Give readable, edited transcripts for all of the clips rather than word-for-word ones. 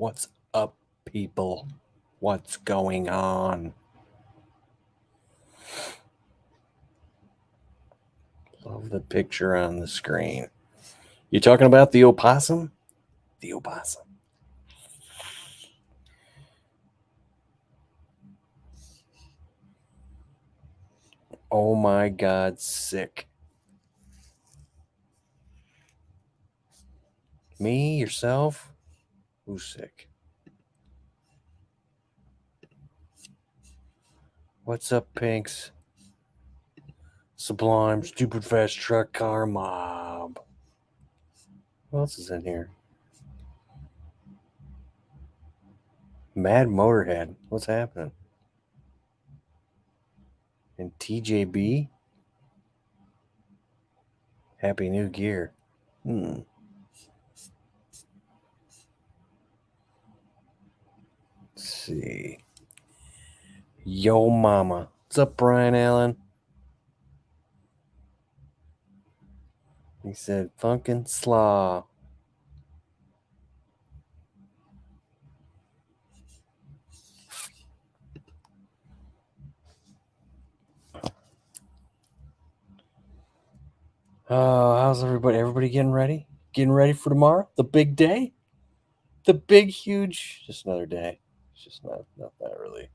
What's up, people? What's going on? Love the picture on the screen. You talking about the opossum? The opossum. Oh my God, sick. Me, yourself? Who's sick? What's up, Pinks? Sublime, stupid fast truck car mob. What else is in here? Mad Motorhead. What's happening? And TJB? Happy New Gear. Let's see. Yo mama. What's up, Brian Allen? He said, Funkin' Slaw. How's everybody? Everybody getting ready? Getting ready for tomorrow? The big day? The big, huge, just another day. It's just not that really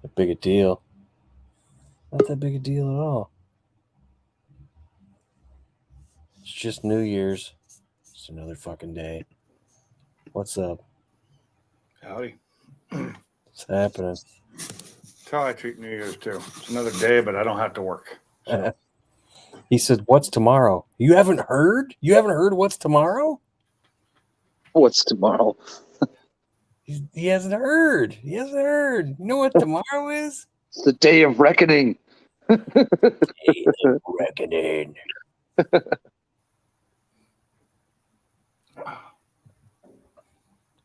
that big a deal. Not that big a deal at all. It's just New Year's. It's another fucking day. What's up? Howdy. What's happening? That's how I treat New Year's too. It's another day, but I don't have to work. So. He said, "What's tomorrow?" You haven't heard? You haven't heard what's tomorrow? What's tomorrow? He hasn't heard. He hasn't heard. You know what tomorrow is? It's the day of reckoning. Day of reckoning.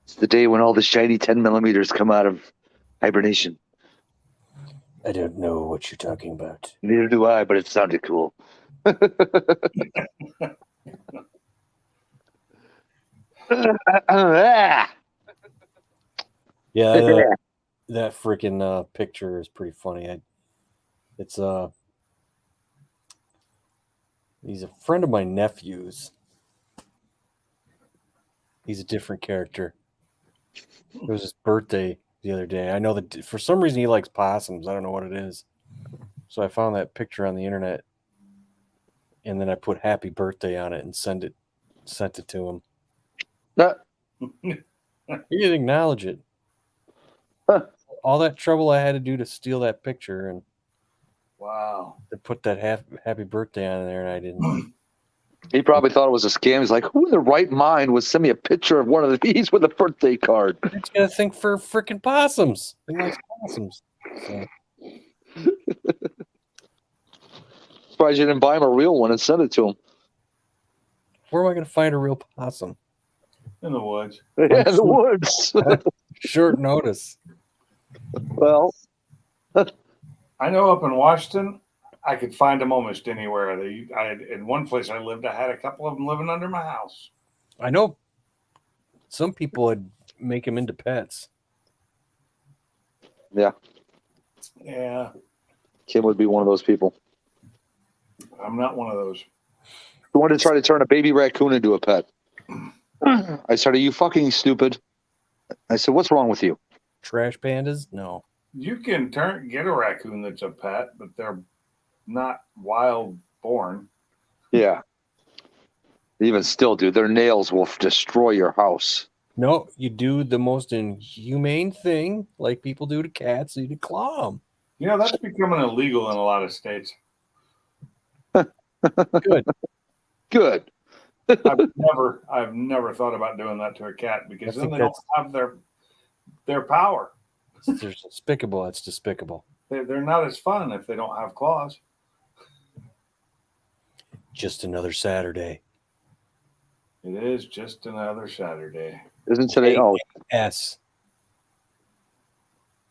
It's the day when all the shiny 10 millimeters come out of hibernation. I don't know what you're talking about. Neither do I, but it sounded cool. Yeah, that freaking picture is pretty funny. He's a friend of my nephew's. He's a different character. It was his birthday the other day. I know that for some reason he likes possums. I don't know what it is. So I found that picture on the internet, and then I put happy birthday on it and sent it to him. He didn't acknowledge it. All that trouble I had to do to steal that picture and to put that happy birthday on there, and I didn't. He probably thought it was a scam. He's like, who in the right mind would send me a picture of one of these with a birthday card? I just gotta think for freaking possums. He likes possums. So. Surprised you didn't buy him a real one and send it to him. Where am I gonna find a real possum? In the woods. Yeah, in the woods. Short notice. Well, I know up in Washington, I could find them almost anywhere. In one place I lived, I had a couple of them living under my house. I know some people would make them into pets. Yeah. Yeah. Kim would be one of those people. I'm not one of those. Who wanted to try to turn a baby raccoon into a pet? I said, are you fucking stupid? I said, what's wrong with you? Trash pandas? No. You can get a raccoon that's a pet, but they're not wild born. Yeah. Even still, dude, their nails will destroy your house. No, you do the most inhumane thing, like people do to cats. You claw them. You know, that's becoming illegal in a lot of states. Good. Good. I've never thought about doing that to a cat because then they don't have their power. They're despicable. It's despicable. They're not as fun if they don't have claws. Just another Saturday. It is just another Saturday. Isn't today? Oh, S.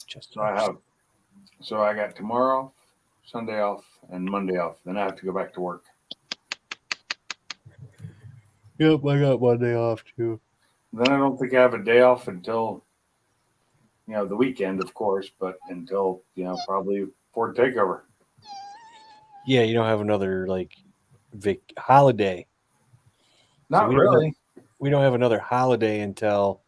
Just so I got tomorrow, Sunday off, and Monday off. Then I have to go back to work. Yep, I got Monday off too. Then I don't think I have a day off until the weekend, of course, but until probably Ford Takeover. Yeah, you don't have another like holiday. Not we really. We don't have another holiday until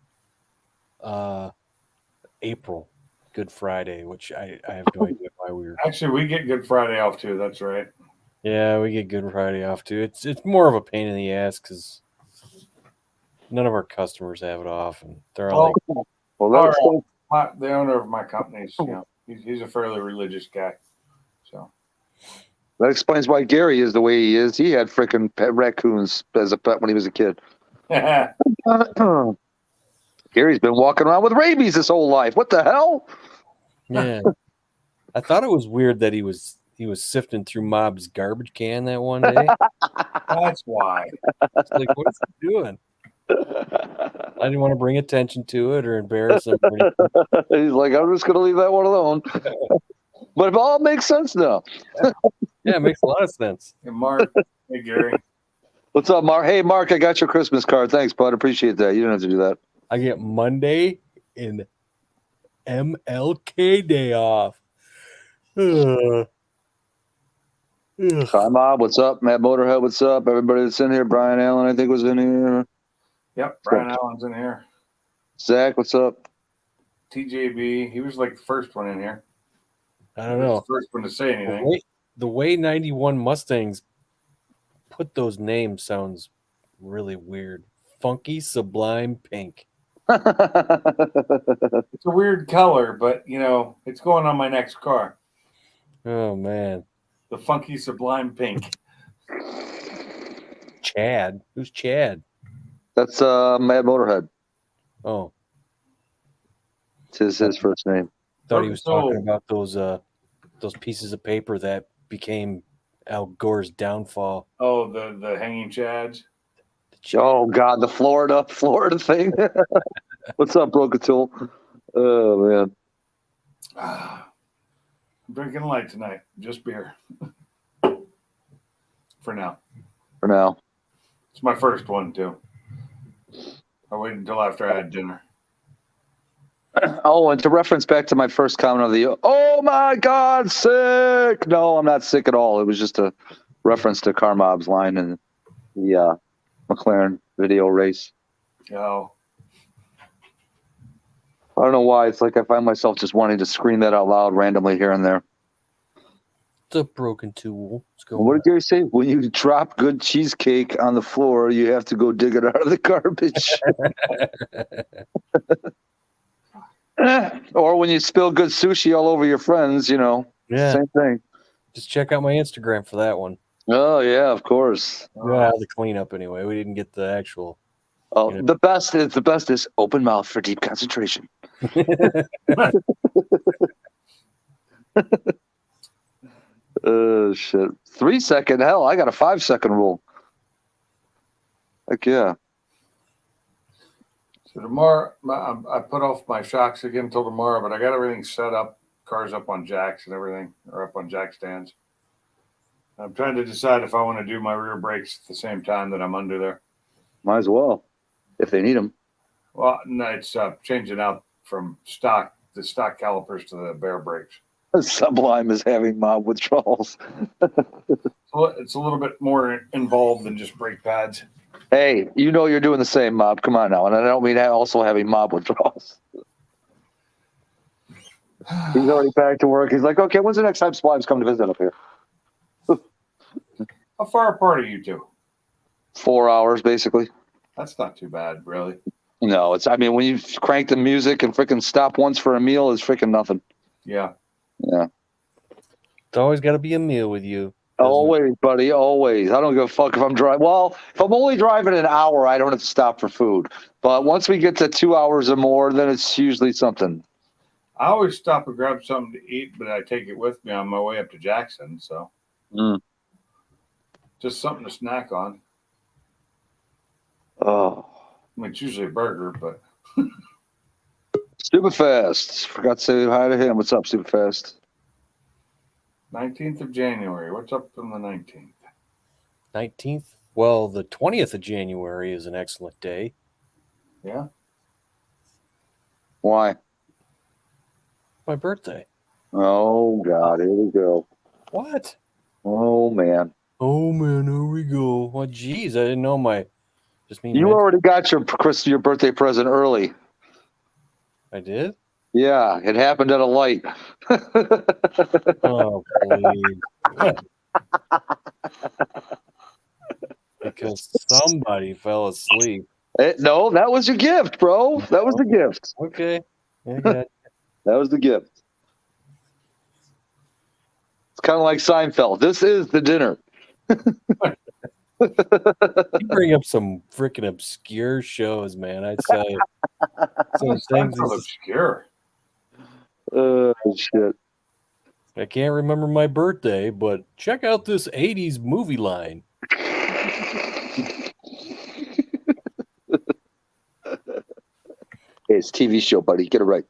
April, Good Friday, which I have no idea why we were. Actually, we get Good Friday off too. That's right. Yeah, we get Good Friday off too. It's more of a pain in the ass because none of our customers have it off, and they're all like, Well, the owner of my company is, he's a fairly religious guy. So that explains why Gary is the way he is. He had freaking pet raccoons as a pet when he was a kid. Gary's been walking around with rabies his whole life. What the hell? yeah. I thought it was weird that he was sifting through Mob's garbage can that one day. That's why. It's like, what is he doing? I didn't want to bring attention to it or embarrass him. Or He's like, I'm just going to leave that one alone. But it all makes sense now. Yeah, it makes a lot of sense. Hey, Mark. Hey, Gary. What's up, Mark? Hey, Mark, I got your Christmas card. Thanks, bud. Appreciate that. You don't have to do that. I get Monday and MLK Day off. Hi, Mob. What's up? Matt Motorhead, what's up? Everybody that's in here. Brian Allen, I think, was in here. Yep, Brian Allen's in here. Zach, what's up? TJB, he was like the first one in here. I don't know. The first one to say anything. The way 91 Mustangs put those names sounds really weird. Funky Sublime Pink. It's a weird color, but it's going on my next car. Oh man. The Funky Sublime Pink. Chad. Who's Chad? That's Matt Motorhead. Oh. It's his first name. Thought he was talking about those pieces of paper that became Al Gore's downfall. Oh, the hanging chads. Oh God, the Florida thing. What's up, Brocatul? Oh man. I'm drinking light tonight. Just beer. For now. It's my first one too. I waited until after I had dinner. Oh, and to reference back to my first comment of the oh my God, sick. No, I'm not sick at all. It was just a reference to Carmob's line in the McLaren video race. Oh. I don't know why. It's like I find myself just wanting to scream that out loud randomly here and there. The broken tool. What did Gary say? When you drop good cheesecake on the floor, you have to go dig it out of the garbage. Or when you spill good sushi all over your friends, same thing. Just check out my Instagram for that one. Oh, yeah, of course. Yeah, the cleanup anyway. We didn't get the actual. Oh, the best is open mouth for deep concentration. Oh, shit. 3 second. Hell, I got a 5 second rule. Heck yeah. So tomorrow, I put off my shocks again until tomorrow, but I got everything set up, cars up on jacks and everything, or up on jack stands. I'm trying to decide if I want to do my rear brakes at the same time that I'm under there. Might as well, if they need them. Well, no, it's changing out from the stock calipers to the bare brakes. Sublime is having mob withdrawals. It's a little bit more involved than just brake pads. Hey, you're doing the same, Mob. Come on now. And I don't mean also having mob withdrawals. He's already back to work. He's like, okay, when's the next time Sublime's come to visit up here? How far apart are you two? 4 hours, basically. That's not too bad, really. No, when you crank the music and freaking stop once for a meal, it's freaking nothing. Yeah. Yeah. It's always got to be a meal with you. Always, buddy, always. I don't give a fuck if I'm driving. Well, if I'm only driving an hour, I don't have to stop for food. But once we get to 2 hours or more, then it's usually something. I always stop and grab something to eat, but I take it with me on my way up to Jackson. So just something to snack on. Oh. It's usually a burger, but. Superfast. Forgot to say hi to him. What's up, Superfast? 19th of January. What's up on the 19th? 19th? Well, the 20th of January is an excellent day. Yeah. Why? My birthday. Oh God, here we go. What? Oh man, Oh man, here we go. Well, geez, I didn't know my. Just mean you meant already got your birthday present early. I did. Yeah, it happened at a light. Oh please. Because somebody fell asleep. No, that was your gift, bro. That was the gift. Okay. I got it. That was the gift. It's kind of like Seinfeld. This is the dinner. You bring up some freaking obscure shows, man. I'd say some That's things. Seinfeld obscure. Shit. I can't remember my birthday, but check out this '80s movie line. Hey, it's a TV show, buddy. Get it right.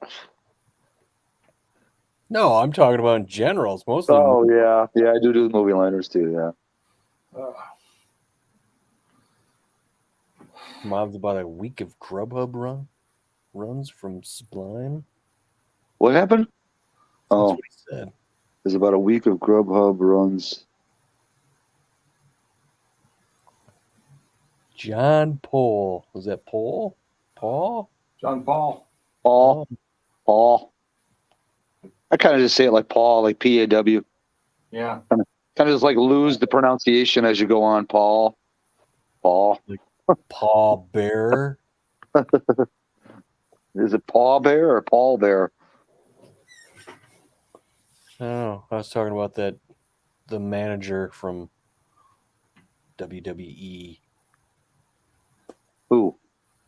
No, I'm talking about in general. It's mostly Oh yeah, yeah. I do the movie liners too. Yeah. Mom's about a week of Grubhub runs from Sublime. What happened? That's Oh, what he said. there's about a week of Grubhub runs. John Paul. Was that Paul? Paul? John Paul. Paul. Paul. I kind of just say it like Paul, like Paw. Yeah. Kind of just like lose the pronunciation as you go on. Paul. Paul. Paul Bear. Is it Paw Bear or Paul Bear? I don't know. I was talking about the manager from WWE. Who?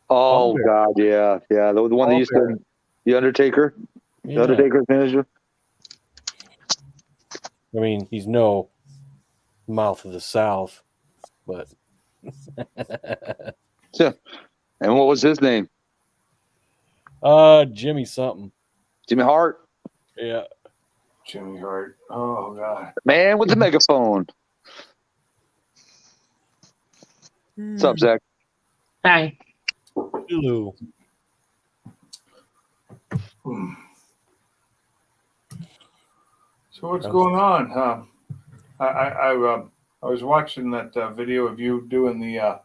Paul Oh Bear. God, yeah, yeah. The one Paul that used Bear. to the Undertaker. Yeah. The Undertaker's manager. I mean, he's no mouth of the South, but Yeah. And what was his name? Jimmy something. Jimmy Hart. Yeah. Jimmy Hart. Oh God. Man with the megaphone. What's up, Zach? Hi. Hello. Hmm. So what's going on? I was watching that video of you doing the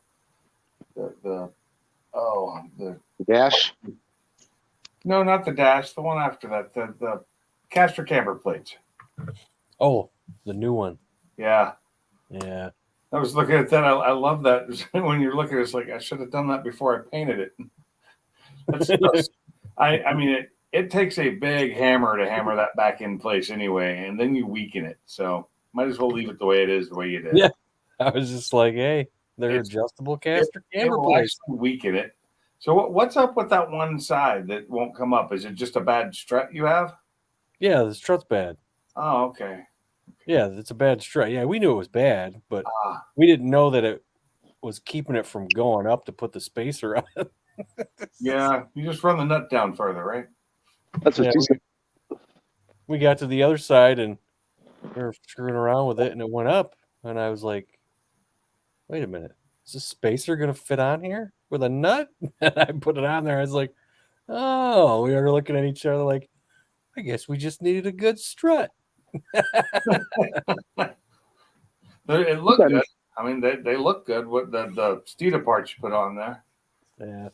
Dash. no, not the dash, the one after that, the caster camber plates. Oh, the new one. Yeah. Yeah. I was looking at that. I love that. When you're looking, it's like I should have done that before I painted it. That's, I mean, it takes a big hammer to hammer that back in place anyway, and then you weaken it. So might as well leave it the way it is, the way you did. Yeah. I was just like, hey, they're adjustable caster It camber will plates. actually weaken it. So what's up with that one side that won't come up? Is it just a bad strut you have? Yeah, the strut's bad. Oh, okay. Yeah, it's a bad strut. Yeah, we knew it was bad, but Ah, we didn't know that it was keeping it from going up to put the spacer on it. yeah. You just run the nut down further, right? That's what Yeah, she said. we got to the other side and we were screwing around with it and it went up. And I was like, wait a minute. Is this spacer going to fit on here with a nut? And I put it on there. I was like, oh, we were looking at each other like, I guess we just needed a good strut. It looked good. I mean, they look good with the Steeda parts you put on there. Yeah.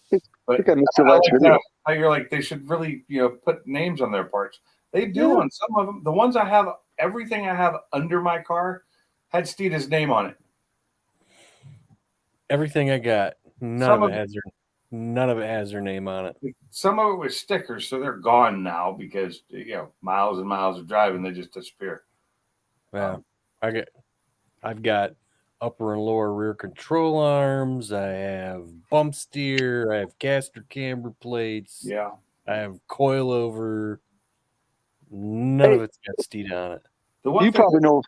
But I think I missed I your last like video. how you're like, they should really, put names on their parts. They do Yeah. on some of them. The ones I have, everything I have under my car had Steeda's name on it. Everything I got, none of it has her name on it. Some of it was stickers, so they're gone now because miles and miles of driving, they just disappear. Yeah. I've got upper and lower rear control arms. I have bump steer. I have caster camber plates. Yeah. I have coilover. None of it's got Steed on it. The one You thing probably know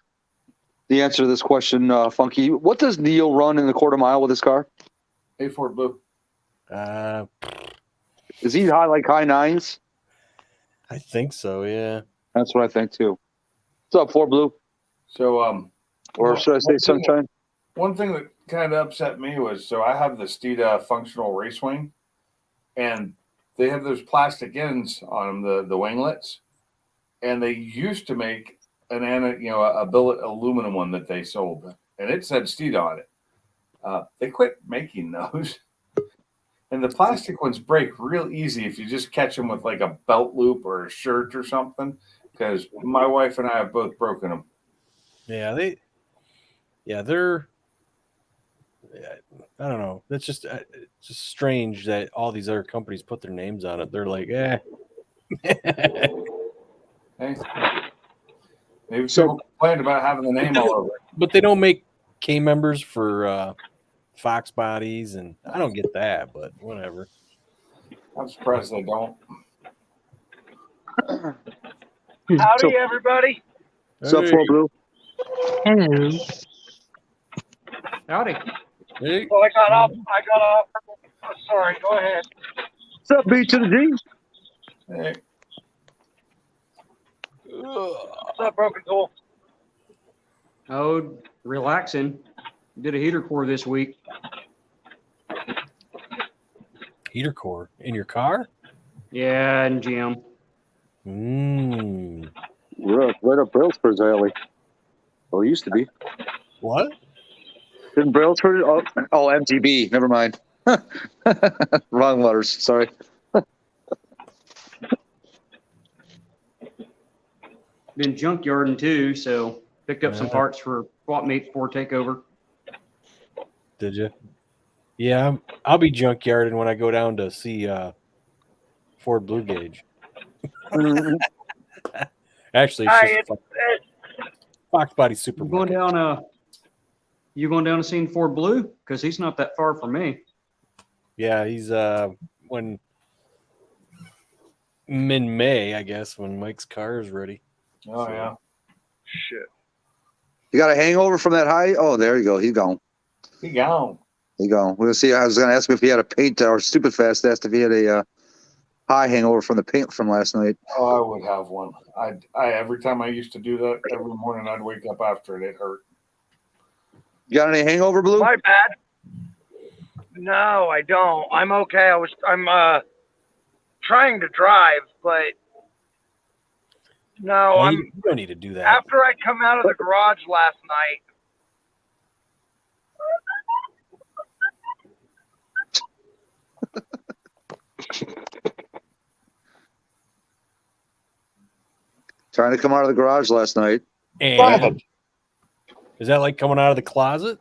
the answer to this question, Funky. What does Neil run in the quarter mile with his car? A4 Blue. Is he high nines? I think so. Yeah. That's what I think too. What's up, Ford Blue? So Or should I say Sunshine? One thing that kind of upset me was, so I have the Steeda functional race wing, and they have those plastic ends on them, the winglets, and they used to make a billet aluminum one that they sold, and it said Steed on it. They quit making those, and the plastic ones break real easy if you just catch them with like a belt loop or a shirt or something. Because my wife and I have both broken them. Yeah, they're. I don't know. That's just strange that all these other companies put their names on it. They're like, Hey, maybe So- people complained about having the name all over it. but they don't make K members for Fox bodies, and I don't get that, but whatever. I'm surprised they don't. Howdy, everybody. What's up, Hey. 4 Blue? Hello. Howdy. Hey. Well, I got off. Oh, sorry, go ahead. What's up, B to the G? Hey, What's up, Broken Tool? Oh, relaxing. Did a heater core this week. Heater core in your car? Yeah, and Jim. Right up Brailsford's alley. Well, it used to be. What? Didn't Brailsford? Oh, MTB. Never mind. Wrong letters. Sorry. Been junkyarding too, so picked up some Yeah. parts for swap meet before takeover. Did you? Yeah, I'll be junkyarding when I go down to see Ford Blue Gauge. Actually, it's Hi, just Fox Body You Super. going down? You going down to see Ford Blue? Because he's not that far from me. Yeah, he's when in May, I guess, when Mike's car is ready. oh yeah. Shit. You got a hangover from that high? Oh, there you go. He's gone. He gone. He gone. We're gonna see. I was gonna ask him if he had a paint, or Stupid Fast asked if he had a high hangover from the paint from last night. Oh, I would have one. I every time I used to do that, every morning I'd wake up after it. It hurt. You got any hangover, Blue? My bad. No, I don't. I'm okay. I'm trying to drive, but no, Yeah, I'm you don't need to do that. after I come out of the garage last night. Trying to come out of the garage last night. And is that like coming out of the closet?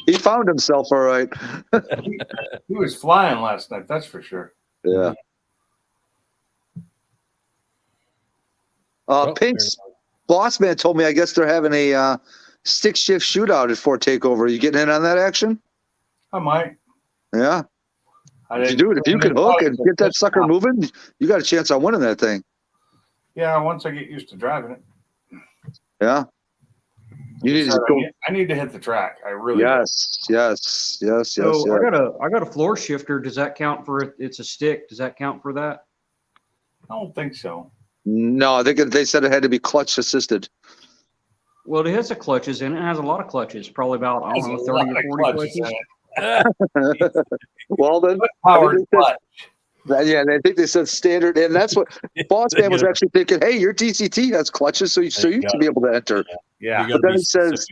He found himself all right. He was flying last night. That's for sure. Yeah. Oh, Pink's boss man told me I guess they're having a stick shift shootout at Fort Takeover. Are you getting in on that action? I might. Yeah. I If you didn't- do it, if you can hook and get that sucker moving, you got a chance on winning that thing. Yeah, once I get used to driving it. Yeah. You need to go. I need to hit the track. I really do. Yes. So I got a floor shifter. Does that count for? It's a stick. Does that count for that? I don't think so. No, they said it had to be clutch assisted. Well, it has the clutches in it. It has a lot of clutches. Probably about I don't know, There's a 30 lot or of 40 clutches clutches. in it. Well, then, Powered clutch. yeah, and I think they said standard, and that's what boss man was actually thinking. Hey, your DCT has clutches, so you There you should be able to enter. Yeah. But then it says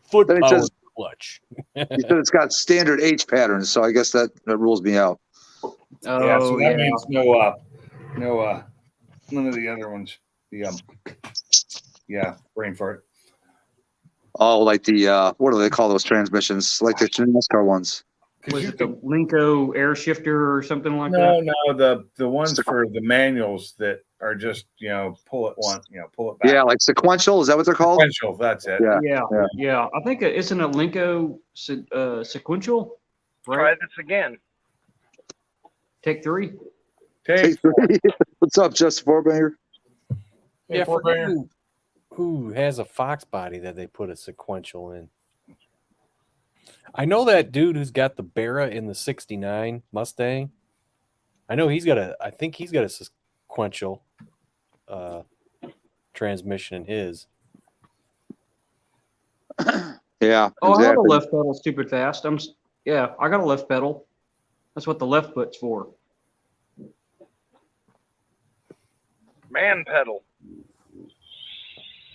foot then it power says- clutch. he said it's got standard H patterns, so I guess that rules me out. Oh, Yeah, so that yeah. means none of the other ones. Brain fart. Oh, like the what do they call those transmissions? Like the NASCAR ones. Was it the Linko air shifter or something like that? No, the ones for the manuals that are just pull it back. Yeah, like sequential. Is that what they're called? Sequential, that's it. Yeah. Yeah. I think isn't a Linko sequential, Try right? this again. Take 3. Take What's up, Justin Forbanger? Yeah, four for banger. who has a Fox body that they put a sequential in. I know that dude who's got the Barra in the '69 Mustang. I know I think he's got a sequential transmission in his. Yeah, Oh, I have a exactly. left pedal stupid fast. Yeah, I got a left pedal. That's what the left foot's for. Man pedal.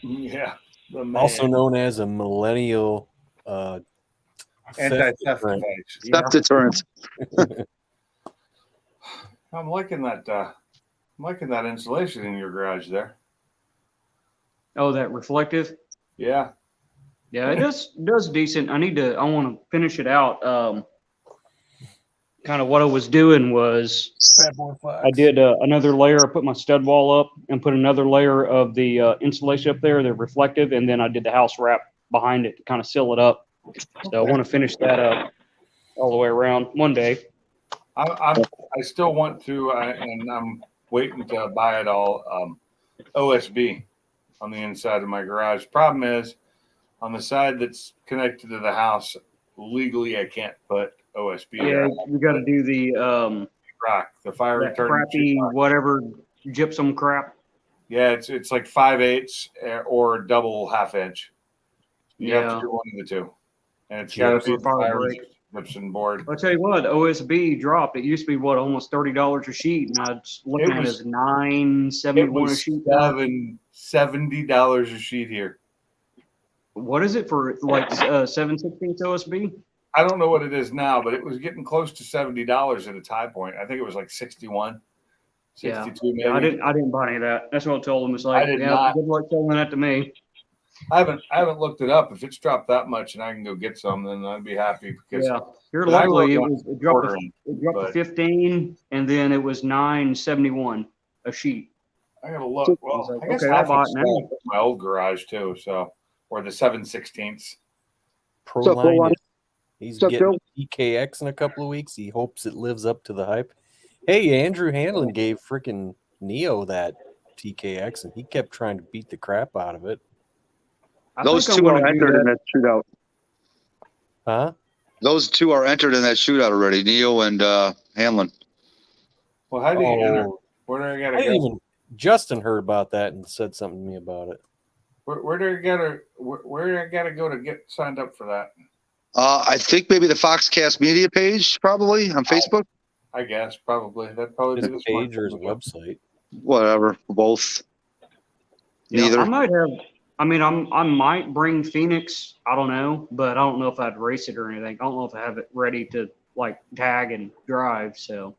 Yeah. The man. Also known as a millennial Anti-theft deterrent. device. Yeah. Step deterrent. I'm liking that insulation in your garage there. Oh, that reflective. Yeah. Yeah, it does decent. I want to finish it out. Kind of what I was doing was Bad boy Fox. I did another layer. I put my stud wall up and put another layer of the insulation up there, the reflective, and then I did the house wrap behind it to kind of seal it up. So I want to finish that up all the way around one day. I still want to, and I'm waiting to buy it all OSB on the inside of my garage. Problem is, on the side that's connected to the house, legally I can't put OSB. Yeah, you got to do the rock, the fire that retardant crappy sheetrock. whatever gypsum crap. Yeah, it's like 5/8 or double half-inch. You have Yeah. to do one of the two, and it's Yeah, got to be for the fire fire break. gypsum board. I'll tell you what, OSB dropped. It used to be almost $30 a sheet, and I was looking at it as It $9.71 a was sheet. now. $70 a sheet here. What is it for like 7/16 OSB? I don't know what it is now, but it was getting close to $70 at its high point. I think it was like 61, 62 maybe. Yeah, I didn't buy any of that. That's what I told them. It's like, I did yeah, not. good luck selling that to me. I haven't looked it up. If it's dropped that much and I can go get some, then I'd be happy because Yeah, here but I luckily wrote it dropped ordering, to but 15, and then it was 9.71 a sheet. I gotta look. Well, like, I guess okay, I'll half buy of it now. it's my old garage too, so or the 7/16. Pro What's up, Bill? line. He's What's up, getting Bill? EKX in a couple of weeks. He hopes it lives up to the hype. Hey, Andrew Hanlon gave freaking Neo that TKX, and he kept trying to beat the crap out of it. I Those think two I'm are gonna do entered in that. that shootout. Huh? Those two are entered in that shootout already. Neo and Hamlin. Well, how do you enter? Oh, Where do I I gotta didn't go? even. Justin heard about that and said something to me about it. Where do I gotta go to get signed up for that? I think maybe the Foxcast media page, probably on Facebook. I guess probably that'd probably His be the smart page or his thing to do. website. Whatever, both. Yeah, Neither. I might have. I mean, I might bring Phoenix. I don't know, but I don't know if I'd race it or anything. I don't know if I have it ready to like tag and drive. So,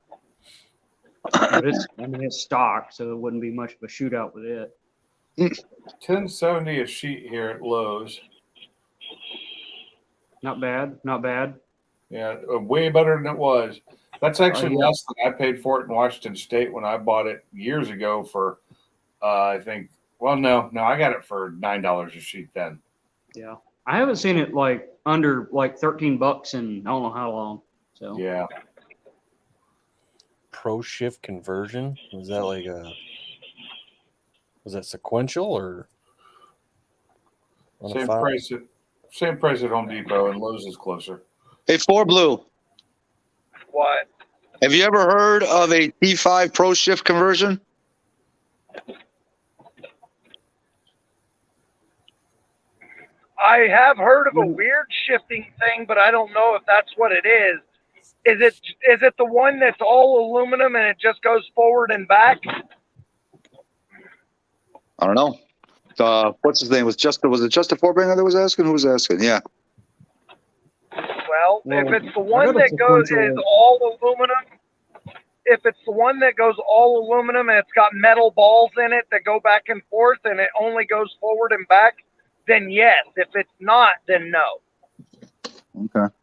but it's stock, so it wouldn't be much of a shootout with it. 1070 a sheet here at Lowe's. Not bad, not bad. Yeah, way better than it was. That's actually yeah. less than I paid for it in Washington State when I bought it years ago for, I think. Well, no, I got it for $9 a sheet then. Yeah, I haven't seen it like under like $13 in I don't know how long. So Yeah, Pro shift conversion? Was that like was that sequential or on a same file? price at Home Depot, and Lowe's is closer. Hey, 4Blue. What? Have you ever heard of a T5 Pro Shift conversion? I have heard of a weird shifting thing, but I don't know if that's what it is. Is it the one that's all aluminum and it just goes forward and back? I don't know. What's his name? Was it Justin Forbanger that was asking? Who was asking? Yeah. Well, if Well, it's the I one got a that goes sequential- is all aluminum, if it's the one that goes all aluminum and it's got metal balls in it that go back and forth and it only goes forward and back, then yes. If it's not, then no. Okay.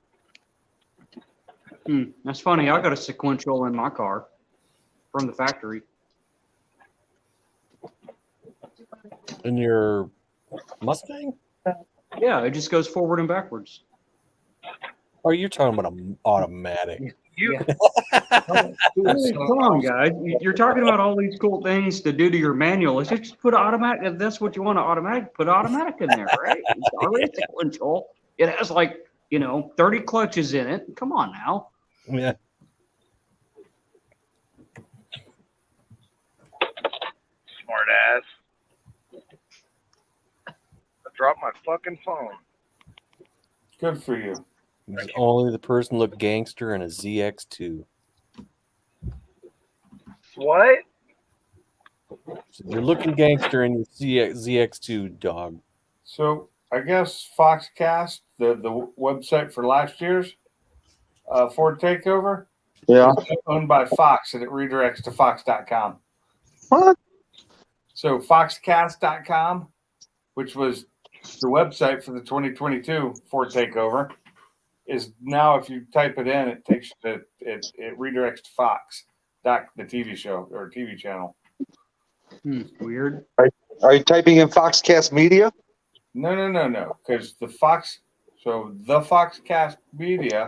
That's funny. I got a sequential in my car from the factory. In your Mustang? Yeah, it just goes forward and backwards. Oh, you're talking about an automatic. You Come on, guys. You're talking about all these cool things to do to your manual. Let's just put automatic. If that's what you want to automatic, put automatic in there, right? It's already sequential. It has like, 30 clutches in it. Come on now. Yeah. smart ass. I dropped my fucking phone. Good for you. Only the person looked gangster in a ZX2. What? So you're looking gangster in your ZX2, dog. So I guess Foxcast, the website for last year's Ford takeover, Yeah. is owned by Fox, and it redirects to Fox.com. What? So Foxcast.com, which was the website for the 2022 Ford takeover, is now, if you type it in, it takes it redirects to Fox, the TV show or TV channel. Weird. Are you typing in Foxcast Media? No. Because the Foxcast Media,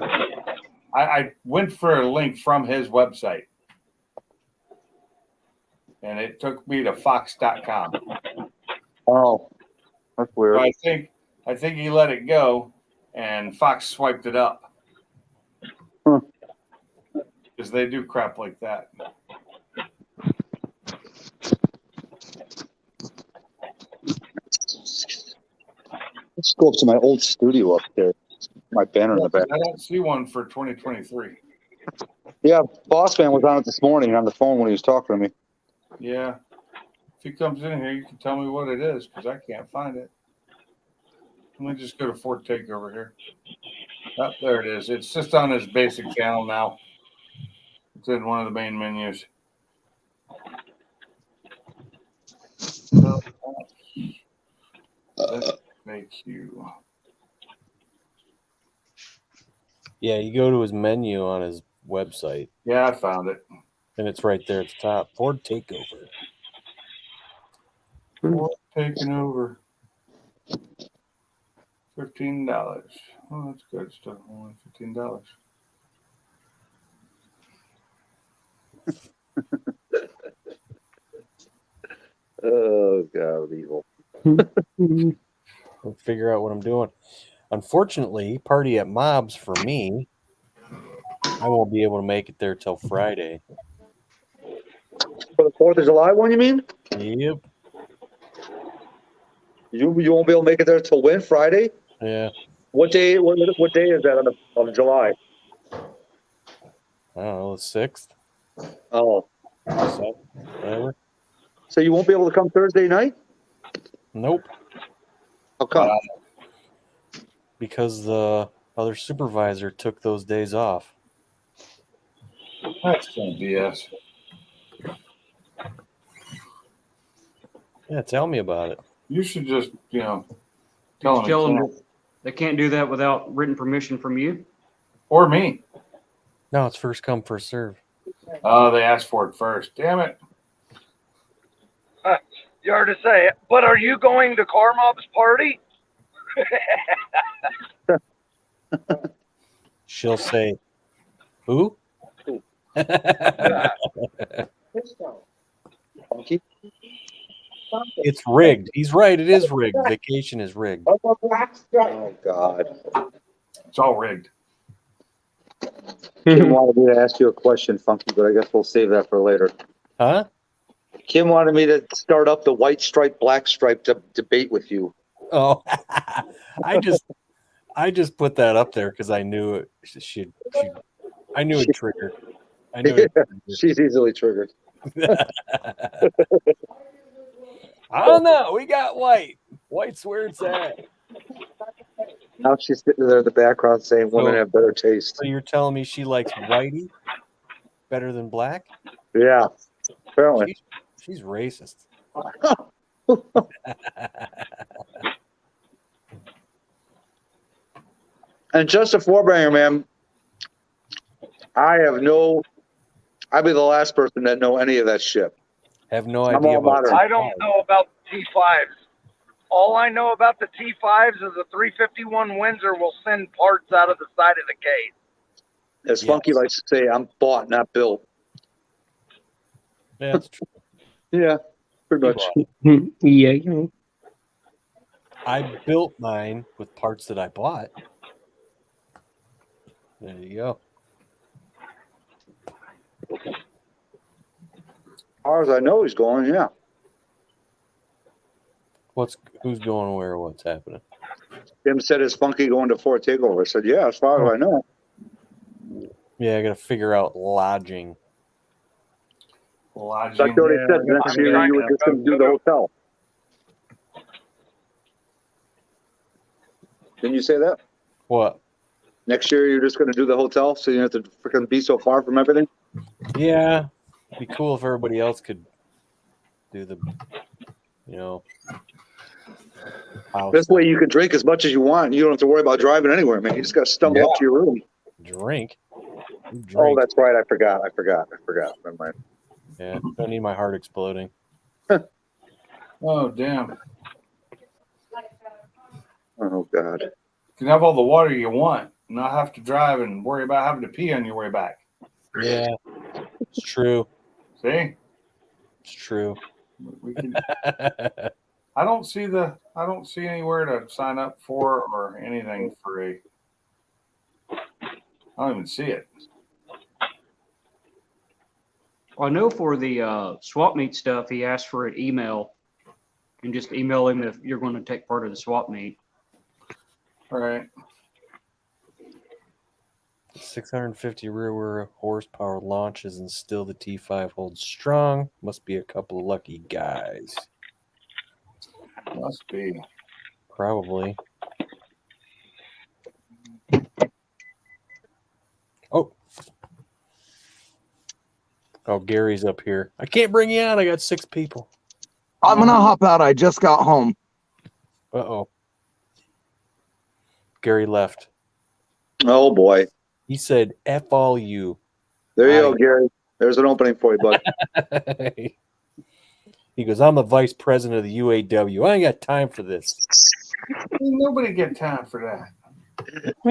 I went for a link from his website, and it took me to Fox.com. Oh, that's weird. So I think he let it go, and Fox swiped it up. Because they do crap like that. Let's go up to my old studio up there. My banner in the back. I don't see one for 2023. Yeah, Boss Man was on it this morning on the phone when he was talking to me. Yeah. If he comes in here, you can tell me what it is, because I can't find it. Let me just go to Ford Takeover here. Oh, there it is. It's just on his basic channel now. It's in one of the main menus. Make you. Yeah, you go to his menu on his website, Yeah, I found it. and it's right there at the top. Ford Takeover. Ford taking over. $15. Oh, that's good stuff. Only $15. Oh, God, evil. I'll figure out what I'm doing. Unfortunately, party at Mob's for me. I won't be able to make it there till Friday. For the 4th of July one, you mean? Yep. You won't be able to make it there till when? Friday? Yeah. What day? What day is that of July? I don't know, the 6th, Oh, 7th, whatever. so you won't be able to come Thursday night? Nope. How come? Because the other supervisor took those days off. That's some BS. Yeah, tell me about it. You should just, tell Tell them them. they can't do that without written permission from you. Or me. No, it's first come, first serve. Oh, they asked for it first. Damn it. You hard to say. But are you going to Carmob's party? She'll say, who? Funky? It's rigged. He's right. It is rigged. Vacation is rigged. Oh, God. It's all rigged. Kim wanted me to ask you a question, Funky, but I guess we'll save that for later. Huh? Kim wanted me to start up the white stripe, black stripe debate with you. Oh, I just put that up there because I knew it. I knew it triggered. I knew it triggered. She's easily triggered. I don't know. We got white. White's where it's at. Now she's sitting there in the background saying women have better taste. So you're telling me she likes whitey better than black? Yeah, apparently. She's racist. And just a forebanger, man, I'd be the last person that know any of that shit. Have no I'm idea all about modern. I don't know about the T5s. All I know about the T5s is the 351 Windsor will send parts out of the side of the case. As Funky likes to say, I'm bought, not built. Yeah, that's true. Yeah, pretty much. Yeah. I built mine with parts that I bought. There you go. As far as I know, he's going, yeah. Who's going where? What's happening? Tim said it's funky going to Fort Takeover. I said, yeah, as far as I know. Yeah, I got to figure out lodging. Lodging. Like you already Yeah, said, I got next to year figure you were that just going to do the hotel. Didn't you say that? What? Next year you're just going to do the hotel, so you don't have to freaking be so far from everything? Yeah, it'd be cool if everybody else could do the, you know, house This way you can drink as much as you want. And you don't have to worry about driving anywhere, man. You just got to stumble up to your room. drink. Oh, that's right. I forgot. Never mind. Yeah, don't need my heart exploding. Oh, damn. Oh, God. You can have all the water you want, not have to drive and worry about having to pee on your way back. Yeah, it's true. See? It's true. We can. I don't see anywhere to sign up for or anything for a. I don't even see it. Well, I know for the swap meet stuff, he asked for an email, and just email him if you're going to take part of the swap meet. All right. 650 rear horsepower launches and still the T5 holds strong. Must be a couple of lucky guys. Must be. Probably. Oh. Oh, Gary's up here. I can't bring you out. I got 6 people. I'm gonna hop out. I just got home. Uh-oh. Gary left. Oh, boy. He said, F all you. There you go, Gary. There's an opening for you, bud. He goes, I'm the vice president of the UAW. I ain't got time for this. Nobody get time for that.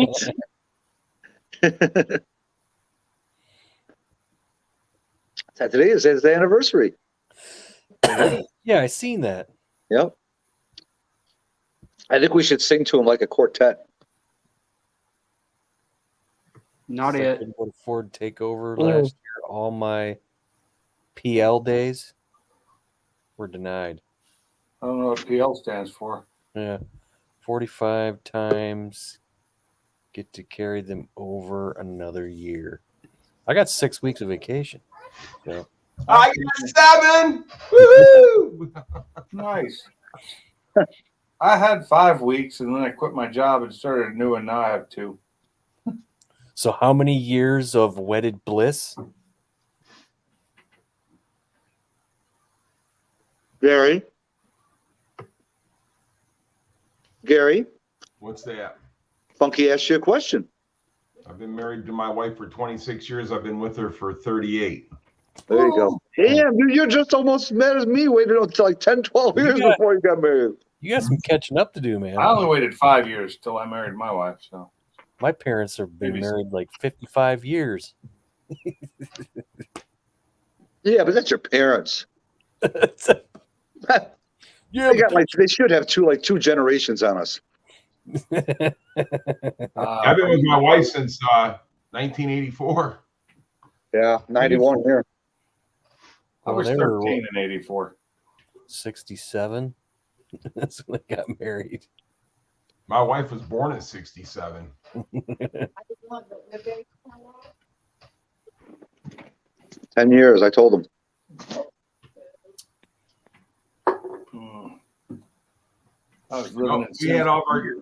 Today is his anniversary. Yeah, I seen that. Yep. I think we should sing to him like a quartet. Not It's like it. when I would Ford takeover last year. All my PL days were denied. I don't know what PL stands for. Yeah. 45 times get to carry them over another year. I got 6 weeks of vacation. So I got 7. Woohoo! Nice. I had 5 weeks and then I quit my job and started a new one. Now I have 2. So how many years of wedded bliss? Gary? What's that? Funky asked you a question. I've been married to my wife for 26 years. I've been with her for 38. There you go. Damn, dude, you're just almost mad as me. Waited until like 10, 12 years before you got married. You got some catching up to do, man. I only waited 5 years till I married my wife. So My parents have been Maybe so. married like 55 years. Yeah, but that's your parents. Yeah, They should have two generations on us. I've been with my wife since 1984. Yeah, 91 here. I was they were 13 in 84. 67. That's when they got married. My wife was born in 67. 10 years, I told them. I was No, living in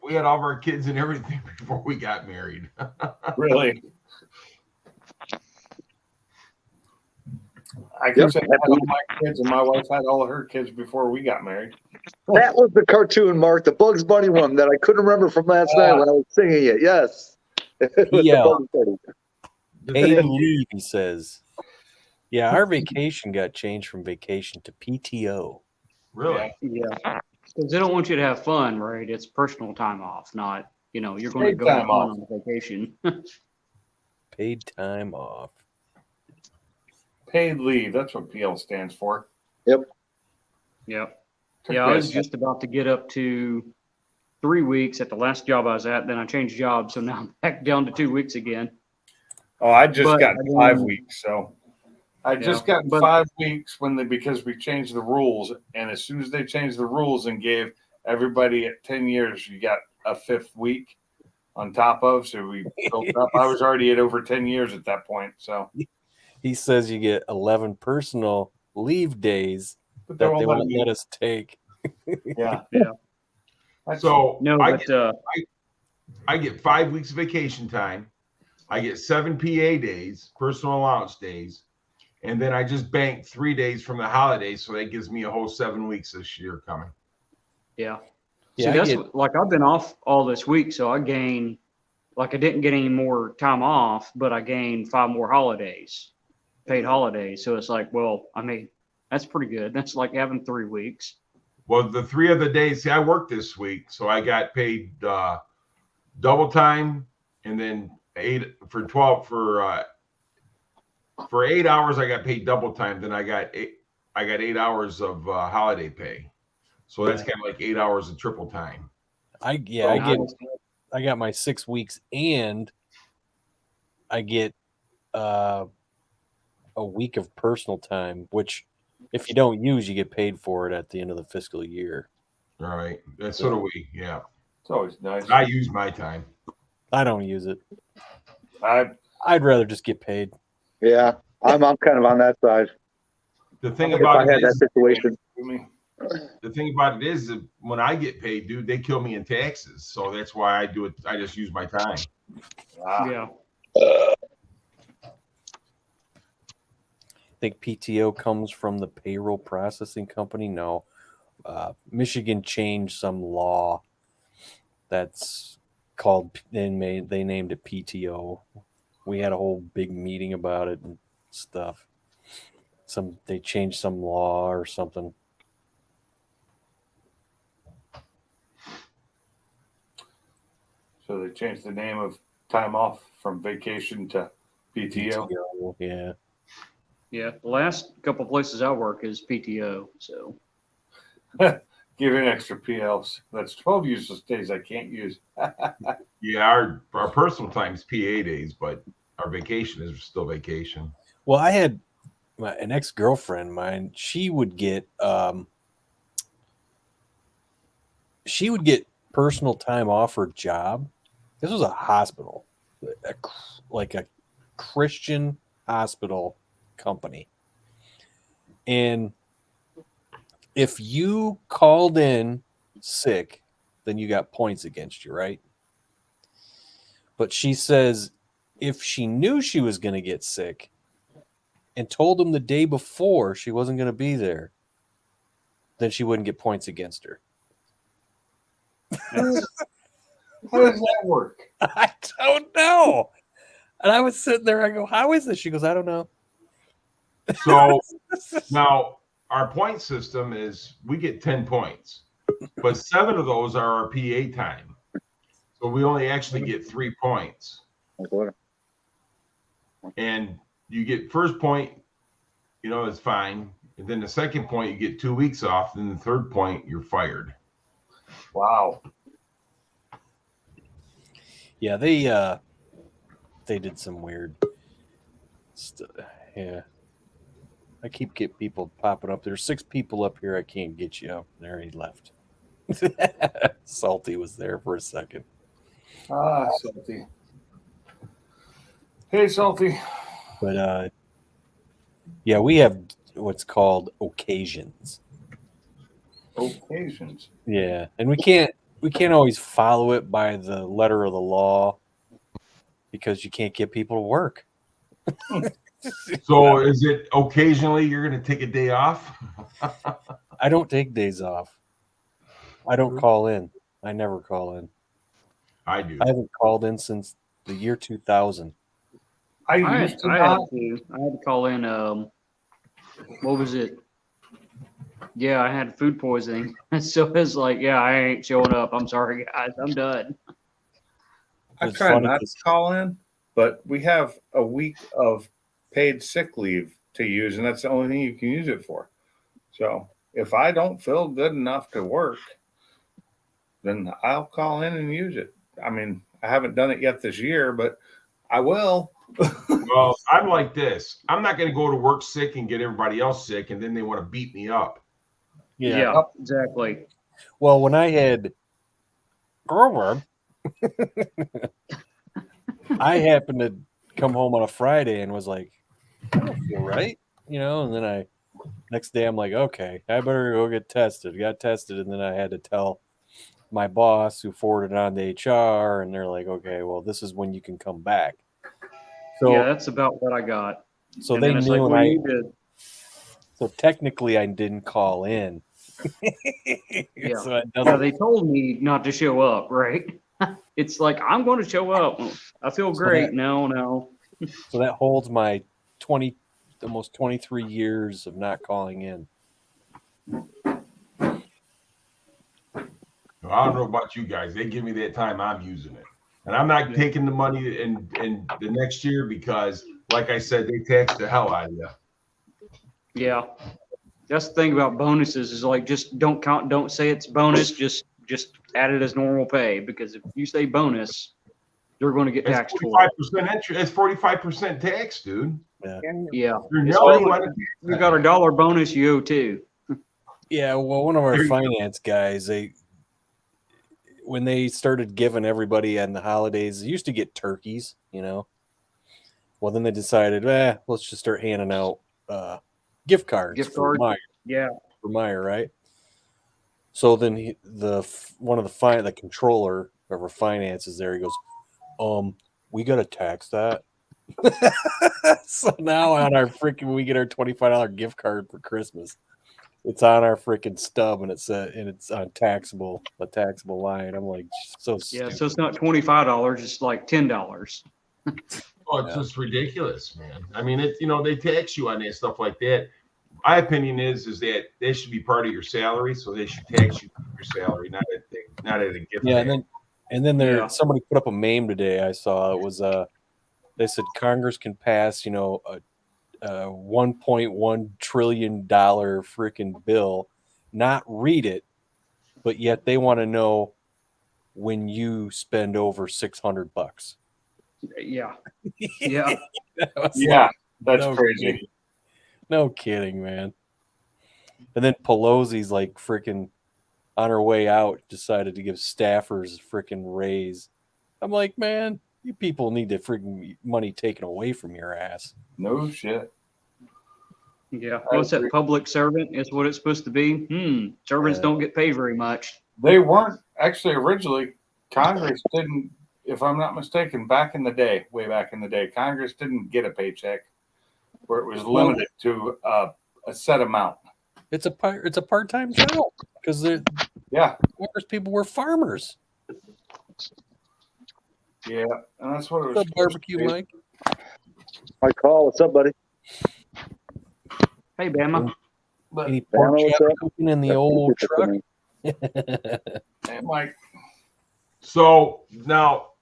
we had all of our kids and everything before we got married. Really? I can say I had all my kids and my wife had all of her kids before we got married. That was the cartoon, Mark, the Bugs Bunny one that I couldn't remember from last night when I was singing it. Yes. It was the Yeah. Bugs Bunny. Paid leave, he says. Yeah, our vacation got changed from vacation to PTO. Really? Yeah. Because they don't want you to have fun, right? It's personal time off, not, you're going to Paid go have time fun off. on vacation. Paid time off. Paid leave. That's what PL stands for. Yep. Took Yeah, I me was a just about to get up to 3 weeks at the last job I was at. Then I changed jobs, so now I'm back down to 2 weeks again. Oh, I just But got I 5 mean- weeks. So I just Yeah, got but- 5 weeks because we changed the rules. And as soon as they changed the rules and gave everybody at 10 years, you got a 5th week on top of. So we built up. I was already at over 10 years at that point. So He says you get 11 personal leave days but that they won't let us take. Yeah. Yeah. So No, I but get, I get 5 weeks of vacation time. I get 7 PA days, personal allowance days, and then I just bank 3 days from the holidays, so that gives me a whole 7 weeks this year coming. yeah. Yeah, See, that's like I've been off all this week, so I gained, like I didn't get any more time off, but I gained 5 more holidays, paid holidays. So it's like, well, I mean, that's pretty good. That's like having 3 weeks. Well, the 3 other days, see, I worked this week, so I got paid double time, and then 8 for 12 for 8 hours. I got paid double time. Then I got 8 hours of holiday pay, so that's kind of like 8 hours of triple time. I got my 6 weeks, and I get a week of personal time, which if you don't use, you get paid for it at the end of the fiscal year. All right, that's so do we. Yeah, It's always nice. I use my time. I don't use it. I I'd rather just get paid. Yeah, I'm kind of on that side. The thing If about I had it that is, situation, the thing about it is that when I get paid, dude, they kill me in taxes. So that's why I do it. I just use my time. Yeah. I think PTO comes from the payroll processing company. No, Michigan changed some law that's called, they named it PTO. We had a whole big meeting about it and stuff. They changed some law or something. So they changed the name of time off from vacation to PTO. Yeah. Yeah. The last couple places I work is PTO. So Give an extra PLs. That's 12 useless days I can't use. Yeah, our personal time is PA days, but our vacation is still vacation. Well, I had an ex-girlfriend of mine. She would get personal time off her job. This was a hospital, like a Christian hospital company. And if you called in sick, then you got points against you, right? But she says if she knew she was going to get sick and told them the day before she wasn't going to be there, then she wouldn't get points against her. How does that work? I don't know. And I was sitting there, I go, how is this? She goes, I don't know. So now our point system is we get 10 points, but 7 of those are our PA time. So we only actually get 3 points. And you get first point, it's fine. And then the second point, you get 2 weeks off. Then the third point, you're fired. Wow. Yeah, they did some weird stuff. Yeah. I keep getting people popping up. There's 6 people up here. I can't get you up. There, he left. Salty was there for a second. Salty. Hey, Salty. But yeah, we have what's called occasions. Occasions. Yeah, and we can't always follow it by the letter of the law because you can't get people to work. So is it occasionally you're going to take a day off? I don't take days off. I don't call in. I never call in. I do. I haven't called in since the year 2000. I had to call in. What was it? Yeah, I had food poisoning. So it's like, yeah, I ain't showing up. I'm sorry, guys. I'm done. I try not to call in, but we have a week of paid sick leave to use, and that's the only thing you can use it for. So if I don't feel good enough to work, then I'll call in and use it. I mean, I haven't done it yet this year, but I will. Well, I'm like this. I'm not going to go to work sick and get everybody else sick, and then they want to beat me up. Yeah, exactly. Well, when I had Grover. I happened to come home on a Friday and was like, I don't feel right, and then next day I'm like, okay, I better go get tested. Got tested, and then I had to tell my boss who forwarded it on to HR, and they're like, okay, well, this is when you can come back. So yeah, that's about what I got. So And they then it's knew, like, and well, you need to, so technically I didn't call in. yeah. So it Yeah, doesn't. they told me not to show up, right? It's like, I'm going to show up. I feel great. No. So that holds my almost 23 years of not calling in. I don't know about you guys. They give me that time, I'm using it. And I'm not taking the money in the next year because, like I said, they tax the hell out of you. Yeah. That's the thing about bonuses is like, just don't say it's bonus. Just add it as normal pay, because if you say bonus, you're going to get taxed for it. 45% entry. It's 45% tax, dude. Yeah. You got a dollar bonus you owe too. Yeah, well, one of our finance guys, when they started giving everybody on the holidays, they used to get turkeys, Well, then they decided, let's just start handing out gift cards for Meyer. Yeah, for Meyer, right? So then the controller of our finances there, he goes, we got to tax that. So now on our we get our $25 gift card for Christmas. It's on our freaking stub, and it's on a taxable line. I'm like, so stupid. Yeah, so it's not $25; it's like $10. Oh, it's just ridiculous, man. I mean, they tax you on that stuff like that. My opinion is that they should be part of your salary, so they should tax you your salary, not at a gift. Yeah, and then somebody put up a meme today. I saw it was they said Congress can pass a $1.1 trillion freaking bill, not read it, but yet they want to know when you spend over $600. Yeah. That's crazy. Kidding. No kidding, man. And then Pelosi's like freaking on her way out decided to give staffers a freaking raise. I'm like, man, you people need the freaking money taken away from your ass. No shit. Yeah. What's that? Public servant is what it's supposed to be. Servants don't get paid very much. They weren't actually originally. Congress didn't, if I'm not mistaken, way back in the day, Congress didn't get a paycheck where it was limited to a set amount. It's a part-time job because Congress people were farmers. Yeah, and that's what it was. What's up, barbecue, Mike? Hi, Carl. What's up, buddy? Hey, Bama. Any pork chop cooking in the old truck? Hey, Mike. So now,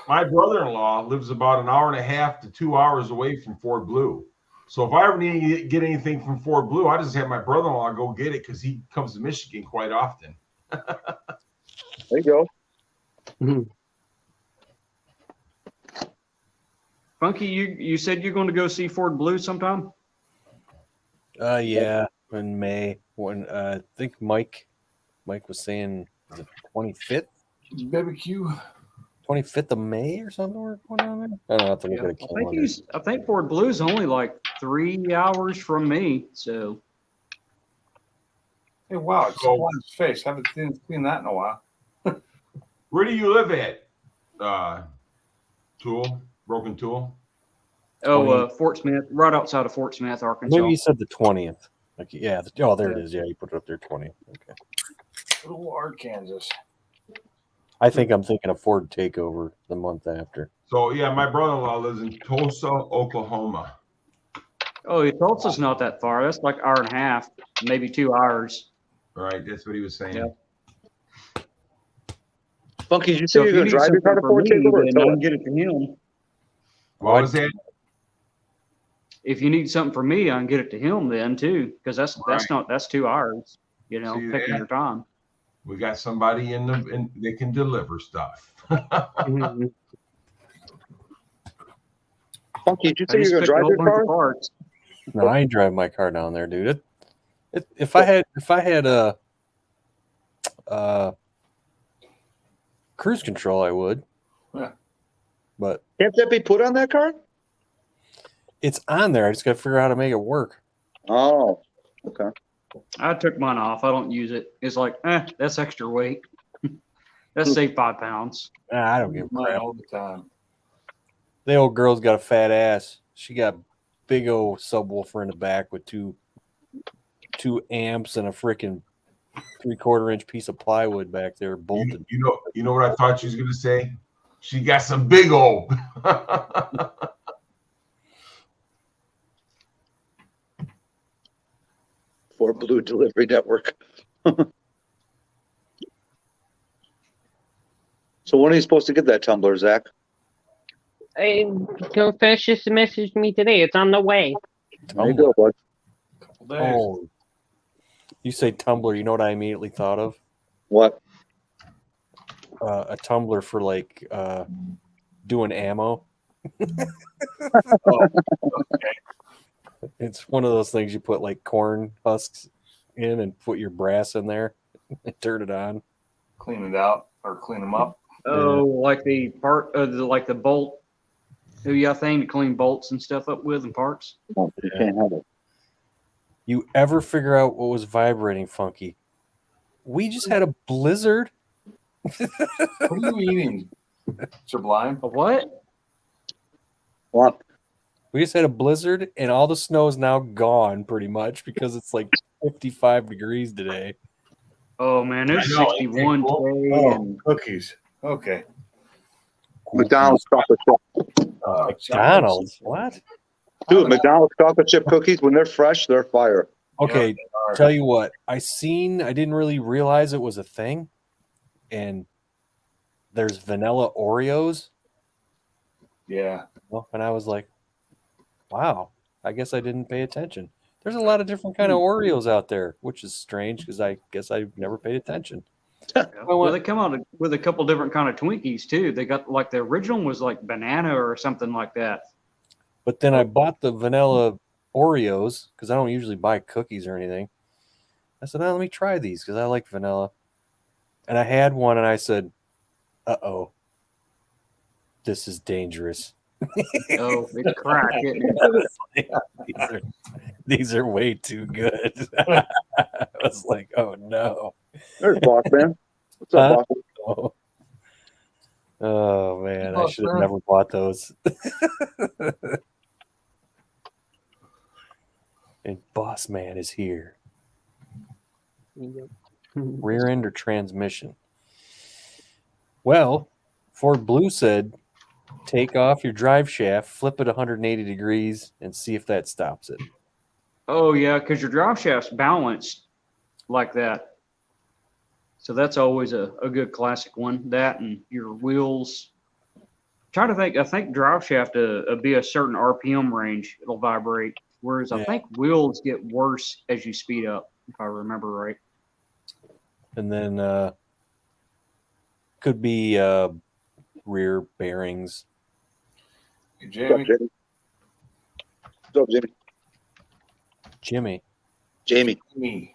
my brother-in-law lives about an hour and a half to 2 hours away from Fort Blue. So if I ever need to get anything from Fort Blue, I just have my brother-in-law go get it because he comes to Michigan quite often. There you go. Mm-hmm. Funky, you said you're going to go see Fort Blue sometime? Yeah, in May. When I think Mike was saying the 25th. BBQ. 25th of May or something we're going on there? I don't have to look at a calendar. I think Fort Blue's only like 3 hours from me, so. Hey, wow, it's on his face. Haven't seen that in a while. Where do you live at? Broken Tool? Fort Smith, right outside of Fort Smith, Arkansas. Maybe you said the 20th. Like, yeah. There it is. Yeah, you put it up there, 20th. Okay. Little Arkansas. I think I'm thinking of Ford Takeover the month after. So, yeah, my brother-in-law lives in Tulsa, Oklahoma. Oh, Tulsa's not that far. That's like an hour and a half, maybe 2 hours. Right, that's what he was saying. Yeah. Funky, did you say you're going to drive your car to Ford Takeover? I can get it to him. What was that? If you need something from me, I can get it to him then too, because that's 2 hours. Picking your time. We got somebody they can deliver stuff. Mm-hmm. Funky, did you say you're going to drive your car? No, I ain't driving my car down there, dude. If I had cruise control, I would. Yeah. But Can't that be put on that car? it's on there. I just got to figure out how to make it work. Oh, okay. I took mine off. I don't use it. It's like, that's extra weight. Let's save 5 pounds. I don't give a Mine crap. all the time. The old girl's got a fat ass. She got big old subwoofer in the back with two amps and a freaking 3/4 inch piece of plywood back there bolted. You know what I thought she was gonna say? She got some big old. For Blue Delivery Network. So when are you supposed to get that tumbler, Zach? Go Fish just messaged me today. It's on the way. There you go, bud. Couple days. Oh, you say tumbler, you know what I immediately thought of? What? A tumbler for like doing ammo. Oh, okay. It's one of those things you put like corn husks in and put your brass in there and turn it on. Clean it out or clean them up. Oh, like the part of like the bolt, thing to clean bolts and stuff up with and parts. Oh, you can't have it. You ever figure out what was vibrating funky? We just had a blizzard. What are you eating? Sublime? A what? What? We just had a blizzard and all the snow is now gone pretty much because it's like 55 degrees today. Oh man, it's I know, 61 it's today. Oh, And cookies. Okay. McDonald's chocolate chip. McDonald's? What? Dude, McDonald's chocolate chip cookies, when they're fresh, they're fire. Okay, Yeah, they are. tell you what, I didn't really realize it was a thing. And there's vanilla Oreos. Yeah. Well, and I was like, wow, I guess I didn't pay attention. There's a lot of different kind of Oreos out there, which is strange because I guess I've never paid attention. well, they come out with a couple different kind of Twinkies too. They got like the original was like banana or something like that. But then I bought the vanilla Oreos because I don't usually buy cookies or anything. I said, let me try these because I like vanilla. And I had one and I said, uh-oh, this is dangerous. Oh, it's crack. These are way too good. I was like, oh no. There's Boss Man. What's up, Boss? Oh man, I Oh, should have sure. never bought those. And Boss Man is here. Rear end or transmission? Well, Ford Blue said, take off your drive shaft, flip it 180 degrees, and see if that stops it. Oh yeah, because your drive shaft's balanced like that. So that's always a good classic one. That and your wheels. Trying to think, I think drive shaft be a certain RPM range, it'll vibrate. Whereas I think wheels get worse as you speed up, if I remember right. And then could be rear bearings. Hey, What's Jamie. up, Jimmy? Jimmy. Jamie. Me.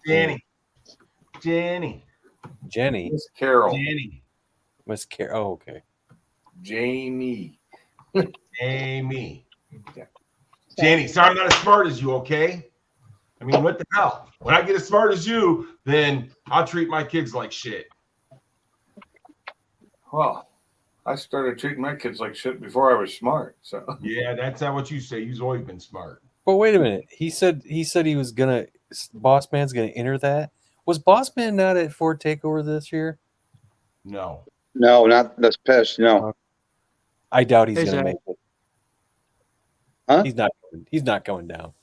Jenny. Jenny. Miss Carol. Jenny. Miss Carol. Oh, okay. Jamie. Amy. Yeah. Jenny, sorry I'm not as smart as you, okay? I mean, what the hell? When I get as smart as you, then I'll treat my kids like shit. Well, I started treating my kids like shit before I was smart. So Yeah, that's not what you say. You've always been smart. But wait a minute. He said he was gonna. Boss Man's gonna enter that. Was Boss Man not at Ford Takeover this year? No. No, not this past. No. I doubt he's Hey, gonna Zach. make it. Huh? He's not going down.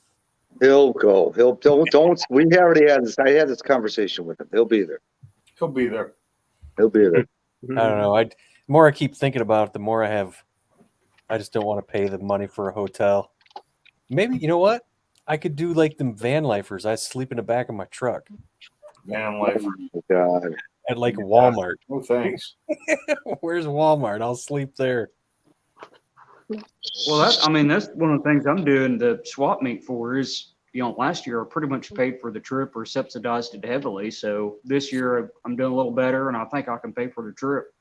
He'll go. He'll don't. We already had this. I had this conversation with him. He'll be there. he'll be there. He'll be there. I don't know. The more I keep thinking about it, the more I just don't want to pay the money for a hotel. Maybe, you know what? I could do like them van lifers. I sleep in the back of my truck Van life. Oh, God. at like Walmart. No thanks. Where's Walmart? I'll sleep there. Well, that's one of the things I'm doing the swap meet for is, last year I pretty much paid for the trip or subsidized it heavily. So this year I'm doing a little better and I think I can pay for the trip.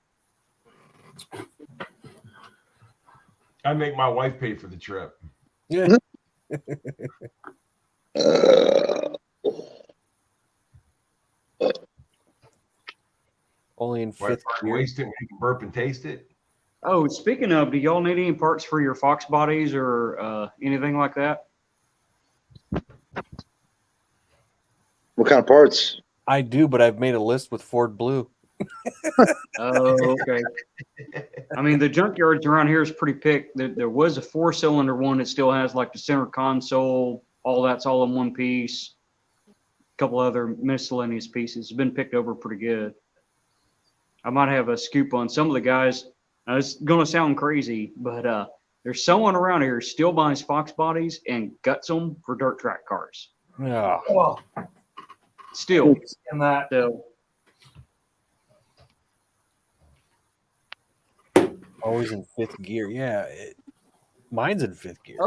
I make my wife pay for the trip. Yeah. Only in Why fifth gear. waste it when you can burp and taste it? Oh, speaking of, do y'all need any parts for your Fox bodies or anything like that? What kind of parts? I do, but I've made a list with Ford Blue. Oh, okay. I mean, the junkyards around here is pretty picked. There was a 4-cylinder one that still has like the center console, all that's all in one piece. A couple other miscellaneous pieces. It's been picked over pretty good. I might have a scoop on some of the guys. Now, it's going to sound crazy, but there's someone around here who still buys Fox bodies and guts them for dirt track cars. Yeah. Oh, Still. and that. So, Always in fifth gear. Yeah. Mine's in fifth gear.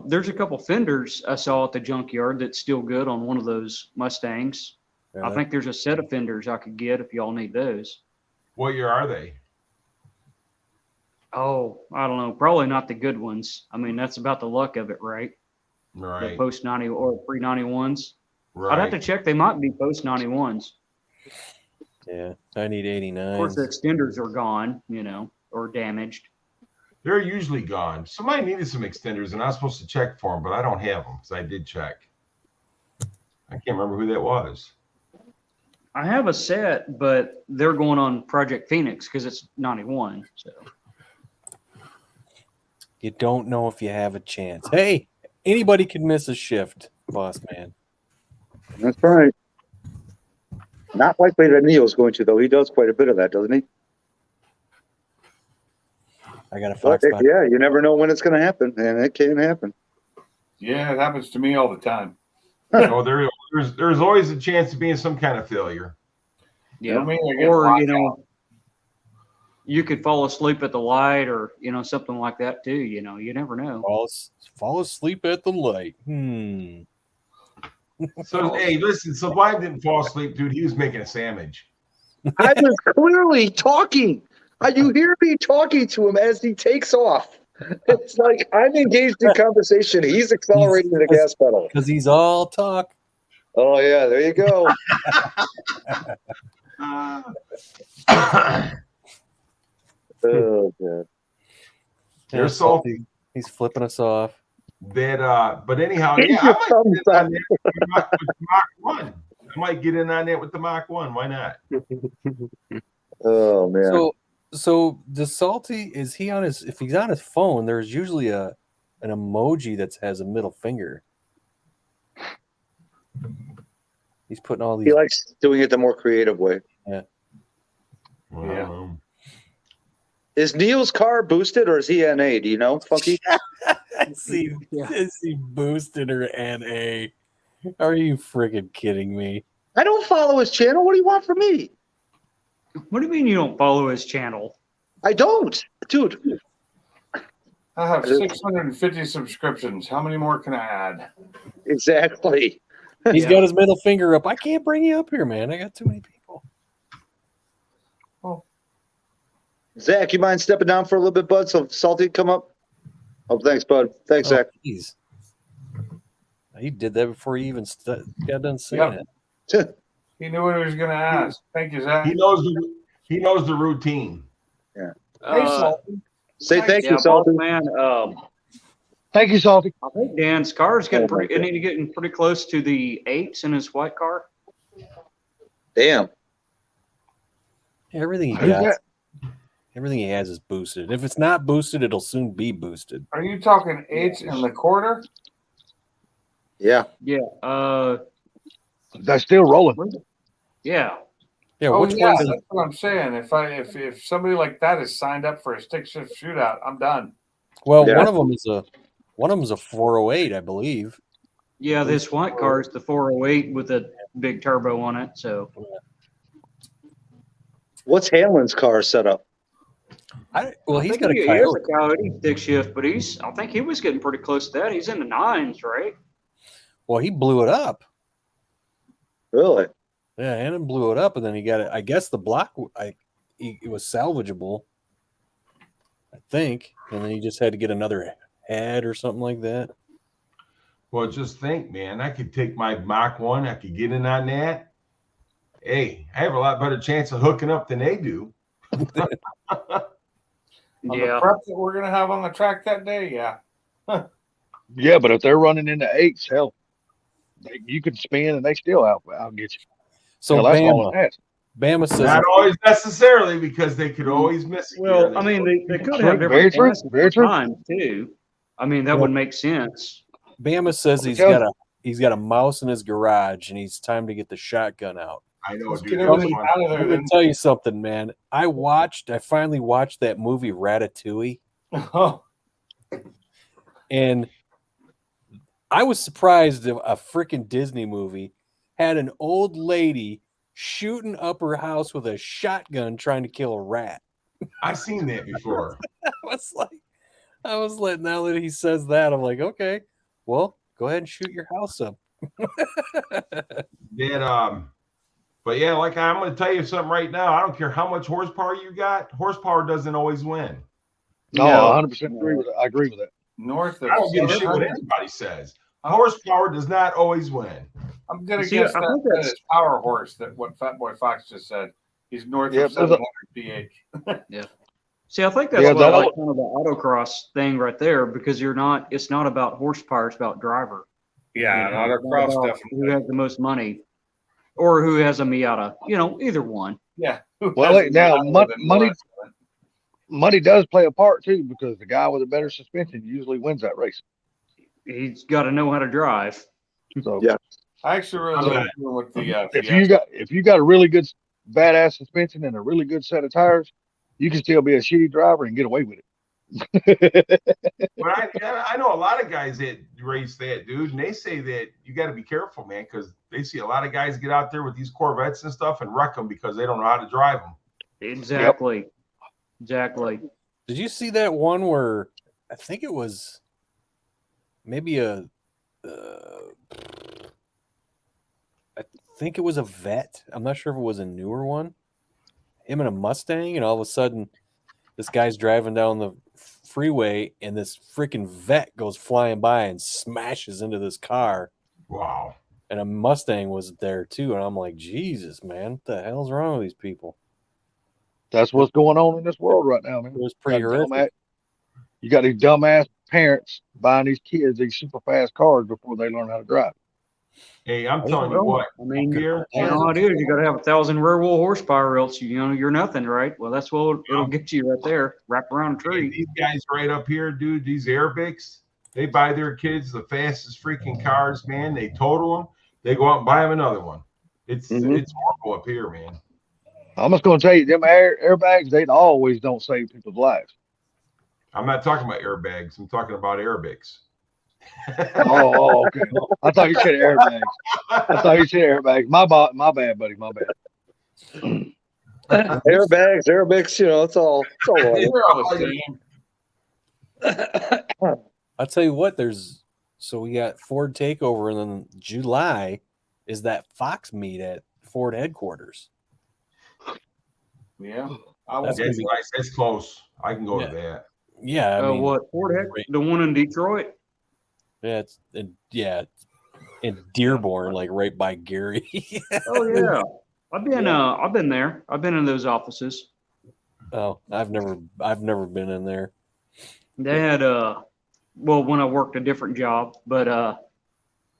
there's a couple fenders I saw at the junkyard that's still good on one of those Mustangs. I Really? think there's a set of fenders I could get if y'all need those. What year are they? Oh, I don't know. Probably not the good ones. I mean, that's about the luck of it, right? The Right. post 90 or pre 91s. Right. I'd have to check. They might be post 91s. Yeah. I need 89. Of course, the extenders are gone, or damaged. They're usually gone. Somebody needed some extenders, and I was supposed to check for them, but I don't have them because I did check. I can't remember who that was. I have a set, but they're going on Project Phoenix because it's 91. So You don't know if you have a chance. Hey, anybody can miss a shift, boss man. That's right. Not likely that Neil's going to, though. He does quite a bit of that, doesn't he? I got a But, Fox body. yeah, you never know when it's going to happen, and it can happen. Yeah, it happens to me all the time. Oh, there's always a chance of being some kind of failure. You know what I mean? I get or locked out. you could fall asleep at the light, or something like that too. You never know. Fall asleep at the light. So, hey, listen, Sublime didn't fall asleep, dude. He was making a sandwich. I was clearly talking. You hear me talking to him as he takes off. It's like I'm engaged in conversation. He's accelerating the gas pedal. Because he's all talk. Oh, yeah, there you go. Oh, God. They're Yeah, salty. He's flipping us off. But anyhow, Keep yeah, your I thumbs might up. get in on that with the Mach 1. I might get in on that with the Mach 1. Why not? Oh, man. So the salty, is he on his, if he's on his phone, there's usually an emoji that has a middle finger. He's putting all these. He likes doing it the more creative way. Yeah. Well, Yeah. Is Neil's car boosted or is he NA? Do you know, Funky? I see boosted or NA. Are you freaking kidding me? I don't follow his channel. What do you want from me? What do you mean you don't follow his channel? I don't. Dude, I have 650 subscriptions. How many more can I add? exactly. He's got his middle finger up. I can't bring you up here, man. I got too many people. Zach, you mind stepping down for a little bit, bud, so Salty can come up? Oh, thanks, bud. Thanks, Zach. Jeez. He did that before he even got done saying it. He knew what he was going to ask. Thank you, Zach. He knows the routine. Hey, Salty. Say thank Yeah, you, Salty. boss man. Thank you, Salty. I think Dan's car's Oh, getting pretty close to the 8s in his white car. Damn. Everything he Who's got, that? everything he has is boosted. If it's not boosted, it'll soon be boosted. Are you talking 8s in the quarter? Yeah. Yeah. That's still rolling. Yeah. Yeah, Oh, which yeah, one's that's what I'm saying. If somebody like that is signed up for a stick shift shootout, I'm done. well, Yeah. one of them is a 408, I believe. Yeah, this white car is the 408 with a big turbo on it. So What's Hanlon's car set up? He's got a he has Coyote. a Coyote stick shift, but I think he was getting pretty close to that. He's in the 9s, right? Well, he blew it up. Really? Yeah, Hannon blew it up, and then he got it. I guess the block, it was salvageable, I think, and then he just had to get another head or something like that. Well, just think, man. I could take my Mach 1. I could get in on that. Hey, I have a lot better chance of hooking up than they do. On Yeah. the prep that we're gonna have on the track that day, yeah. Yeah, but if they're running into eights, hell, you could spin and they still out get you. So Hell, that's all Bama, it has. Bama says Not always necessarily, because they could always miss it. Well, I mean, they could have Very different true, classes very true. times too. I mean, that Well- would make sense. Bama says he's Because- got a mouse in his garage and he's time to get the shotgun out. I know, Let's dude. get that was everything fun. out of there. Let me Then. tell you something, man. I finally watched that movie Ratatouille, Oh, and I was surprised that a freaking Disney movie had an old lady shooting up her house with a shotgun trying to kill a rat. I've seen that before. I was like, now that he says that, I'm like, okay, well, go ahead and shoot your house up. But yeah, like I'm going to tell you something right now. I don't care how much horsepower you got. Horsepower doesn't always win. No, No. 100% agree with it. I agree with that. north of. I don't give a shit what 700. anybody says. Horsepower does not always win. I'm gonna See, guess I think that that's- is Power Horse. That what Fat Boy Fox just said. He's north Yeah, of there's a- 700 pH. See, I think that's Yeah, what that- I like kind of the autocross thing right there, because it's not about horsepower, it's about driver. Yeah, You know, and it's not autocross about definitely. who has the most money, or who has a Miata. Either one. Yeah. Well, Who has now, a money- more accident? Money does play a part too, because the guy with a better suspension usually wins that race. He's got to know how to drive. So Yeah. I actually really like doing with the. if you got a really good badass suspension and a really good set of tires, you can still be a shitty driver and get away with it. But I know a lot of guys that race that, dude, and they say that you got to be careful, man, because they see a lot of guys get out there with these Corvettes and stuff and wreck them because they don't know how to drive them. Exactly. Exactly. Did you see that one where I think it was maybe I think it was a vet. I'm not sure if it was a newer one. Him and a Mustang, and all of a sudden, this guy's driving down the freeway, and this freaking vet goes flying by and smashes into this car. Wow. And a Mustang was there too, and I'm like, Jesus, man, what the hell's wrong with these people? That's what's going on in this world right now, man. It was pretty Got horrific. You got these dumbass parents buying these kids these super fast cars before they learn how to drive. Hey, I'm telling you what. I mean, Here, you know how it is. You got to have 1,000 rear wheel horsepower, or else you're nothing, right? Well, that's what it'll get you right there. Wrap around a tree. these guys right up here, dude, these Arabics, they buy their kids the fastest freaking cars, man. They total them. They go out and buy them another one. It's horrible up here, man. I'm just going to tell you, them airbags, they always don't save people's lives. I'm not talking about airbags. I'm talking about Arabics. Oh, okay. I thought you said airbags. My bad, buddy. My bad. Airbags, aerobics, it's all right. They're all the same. I'll tell you what, we got Ford Takeover, and then July is that Fox meet at Ford headquarters. Yeah. That's That's nice. That's close. I can go to that. Yeah, I mean, What? Ford Heck? Right. The one in Detroit? yeah, it's in Dearborn, like right by Gary. Oh yeah. I've been there. I've been in those offices. Oh, I've never been in there. They had when I worked a different job, but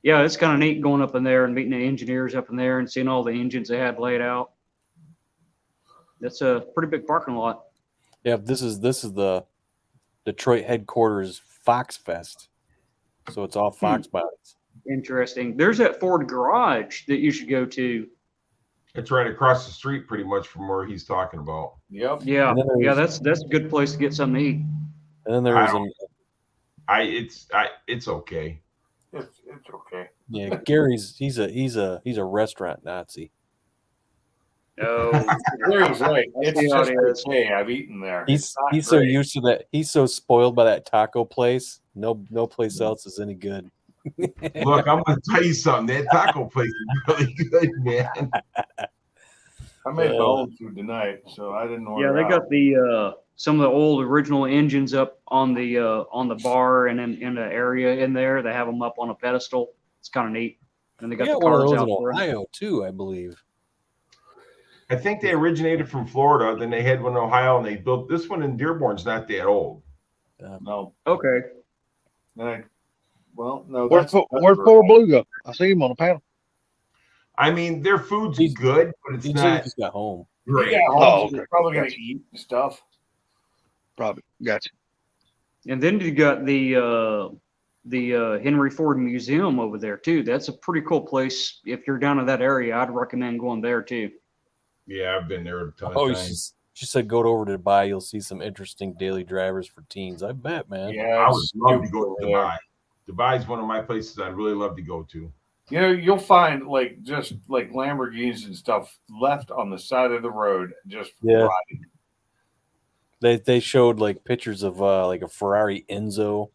yeah, it's kind of neat going up in there and meeting the engineers up in there and seeing all the engines they had laid out. That's a pretty big parking lot. Yeah, this is the Detroit headquarters Fox Fest, so it's all Fox bodies. Interesting. There's that Ford garage that you should go to. It's right across the street, pretty much, from where he's talking about. Yep. Yeah, And then yeah, there's- that's a good place to get something to eat. And then there was It's okay. It's okay. yeah, Gary's he's a restaurant Nazi. Oh, Gary's right. It's see how just it is. okay. I've eaten there. He's It's not so great. used to that. He's so spoiled by that taco place. No place else is any good. Look, I'm going to tell you something. That taco place is really good, man. I made my own food tonight, so I didn't order. yeah, they out. got the some of the old original engines up on the bar and in the area in there. They have them up on a pedestal. It's kind of neat. And they We got the got one of cars those out in there. Ohio too, I believe. I think they originated from Florida. Then they had one in Ohio, and they built this one in Dearborn's not that old. No. Okay. Well, no. Where's Poor Blue go? I see him on the panel. I mean, their food's He's- good, but it's He not just got home. great. Yeah, Oh, he's okay. probably gonna Gotcha. eat stuff. Probably. Gotcha. And then you got the Henry Ford Museum over there too. That's a pretty cool place. If you're down in that area, I'd recommend going there too. Yeah, I've been there a ton Oh, of times. she said go over to Dubai. You'll see some interesting daily drivers for teens. I bet, man. Yeah, I would it's love to stupid go to over there. Dubai. Dubai is one of my places I'd really love to go to. You know, you'll find just like Lamborghinis and stuff left on the side of the road, just Yeah. rotting. They showed like pictures of like a Ferrari Enzo,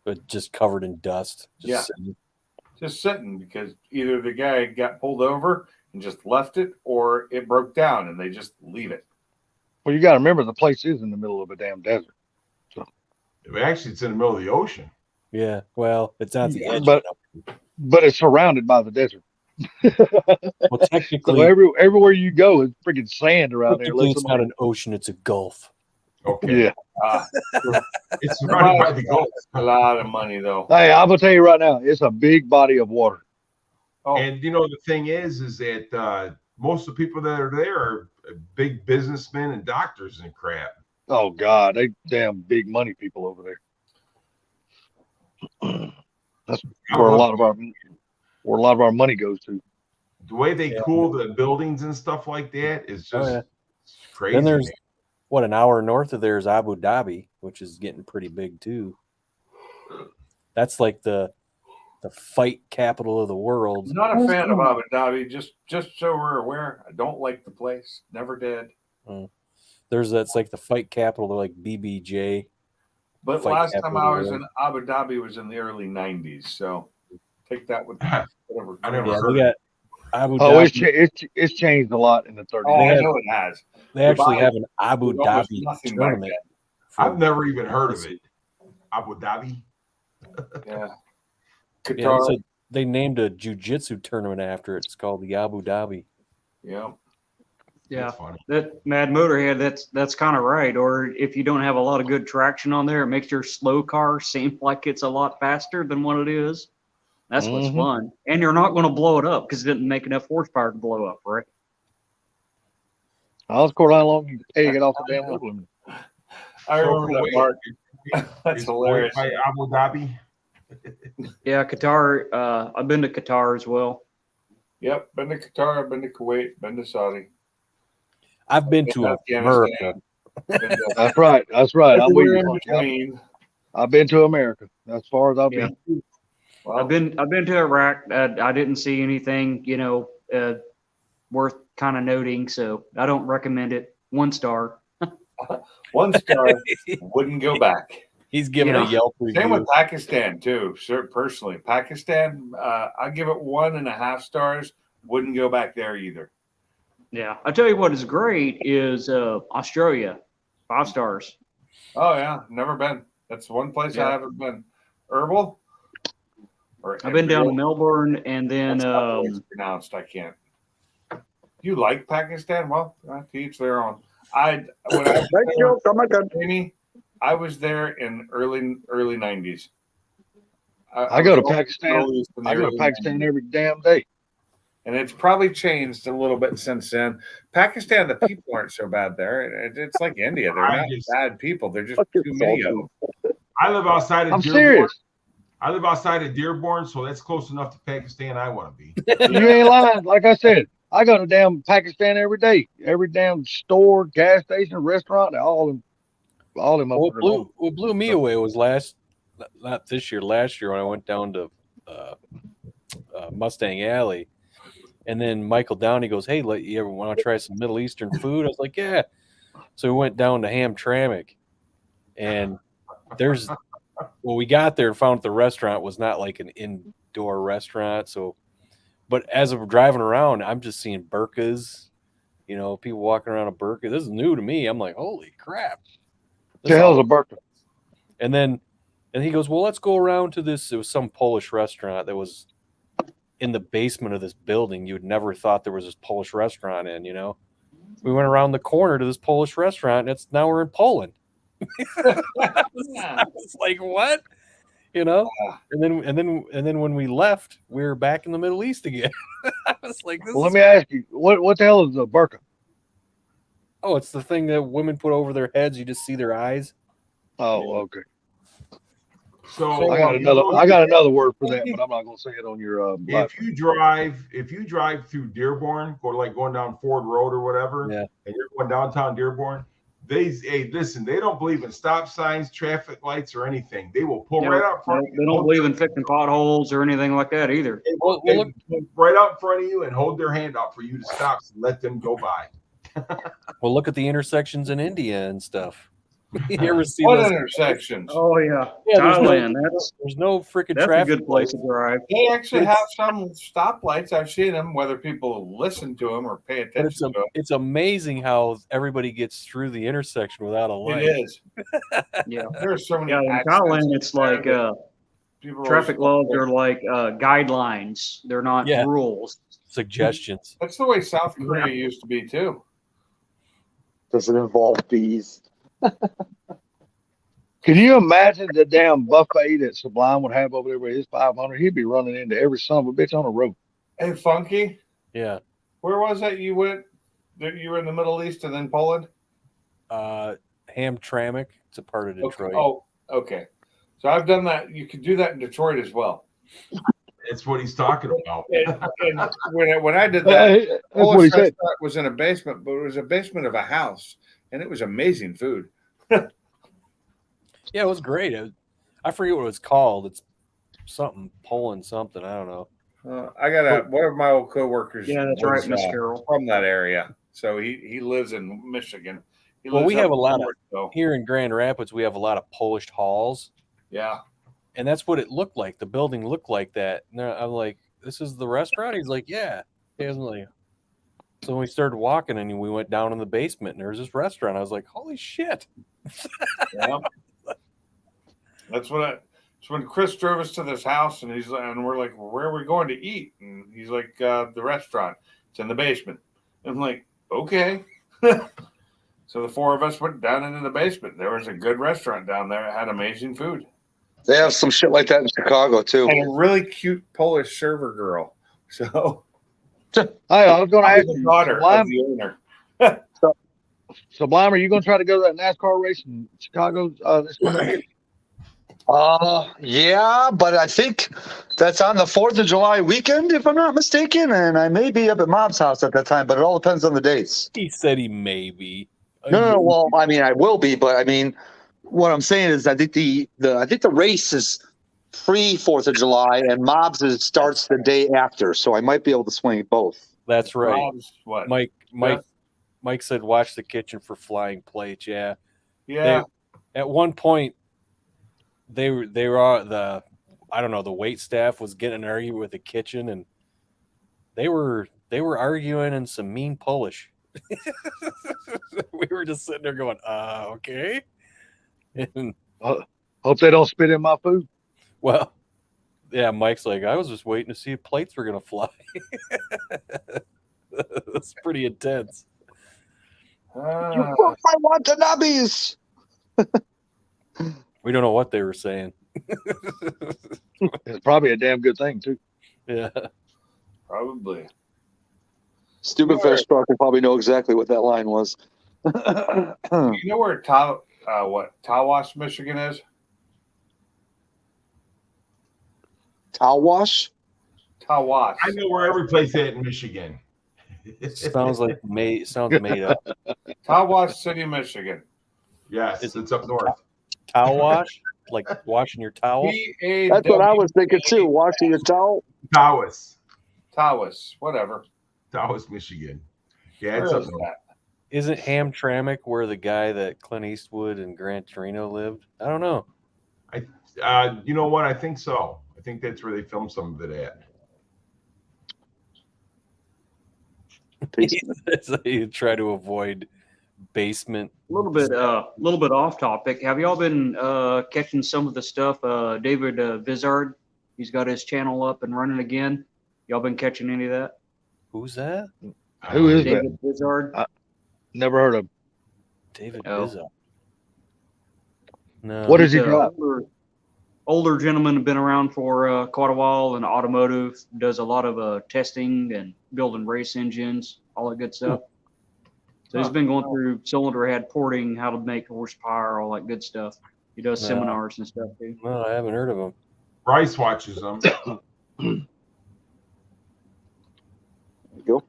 but just covered in dust. Yeah. Sitting. Just sitting because either the guy got pulled over and just left it, or it broke down and they just leave it. Well, you got to remember the place is in the middle of a damn desert. Actually, it's in the middle of the ocean. Yeah. Well, it's not the edge. But it's surrounded by the desert. Well, So technically, everywhere you go is freaking sand around there. technically it's not an ocean; it's a gulf. Okay. Yeah. It's surrounded by the Gulf. A lot of money though. Hey, I'm gonna tell you right now, it's a big body of water. Oh, And you know the thing is that most of the people that are there are big businessmen and doctors and crap. Oh God, they damn big money people over there. That's where a lot of our money goes to. The way they cool the buildings and stuff like that is just crazy. Then there's man. what, an hour north of there is Abu Dhabi, which is getting pretty big too. That's like the fight capital of the world. I'm not a fan of Abu Dhabi. Just so we're aware, I don't like the place. Never did. That's like the fight capital, like BBJ. But Fight last time capital I of the was world. in Abu Dhabi was in the early '90s. So take that with whatever. I never Yeah, heard they of got Abu Oh, Dhabi. it's changed a lot in the 30s. Oh, I have- know it has. They actually Dubai have an Abu was almost Dhabi nothing back tournament. I've never even heard of it. Abu Dhabi. Yeah. Yeah, Qatar. so they named a jiu-jitsu tournament after it. It's called the Abu Dhabi. Yeah. Yeah, That's funny. that Mad Motorhead, that's kind of right. Or if you don't have a lot of good traction on there, it makes your slow car seem like it's a lot faster than what it is. That's what's Mhm. fun. And you're not going to blow it up because it didn't make enough horsepower to blow up, right? I was quite how long you pay to get off the damn load limit. I remember that Kuwait- part. That's is hilarious. Kuwait by Abu Dhabi. Yeah, Qatar. I've been to Qatar as well. Yep. Been to Qatar, been to Kuwait, been to Saudi. I've been to Afghanistan. America. Been to That's right. That's right. I'm with everywhere you. in between. I've been to America. As far as I've Yeah. been. Well, I've been to Iraq. I didn't see anything, worth kind of noting, so I don't recommend it. 1 star. 1 star. Wouldn't go back. He's giving Yeah. a Yelp Same with review. Pakistan too. Sir, personally, Pakistan, I give it 1.5 stars. Wouldn't go back there either. Yeah, I tell you what is great is Australia, 5 stars. Oh yeah, never been. That's one place Yeah. I haven't been. Herbal. Or I've been down to Erbil? Melbourne, and then That's not the way it's pronounced. I can't. You like Pakistan? Well, to each their own. When I was Thank there, you. Oh my God. Jamie, I was there in early '90s. I go to was Pakistan. Middle East in the I go to early Pakistan 90s. every damn day. And it's probably changed a little bit since then. Pakistan, the people aren't so bad there. It's like India; they're I not just- bad people. They're just Fucking too many of salty. them. I live outside of I'm Dearborn. serious. I live outside of Dearborn, so that's close enough to Pakistan I want to be. You ain't lying. Like I said, I go to damn Pakistan every day. Every damn store, gas station, restaurant, all them What motherfuckers. blew me away was not this year, last year when I went down to Mustang Alley, and then Michael Downey goes, "Hey, you ever want to try some Middle Eastern food?" I was like, "Yeah." So we went down to Hamtramck, and we got there and found the restaurant was not like an indoor restaurant. So, but as we're driving around, I'm just seeing burqas You know, people walking around a burqa. This is new to me. I'm like, holy crap! What the hell is a burqa? And then he goes, well, let's go around to this. It was some Polish restaurant that was in the basement of this building. You would never thought there was this Polish restaurant in. You know, we went around the corner to this Polish restaurant, and now we're in Poland. I was like, what? You know, and then when we left, we were back in the Middle East again. I was like, this Well, let is me ask you, what the hell is a burqa? oh, it's the thing that women put over their heads. You just see their eyes. Oh, okay. So I got another word for that, but I'm not gonna say it on your. if you drive through Dearborn, going down Ford Road or whatever, Yeah. and you're going downtown Dearborn, they don't believe in stop signs, traffic lights, or anything. They will pull right out front. They don't believe in fixing potholes or anything like that either. They will pull right out in front of you and hold their hand out for you to stop and let them go by. Well, look at the intersections in India and stuff. You ever see What those intersections? Oh yeah, Yeah, Thailand. there's no freaking That's a traffic. good place to drive. They actually have some stoplights. I've seen them, whether people listen to them or pay But it's attention to them. it's amazing how everybody gets through the intersection without a light. It is. Yeah, There's so many. yeah. In accidents Thailand, it's like people traffic always- laws are like guidelines. They're not Yeah. rules. Suggestions. That's the way South Korea used to be too. Does it involve bees? Can you imagine the damn buffet that Sublime would have over there with his 500? He'd be running into every son of a bitch on the road. Hey, Funky, Yeah. where was that you went? That you were in the Middle East and then Poland? Hamtramck. It's a part of Detroit. Okay. Oh, okay. So I've done that. You could do that in Detroit as well. That's what he's talking about. And when I did that, That's what he Polish said. restaurant was in a basement, but it was a basement of a house, and it was amazing food. Yeah, it was great. I forget what it was called. It's something Poland something. I don't know. I got one of my old coworkers. Yeah, that's was, right, Miss Carroll. from that area. So he lives in Michigan. He Well, lives we up have a in lot of north, so, here in Grand Rapids. We have a lot of Polish halls, yeah. and that's what it looked like. The building looked like that. And I'm like, "This is the restaurant." He's like, "Yeah." He was like, so when we started walking, and we went down in the basement, and there was this restaurant. I was like, "Holy shit!" Yeah. That's when Chris drove us to this house, and we're like, well, where are we going to eat? And he's like, the restaurant. It's in the basement. I'm like, okay. So the four of us went down into the basement. There was a good restaurant down there. It had amazing food. They have some shit like that in Chicago too. And a really cute Polish server girl. So I was going to ask the you, daughter of the owner. Sublime, are you going to try to go to that NASCAR race in Chicago this weekend? Yeah, but I think that's on the 4th of July weekend, if I'm not mistaken, and I may be up at Mom's house at that time, but it all depends on the dates. He said he may be. No. Well, I mean, I will be, but I mean, what I'm saying is, I think the race is pre 4th of July, and Mobs starts the day after, so I might be able to swing both. That's right. Rob's what? Mike said, "Watch the kitchen for flying plates." Yeah. Yeah. At one point, they were I don't know, the wait staff was getting an argument with the kitchen, and they were arguing in some mean Polish. We were just sitting there going, okay. And, Hope they don't spit in my food. well, yeah, Mike's like, I was just waiting to see if plates were gonna fly. That's pretty intense. You broke my Watanabes! We don't know what they were saying. It's probably a damn good thing too. Yeah. Probably. Stupid fish truck will probably know exactly what that line was. You know where Tawas, Michigan is? Tawash? Tawas. I know where every place is in Michigan. Sounds made up. Tawas City, Michigan. Yes, it's up north. Towel wash? Like washing your towel? That's what I was thinking too. Washing your towel? Tawas, whatever. Tawas, Michigan. Yeah, Where it's up is north. that? Isn't Hamtramck where the guy that Clint Eastwood and Gran Torino lived? I don't know. You know what? I think so. I think that's where they filmed some of it at. So you try to avoid basement. A little bit off topic. Have y'all been catching some of the stuff? David Vizard, he's got his channel up and running again. Y'all been catching any of that? Who's that? Who is David Vizard. Never heard of. David Oh. Bizza. No. What is he He's a got? older gentleman, been around for quite a while in automotive, does a lot of testing and building race engines, all that good stuff. So he's been going through cylinder head porting, how to make horsepower, all that good stuff. He does No. seminars and stuff too. No, I haven't heard of him. Bryce watches them. Go.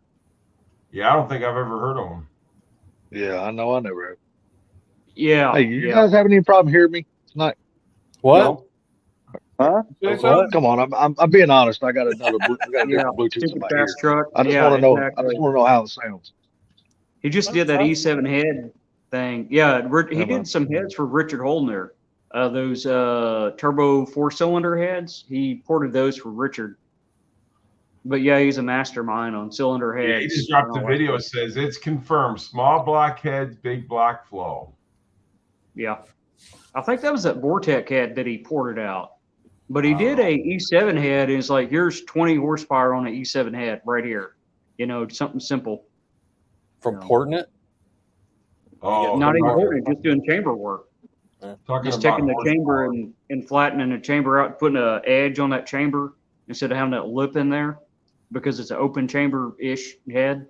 Yeah, I don't think I've ever heard of them. Yeah, I know. I never have. Yeah. Hey, you yeah. guys having any problem hearing me tonight? What? No. Huh? Say something? Come on, I'm being honest. I got another. I got a Yeah. different Bluetooth in Stupid my fast ear. truck. I just Yeah, want to know. exactly. I just want to know how it sounds. He just did that E7 head thing. Yeah, he Yeah, did some heads for Richard Holdner. Those turbo 4-cylinder heads. He ported those for Richard. But yeah, he's a mastermind on cylinder heads. Yeah, he just dropped the and all that video. It stuff. says it's confirmed. Small block heads, big block flow. Yeah. I think that was that Vortec head that he ported out. But he did a E7 head, and it's like, here's 20 horsepower on an E7 head right here. You know, something simple. From porting it? Oh, Not even talking- porting, just doing chamber work. talking Just about taking the chamber horsepower. and flattening the chamber out, putting an edge on that chamber instead of having that lip in there because it's an open chamber-ish head.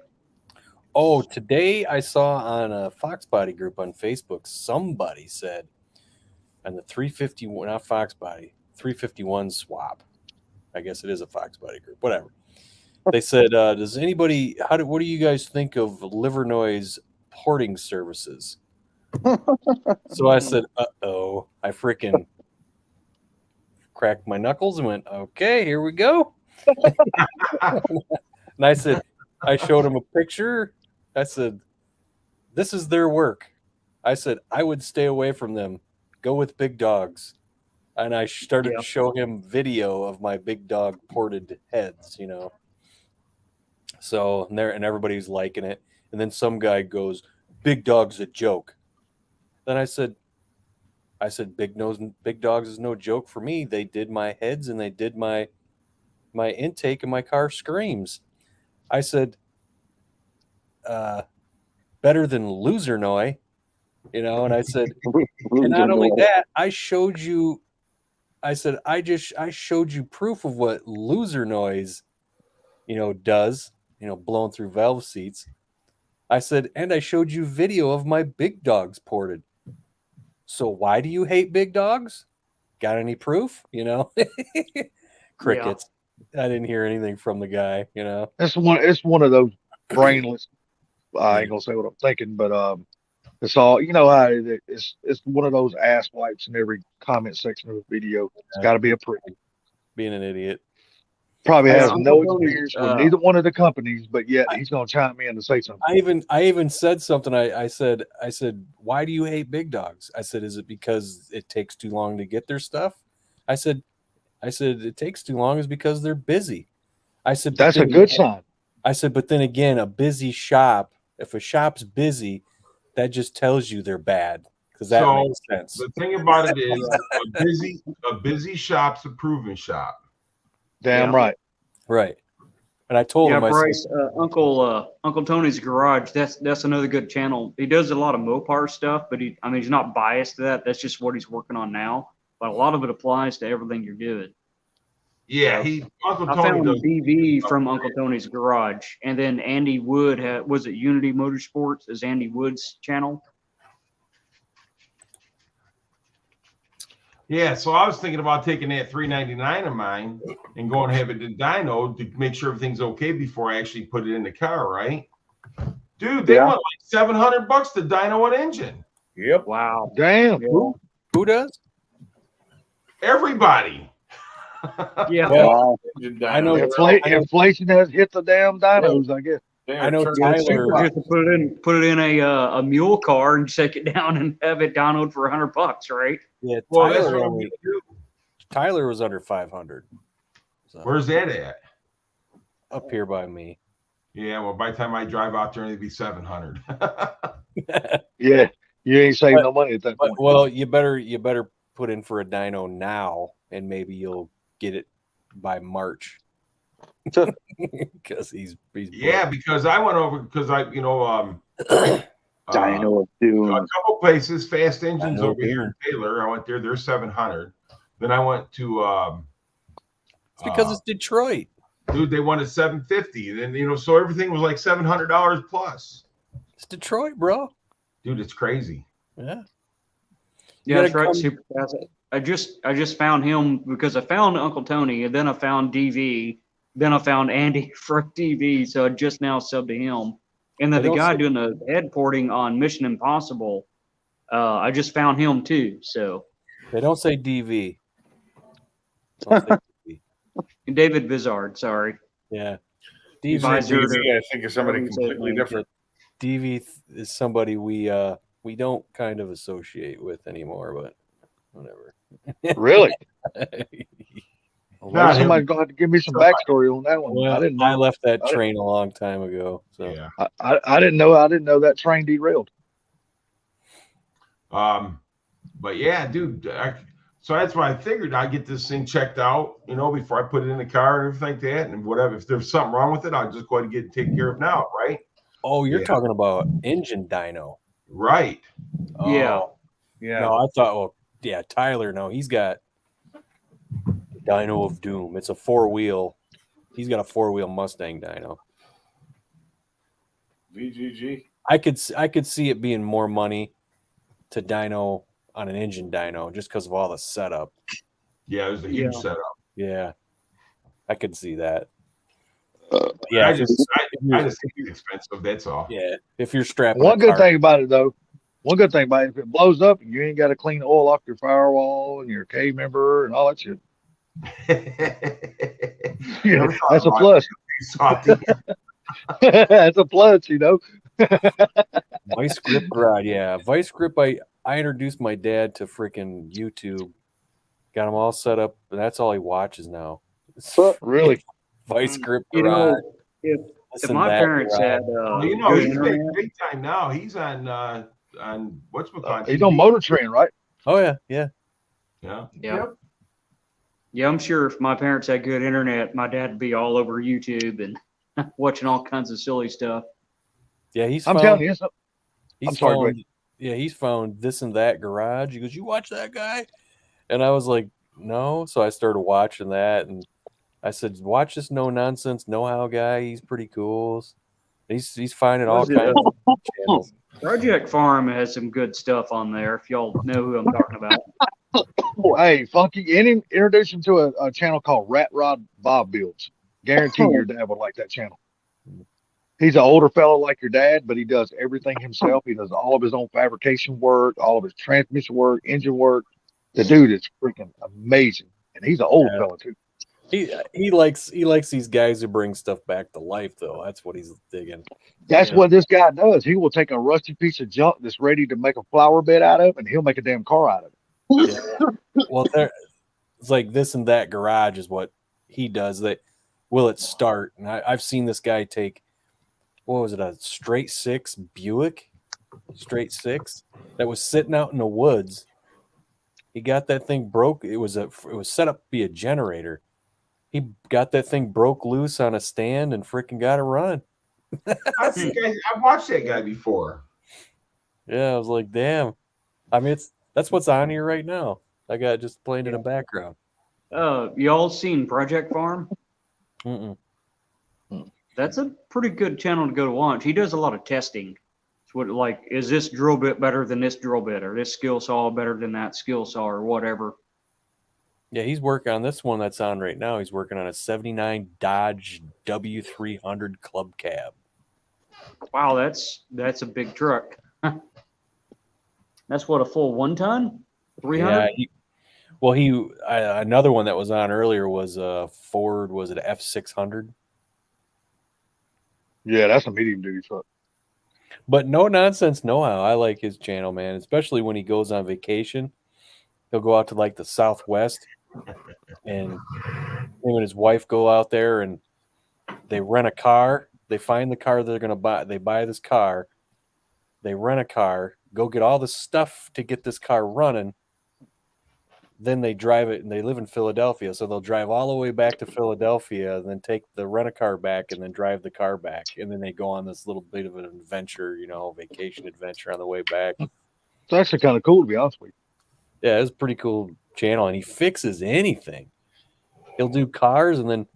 Oh, today I saw on a Fox Body group on Facebook, somebody said on the 351, not Fox Body, 351 swap. I guess it is a Fox Body group, whatever. They said, does anybody, what do you guys think of Livernois porting services? So I said, uh-oh. I freaking cracked my knuckles and went, okay, here we go. And I said, I showed him a picture. I said, this is their work. I said, I would stay away from them. Go with big dogs. And I started to show him video of my big dog ported heads, you know. So, and everybody's liking it. And then some guy goes, big dog's a joke. Then I said, big dogs is no joke for me. They did my heads and they did my intake, and my car screams. I said, better than Losernoy, you know. And I said, and not only that, I showed you proof of what Losernoise, you know, does, you know, blowing through valve seats. I said, and I showed you video of my big dogs ported. So why do you hate big dogs? Got any proof? You know, crickets. I didn't hear anything from the guy. You know, It's one of those brainless. I ain't gonna say what I'm thinking, but it's all, you know how it's one of those ass wipes in every comment section of a video. It's got to be a prick. being an idiot. Probably has Uncle no Tony's, experience with neither one of the companies, but yet he's gonna chime in to say something. I even said something. I said, why do you hate big dogs? I said, is it because it takes too long to get their stuff? I said it takes too long is because they're busy. I said, That's a good sign. I said, but then again, a busy shop, if a shop's busy, that just tells you they're bad, because that makes sense. The thing about it is a busy shop's a proven shop. Damn right. Right. And I told him, Bryce, Uncle Tony's Garage, that's another good channel. He does a lot of Mopar stuff, but he's not biased to that. That's just what he's working on now. But a lot of it applies to everything you're doing. Yeah, I found BV from Uncle Tony's Garage, and then Andy Wood was it Unity Motorsports? Is Andy Wood's channel? Yeah, so I was thinking about taking that $399 of mine and going to have it to dyno to make sure everything's okay before I actually put it in the car, right? Dude, they want like $700 to dyno an engine. Yep. Wow. Damn. Yeah. Who does? Everybody. Yeah. Wow. I know inflation has hit the damn dynos, I guess. I know Just Tyler. to put it in a mule car and take it down and have it download for $100, right? Yeah, Well, that's what I'm gonna do. Tyler was under 500. So, Where's that at? up here by me. Yeah, well, by the time I drive out there, it'd be 700. Yeah, you ain't saving But- no money at that point. Well, you better put in for a dyno now, and maybe you'll get it by March. Because he's Yeah, because I went over because Dino of a Doom. couple places, Fast Engines Dino over here in Taylor. I went there; they're 700. Then I went to it's because it's Detroit. dude. They wanted 750. Then so everything was like $700 plus. It's Detroit, bro. Dude, it's crazy. Yeah. Yeah, that's gotta right. come- Super fast. I just found him because I found Uncle Tony, and then I found DV, then I found Andy from DV. So I just now subbed to him, and then They the don't guy say- doing the head porting on Mission Impossible, I just found him too. So They don't say DV. Don't say DV. David Vizard, sorry. Yeah. You say Visor DV, to- I think of somebody whatever you say, completely man. different. DV is somebody we don't kind of associate with anymore, but whatever. Really? Well, Not him. Somebody's gonna have to give me some backstory on that one. I didn't I know. left that I didn't- train a long time ago. So Yeah. I didn't know. I didn't know that train derailed. But yeah, dude. So that's why I figured I'd get this thing checked out, before I put it in the car and everything like that, and whatever. If there's something wrong with it, I'll just go ahead and get it taken care of now, right? oh, you're Yeah. talking about engine dyno. Right. Yeah. Oh, Yeah. no, I thought, well, yeah, Tyler, no, he's got Dyno of Doom. It's a 4-wheel. He's got a 4-wheel Mustang dyno. VGG. I could see it being more money to dyno on an engine dyno just because of all the setup. Yeah, there's a huge Yeah. setup. Yeah, I could see that. I Yeah, just if think it's expensive. That's all. yeah, if you're strapping One a good car- thing about it, though, if it blows up, you ain't got to clean oil off your firewall and your K member and all that shit. You know, that's a plus. That's a plus, Vice Grip Garage, yeah. Vice Grip, I introduced my dad to freaking YouTube. Got him all set up, and that's all he watches now. Really? Vice Grip You Garage. know, if this if and my that parents garage. had Well, good he's internet, making big time now. He's on what's He's on Motor Trend, right? Oh yeah, yeah. Yeah. yeah. Yeah, I'm sure if my parents had good internet, my dad would be all over YouTube and watching all kinds of silly stuff. Yeah, he's I'm found, telling you, it's he's I'm sorry, go found, yeah, he's found this and that garage. He goes, "You watch that guy?" And I was like, "No." So I started watching that, and I said, "Watch this no nonsense, know how guy. He's pretty cool. He's finding all Was it, kinds of channels." Project Farm has some good stuff on there. If y'all know who I'm talking about. hey, Funky, introduce him to a channel called Rat Rod Bob Builds. Guarantee your dad would like that channel. He's an older fellow like your dad, but he does everything himself. He does all of his own fabrication work, all of his transmission work, engine work. The dude is freaking amazing, and he's an old fellow too. He likes these guys who bring stuff back to life, though. That's what he's digging. That's what this guy does. He will take a rusty piece of junk that's ready to make a flower bed out of, and he'll make a damn car out of it. Well, it's like this and that garage is what he does. That will it start? And I've seen this guy take, what was it, a straight six Buick, straight six that was sitting out in the woods. He got that thing broke. It was set up to be a generator. He got that thing broke loose on a stand and freaking got it running. I've watched that guy before. Yeah, I was like, damn. I mean, that's what's on here right now. I got just playing in the background. Y'all seen Project Farm? Mm-mm. That's a pretty good channel to go to watch. He does a lot of testing. It's what, like, is this drill bit better than this drill bit, or this skill saw better than that skill saw, or whatever. Yeah, he's working on this one that's on right now. He's working on a 79 Dodge W300 Club Cab. Wow, that's a big truck. That's what, a full 1 ton? 300? Yeah, another one that was on earlier was Ford, was it F600? Yeah, that's a medium duty truck. But no nonsense know-how. I like his channel, man, especially when he goes on vacation. He'll go out to like the Southwest, and him and his wife go out there and they rent a car They find the car they're going to buy. They buy this car. They rent a car, go get all the stuff to get this car running. Then they drive it, and they live in Philadelphia, so they'll drive all the way back to Philadelphia, and then take the rent-a-car back, and then drive the car back, and then they go on this little bit of an adventure, vacation adventure on the way back. It's actually kind of cool, to be honest with you. Yeah, it's a pretty cool channel, and he fixes anything. He'll do cars, and then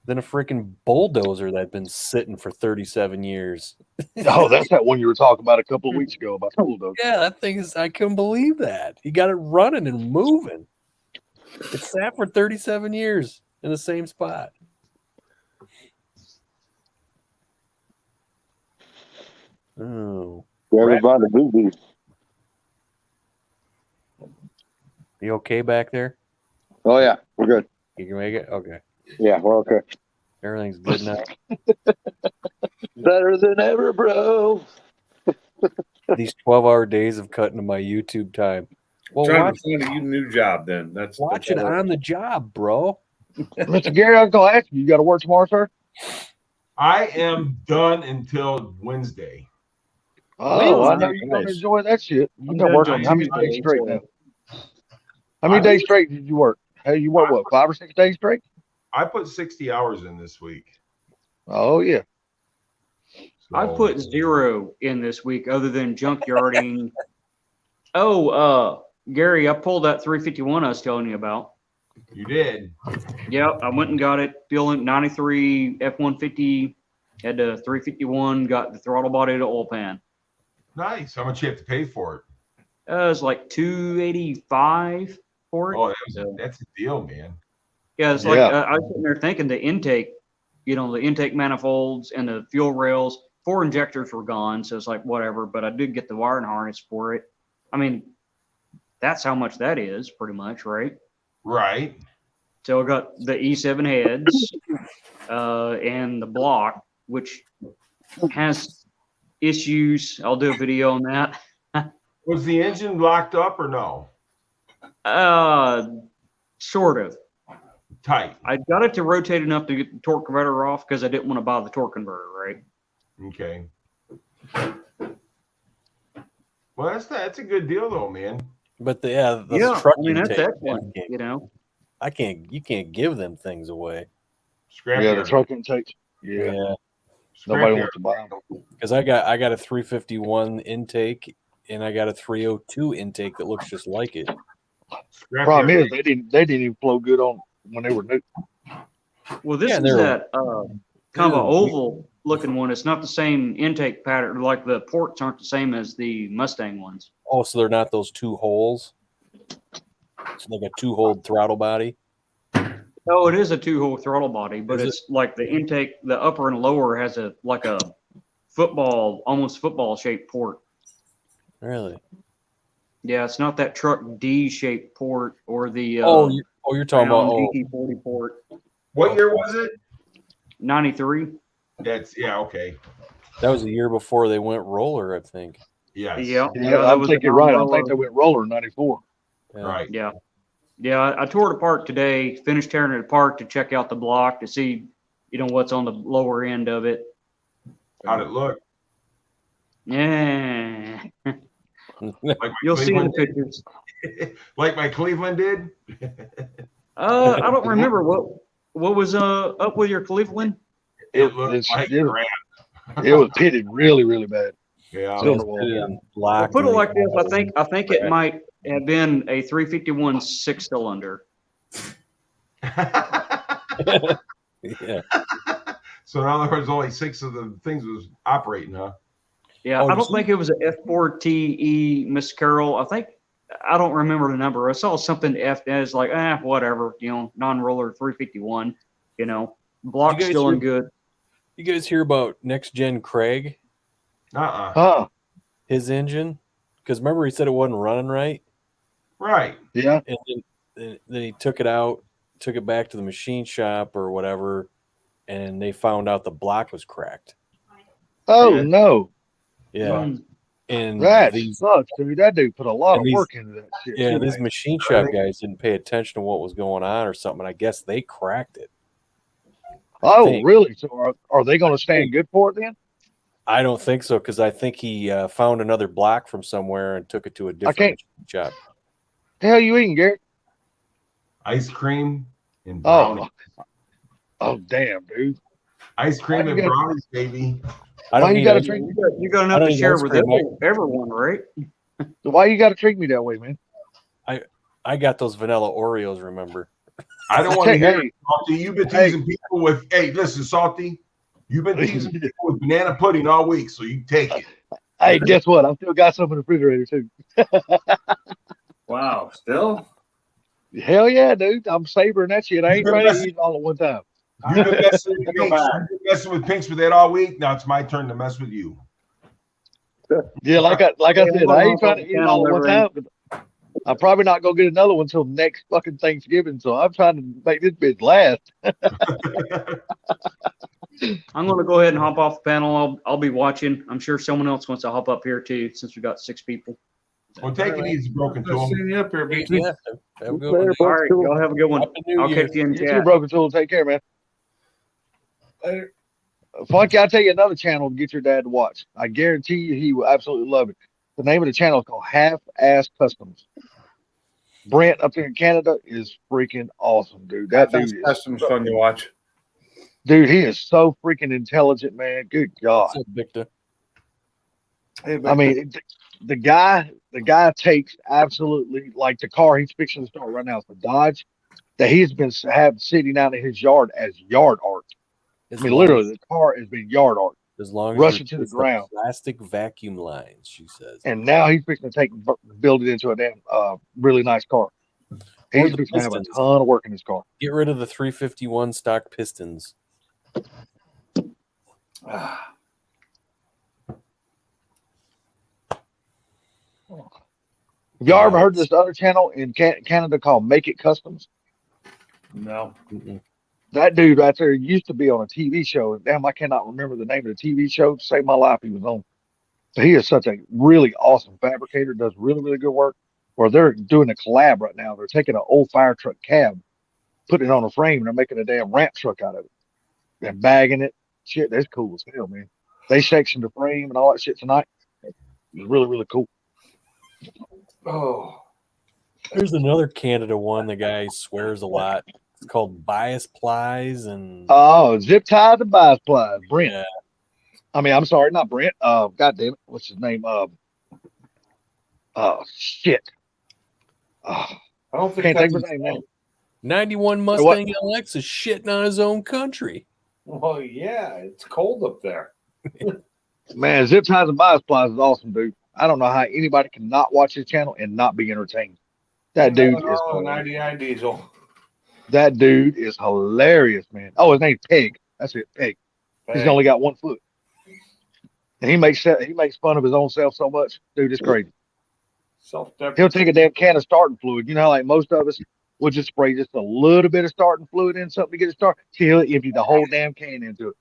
a freaking bulldozer that's been sitting for 37 years. Oh, that's that one you were talking about a couple of weeks ago about the bulldozer. Yeah, that thing is, I couldn't believe that. He got it running and moving. It sat for 37 years in the same spot. Oh. Everybody movies. You okay back there? Oh yeah, we're good. You can make it? Okay. Yeah, we're okay. Everything's good now. Better than ever, bro. These 12-hour days of cutting to my YouTube time. Well, Trying watch, to find a new job then. watch it on the job, bro. Mr. Gary, I was going to ask you, you got to work tomorrow, sir? I am done until Wednesday. Oh, I know you're going to enjoy that shit. You've been working how many days straight now? How many days straight did you work? Hey, you work, what, 5 or 6 days straight? I put 60 hours in this week. Oh, yeah. So, I put 0 in this week other than junkyarding. Gary, I pulled that 351 I was telling you about. You did. Yep, I went and got it. Feeling 93 F-150, had the 351, got the throttle body to oil pan. Nice. How much you have to pay for it? It was like $285 for it. Oh, So, that's a deal, man. yeah, it's like I was sitting there thinking the intake, the intake manifolds and the fuel rails, 4 injectors were gone, so it's like whatever. But I did get the wiring harness for it. I mean, that's how much that is, pretty much, right? Right. So I got the E7 heads and the block, which has issues. I'll do a video on that. Was the engine locked up or no? Sort of. Tight. I got it to rotate enough to get the torque converter off because I didn't want to buy the torque converter, right? Okay. Well, that's a good deal though, man. But the I mean, that's excellent, you can't give them things away. Scrap Yeah, the yard. truck intake. Yeah. Scrap Nobody yard. wants to buy them. Because I got a 351 intake and I got a 302 intake that looks just like it. Scrap Problem yard. is, they didn't even flow good on when they were new. Well, this Yeah, is they're- that kind of an oval looking one. It's not the same intake pattern. Like the ports aren't the same as the Mustang ones. Oh, so they're not those 2 holes? It's like a 2-hole throttle body? Oh, it is a 2-hole throttle body, but Is it's like the intake, the upper and lower has a football, almost football shaped port. Really? Yeah, it's not that truck D shaped port or the you're talking about DT40 port. What year was it? 93. Yeah, okay. that was the year before they went roller, I think. Yes. Yeah, Yeah, that I'm was thinking a right. I non-roller. think they went roller in 94. Yeah. Right. Yeah. I tore it apart today. Finished tearing it apart to check out the block to see, what's on the lower end of it. How'd it look? Yeah, Like my you'll see in the Cleveland pictures. did? Like my Cleveland did? I don't remember what was up with your Cleveland. It looked It's- like it- crap. It was pitted really, really bad. Yeah. Still- And I'll locked put it and like this. everything. I think it might have been a 351 6-cylinder. Yeah. So in other words, only 6 of the things was operating, huh? Yeah, Oh, I don't think it was a F4TE, Miss Carroll. I don't remember the number. I saw something F as like, whatever, non-roller 351, block guys still in hear- good. You guys hear about Next Gen Craig, Huh. his engine? Because remember he said it wasn't running right? Right. Yeah. And then he took it out, took it back to the machine shop or whatever, and they found out the block was cracked. Oh, Yeah. no. Yeah. Mm. And That these sucks, dude. That dude put a lot And of these- work into that shit. yeah, too, these man. machine shop guys didn't pay attention to what was going on or something. I guess they cracked it. Oh, think. really? So are they going to stand good for it then? I don't think so because I think he found another block from somewhere and took it to a different can't- machine shop. The hell you eating, Garrett? Ice cream and brownies. Oh, damn, dude. Ice cream and brownies, baby. I don't Why you need got to ice- treat? You got I enough don't to need share ice with cream, Mike. everyone, right? Why you got to treat me that way, man? I got those vanilla Oreos, remember? I don't want to hear Hey, it, Salty. You've been teasing people with, hey, listen, Salty. You've been teasing people with banana pudding all week, so you take it. Hey, guess what? I still got some in the refrigerator too. Wow, still? Hell yeah, dude! I'm savoring that shit. I ain't ready to eat it all at one time. You've been messing with Go Pinks. back. You've been messing with Pinks for that all week. Now it's my turn to mess with you. Yeah, like I said, I ain't trying to eat it all at one time. But I'm probably not gonna get another one until next fucking Thanksgiving. So I'm trying to make this bitch last. I'm going to go ahead and hop off the panel. I'll be watching. I'm sure someone else wants to hop up here too, since we got 6 people. Well, take it easy, Broken Good Tool. seeing you up here, BT. Yeah. Have a good one. All right, y'all have a good one. Happy New I'll Year. catch you in You too, chat. Broken Tool. Take care, man. Later. Funk, I'll tell you another channel to get your dad to watch. I guarantee you he will absolutely love it. The name of the channel is called Half Ass Customs. Brent up there in Canada is freaking awesome, dude. That dude is Customs fun to watch. Dude, he is so freaking intelligent, man. Good God. What's up, Victor? Hey, I mean, the guy takes absolutely like the car he's fixing to start right now. It's a Dodge that he's been have sitting out in his yard as yard art. As I mean, long literally, the car has been yard art, as long as rushing you to the replace ground. plastic vacuum lines, she says. And now he's fixing to build it into a damn really nice car. He's the fixing to have a pistons. ton of work in his car. Get rid of the 351 stock pistons. Ah, Have y'all ever heard this other channel in Canada called Make It Customs? no. Mm-mm. That dude right there used to be on a TV show. Damn, I cannot remember the name of the TV show to save my life he was on. But he is such a really awesome fabricator, does really, really good work. Or they're doing a collab right now. They're taking an old fire truck cab, putting it on a frame, and they're making a damn ramp truck out of it. And bagging it. Shit, that's cool as hell, man. They sectioned the frame and all that shit tonight. It was really, really cool. Oh, There's another Canada one. The guy swears a lot. It's called Bias Plies and Oh, zip ties and bias plies. Brent. yeah. I mean, I'm sorry, not Brent. God damn it. What's his name? Shit. I don't think Can't that's think of his name now. 91 what? Mustang LX is shitting on his own country. Well, yeah, it's cold up there. Man, zip ties and bias plies is awesome, dude. I don't know how anybody can not watch his channel and not be entertained. That dude is Oh, 99 diesel. that dude is hilarious, man. Oh, his name's Peg. That's it, Peg. He's Hey, only got 1 foot, and he makes fun of his own self so much, dude. It's crazy. He'll self-deprecating. take a damn can of starting fluid. You know how like most of us will just spray just a little bit of starting fluid in something to get it started. He'll empty the whole damn can into it.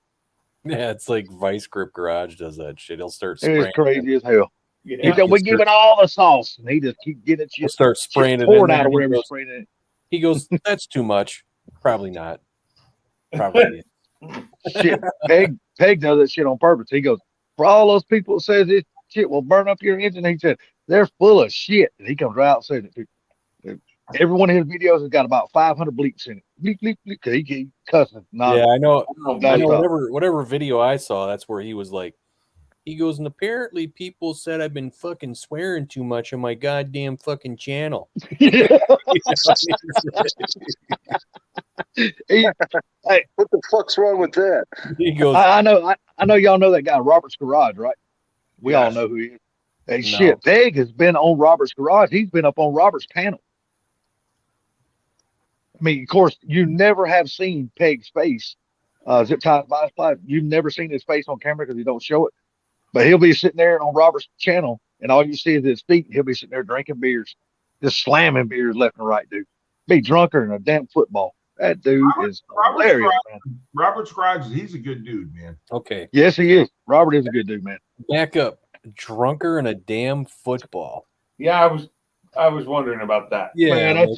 Yeah, it's like Vice Grip Garage does that shit. He'll start It spraying. is crazy as hell. He Yeah. said, "We give it all the sauce," and he just keep getting it He'll shit, start spraying it in pouring there. out of wherever He he's goes, spraying it. he goes, that's too much. Probably not. Probably. Shit, Peg does that shit on purpose. He goes, for all those people that says this shit will burn up your engine, he said they're full of shit. And he comes right out and says it. Dude. Every one of his videos has got about 500 bleeps in it. Bleep, bleep, bleep. 'Cause he keep cussing. Yeah, I know. Oh, I know. nonstop. Whatever video I saw, that's where he was like, he goes, and apparently people said I've been fucking swearing too much on my goddamn fucking channel. What the fuck's wrong with that? He goes, I know y'all know that guy, Robert's Garage, right? We all Yes. know who he is. Hey, No. shit, Peg has been on Robert's Garage. He's been up on Robert's panel. I mean, of course, you never have seen Peg's face. Zip ties by his plies. You've never seen his face on camera because he don't show it. But he'll be sitting there on Robert's channel, and all you see is his feet. He'll be sitting there drinking beers, just slamming beers left and right, dude. Be drunker than a damn football. That dude is hilarious, man. Robert's Garage, he's a good dude, man. okay, Yes, he is. Robert is a good dude, man. back up. Drunker in a damn football. Yeah, I was wondering about that. Yeah, Man,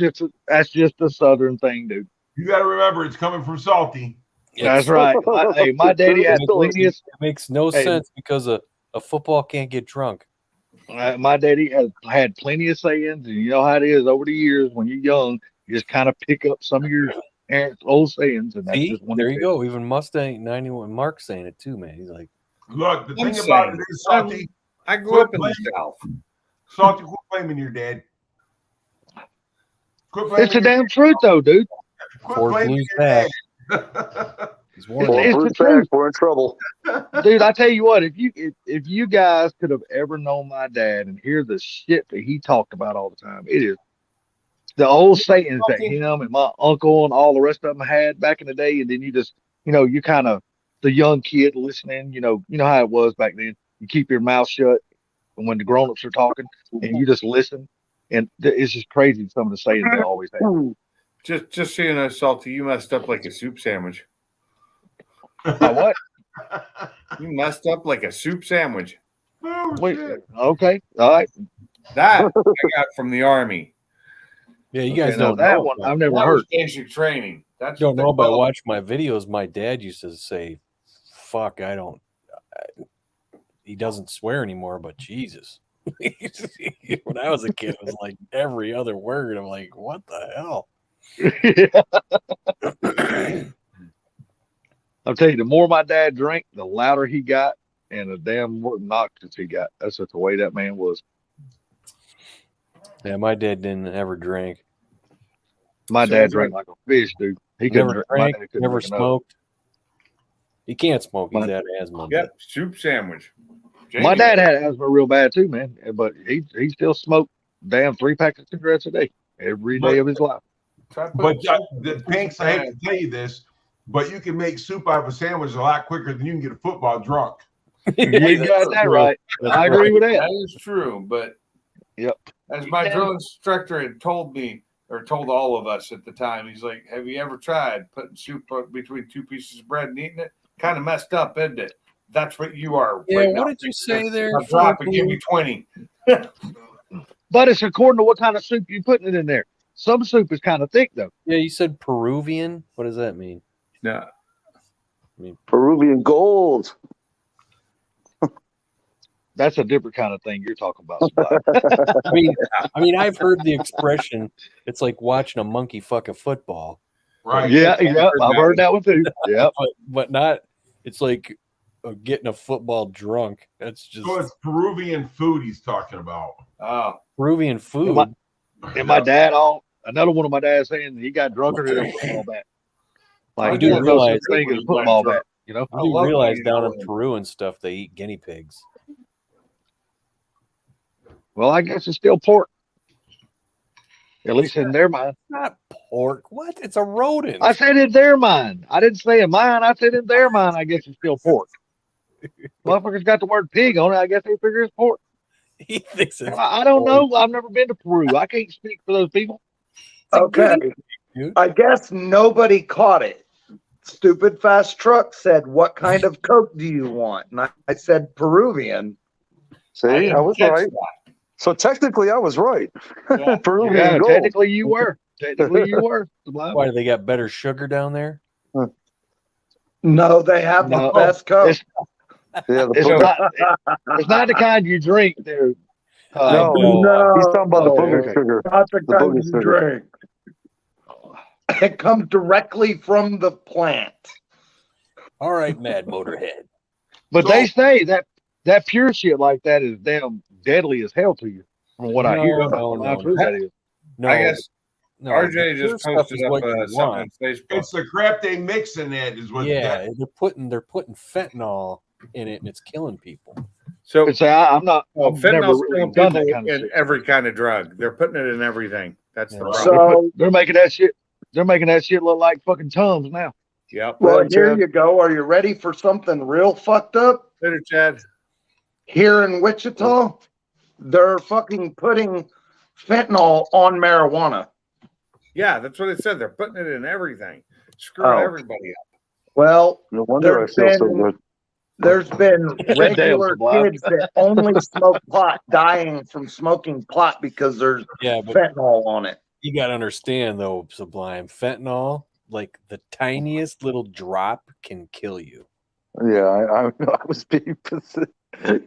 that's just a southern thing, dude. You got to remember, it's coming from Salty. That's right. Hey, my daddy had plenty of. It makes no Hey. sense because a football can't get drunk. My daddy had plenty of sayings, and you know how it is over the years when you're young, you just kind of pick up some of your parents' old sayings, and that's See, just one. there you go. Even Mustang 91 Mark saying it too, man. He's like, Look, the I'm thing about saying, it is, Salty, I grew up in the South. Salty, quit blaming your dad. Quit blaming It's the your damn truth, though, dude. Quit Ford blaming Blues your back. dad. He's Well, warning you. It's the Bruce truth. back, we're in trouble. Dude, I tell you what, if you guys could have ever known my dad and hear the shit that he talked about all the time, it is the old sayings that him and my uncle and all the rest of them had back in the day, and then you just, you kind of the young kid listening, you know how it was back then. You keep your mouth shut when the grown-ups are talking, and you just listen, and it's just crazy some of the sayings they always have. Just so you know, Salty, you messed up like a soup sandwich. What? You messed up like a soup sandwich. Oh, Wait, shit. okay, all right. That I got from the Army. Yeah, you Okay, guys now don't that know. one but I've never That heard. was basic training. That's You don't what know they by call it. watching my videos. My dad used to say, "Fuck, he doesn't swear anymore." But Jesus, when I was a kid, it was like every other word. I'm like, what the hell? I'll tell you, the more my dad drank, the louder he got, and the damn more obnoxious he got. That's just the way that man was. Yeah, my dad didn't ever drink. My So dad it's drank like a fish, dude. He couldn't Never drink. My drank. dad couldn't Never drink enough. smoked. He can't smoke. He's My- had asthma. Yep, soup sandwich. My Jamie, dad had asthma real bad too, man. But he still smoked damn 3 packs of cigarettes a day every day of his life. try But putting the Pinks, I hate to tell you this, but you can make soup out of a sandwich a lot quicker than you can get a football drunk. You got that true. right. That's I agree with that. That is true, but Yep. as my drill instructor had told me, or told all of us at the time, he's like, "Have you ever tried putting soup between 2 pieces of bread and eating it? Kind of messed up, isn't it? That's what you are." Yeah, right what now. did you say there? I'll drop and give you 20. But it's according to what kind of soup you're putting it in there. Some soup is kind of thick though. Yeah, you said Peruvian. What does that mean? No, Peruvian gold. That's a different kind of thing you're talking about. Supply. I mean, I've heard the expression. It's like watching a monkey fuck a football, Right. Yeah, I've heard that one too. Yeah. but not. It's like getting a football drunk. That's just So it's Peruvian food he's talking about. oh, Peruvian food. And my dad, another one of my dad's saying he got drunker than a football bat. Like, You do there's no realize such thing as a football bat, you know? I You love realize when down you in know Peru and stuff, they eat guinea pigs. Well, I guess it's still pork. At least in their mind. Not pork. What? It's a rodent. I said in their mind. I didn't say in mine. I said in their mind, I guess it's still pork. Motherfuckers got the word pig on it. I guess they figure it's pork. He thinks it's I don't know. I've never been to Peru. I can't speak for those people. Okay. dude. I guess nobody caught it. Stupid Fast Truck said, "What kind of Coke do you want?" And I said, "Peruvian." See, I was catch right. So technically, I was right. Yeah. Peruvian Yeah, gold. technically you were. Technically you were. Sublime. Why do they got better sugar down there? No, they have No, the best Coke. Yeah, the It's booger. not, it's not the kind you drink there. No, No, he's talking about the booger okay. sugar. not the The kind booger you sugar. drink. It comes directly from the plant. All right, Mad Motorhead. But they say that pure shit like that is damn deadly as hell to you, from what I No, hear. no, How no, true no. that is. No, I guess no, RJ the pure just stuff posted is up what you something want. on Facebook. It's the crap they mix in that is what. Yeah, they're putting fentanyl in it, and it's killing people. So But say I'm not. well, I've never fentanyl's really killing done people that kind of in shit. every kind of drug. They're putting it in everything. That's the Yeah. problem. They're making that shit. They're making that shit look like fucking Tums now. Yep. Well, Yeah, here Chad. you go. Are you ready for something real fucked up? Later, Chad. Here in Wichita, they're fucking putting fentanyl on marijuana. Yeah, that's what it said. They're putting it in everything, screwing Oh. everybody up. Well, No wonder I there's feel so been good. there's been Damn, regular Sublime. kids that only smoke pot dying from smoking pot because there's Yeah, but fentanyl on it. you got to understand, though, Sublime, fentanyl like the tiniest little drop can kill you. Yeah, I was being specific.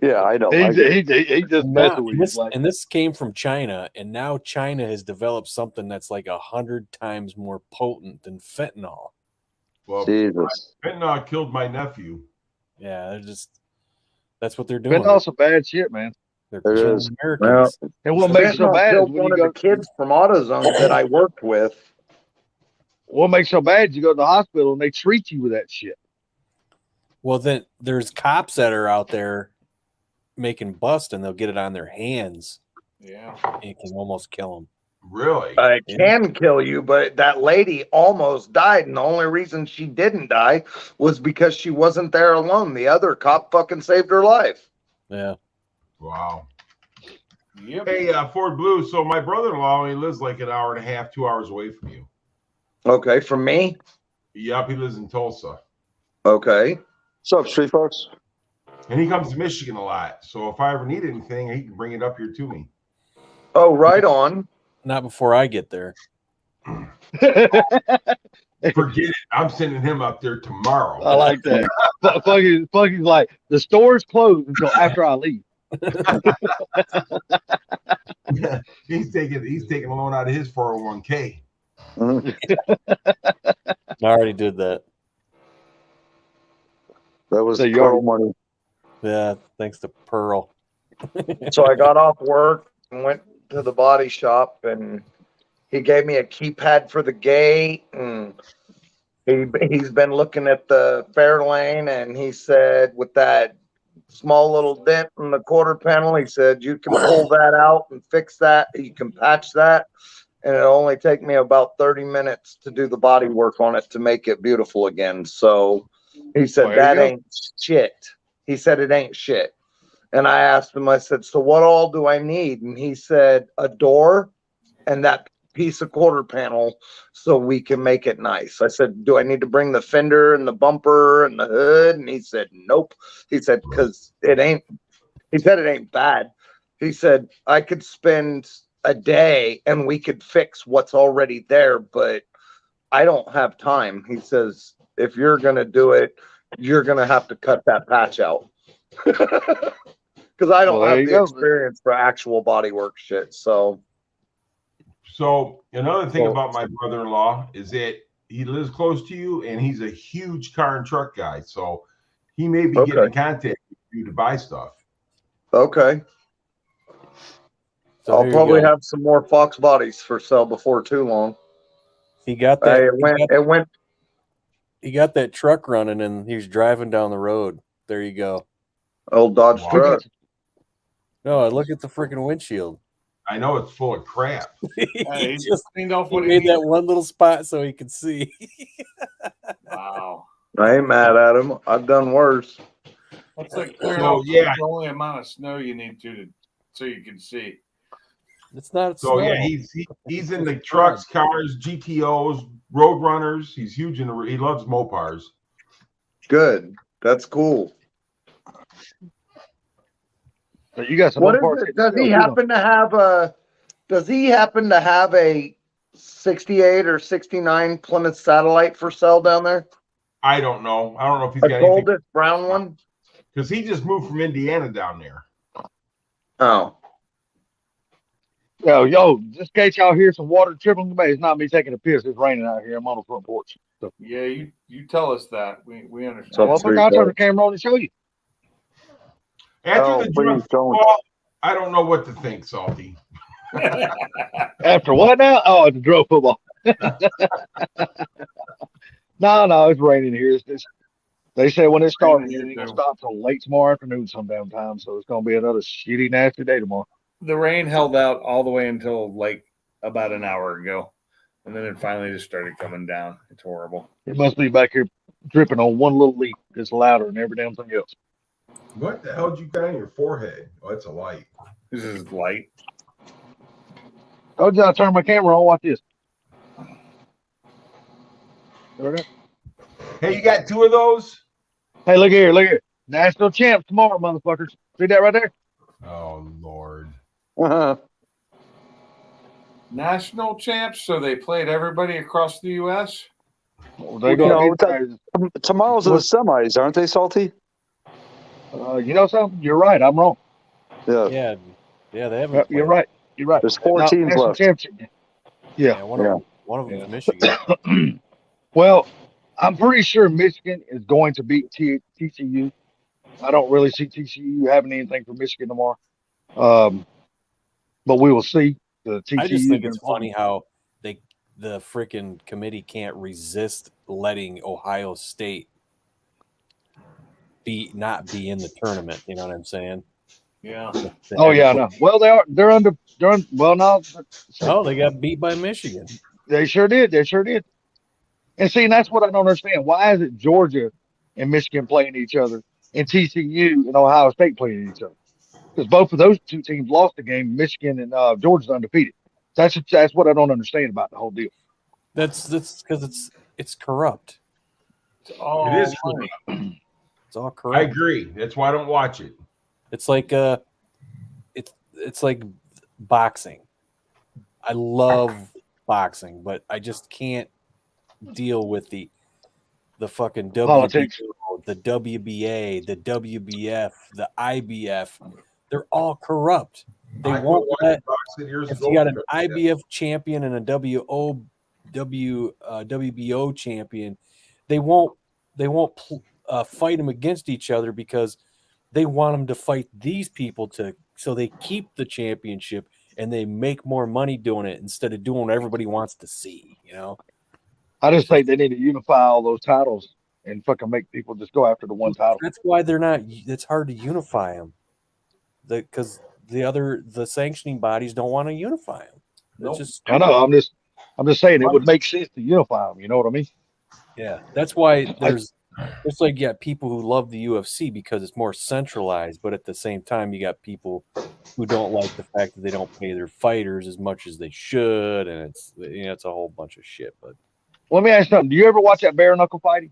Yeah, I know. I He get it. just Now, messing with you. Like, and this came from China, and now China has developed something that's like 100 times more potent than fentanyl. Well, Jesus. fentanyl killed my nephew. Yeah, that's what they're doing. fentanyl's some bad shit, man. They're It killing is. Americans. And what makes it so Fentanyl bad is killed when one you of go. the kids from AutoZone that I worked with. What makes it so bad is you go to the hospital and they treat you with that shit. Well, then there's cops that are out there making bust, and they'll get it on their hands. Yeah. It can almost kill them. Really? It can kill you, but that lady almost died, and the only reason she didn't die was because she wasn't there alone. The other cop fucking saved her life. Yeah. Wow. Yep. Hey, Ford Blue. So my brother-in-law, he lives like an hour and a half, 2 hours away from you. Okay, from me? Yep, he lives in Tulsa. Okay. What's up, Street Fox? And he comes to Michigan a lot. So if I ever need anything, he can bring it up here to me. Oh, right on. Not before I get there. Forget it. I'm sending him up there tomorrow. I like that. Funky's like, the store's closed until after I leave. He's taking a loan out of his 401k. I already did that. That was So the you already- money. Yeah, thanks to Pearl. So I got off work and went to the body shop, and he gave me a keypad for the gate, and he's been looking at the fair lane, and he said with that small little dent in the quarter panel, he said you can pull that out and fix that. You can patch that, and it'll only take me about 30 minutes to do the body work on it to make it beautiful again. So he said There you that go. ain't shit. He said it ain't shit. And I asked him, I said, so what all do I need? And he said, a door and that piece of quarter panel so we can make it nice. I said, do I need to bring the fender and the bumper and the hood? And he said, nope. He said, because it ain't bad. He said, I could spend a day and we could fix what's already there, but I don't have time. He says, if you're going to do it, you're going to have to cut that patch out. Because I don't Well, there have you the go. experience for actual bodywork shit. So Another thing about my brother-in-law is that he lives close to you, and he's a huge car and truck guy. So he may be getting in contact with you to buy stuff. okay. So I'll here you probably go. have some more Fox bodies for sale before too long. He got that. It went He got that truck running, and he's driving down the road. There you go. old Dodge truck. No, look at the freaking windshield. I know it's full of crap. He just cleaned off he what he made needed. that one little spot so he could see. Wow. I ain't mad at him. I've done worse. That's like clearing So, off yeah. the only amount of snow you need to so you can see. It's not. So snow. yeah, he's in the trucks, cars, GTOs, road runners. He's huge in he loves Mopars. Good. That's cool. So you got some What more is parts. it? Does he happen to have a 68 or 69 Plymouth Satellite for sale down there? I don't know. I don't know if he's A got anything golden brown one? because he just moved from Indiana down there. Oh. Yo, just in case y'all hear some water trickling today, it's not me taking a piss. It's raining out here. I'm on the front porch. So, Yeah, you tell us that. We understand. So- well, I'll turn the camera on and show you. After Oh, the please drunk don't. football, I don't know what to think, Salty. After what now? Oh, it's drove football. No, it's raining here. They say when it starts, Raining here, it ain't gonna too. stop till late tomorrow afternoon some damn time. So it's gonna be another shitty, nasty day tomorrow. The rain held out all the way until like about an hour ago. And then it finally just started coming down. It's horrible. It must be back here dripping on one little leaf. It's louder than every damn thing else. What the hell did you got on your forehead? Oh, it's a light. This is light. Told you I turned my camera on. Watch this. Hey, you got two of those? Hey, look here. National champs tomorrow, motherfuckers. See that right there? Oh Lord. National champs, so they played everybody across the U.S. They're going No, to tomorrow's are the semis, aren't they, Salty? you know something? You're right. I'm wrong. Yeah. Yeah, yeah, they haven't. You're played. right. You're right. There's 4 No, teams national left. championship. Yeah. One Yeah. of them's Michigan. Well, I'm pretty sure Michigan is going to beat TCU. I don't really see TCU having anything for Michigan tomorrow. But we will see. The TCU. I just think it's funny how the freaking committee can't resist letting Ohio State not be in the tournament. You know what I'm saying? Yeah. Oh yeah, no. Well, they're under. Well, no. Oh, they got beat by Michigan. They sure did. They sure did. And see, that's what I don't understand. Why is it Georgia and Michigan playing each other, and TCU and Ohio State playing each other? Because both of those two teams lost the game. Michigan and Georgia's undefeated. That's what I don't understand about the whole deal. That's because it's corrupt. It's all It is money. corrupt. It's all I corrupt. agree. That's why I don't watch it. It's like it's like boxing. I love boxing, but I just can't deal with the fucking Politics. WBO, the WBA, the WBF, the IBF. They're all corrupt. They I won't quit let watching boxing years if ago. you got an IBF champion and a WBO champion, they won't fight them against each other because they want them to fight these people so they keep the championship and they make more money doing it instead of doing what everybody wants to see. You know, I just think they need to unify all those titles and fucking make people just go after the one title. that's why they're not. It's hard to unify them because the sanctioning bodies don't want to unify them. Nope. Just I know. I'm just saying it would make sense to unify them. You know what I mean? yeah. That's why it's like people who love the UFC because it's more centralized, but at the same time, you got people who don't like the fact that they don't pay their fighters as much as they should, and it's a whole bunch of shit. But Let me ask you something. Do you ever watch that bare knuckle fighting?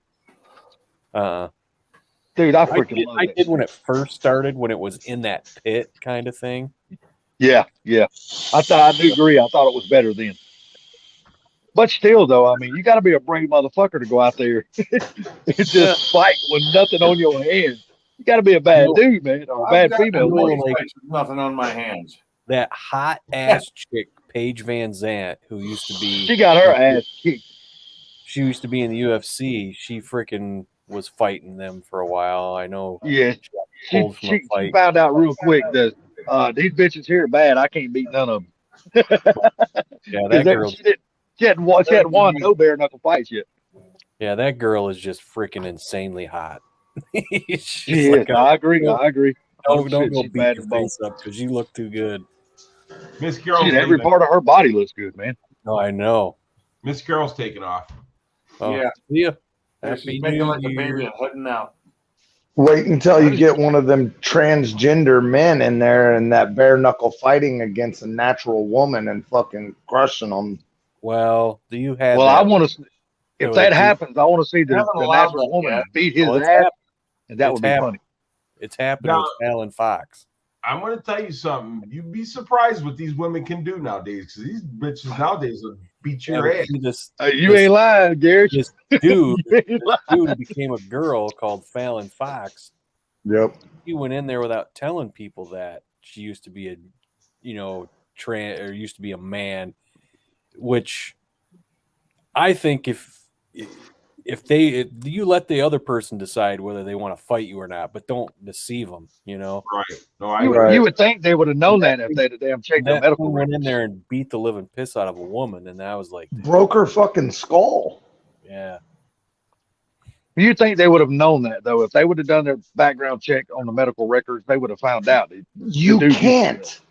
Dude, I freaking love it. I did when it first started, when it was in that pit kind of thing. Yeah. I do agree. I thought it was better then. But still, though, I mean, you got to be a brave motherfucker to go out there and just fight with nothing on your hands. You got to be a bad dude, man, or a bad female. Nothing on my hands. That hot ass chick, Paige Van Zant, who used to be, She got her ass kicked. She used to be in the UFC. She freaking was fighting them for a while. I know. Yeah, she found out real quick that these bitches here are bad. I can't beat none of them. Yeah, that girl. She hadn't won no bare knuckle fights yet. Yeah, that girl is just freaking insanely hot. I agree. Don't go beat your face up because you look too good. Miss Carroll's every part of her body looks good, man. Oh, I know. Miss Carroll's taking off. Oh, yeah. Happy She's making New like a Year. baby and heading out. Wait until you get one of them transgender men in there and that bare knuckle fighting against a natural woman and fucking crushing them. Well, do you have? Well, I want to. If that happens, I want to see the natural woman beat his ass, and that would be funny. It's happening with Alan Fox. I'm going to tell you something. You'd be surprised what these women can do nowadays because these bitches nowadays will beat your ass. You ain't lying, Gary. This dude became a girl called Fallon Fox. Yep. He went in there without telling people that she used to be used to be a man, which I think if you let the other person decide whether they want to fight you or not, but don't deceive them, Right. No, you would think they would have known that if they'd damn checked their medical went in there and beat the living piss out of a woman, and I was like, broke her fucking skull. Yeah. You think they would have known that though? If they would have done their background check on the medical records, they would have found out. You can't.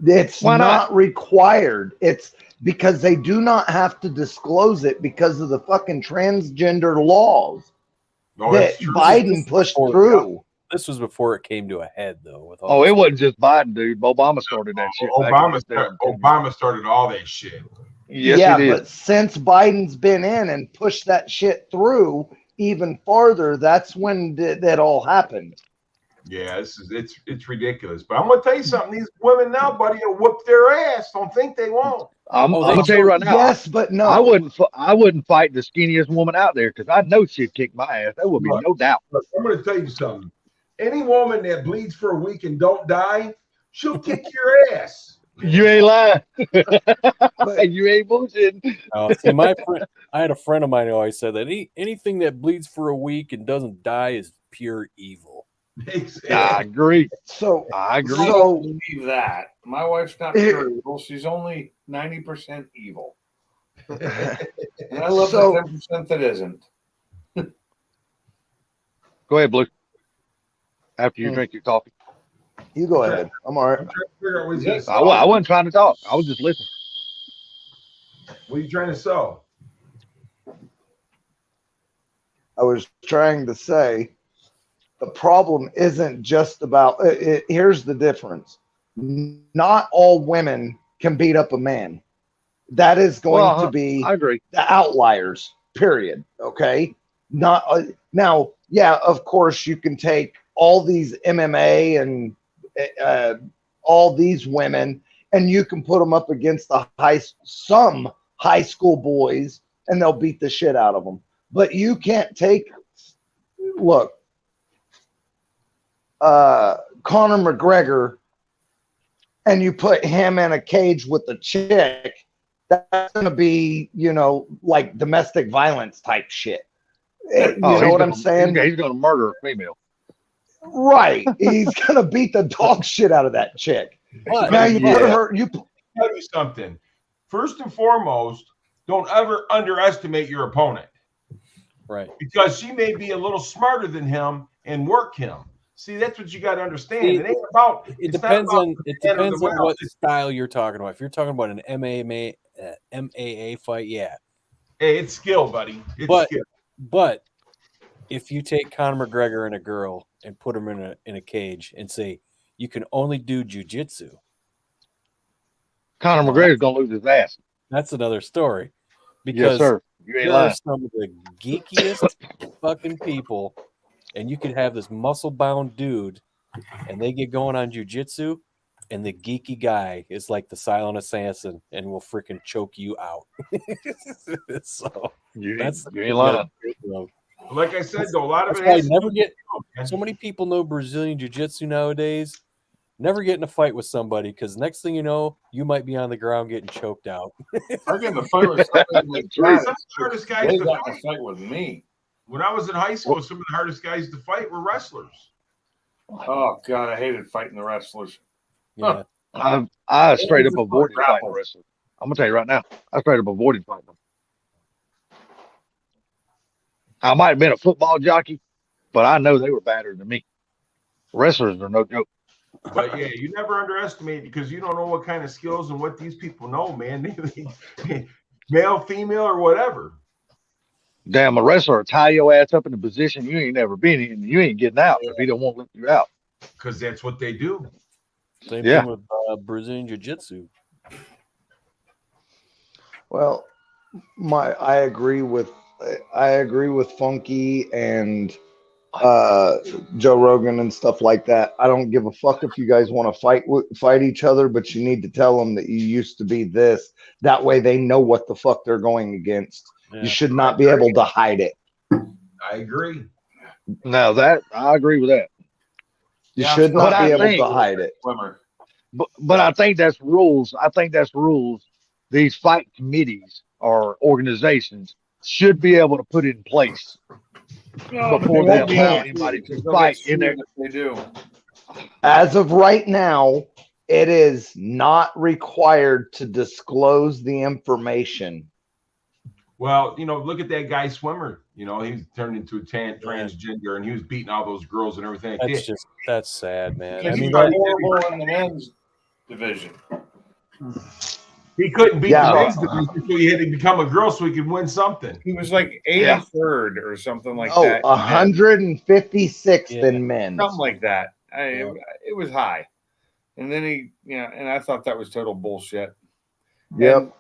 It's not required. It's because they do not have to disclose it because of the fucking transgender laws that Biden pushed through. This was before it came to a head, though. It wasn't just Biden, dude. Obama started that shit. Obama started all that shit. Yes, yeah, he did. but since Biden's been in and pushed that shit through even farther, that's when that all happened. Yeah, it's ridiculous. But I'm gonna tell you something. These women now, buddy, will whoop their ass. Don't think they won't. I'm Oh, gonna tell you right now. Yes, but no. I wouldn't fight the skinniest woman out there because I know she'd kick my ass. There would be no doubt. Look, I'm gonna tell you something. Any woman that bleeds for a week and don't die, she'll kick your ass. You ain't lying. You ain't bullshitting. See, I had a friend of mine who always said that anything that bleeds for a week and doesn't die is pure evil. Exactly. I agree. So I agree. I So- don't believe that. My wife's not pure evil. She's only 90% evil. And I love the 10% that isn't. Go ahead, Blue. After you drink your coffee. you go ahead. I'm all right. I'm trying to figure out what he's Yes. gonna I wasn't trying to talk. I was just listening. What are you trying to sell? I was trying to say the problem isn't just about here's the difference. Not all women can beat up a man. That is going to be I agree. the outliers, period. Okay. Not now, yeah, of course you can take all these MMA and all these women and you can put them up against some high school boys and they'll beat the shit out of them. But you can't look, Conor McGregor, and you put him in a cage with a chick, that's going to be, like domestic violence type shit. You know what I'm saying? He's going to murder a female. Right. He's going to beat the dog shit out of that chick. But Now you put her, Tell you something. First and foremost, don't ever underestimate your opponent. right. Because she may be a little smarter than him and work him. See, that's what you got to understand. See, It ain't about. It it's not depends about on the man or the mouse. what style you're talking about. If you're talking about an MAA fight, yeah. Hey, it's skill, buddy. It's But skill. but if you take Conor McGregor and a girl and put them in a cage and say you can only do jujitsu, Conor McGregor's going to lose his ass. that's another story. Yes, Because sir. You ain't there are lying. some of the geekiest fucking people, and you could have this muscle-bound dude, and they get going on jujitsu, and the geeky guy is like the silent assassin and will freaking choke you out. So You that's ain't lying. Like I said, though, a lot of That's it why I has to never do get with you, man. so many people know Brazilian jiu-jitsu nowadays. Never get in a fight with somebody because next thing you know, you might be on the ground getting choked out. I get in a fight with somebody like Some that. of the hardest guys They to got in a fight. fight with me. When I was in high school, some of the hardest guys to fight were wrestlers. Oh God, I hated fighting the wrestlers. Yeah. I straight up It's a avoided grapple. fighting wrestlers. I'm gonna tell you right now. I straight up avoided fighting them. I might have been a football jockey, but I know they were better than me. Wrestlers are no joke. But yeah, you never underestimate because you don't know what kind of skills and what these people know, man. Male, female, or whatever. Damn, a wrestler will tie your ass up in a position you ain't never been in. You ain't getting out if he don't want to lift you out. Because that's what they do. Same Yeah. thing with Brazilian jiu-jitsu. well, I agree with Funky and Joe Rogan and stuff like that. I don't give a fuck if you guys want to fight each other, but you need to tell them that you used to be this. That way they know what the fuck they're going against. Yeah. You should not be able to hide it. I agree. Now that I agree with that. You Yeah, should but not I be able think- to hide it. Swimmer. But I think that's rules. I think that's rules. These fight committees or organizations should be able to put in place before they allow anybody to fight in there. They do. As of right now, it is not required to disclose the information. Well, look at that guy swimmer. He's turned into a transgender and he was beating all those girls and everything. That's sad, man. I Because mean, he's horrible in the men's division. He couldn't beat Yeah. the men's division, so he had to become a girl so he could win something. He was like 83rd or something like Oh, that. 156th Yeah. in men. Something like that. It was high. And then and I thought that was total bullshit. Yep.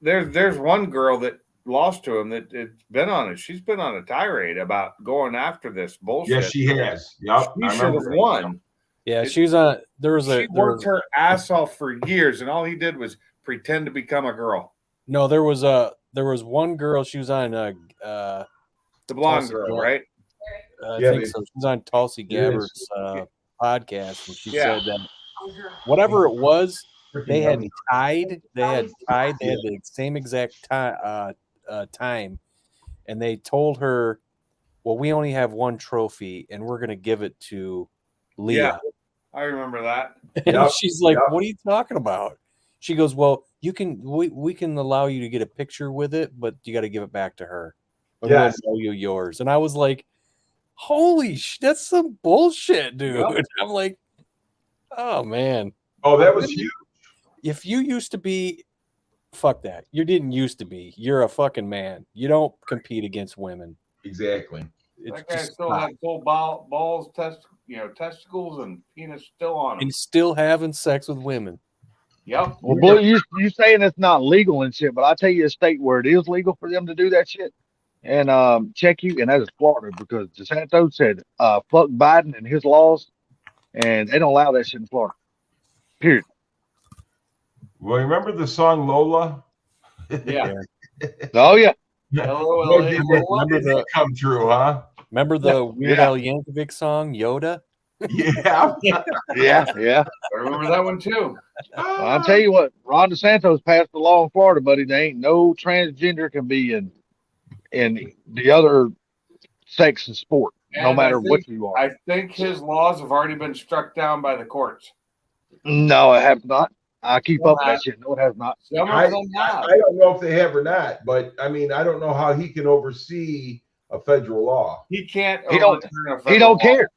And there's one girl that lost to him that it's been on it. She's been on a tirade about going after this bullshit. Yes, she has. Yep. She I should remember have that. won. Yeah, she was on. She worked her ass off for years, and all he did was pretend to become a girl. No, there was one girl. She was on The blonde Tulsi girl, Gabbard. right? I Yeah, think so. She was on Tulsi It is. Gabbard's podcast, and she Yeah. said that whatever it was, Freaking they had yummy. tied. They had the same exact time, and they told her, "Well, we only have one trophy, and we're going to give it to Leah." Yeah. I remember that. And Yep, she's like, yep. "What are you talking about?" She goes, "Well, we can allow you to get a picture with it, but you got to give it back to her. And Yes. we'll blow you yours." And I was like, "Holy that's some bullshit, dude." Yep. I'm like, "Oh man, Oh, that was huge. if you used to be, fuck that. You didn't used to be. You're a fucking man. You don't compete against women. Exactly. It's That guy just still stop. had full balls, testicles, and penis still on him. And still having sex with women." Yep. Well, boy, you saying it's not legal and shit, but I'll tell you a state where it is legal for them to do that shit and check you, and that is Florida, because DeSantis said fuck Biden and his laws, and they don't allow that shit in Florida. Period. Well, remember the song Lola? Yeah. Oh yeah. Hello, Well, LA. did Remember it the come true, huh? remember the Weird Yeah. Al Yankovic song Yoda? Yeah. Yeah. I remember that one too. Well, I'll tell you what, Ron DeSantis passed the law in Florida, buddy. There ain't no transgender can be in the other sex and sport, no And matter I what think, you are. I think his laws have already been struck down by the courts. No, I have not. I keep Some up with have. that shit. No, it has not. Some I of them have. don't know if they have or not, but I mean, I don't know how he can oversee a federal law. He can't He don't- overturn a He federal don't law. care.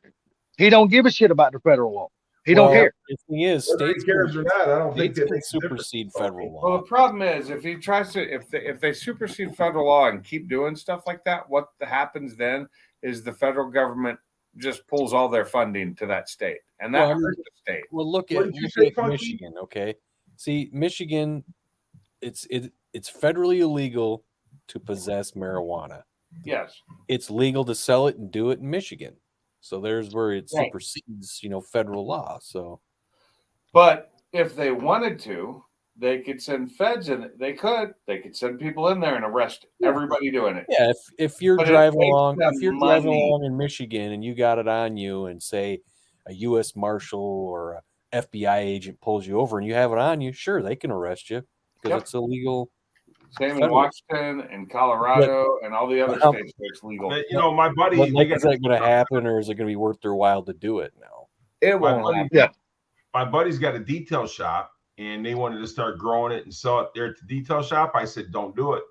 He don't give a shit about the federal law. He don't Well, care. The thing is, Whether he states cares or not, I don't think states that can makes a difference. supersede federal Well, law. the problem is if he tries to, if they supersede federal law and keep doing stuff like that, what happens then is the federal government just pulls all their funding to that state, and that Well, I mean, hurts the state. Well, look What at did you say, Funky? Michigan. Okay, see, Michigan, it's federally illegal to possess marijuana. Yes. It's legal to sell it and do it in Michigan. So there's where it Right. supersedes, federal law. So But if they wanted to, they could send feds in. They could send people in there and arrest everybody doing it. yeah, if you're But it driving takes along, them if you're driving money. along in Michigan and you got it on you, and say a U.S. Marshal or a FBI agent pulls you over and you have it on you, sure, they can arrest you because Yep. it's illegal. Same in Federal. Washington and Colorado and all the other But- states where it's legal. But, my buddy, But they like, got- is that going to happen, or is it going to be worth their while to do it now? It my won't buddy- happen. Yeah. my buddy's got a detail shop, and they wanted to start growing it and sell it there at the detail shop. I said, don't do it.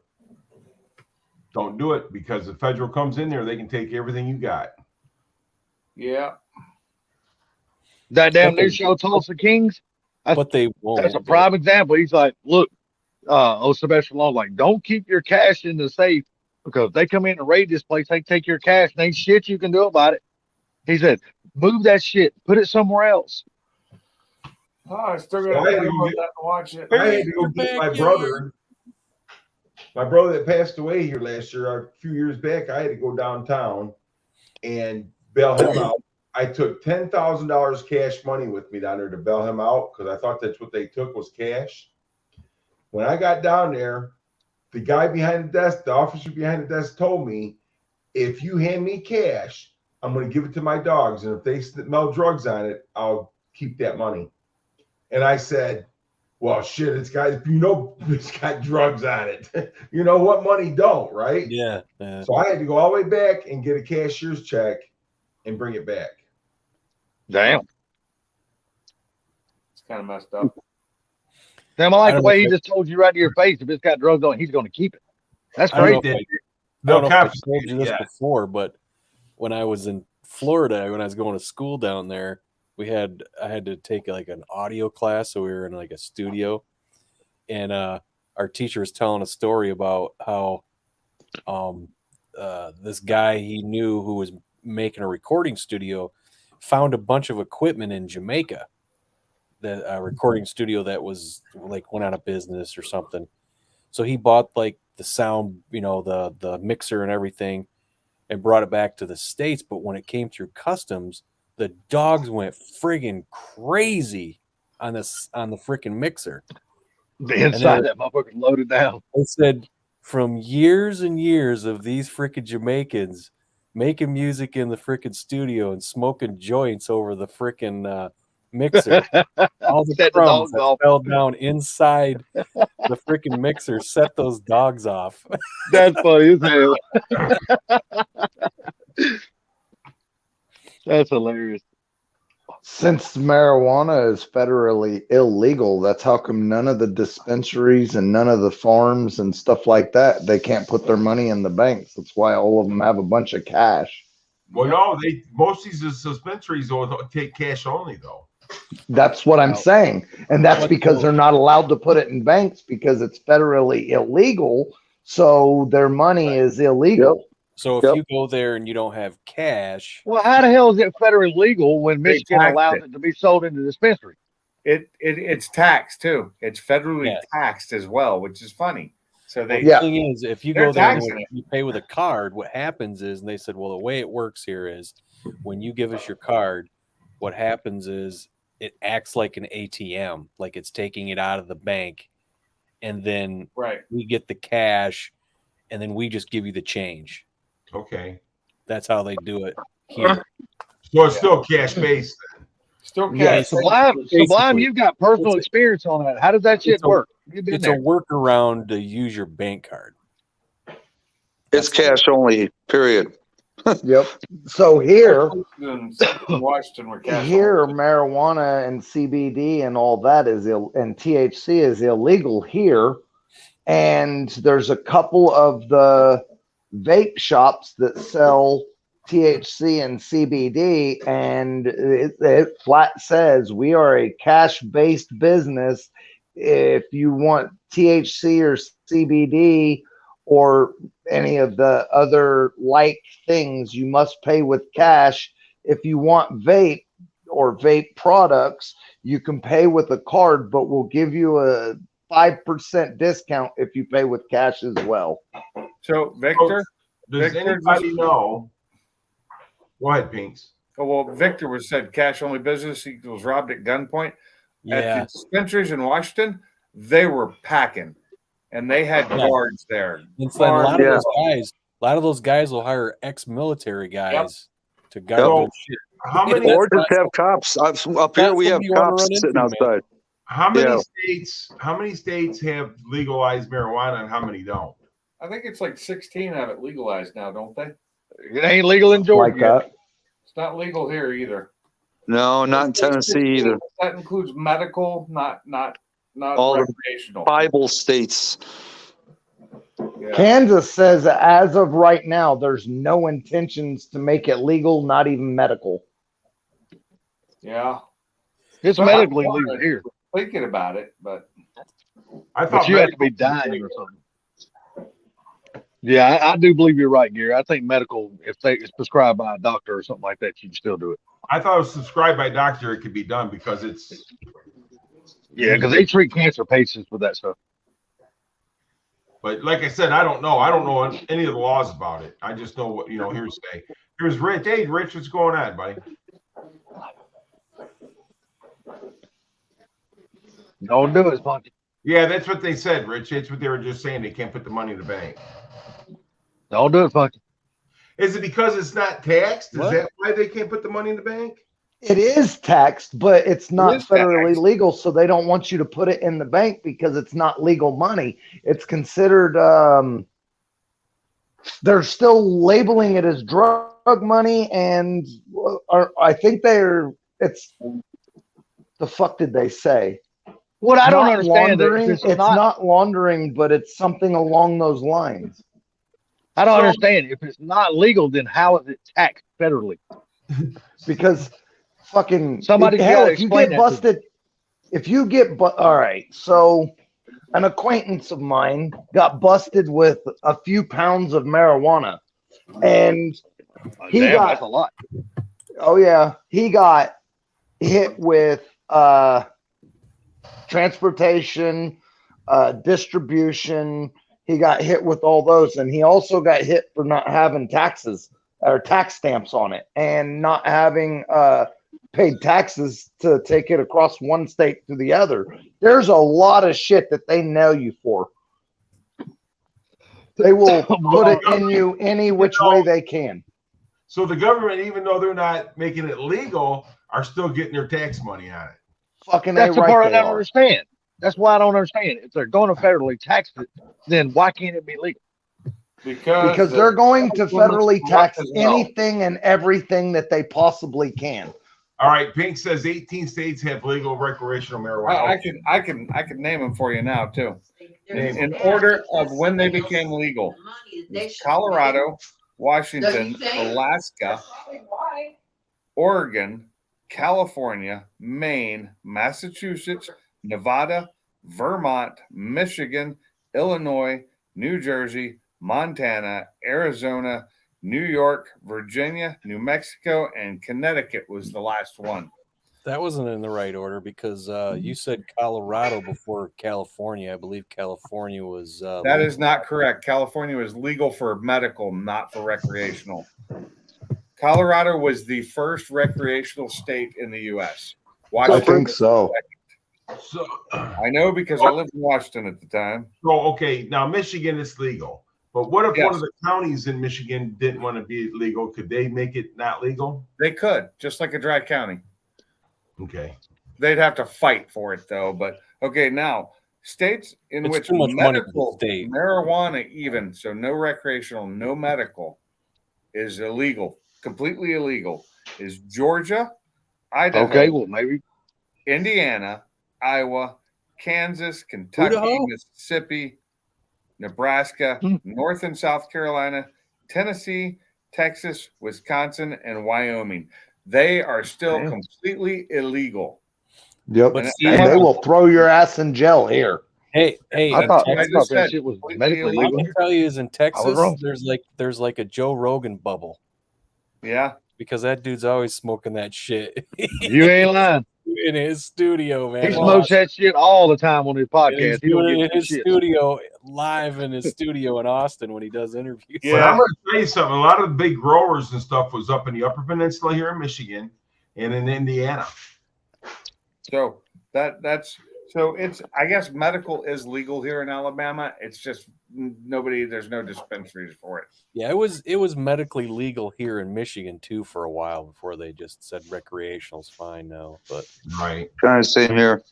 Don't do it, because the federal comes in there, they can take everything you got. Yeah. That damn Okay. new show, Tulsa Kings. But they won't. That's a prime example. He's like, look, Sylvester Stallone, like, don't keep your cash in the safe, because if they come in and raid this place, they take your cash, and ain't shit you can do about it. He said, move that shit, put it somewhere else. Oh, I still So got I to had to go download get- that and watch it. I had to go get my brother. My brother that passed away here last year, a few years back, I had to go downtown and bail him out. I took $10,000 cash money with me down there to bail him out, because I thought that's what they took was cash. When I got down there, the guy behind the desk, the officer behind the desk, told me, if you hand me cash, I'm going to give it to my dogs, and if they smell drugs on it, I'll keep that money. And I said, well, shit, it's got drugs on it. You know what money don't, right? Yeah. So I had to go all the way back and get a cashier's check and bring it back. Damn. It's kind of messed up. Damn, I like I the don't way know he if just told you right to your face, if it's got drugs on it, he's going to keep it. That's I don't know great. if I- I They'll don't know if I confiscate told you it, this yeah. before, but when I was in Florida, when I was going to school down there, I had to take like an audio class, so we were in like a studio, and our teacher was telling a story about how this guy he knew who was making a recording studio found a bunch of equipment in Jamaica, that recording studio that was like went out of business or something. So he bought like the sound, the mixer and everything, and brought it back to the States. But when it came through customs, the dogs went friggin' crazy on the freaking mixer. The inside that motherfucker's loaded down. They said from years and years of these freaking Jamaicans making music in the freaking studio and smoking joints over the freaking mixer, all the Set the crumbs dogs that off. fell down inside the freaking mixer set those dogs off. That's funny as hell. That's hilarious. Since marijuana is federally illegal, that's how come none of the dispensaries and none of the farms and stuff like that, they can't put their money in the banks. That's why all of them have a bunch of cash. Well, no, most of these dispensaries will take cash only, though. That's what I'm saying. And that's because they're not allowed to put it in banks because it's federally illegal. So their money is illegal. So if you go there and you don't have cash, Well, how the hell is it federally legal when They Michigan taxed allows it. it to be sold into dispensary? It's taxed too. It's federally Yeah. taxed as well, which is funny. So they the thing is, if you They're go there and taxing it. you pay with a card, what happens is, and they said, well, the way it works here is when you give us your card, what happens is it acts like an ATM, like it's taking it out of the bank, and then we get the cash, and then we just give you the change. Okay. That's how they do it here. So it's still cash based. Still cash. Yeah, Sublime, Basically. you've got personal It's a- experience on that. How does that shit it's a- work? You've been It's there. a workaround to use your bank card. It's cash only, period. Yep. So here, in Washington were cash. here, marijuana and CBD and all that and THC is illegal here. And there's a couple of the vape shops that sell THC and CBD, and it flat says we are a cash-based business. If you want THC or CBD or any of the other like things, you must pay with cash. If you want vape or vape products, you can pay with a card, but we'll give you a 5% discount if you pay with cash as well. So Victor, Does Victor anybody know? Go ahead, Pinks. Oh, well, Victor was said cash only business equals robbed at gunpoint. At Yeah. the dispensaries in Washington, they were packing, and they had guards there. And so a lot of those guys will hire ex-military guys to guard their shit. How many? Or just have cops. Up here, we have something you wanna cops run sitting into, man. outside. How many Yeah. states? How many states have legalized marijuana, and how many don't? I think it's like 16 have it legalized now, don't they? It ain't legal in Georgia. Like that. It's not legal here either. No, not in Tennessee either. That includes medical, not All the recreational. Bible states. Yeah. Kansas says as of right now, there's no intentions to make it legal, not even medical. Yeah. It's medically legal here. Thinking about it, but I But thought you have to medical be was dying legal. or something. Yeah, I do believe you're right, Gary. I think medical, if it's prescribed by a doctor or something like that, you can still do it. I thought it was subscribed by doctor. It could be done because it's. Yeah, because they treat cancer patients with that stuff. But like I said, I don't know. I don't know any of the laws about it. I just know what hearsay. Here's Rich. Hey, Rich, what's going on, buddy? Don't do it, Spunky. Yeah, that's what they said, Rich. That's what they were just saying. They can't put the money in the bank. Don't do it, Spunky. Is it because it's not taxed? Is What? that why they can't put the money in the bank? It is taxed, but it's not is federally taxed. legal, so they don't want you to put it in the bank because it's not legal money. It's considered they're still labeling it as drug money, and I think it's the fuck did they say? What I don't Not understand laundering. is It's not laundering, but it's something along those lines. I don't understand. If it's not legal, then how is it taxed federally? Because fucking Somebody hell, gotta if you explain get that to me. busted, if you get all right, so an acquaintance of mine got busted with a few pounds of marijuana, and he Damn, got that's a lot. oh yeah, he got hit with transportation, distribution. He got hit with all those, and he also got hit for not having taxes or tax stamps on it, and not having paid taxes to take it across one state to the other. There's a lot of shit that they nail you for. They will put it in you any which way they can. So the government, even though they're not making it legal, are still getting their tax money on it. Fucking That's the right part I they don't are. understand. That's why I don't understand. If they're going to federally tax it, then why can't it be legal? Because they're going to federally tax as well. anything and everything that they possibly can. All right, Pink says 18 states have legal recreational marijuana. I can name them for you now too. In order of when they became legal: Colorado, Washington, Alaska, Oregon, California, Maine, Massachusetts, Nevada, Vermont, Michigan, Illinois, New Jersey, Montana, Arizona, New York, Virginia, New Mexico, and Connecticut was the last one. That wasn't in the right order because you said Colorado before California. I believe California was. That is not correct. California was legal for medical, not for recreational. Colorado was the first recreational state in the U.S. I think so. So I know because I lived in Washington at the time. So okay, now Michigan is legal, but what if one of the counties in Michigan didn't want to be legal? Could they make it not legal? They could, just like a dry county. Okay. They'd have to fight for it though. But okay, now states in It's which too much money for the medical state. marijuana, even so, no recreational, no medical, is illegal, completely illegal. Is Georgia, Idaho, Okay, well maybe Indiana, Iowa, Kansas, Kentucky, Idaho? Mississippi, Nebraska, North and South Carolina, Tennessee, Texas, Wisconsin, and Wyoming. They are still completely illegal. Yep. And And they will throw your ass in jail here. Hey, I thought just that said, shit was completely medically I legal. can tell you is in Texas, wrong. there's like a Joe Rogan bubble Yeah. because that dude's always smoking that shit You ain't lying. in his studio, man. He smokes that shit all the time on his And he's podcast. He don't doing it get in no his shit. studio, live in his studio in Austin when he does interviews. But I'm going to tell you something. A lot of the big growers and stuff was up in the Upper Peninsula here in Michigan and in Indiana. So that's so it's, I guess medical is legal here in Alabama. It's just there's no dispensaries for it. Yeah, it was medically legal here in Michigan too for a while before they just said recreational's fine now. But Right. Trying to say here.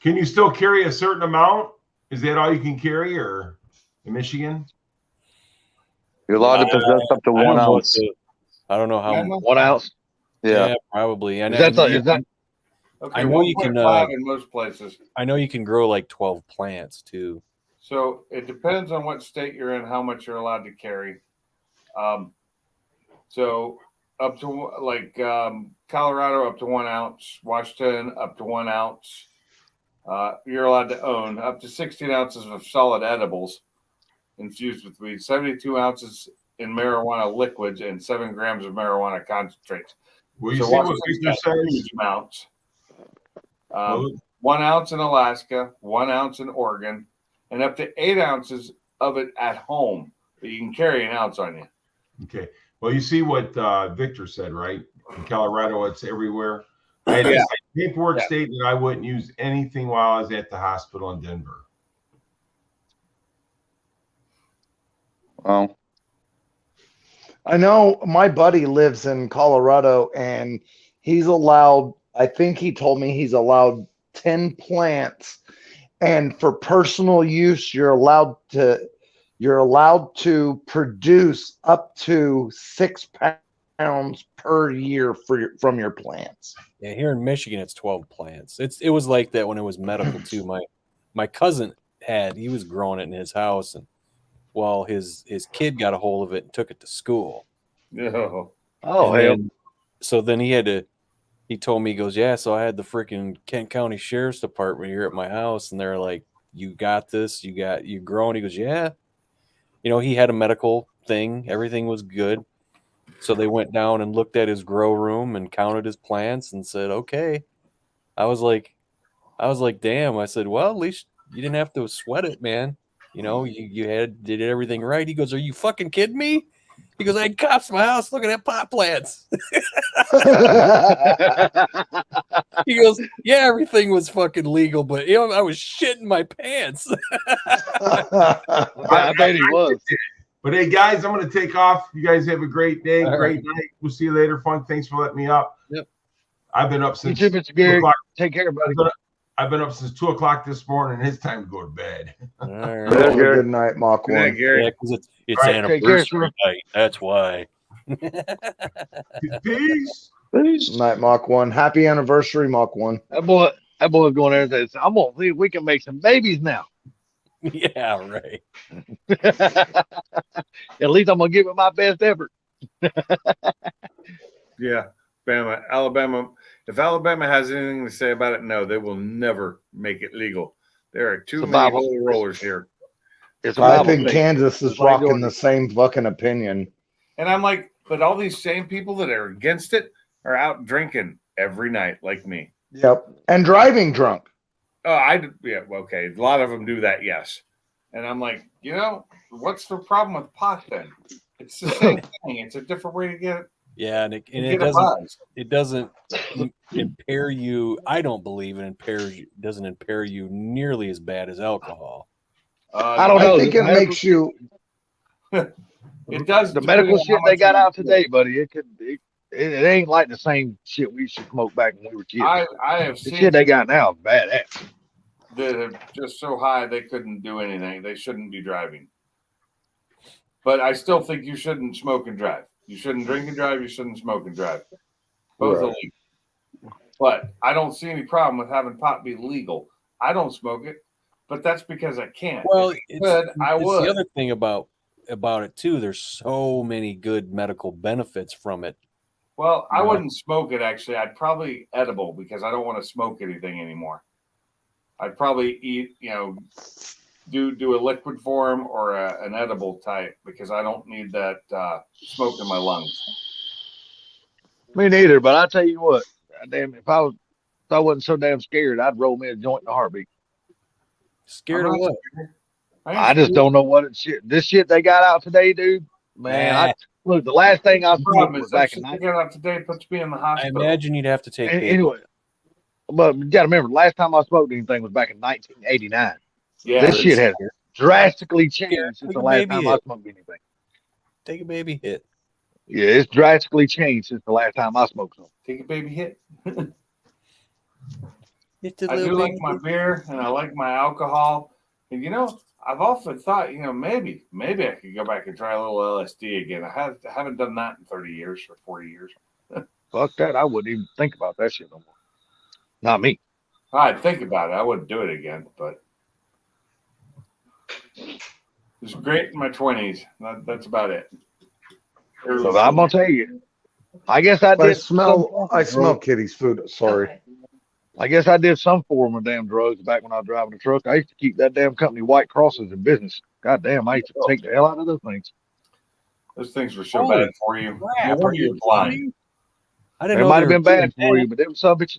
Can you still carry a certain amount? Is that all you can carry, or in Michigan? You're allowed to possess up to I don't 1 know ounce. I don't know how. 1 ounce. Yeah. Probably. And Is that Okay, I know you can. 1.5 in most places. I know you can grow like 12 plants too. So it depends on what state you're in, how much you're allowed to carry. So up to like Colorado, up to 1 ounce. Washington, up to 1 ounce. You're allowed to own up to 16 ounces of solid edibles infused with weed, 72 ounces in marijuana liquids, and 7 grams of marijuana concentrates. Well, you So see what Washington's Victor got says? huge amounts. Well, 1 ounce in Alaska, 1 ounce in Oregon, and up to 8 ounces of it at home. But you can carry an ounce on you. okay. Well, you see what Victor said, right? In Colorado, it's everywhere. I had Yeah. paperwork stating that I wouldn't use anything while I was at the hospital in Denver. Well, I know my buddy lives in Colorado and he's allowed, I think he told me he's allowed 10 plants, and for personal use you're allowed to produce up to 6 pounds per year from your plants. Yeah, here in Michigan it's 12 plants. It was like that when it was medical too. My cousin he was growing it in his house, and well, his kid got a hold of it and took it to school. No. Oh, And hell. so then he told me, he goes, yeah, so I had the freaking Kent County Sheriff's Department here at my house, and they're like, you got this, you growing. He goes, yeah. You know, he had a medical thing, everything was good. So they went down and looked at his grow room and counted his plants and said, okay. I was like, damn. I said, well, at least You didn't have to sweat it, man. You know, you did everything right. He goes, "Are you fucking kidding me?" He goes, "I had cops in my house looking at pot plants." He goes, "Yeah, everything was fucking legal, but you know, I was shitting my pants." I bet he was. But hey, guys, I'm going to take off. You guys have a great day, All great night. We'll see you later. Fun. Thanks for letting me up. Yep. I've been up You since too, Mr. 2 Gary. o'clock. Take care, buddy. I've been up since 2 o'clock this morning, and it's time to go to bed. All right. Have a good night, Mach Good night, 1. Gary. Yeah, because it's All right, take care, anniversary night. That's why. Peace. Night, Mach 1. Happy anniversary, Mach 1. That boy's going there and says, "I'm gonna see if we can make some babies now." Yeah, right. At least I'm gonna give it my best effort. Yeah, Alabama. If Alabama has anything to say about it, no, they will never make it legal. There are too It's a many Bible. holy rollers here. It's a I Bible think state. Kansas is Just like rocking Georgia. the same fucking opinion. And I'm like, but all these same people that are against it are out drinking every night, like me. Yep. And driving drunk. Oh, yeah, okay. A lot of them do that, yes. And I'm like, you know, what's the problem with pot then? It's the same thing. It's a different way to get it. Yeah, and get a buzz. it doesn't impair you. I don't believe it doesn't impair you nearly as bad as alcohol. I don't know. I think it makes you. It does. The depending medical on shit how they much got you out do. today, buddy. It ain't like the same shit we used to smoke back when we were kids. I have The seen shit they got now is badass. that are just so high they couldn't do anything. They shouldn't be driving. But I still think you shouldn't smoke and drive. You shouldn't drink and drive. You shouldn't smoke and drive. Both Right. illegal. But I don't see any problem with having pot be legal. I don't smoke it, but that's because I can't. Well, If I could, I would. the other thing about it too. There's so many good medical benefits from it. Well, I Yeah. wouldn't smoke it actually. I'd probably edible because I don't want to smoke anything anymore. I'd probably eat, do a liquid form or an edible type because I don't need that smoke in my lungs. Me neither, but I tell you what, damn, if I wasn't so damn scared, I'd roll me a joint in a heartbeat. Scared I'm of not what? scared. I just don't know what this shit they got out today, dude. Man, look, the last thing I The smoked problem was is back that in shit they got out today puts me in the I hospital. imagine you'd have to take. anyway. But you got to remember, the last time I smoked anything was back in 1989. Yeah, This shit has drastically changed since Take the a last baby time I hit. smoked anything. Take a baby hit. Yeah, it's drastically changed since the last time I smoked something. take a baby hit. It's a I do little like baby my hit. beer and I like my alcohol. And I've often thought, maybe I could go back and try a little LSD again. I haven't done that in 30 years or 40 years. Fuck that. I wouldn't even think about that shit no more. Not me. I'd think about it. I wouldn't do it again, but it was great in my 20s. That's about it. So I'm gonna tell you. I guess I I did. smell Kitty's food. Sorry. I guess I did some form of damn drugs back when I was driving a truck. I used to keep that damn company White Crosses in business. God damn, I used to take the hell out of those things. Those things were so Holy bad for you. crap, No are wonder you you're blind. I didn't It know might they have were been bad doing for that. you, but them some bitches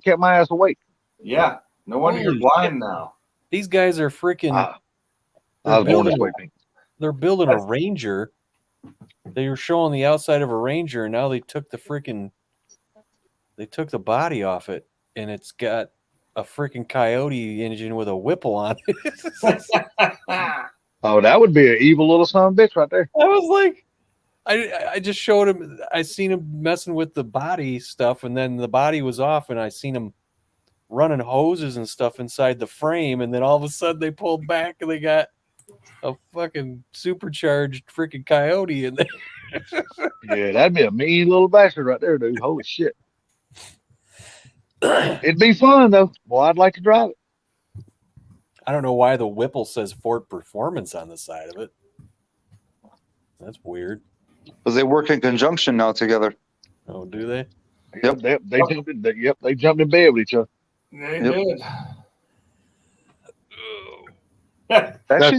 kept my ass awake. Yeah. No wonder Holy you're blind now. These guys are freaking. I was born this way, Pink. They're building a Ranger. They were showing the outside of a Ranger, and now they took the body off it, and it's got a freaking Coyote engine with a Whipple on it. Oh, that would be an evil little son of a bitch right there. I was like, I just showed him. I seen him messing with the body stuff, and then the body was off, and I seen him running hoses and stuff inside the frame, and then all of a sudden they pulled back and they got a fucking supercharged freaking Coyote in there. Yeah, that'd be a mean little bastard right there, dude. Holy shit. It'd be fun though. Well, I'd like to drive it. I don't know why the Whipple says Ford Performance on the side of it. That's weird. Because they work in conjunction now together. Oh, do they? Yep, they jumped in. They jumped in bed with each other. They Yep. did. That's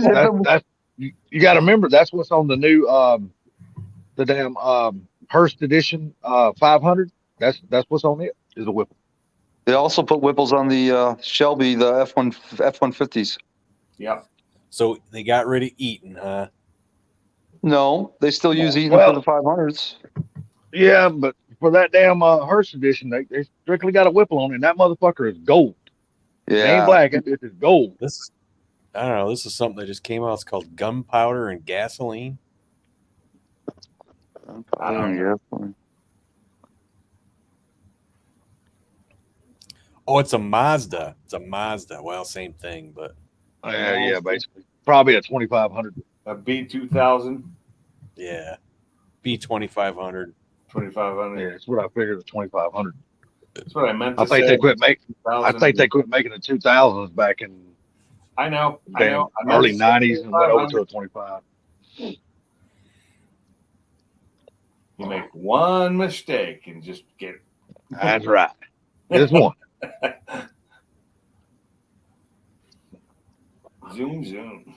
you got to remember that's what's on the new the damn Hearst edition 500. That's what's on it is a Whipple. They also put Whipples on the Shelby, the F-150s. Yep. So they got rid of Eaton, huh? No, they still use Eaton Well- for the 500s. Yeah, but for that damn Hearst edition, they strictly got a Whipple on it, and that motherfucker is gold. It ain't Yeah. black, it is gold. This, I don't know. This is something that just came out. It's called gunpowder and gasoline. I don't know. Oh, it's a Mazda. It's a Mazda. Well, same thing, but Yeah, basically. Probably a 2500. A B2000, yeah, B2500. 2500. Yeah, that's what I figured. A 2500. That's what I meant to I think say. they quit making. I 2000. think they quit making the 2000s back in I know. I damn know. I meant early to say 90s and went over 2500. to a 25. You make one mistake and just get. That's right. Just one. Zoom.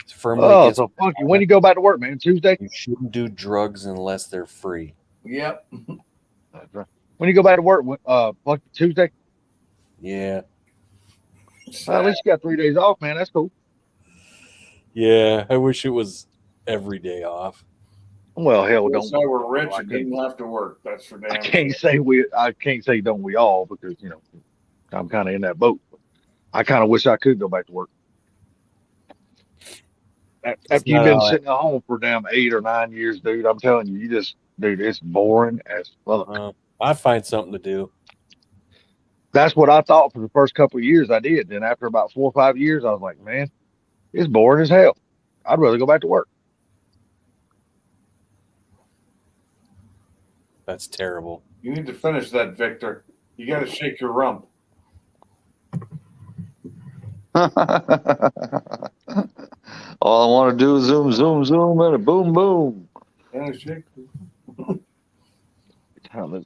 It's firmly Oh, against- so fuck you. When you go back to work, man? Tuesday? you shouldn't do drugs unless they're free. Yep. That's right. When you go back to work, fuck Tuesday? Yeah, Well, at least you got 3 days off, man. That's cool. yeah. I wish it was every day off. Well, hell, That's don't. why we're rich I and didn't have to work. That's for I damn. can't say don't we all, because I'm kind of in that boat. I kind of wish I could go back to work. After you've been sitting at home for damn 8 or 9 years, dude, I'm telling you, dude, it's boring as fuck. I find something to do. That's what I thought for the first couple of years I did. Then after about 4 or 5 years, I was like, man, it's boring as hell. I'd rather go back to work. That's terrible. You need to finish that, Victor. You got to shake your rump. All I want to do is zoom, zoom, zoom, and a boom, boom. Yeah, shake. Oh,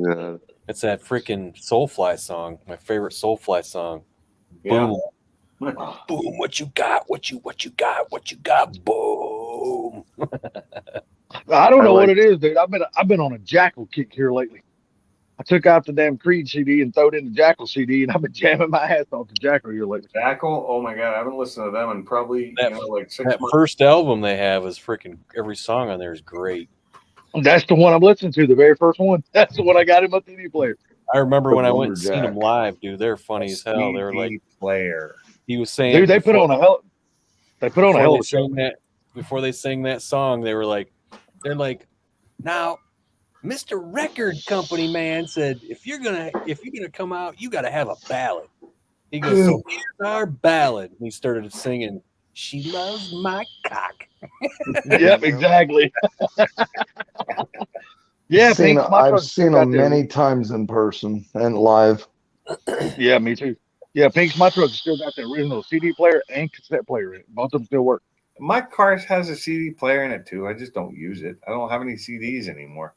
God. It's that freaking Soulfly song. My favorite Soulfly song. Yeah. Boom. Boom. What you got? What you got? What you got? Boom. I don't know what it is, dude. I've been on a Jackal kick here lately. I took out the damn Creed CD and threw it in the Jackal CD, and I've been jamming my ass off the Jackal here lately. Jackal? Oh my God. I haven't listened to them in probably like 6 That months. first album they have is freaking, every song on there is great. That's the one I'm listening to, the very first one. That's the one I got in my CD player. I remember The when I went and seen Lumberjack. them live, dude. They're funny as hell. They were like, CD player. he was saying, Dude, they put on a hell of a show. Before they sang that song, they're like, now, Mr. Record Company man said, if you're gonna come out, you gotta have a ballad. He goes, so here's our ballad. And he started singing, "She loves my cock." Yep, exactly. Yeah, I've seen them many times in person and live. Yeah, me too. Yeah, Pink's My Truck still got the original CD player and cassette player in it. Both of them still work. My car has a CD player in it too. I just don't use it. I don't have any CDs anymore.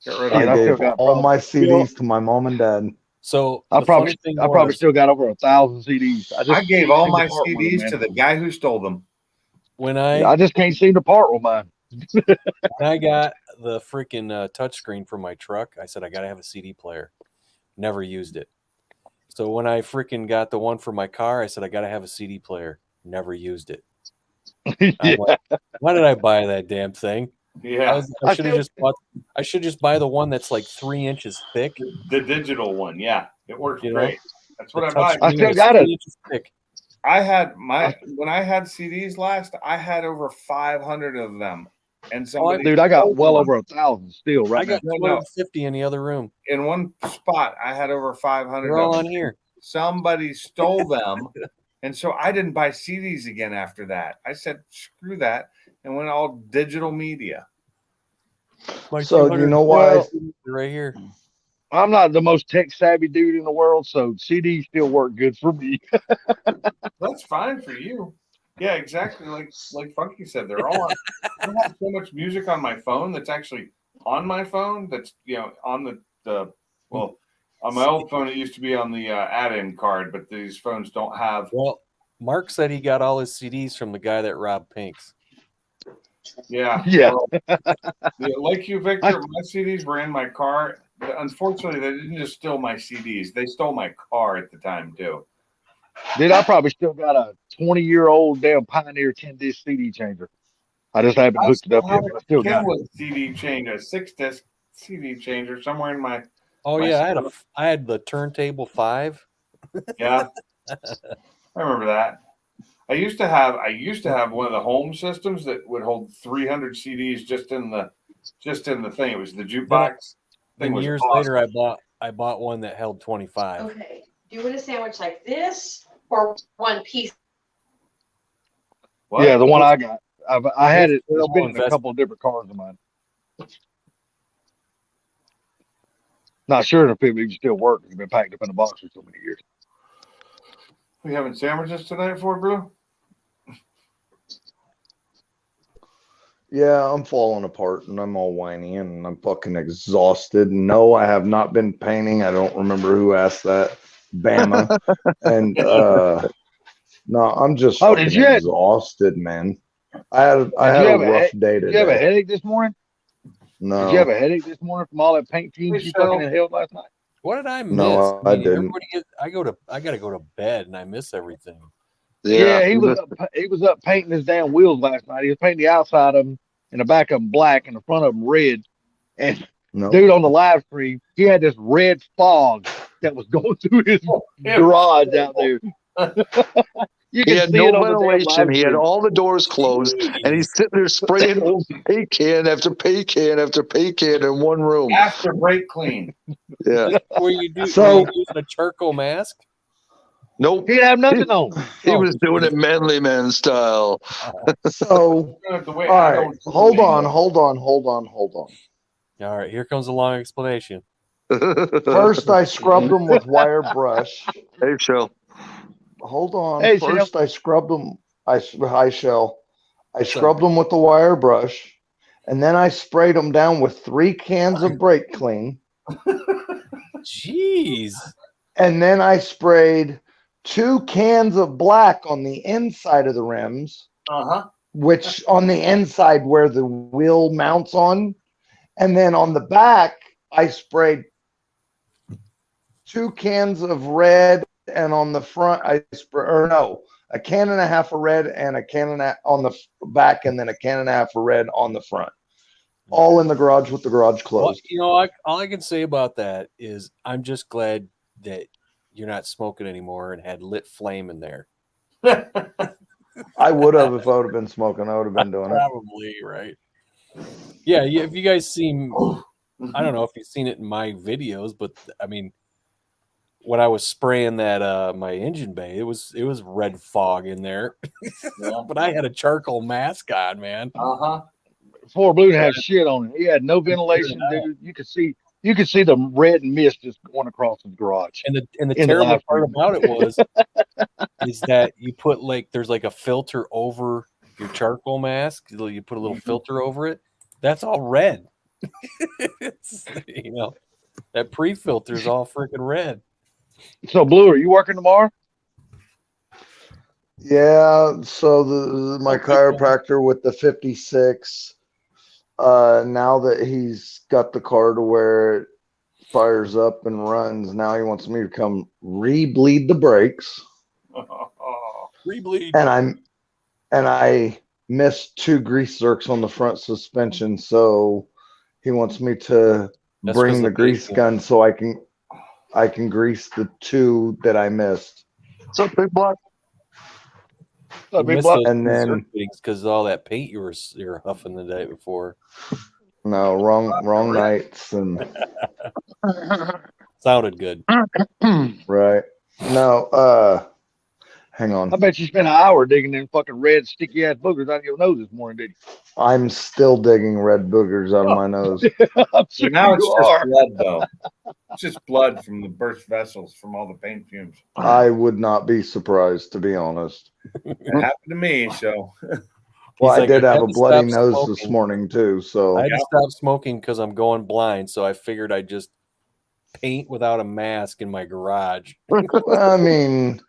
Get rid of I them. I still gave got all my probably- CDs to my mom and dad. So I the probably funny thing probably was, still got over 1,000 CDs. I just gave can't all seem my to part with them, CDs man. to the guy who stole them. when I just can't seem to part with mine. I got the freaking touchscreen for my truck, I said I gotta have a CD player. Never used it. So when I freaking got the one for my car, I said I gotta have a CD player. Never used it. I'm like, why did I buy that damn thing? Yeah, I should have just bought. I should just buy the one that's like 3 inches thick. the digital one. Yeah, it works You know, great. That's what I The buy. I touchscreen still is got it. 3 inches thick. I had when I had CDs last, I had over 500 of them, and somebody Dude, I got stole well one. over 1,000 still I right got now. No, no. 250 in the other room. In one spot. I had over 500 They're all of on them. here. Somebody stole them, and so I didn't buy CDs again after that. I said screw that and went all digital media. My So do you know why? 250 right here. I'm not the most tech savvy dude in the world, so CDs still work good for me. That's fine for you. Yeah, exactly. Like Funky said, they're all. I have so much music on my phone that's actually on my phone. That's on the well, on my old phone it used to be on the add-in card, but these phones don't have. Well, Mark said he got all his CDs from the guy that robbed Pink's. Yeah. Yeah. Well, like you, Victor, my CDs were in my car unfortunately, they didn't just steal my CDs. They stole my car at the time too. Dude, I probably still got a 20-year-old damn Pioneer 10-disc CD changer. I just haven't I hooked it still up have yet, but I still a got it. Kenwood CD changer, a 6-disc CD changer somewhere in my. Oh my yeah, I had the Turntable 5. Yeah, I remember that. I used to have one of the home systems that would hold 300 CDs just in the thing. It was the jukebox. Then Was years awesome. later, I bought one that held 25. Okay. Do you want a sandwich like this or one piece? What? Yeah, the one I got. I had it. It's terrible been in a investment. couple of different cars of mine. Not sure if it even still works. It's been packed up in a box for so many years. We having sandwiches tonight, Ford Blue? Yeah, I'm falling apart and I'm all whiny and I'm fucking exhausted. No, I have not been painting. I don't remember who asked that. Bama. And no, I'm just Oh, fucking exhausted, man. I had a rough day today. Did you have a headache this morning? No. Did you have a headache this morning from all that paint fumes you fucking inhaled last night? What did I miss? No, I didn't. I gotta go to bed and I miss everything. Yeah, he was up painting his damn wheels last night. He was painting the outside of them and the back of them black and the front of them red. And dude, on the live stream, he had this red fog that was going through his garage out there. He had no ventilation. He had all the doors closed, and he's sitting there spraying old paint can after paint can after paint can in one room. After brake clean. Yeah. Were you using a charcoal mask? Nope. He didn't have nothing on. He was doing it manly man style. So, all right, hold on. All right, here comes a long explanation. First, I scrubbed them with wire brush. Hey, Shell. Hold on. Hey, First, Shell. I scrubbed them. Hi, Shell. I scrubbed them with the wire brush, and then I sprayed them down with 3 cans of brake clean. Jeez. And then I sprayed 2 cans of black on the inside of the rims, which on the inside where the wheel mounts on. And then on the back, I sprayed 2 cans of red. And on the front, a can and a half of red and a can and a half on the back, and then a can and a half of red on the front. All in the garage with the garage closed. Well, all I can say about that is I'm just glad that you're not smoking anymore and had lit flame in there. I would have if I would have been smoking. I would have been doing it. Probably, right? Yeah, if you guys seen, I don't know if you've seen it in my videos, but I mean, when I was spraying that my engine bay, it was red fog in there. But I had a charcoal mask on, man. Ford Blue had shit on it. He had no ventilation, dude. You could see the red mist just going across his garage. And the terrible part about it is that you put there's a filter over your charcoal mask. You put a little filter over it. That's all red. It's, that pre-filter is all freaking red. So, Blue, are you working tomorrow? Yeah. So my chiropractor with the 56. Now that he's got the car to where it fires up and runs, now he wants me to come re-bleed the brakes. Re-bleed. And I missed 2 grease zerks on the front suspension, so he wants me to bring the grease gun so I can grease the 2 that I missed. What's up, Big Block? And then because all that paint you were huffing the day before. No, wrong nights and sounded good. Right. No, hang on. I bet you spent an hour digging them fucking red sticky ass boogers out of your nose this morning, did you? I'm still digging red boogers out of my nose. Sure now it's just blood, though. It's just blood from the burst vessels from all the paint fumes. I would not be surprised, to be honest. It happened to me, so. Well, I did have a bloody nose smoking this morning too, so I had to stop smoking because I'm going blind. So I figured I'd just paint without a mask in my garage. I mean,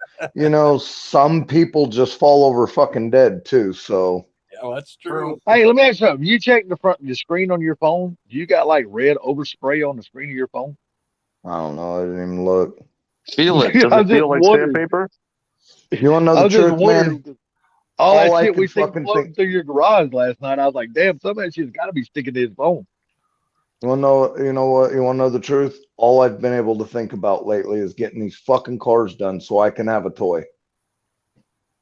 some people just fall over fucking dead too. So Oh, that's true. Hey, let me ask you something. You check the screen on your phone. Do you got like red overspray on the screen of your phone? I don't know. I didn't even look. Feel it. I Does was it feel just like wondering. sandpaper? You want to know I the was just truth, man? wondering. All that I shit we could seen fucking floating think. through your garage last night. I was like, damn, some of that shit's got to be sticking to his phone. You want to know? You know what? You want to know the truth? All I've been able to think about lately is getting these fucking cars done so I can have a toy.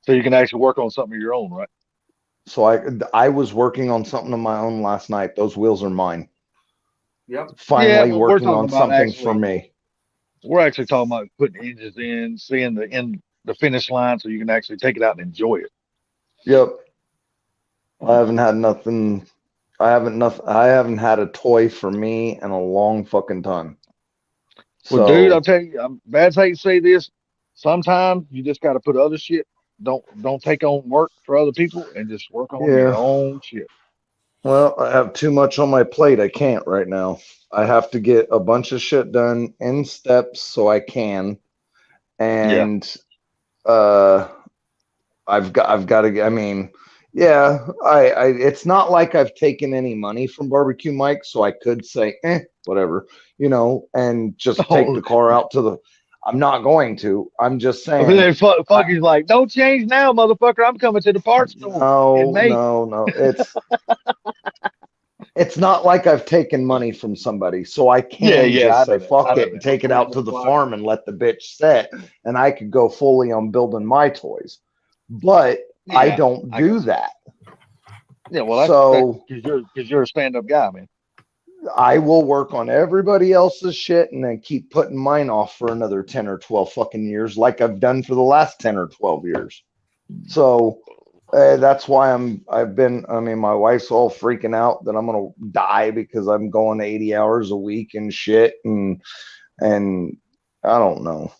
So you can actually work on something of your own, right? So I was working on something of my own last night. Those wheels are mine. Yep. Finally well, we're working talking on about something for actually. me. We're actually talking about putting engines in, seeing the finish line, so you can actually take it out and enjoy it. Yep. I haven't had nothing. I haven't had a toy for me in a long fucking time. Well, So, dude, I'll tell you, I'm bad to hate to say this. Sometimes you just got to put other shit. Don't take on work for other people and just work on your yeah. own shit. Well, I have too much on my plate. I can't right now. I have to get a bunch of shit done in steps so I can. And I've got to I mean, yeah, I it's not like I've taken any money from Barbecue Mike, so I could say, whatever, and just take the car out to the I'm not going to. I'm just saying. Fucky's like, don't change now, motherfucker. I'm coming to the parts store in May. No. It's not like I've taken money from somebody, so I can just say fuck it and take it out to the farm and let the bitch set, and I could go fully on building my toys. But I don't do that. Yeah, well, so because you're a stand-up guy, man. I will work on everybody else's shit and then keep putting mine off for another 10 or 12 fucking years, like I've done for the last 10 or 12 years. So that's why I mean, my wife's all freaking out that I'm going to die because I'm going 80 hours a week and shit. And I don't know.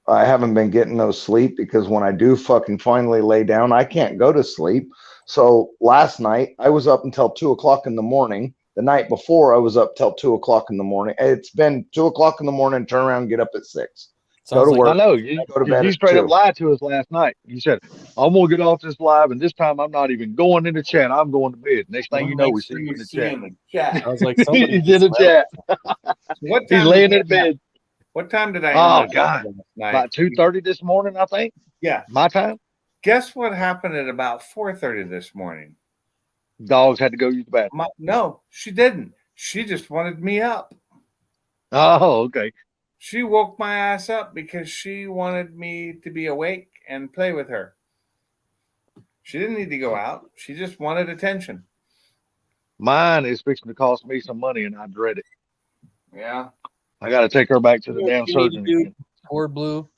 I haven't been getting no sleep because when I do fucking finally lay down, I can't go to sleep. So last night I was up until 2:00 in the morning. The night before I was up till 2:00 in the morning. It's been 2:00 in the morning, turn around, get up at 6. Go to work. I know you go to bed you straight at 2. up lied to us last night. You said, I'm gonna get off this live, and this time I'm not even going in the chat. I'm going to bed. Next thing you know, we see you in the chat. I was like, somebody He's in the chat. What He's time laying did in bed. What time did I Oh end up God, last night? about 2:30 this morning, I think. Yeah, my time. Guess what happened at about 4:30 this morning? Dogs had to go use the bathroom. No, she didn't. She just wanted me up. Oh, okay. She woke my ass up because she wanted me to be awake and play with her. She didn't need to go out. She just wanted attention. Mine is fixing to cost me some money, and I dread it. Yeah. I got to take her back to the damn You need to surgeon do, again. poor Blue,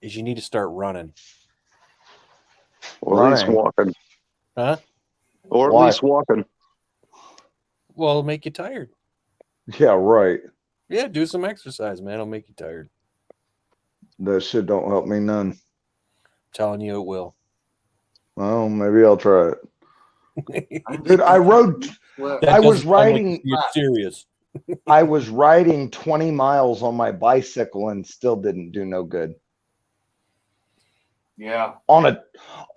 is you need to start running. Or at least walking. Huh? Or at Why? least walking. Well, it'll make you tired. Yeah, right. Yeah, do some exercise, man. It'll make you tired. That shit don't help me none. I'm telling you it will. Well, maybe I'll try it. Dude, I rode. I was riding. You're serious. I was riding 20 miles on my bicycle and still didn't do no good. Yeah. On a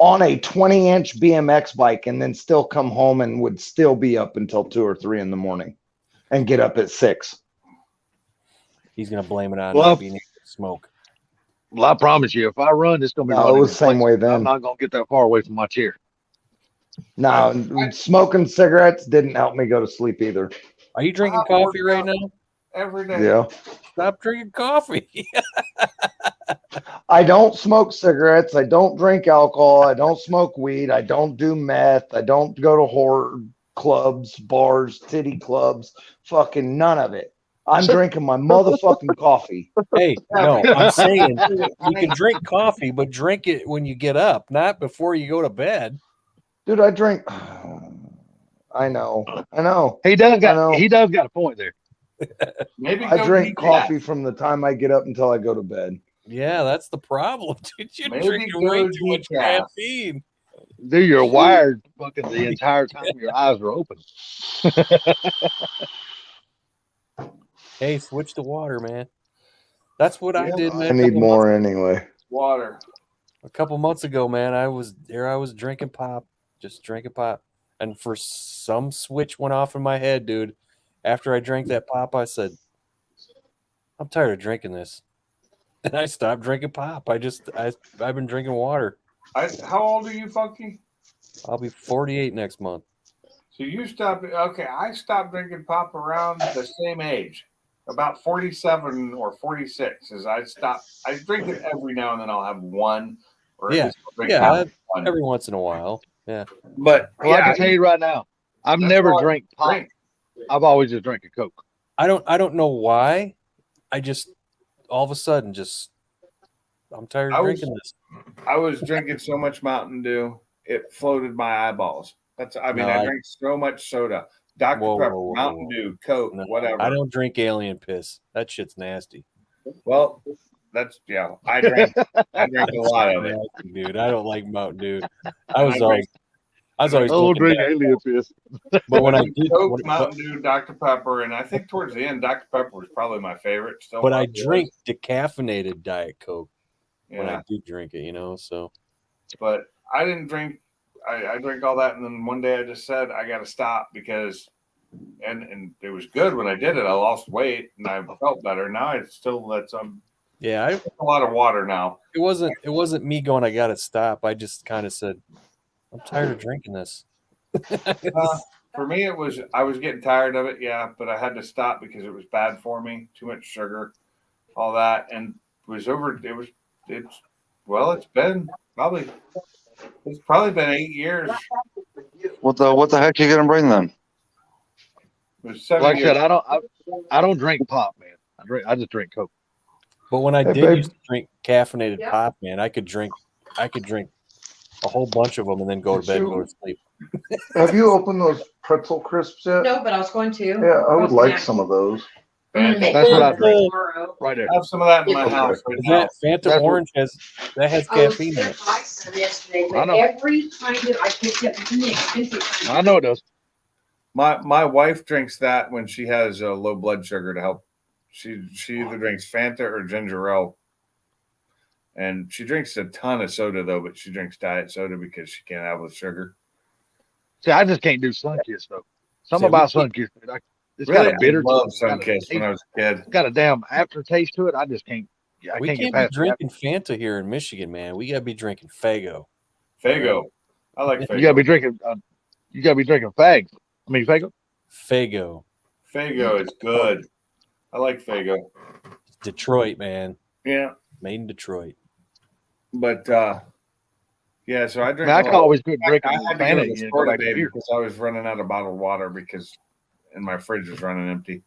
20-inch BMX bike, and then still come home and would still be up until 2 or 3 in the morning, and get up at 6. He's gonna blame it on Well, not being able to smoke. Well, I promise you, if I run, it's gonna be No, running it was in the same place. way then. I'm not gonna get that far away from my chair. No, smoking cigarettes didn't help me go to sleep either. Are you drinking coffee right now? Every day. Yeah. Stop drinking coffee. I don't smoke cigarettes. I don't drink alcohol. I don't smoke weed. I don't do meth. I don't go to horror clubs, bars, titty clubs. Fucking none of it. I'm drinking my motherfucking coffee. Hey, no, I'm saying you can drink coffee, but drink it when you get up, not before you go to bed. Dude, I drink. I know. He does got a point there. Maybe I go drink decaf. coffee from the time I get up until I go to bed. Yeah, that's the problem. Dude, you Maybe drink go way too much decaf. caffeine. Dude, you're wired fucking the entire time your eyes are open. Hey, switch to water, man. That's what I did, man. I need more anyway. Water. A couple months ago, man, I was drinking pop. Just drinking pop. And for some switch went off in my head, dude. After I drank that pop, I said, I'm tired of drinking this. And I stopped drinking pop. I've been drinking water. How old are you, Funky? I'll be 48 next month. So you stopped. Okay, I stopped drinking pop around the same age, about 47 or 46. As I stopped, I drink it every now and then. I'll have one, or at Yeah, least I'll drink yeah, one. every once in a while. Yeah, But Well, I can tell you right now, I've That's never all I drank pop. drink. I've always just drank a Coke. I don't know why. I just all of a sudden I'm tired of drinking this. I was drinking so much Mountain Dew, it floated my eyeballs. I drank so much soda, Dr. Pepper, Mountain Dew, Coke, whatever. I don't drink alien piss. That shit's nasty. Well, I drank a lot of it, dude. I don't like Mountain Dew. I was always drink alien piss. But when I did Coke, Mountain Dew, Dr. Pepper, and I think towards the end, Dr. Pepper was probably my favorite. Still, but I drink decaffeinated Diet Coke when I Yeah. do drink it, so. But I didn't drink. I drank all that, and then one day I just said I got to stop because, and it was good when I did it. I lost weight and I felt better. Now I still Yeah, drink a lot of water now. It wasn't me going, I got to stop. I just kind of said, I'm tired of drinking this. For me, I was getting tired of it, yeah, but I had to stop because it was bad for me. Too much sugar, all that, and it's probably been 8 years. What the heck you gonna bring then? It was 7 Like I years. said, I don't drink pop, man. I just drink Coke. But when I Hey, did babe. used to drink caffeinated pop, man, I could drink a whole bunch of them and then go to bed and go to sleep. Have you opened those pretzel crisps yet? No, but I was going to. Yeah, I would like some of those. That's what I drink right there. I have some of that in my Okay. house right Is now. that Fanta That's Orange has caffeine in it. Yesterday, I but know. every time that I picked up the expensive I know it does. My wife drinks that when she has low blood sugar to help. She either drinks Fanta or ginger ale, and she drinks a ton of soda though. But she drinks diet soda because she can't have with sugar. See, I just can't do Sunkist though. Something See, about Sunkist, it's Really, got a bitter. I love It's got a Sunkist when I was a kid. It's got a damn aftertaste to it. I just can't. I We can't get can't be past that. drinking Fanta here in Michigan, man. We got to be drinking Fago. Fago, I like Fago. You gotta be drinking. You gotta be drinking fags. I mean, Fago. Fago. Fago is good. I like Fago. Detroit, man. Yeah, Made in Detroit. but yeah. So I drink. I can always quit I drinking had to go Fanta to the and store go back to today beer. because I was running out of bottled water and my fridge was running empty.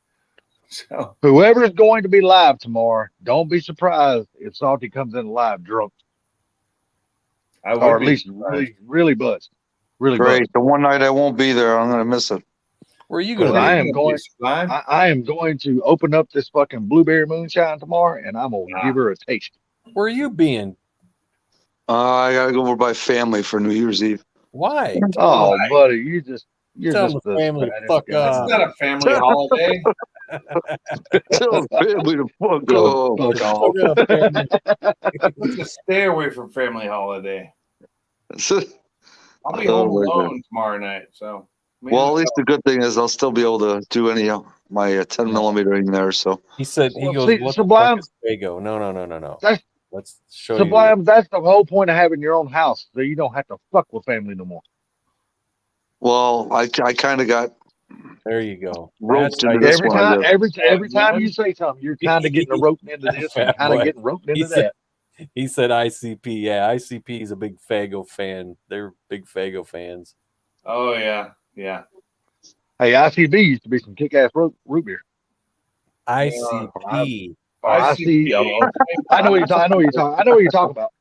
So Whoever's going to be live tomorrow, don't be surprised if Salty comes in live drunk, I would or at be least surprised. really buzzed. Really Great. buzzed. The one night I won't be there, I'm gonna miss it. Where are you Because going to I be? am going. Fine. I am going to open up this fucking blueberry moonshine tomorrow, and I'm gonna give her a taste. Where are you being? I gotta go over by family for New Year's Eve. Why? Oh, buddy, you're Tell just the family to fattest fuck guy. off. It's not a family holiday. Tell the family to fuck off. Fuck off. Fuck off, family. Let's just stay away from family holiday. I'll be Oh, home my God. alone tomorrow night. So Well, at least the good thing is I'll still be able to do any of my 10 millimeter in there. So He said, Well, he goes, see, what Sublime- the fuck is Fago? No. That's- Let's show Sublime, that's the whole point of having your own house, so you don't have to fuck with family no more. well, I kind of got you. There you go. roped That's how into you- this one. I guess. Every time you say something, you're kind of getting roped into this and Fat kind of boy. getting roped He into said- that. He said ICP. Yeah, ICP is a big Fago fan. They're big Fago fans. Oh yeah. Hey, ICB used to be some kick-ass root beer. ICP. I see. I know what you're talking about.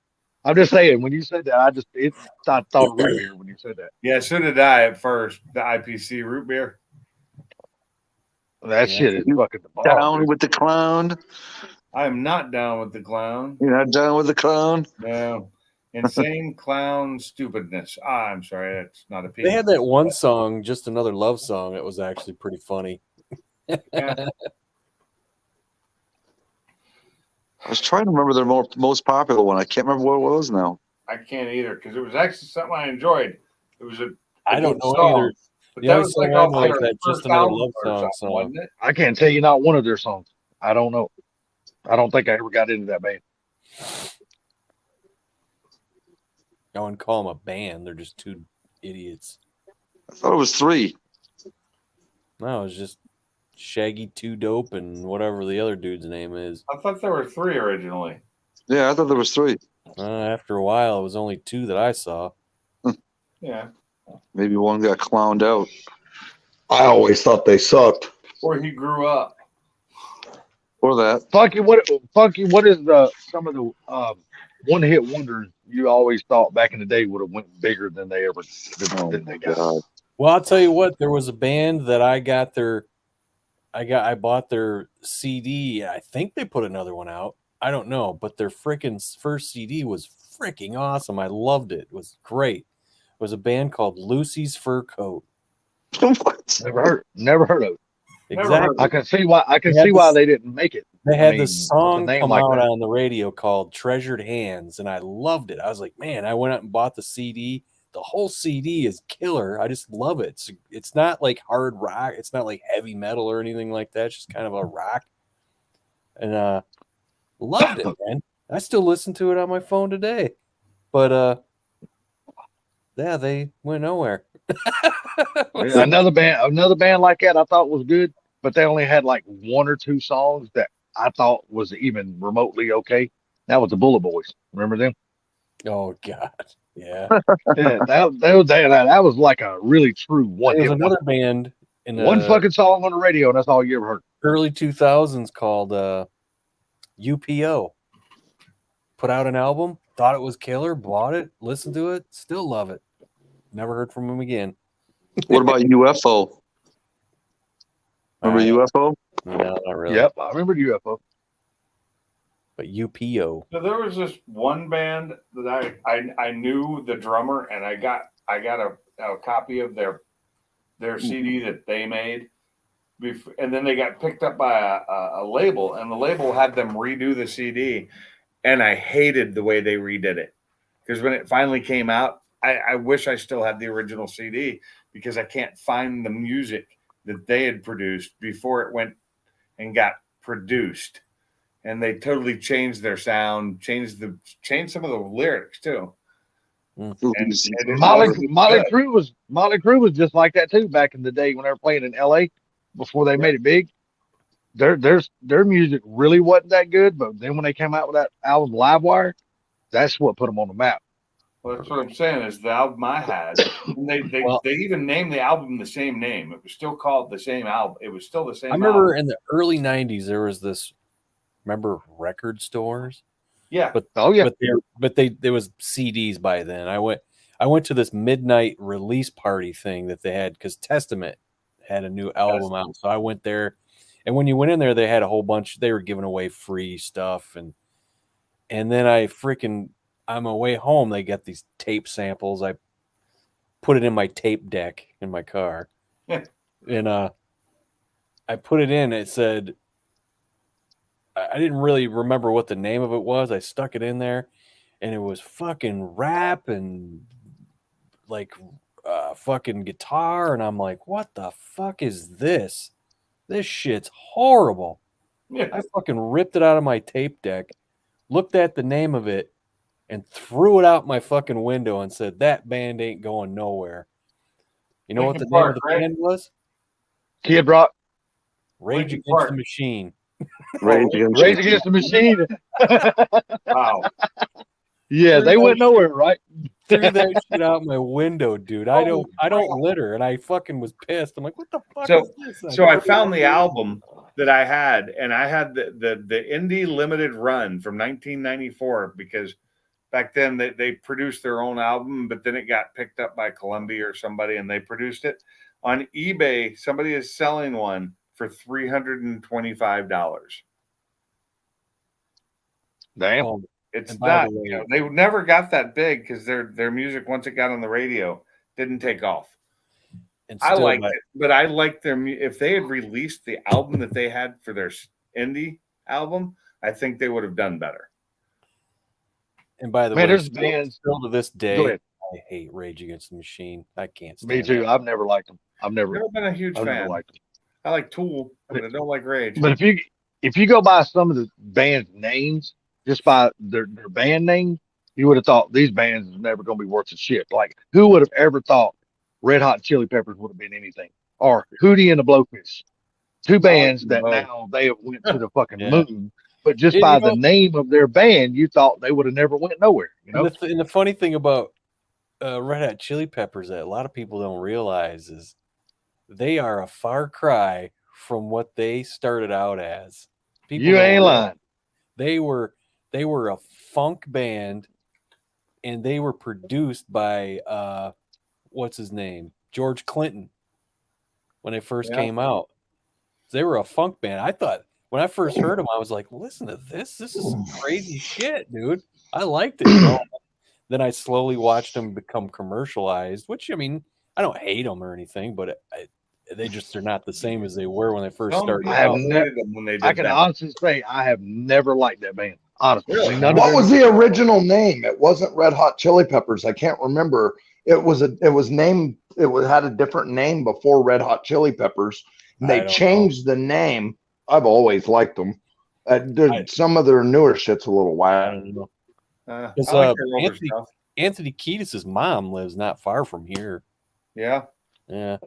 I'm just saying, when you said that, I thought of root beer when you said that. Yeah, so did I at first. The IPC root beer. That Yeah. shit is fucking the bomb. Down dude. with the clown. I am not down with the clown. You're not down with the clown. No. Insane clown stupidness. I'm sorry, that's not a P. They had that one song, Just Another Love Song, that was actually pretty funny. Yeah. I was trying to remember their most popular one. I can't remember what it was now. I can't either because it was actually something I enjoyed. It was a I don't good know song, either. but The that only was like song I off know their is that Just first Another album Love or Song. something, So wasn't it? I can't tell you not one of their songs. I don't know. I don't think I ever got into that band. I wouldn't call them a band. They're just two idiots. I thought it was 3. No, it's just Shaggy, Too Dope, and whatever the other dude's name is. I thought there were 3 originally. Yeah, I thought there was 3. After a while, it was only 2 that I saw. Yeah. Maybe one got clowned out. I always thought they sucked. Or he grew up. Or that. Funky, what is some of the one hit wonders you always thought back in the day would have went bigger than they ever than they got? God. Well, I'll tell you what. There was a band that I bought their CD. I think they put another one out. I don't know, but their freaking first CD was freaking awesome. I loved it. It was great. It was a band called Lucy's Fur Coat. What? Never heard of it. Exactly. I can see why. I can They had see why this- they didn't make it. They I had mean, this song with a name come like out that. on the radio called Treasured Hands, and I loved it. I was like, man, I went out and bought the CD. The whole CD is killer. I just love it. It's not like hard rock. It's not like heavy metal or anything like that. It's just kind of a rock. And loved it, man. I still listen to it on my phone today. But yeah, they went nowhere. Another band like that I thought was good, but they only had like 1 or 2 songs that I thought was even remotely okay. That was the Bullet Boys. Remember them? Oh God, yeah. Yeah, that was like a really true one There was hit another wonder. band in One the fucking song on the radio, and that's all you ever heard. early 2000s called UPO. Put out an album, thought it was killer, bought it, listened to it, still love it. Never heard from him again. What about UFO? Remember UFO? No, not really. Yep, I remember UFO. But UPO. So there was this one band that I knew the drummer, and I got a copy of their CD that they made, and then they got picked up by a label, and the label had them redo the CD, and I hated the way they redid it, because when it finally came out, I wish I still had the original CD, because I can't find the music that they had produced before it went and got produced. And they totally changed their sound, changed some of the lyrics too. Mm. And Motley Crue was just like that too back in the day when they were playing in LA before they made it big. Their music really wasn't that good, but then when they came out with that album Livewire, that's what put them on the map. Well, that's what I'm saying is the album I had. And they even named the album the same name. It was still called the same album. It was still the same. I remember album. in the early 90s there was this. Remember record stores? Yeah. But there was CDs by then. I went to this midnight release party thing that they had because Testament had a new album out. So I went there, and when you went in there, they had a whole bunch. They were giving away free stuff, and then on my way home, they got these tape samples. I put it in my tape deck in my car, and I put it in. It said. I didn't really remember what the name of it was. I stuck it in there, and it was fucking rap and like fucking guitar, and I'm like, what the fuck is this? This shit's horrible. Yeah. I fucking ripped it out of my tape deck, looked at the name of it, and threw it out my fucking window and said, that band ain't going nowhere. You know what the name of the band was? Kid Rock. Rage Against the Machine. Rage Against the Machine. Wow. Yeah, they went nowhere, right? Threw that shit out my window, dude. I don't litter, and I fucking was pissed. I'm like, what the fuck is this? So I found the album that I had, and I had the Indie Limited Run from 1994, because back then they produced their own album, but then it got picked up by Columbia or somebody, and they produced it. On eBay, somebody is selling one for $325. Damn. It's not, they never got that big because their music, once it got on the radio, didn't take off. I liked it, but I liked if they had released the album that they had for their indie album, I think they would have done better. And by the Man, way, there's bands still to this day, I hate Rage Against the Machine. I can't stand Me too. it. I've never liked them. I've never been a huge never fan. liked them. I like Tool, but I don't like Rage. But if you go by some of the band's names, just by their band names, you would have thought these bands is never going to be worth a shit. Like, who would have ever thought Red Hot Chili Peppers would have been anything? Or Hootie and the Blowfish, two bands that now they have went to the fucking Yeah. moon. But just And, by you the know- name of their band, you thought they would have never went nowhere. You know, And the funny thing about Red Hot Chili Peppers that a lot of people don't realize is they are a far cry from what they started out as. People you don't ain't realize lying. they were a funk band, and they were produced by what's his name, George Clinton, when they first came out. They were a funk band. I thought when I first heard them, I was like, listen to this. This is some crazy shit, dude. I liked it. You know? Then I slowly watched them become commercialized, which, I mean, I don't hate them or anything, but they're not the same as they were when they first started out. I can honestly say I have never liked that band. Honestly, Really? None of What their- was the original name? It wasn't Red Hot Chili Peppers. I can't remember. It was named. Had a different name before Red Hot Chili Peppers. And I they don't changed the name. I've always liked them. Some of their newer shit's a little I wild. don't know. I 'Cause, like their older stuff. Anthony Kiedis' mom lives not far from here. Yeah. Yeah.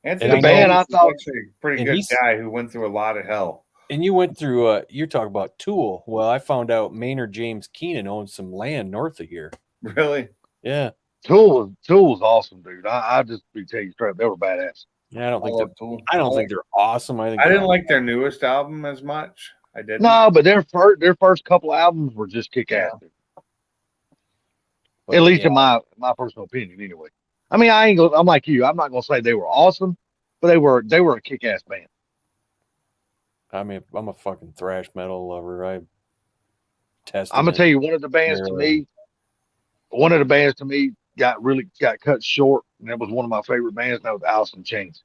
Anthony And I know- Kiedis is actually a pretty and good he's- guy who went through a lot of hell. And you went through, you're talking about Tool. Well, I found out Maynard James Keenan owns some land north of here. Really? Yeah. Tool was awesome, dude. I just be telling you straight up, they were badass. Yeah, I don't think love they're Tool. I don't think they're awesome. I think I they're didn't like their newest album as much. I didn't. No, but their first couple albums were just kick ass. But, At least yeah. in my personal opinion, anyway. I mean, I'm like you. I'm not gonna say they were awesome, but they were a kick ass band. I mean, I'm a fucking thrash metal lover. I'm gonna tell you, one of the bands to me got cut short, and that was one of my favorite bands. That was Alice in Chains.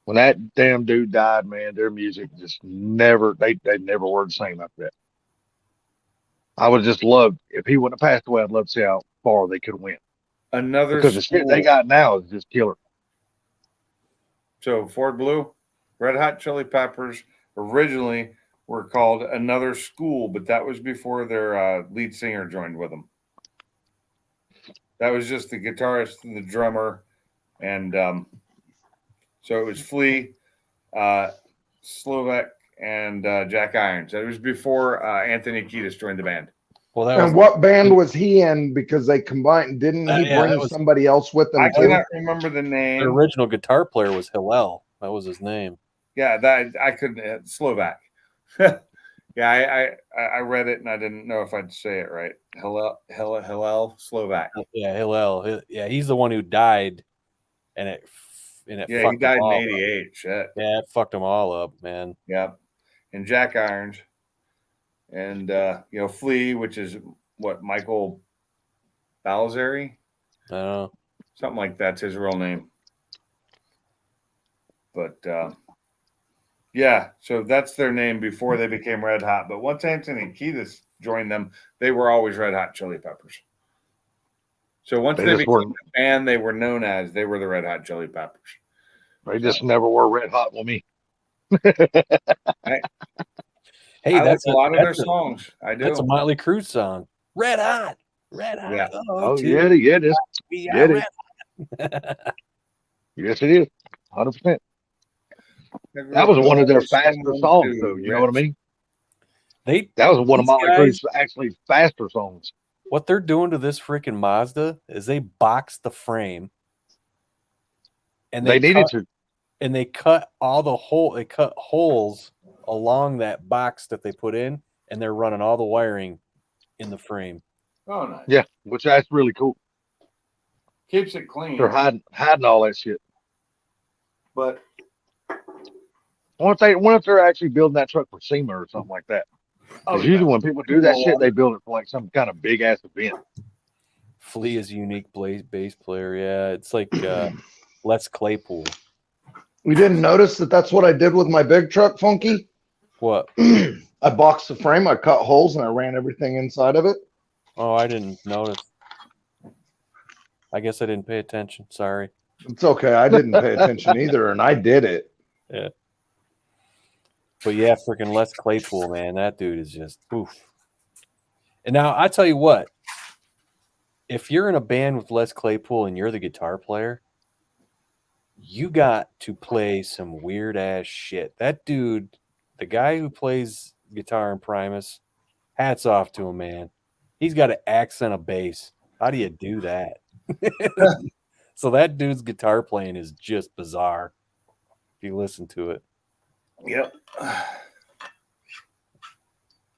When that damn dude died, man, their music just never they never were the same after that. I would just love if he wouldn't have passed away. I'd love to see how far they could have went. Another Because the shit they got now is just killer. So Ford Blue, Red Hot Chili Peppers originally were called Another School, but that was before their lead singer joined with them. That was just the guitarist and the drummer, and so it was Flea, Slovak, and Jack Irons. That was before Anthony Kiedis joined the band. Well, And what band was he in? Because they combined. Didn't he yeah, bring that was- somebody else with them I too? cannot remember the name. The original guitar player was Hillel. That was his name. Yeah, that I couldn't. Slovak. Yeah, I read it and I didn't know if I'd say it right. Hillel, Slovak. Yeah, Hillel. Yeah, he's the one who died, and it Yeah, he fucked died them in all up. '88. Shit. Yeah, it fucked them all up, man. Yeah, and Jack Irons, and Flea, which is what Michael Balzeri, I don't know. something like that's his real name. But yeah, so that's their name before they became Red Hot. But once Anthony Kiedis joined them, they were always Red Hot Chili Peppers. So once They they just became weren't- the band, they were known as they were the Red Hot Chili Peppers. They just never were red hot with me. Hey, I that's like a lot of their that's a- songs. I do. That's a Motley Crue song. Red Hot. Red Hot. Yeah. Oh dude, yeah, it is. we Yeah, are it is. red. Yes, it is. 100%. That was one of their faster songs, though. You know what I mean? That was one of these Motley guys- Crue's actually faster songs. What they're doing to this freaking Mazda is they boxed the frame, and They needed cut- to. and they cut all the They cut holes along that box that they put in, and they're running all the wiring in the frame. Oh, nice. Yeah, which that's really cool. Keeps it clean. They're hiding all that shit. But What if they're actually building that truck for SEMA or something like that? Because usually when people do that shit, they build it for like some kind of big ass event. Flea is a unique bass player. Yeah, it's like Les Claypool. You didn't notice that that's what I did with my big truck, Funky? What? I boxed the frame, I cut holes, and I ran everything inside of it. Oh, I didn't notice. I guess I didn't pay attention. Sorry. It's okay. I didn't pay attention either, and I did it. Yeah. But yeah, freaking Les Claypool, man, that dude is just oof. And now I tell you what, if you're in a band with Les Claypool and you're the guitar player, you got to play some weird ass shit. That dude, the guy who plays guitar in Primus, hats off to him, man. He's got to accent a bass. How do you do that? So that dude's guitar playing is just bizarre if you listen to it. Yep.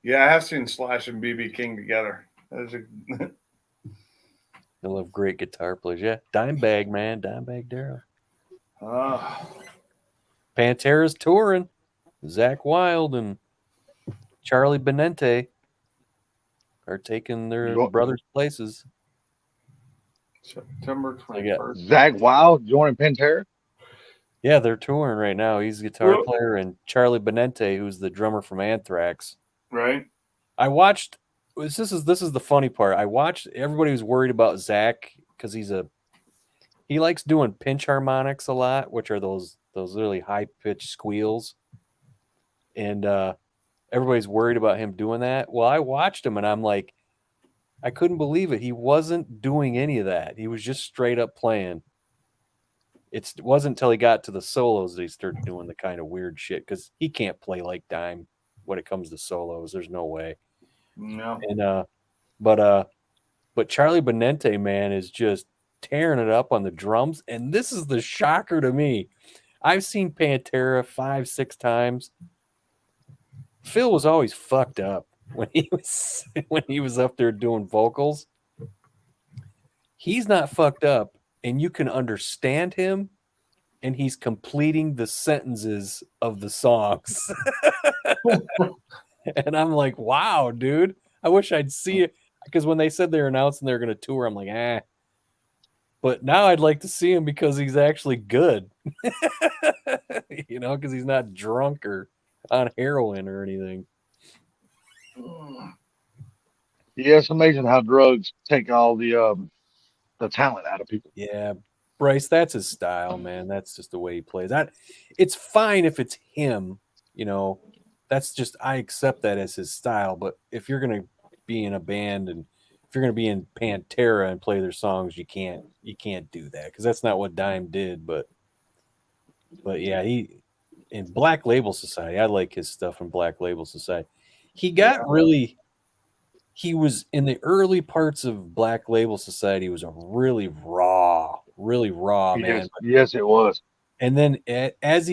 Yeah, I have seen Slash and BB King together. They love great guitar players. Yeah, Dimebag, man. Dimebag Darrell. Pantera's touring. Zach Wilde and Charlie Benente are taking their brothers' places. September 21st. Zach Wilde joining Pantera? Yeah, they're touring right now. He's a guitar player, and Charlie Benente, who's the drummer from Anthrax. Right. I watched. This is the funny part. I watched. Everybody was worried about Zach because he likes doing pinch harmonics a lot, which are those really high pitched squeals, and everybody's worried about him doing that. Well, I watched him, and I'm like, I couldn't believe it. He wasn't doing any of that. He was just straight up playing. It wasn't until he got to the solos that he started doing the kind of weird shit because he can't play like Dime when it comes to solos. There's no way. No. And but Charlie Benente, man, is just tearing it up on the drums. And this is the shocker to me. I've seen Pantera 5-6 times. Phil was always fucked up when he was up there doing vocals. He's not fucked up, and you can understand him, and he's completing the sentences of the songs. And I'm like, wow, dude. I wish I'd see it. Because when they said they're announcing they're going to tour, I'm like, eh. But now I'd like to see him because he's actually good. You know, because he's not drunk or on heroin or anything. Yeah, it's amazing how drugs take all the talent out of people. Yeah, Bryce, that's his style, man. That's just the way he plays. It's fine if it's him, you know. That's just, I accept that as his style. But if you're gonna be in a band and if you're gonna be in Pantera and play their songs, you can't do that because that's not what Dime did. But yeah, he in Black Label Society, I like his stuff in Black Label Society. He was in the early parts of Black Label Society. Was a really raw, man. Yes, it was. And then as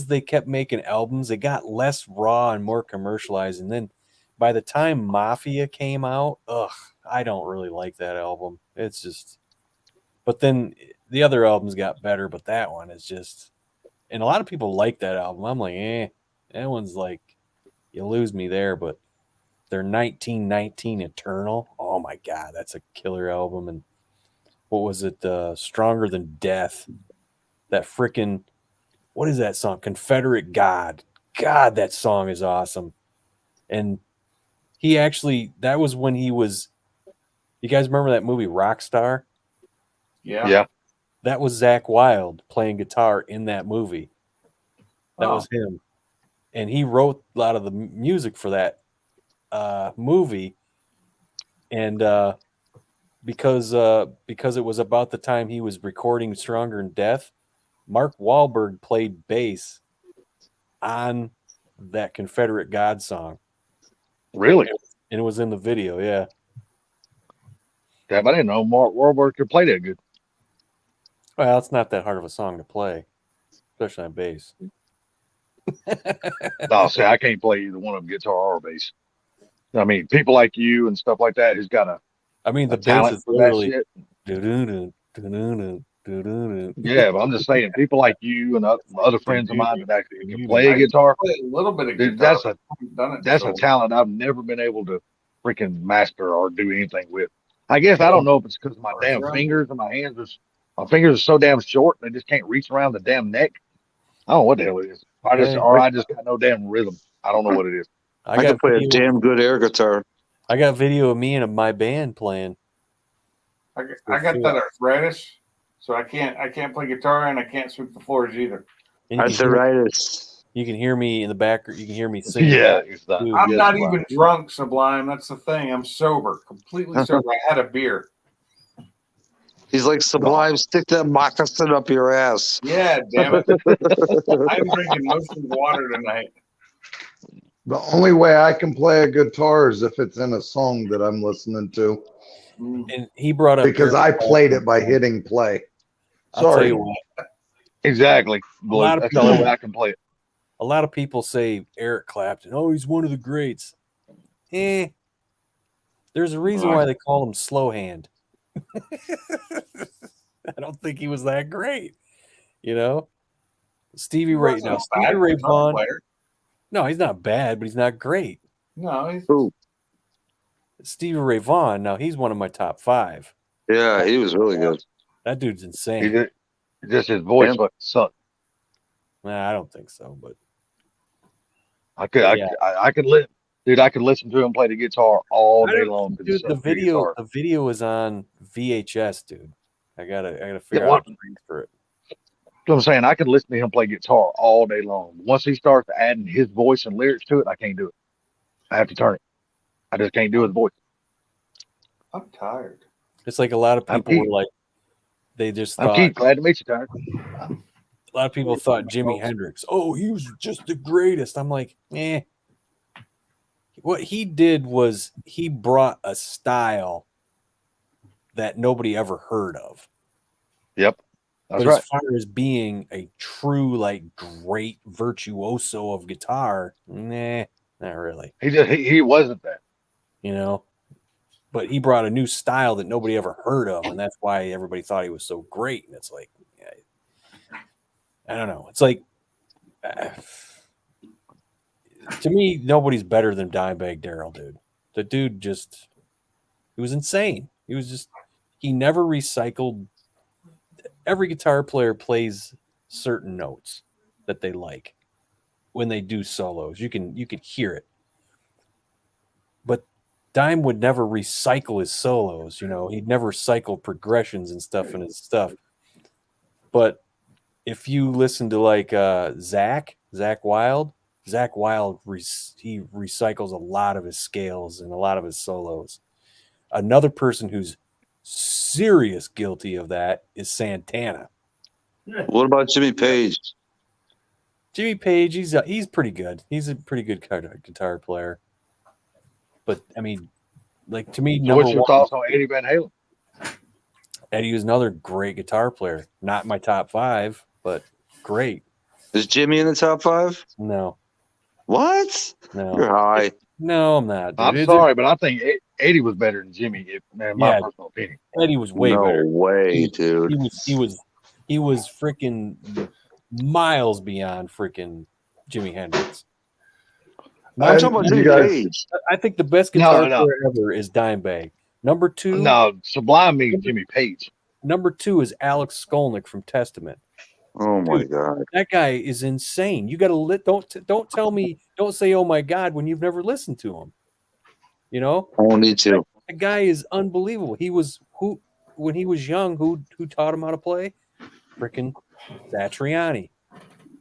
they kept making albums, it got less raw and more commercialized. And then by the time Mafia came out, I don't really like that album. It's just, but then the other albums got better, but that one is just, and a lot of people like that album. I'm like, that one's like, you lose me there, but their 1919 Eternal, oh my God, that's a killer album. And what was it? Stronger Than Death. That freaking, what is that song? Confederate God. God, that song is awesome. And that was when he was, you guys remember that movie Rockstar? Yeah. That was Zach Wilde playing guitar in that movie. That was him. And he wrote a lot of the music for that movie. And because it was about the time he was recording Stronger Than Death, Mark Wahlberg played bass on that Confederate God song. Really? And it was in the video, yeah. Damn, I didn't know Mark Wahlberg could play that good. Well, it's not that hard of a song to play, especially on bass. No, see, I can't play either one of them, guitar or bass. I mean, people like you and stuff like that who's got the talent bass is for that literally shit. Yeah, but I'm just saying, people like you and other friends of mine that actually can play a guitar, Play a little bit of guitar. that's a talent I've never been able to freaking master or do anything with. I guess I don't know if it's because my damn fingers and my fingers are so damn short they just can't reach around the damn neck. I don't know what the hell it is. I just got no damn rhythm. I don't know what it is. I can play a damn good air guitar. I got video of me and my band playing. I got that arthritis, so I can't play guitar and I can't sweep the floors either. Arthritis. You can hear me in the background. You can hear me singing. Yeah, it's not. Dude, I'm not even drunk, Sublime. That's the thing. I'm sober, completely sober. I had a beer. He's like Sublime. Stick that moccasin up your ass. Yeah, damn it. I'm drinking mostly water tonight. The only way I can play a guitar is if it's in a song that I'm listening to. And he brought up because I played it by hitting play. I'll tell Sorry. you what. Exactly. lot of That's the only people- way I can play it. A lot of people say Eric Clapton, oh, he's one of the greats. There's a reason why they call him slow hand. I don't think he was that great. You know? Stevie Ray. wasn't Now, a Stevie bad Ray guitar Vaughan. player. No, he's not bad, but he's not great. No, he's Stevie Ray Vaughan, now he's one of my top 5. Yeah, he was really good. That dude's insane. Just his voice fucking sucked. Nah, I don't think so, but I could listen to him play the guitar all day long. dude, the video is on VHS, dude. I gotta figure Yeah, out how to transfer it. What I'm saying, I could listen to him play guitar all day long. Once he starts adding his voice and lyrics to it, I can't do it. I have to turn it. I just can't do his voice. I'm tired. It's like a lot of people Keith. were like, they just I'm thought. Keith. Glad to meet you, Tyler. A lot of people thought Jimi Hendrix, oh, he was just the greatest. I'm like, What he did was he brought a style that nobody ever heard of. Yep. That's But right. as far as being a true, like, great virtuoso of guitar, not really. He wasn't that. You know? But he brought a new style that nobody ever heard of, and that's why everybody thought he was so great. And it's like, I don't know. It's like, to me, nobody's better than Dimebag Darrell, dude. The dude just, he was insane. He never recycled. Every guitar player plays certain notes that they like when they do solos. You could hear it. But Dime would never recycle his solos, he'd never cycle progressions and stuff in his stuff. But if you listen to like Zach Wild, he recycles a lot of his scales and a lot of his solos. Another person who's serious guilty of that is Santana. What about Jimmy Page? Jimmy Page, he's pretty good. He's a pretty good guitar player. But I mean, like, to me, So what's your thoughts on Eddie Van Halen? Eddie was another great guitar player. Not my top 5, but great. Is Jimmy in the top 5? No. What? No. You're high. No, I'm not. Dude. I'm sorry, but I think Eddie was better than Jimmy. In my personal opinion. Eddie was way better. No way, dude. He was freaking miles beyond freaking Jimi Hendrix. I'm talking about Jimmy Page. I think the best guitar player ever is Dimebag. Number 2. No, Sublime means Jimmy Page. Number 2 is Alex Skolnick from Testament. Oh my God, that guy is insane. You got to don't tell me, don't say oh my God when you've never listened to him. I don't need to. The guy is unbelievable. When he was young, who taught him how to play? Freaking Satriani.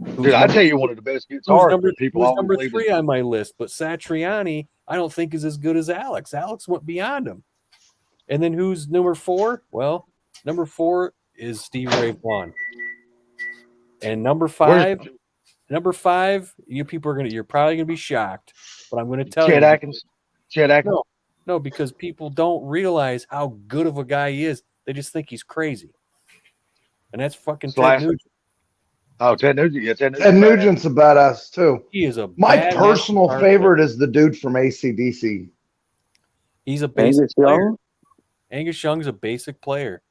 Dude, I tell you, one of the best guitarists people who's always number believe 3 on my list, but Satriani, I don't think is as good as Alex. Alex went beyond him. And then who's number 4? Well, number 4 is Steve Ray Vaughan. And number 5, you're probably gonna be shocked, but I'm gonna tell Chet you. Atkins. Chet Atkins. No, because people don't realize how good of a guy he is. They just think he's crazy. And that's fucking Ted Nugent. Oh, Ted Nugent. Yeah, Ted Nugent's a badass too. He is a my badass personal guitar favorite player. is the dude from AC/DC. He's a basic player. Angus Young's a basic player.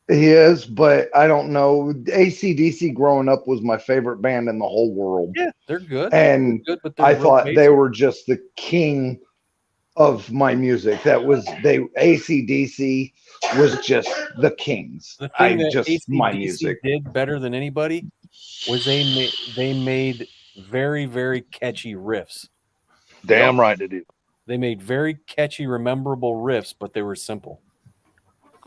He is, but I don't know. AC/DC growing up was my favorite band in the whole world. Yeah, they're good. And they're good, but they're I real thought basic. they were just the king of my music. AC/DC was just the kings. The thing that my AC/DC music. did better than anybody was they made very, very catchy riffs. Damn right they did. They made very catchy, rememberable riffs, but they were simple.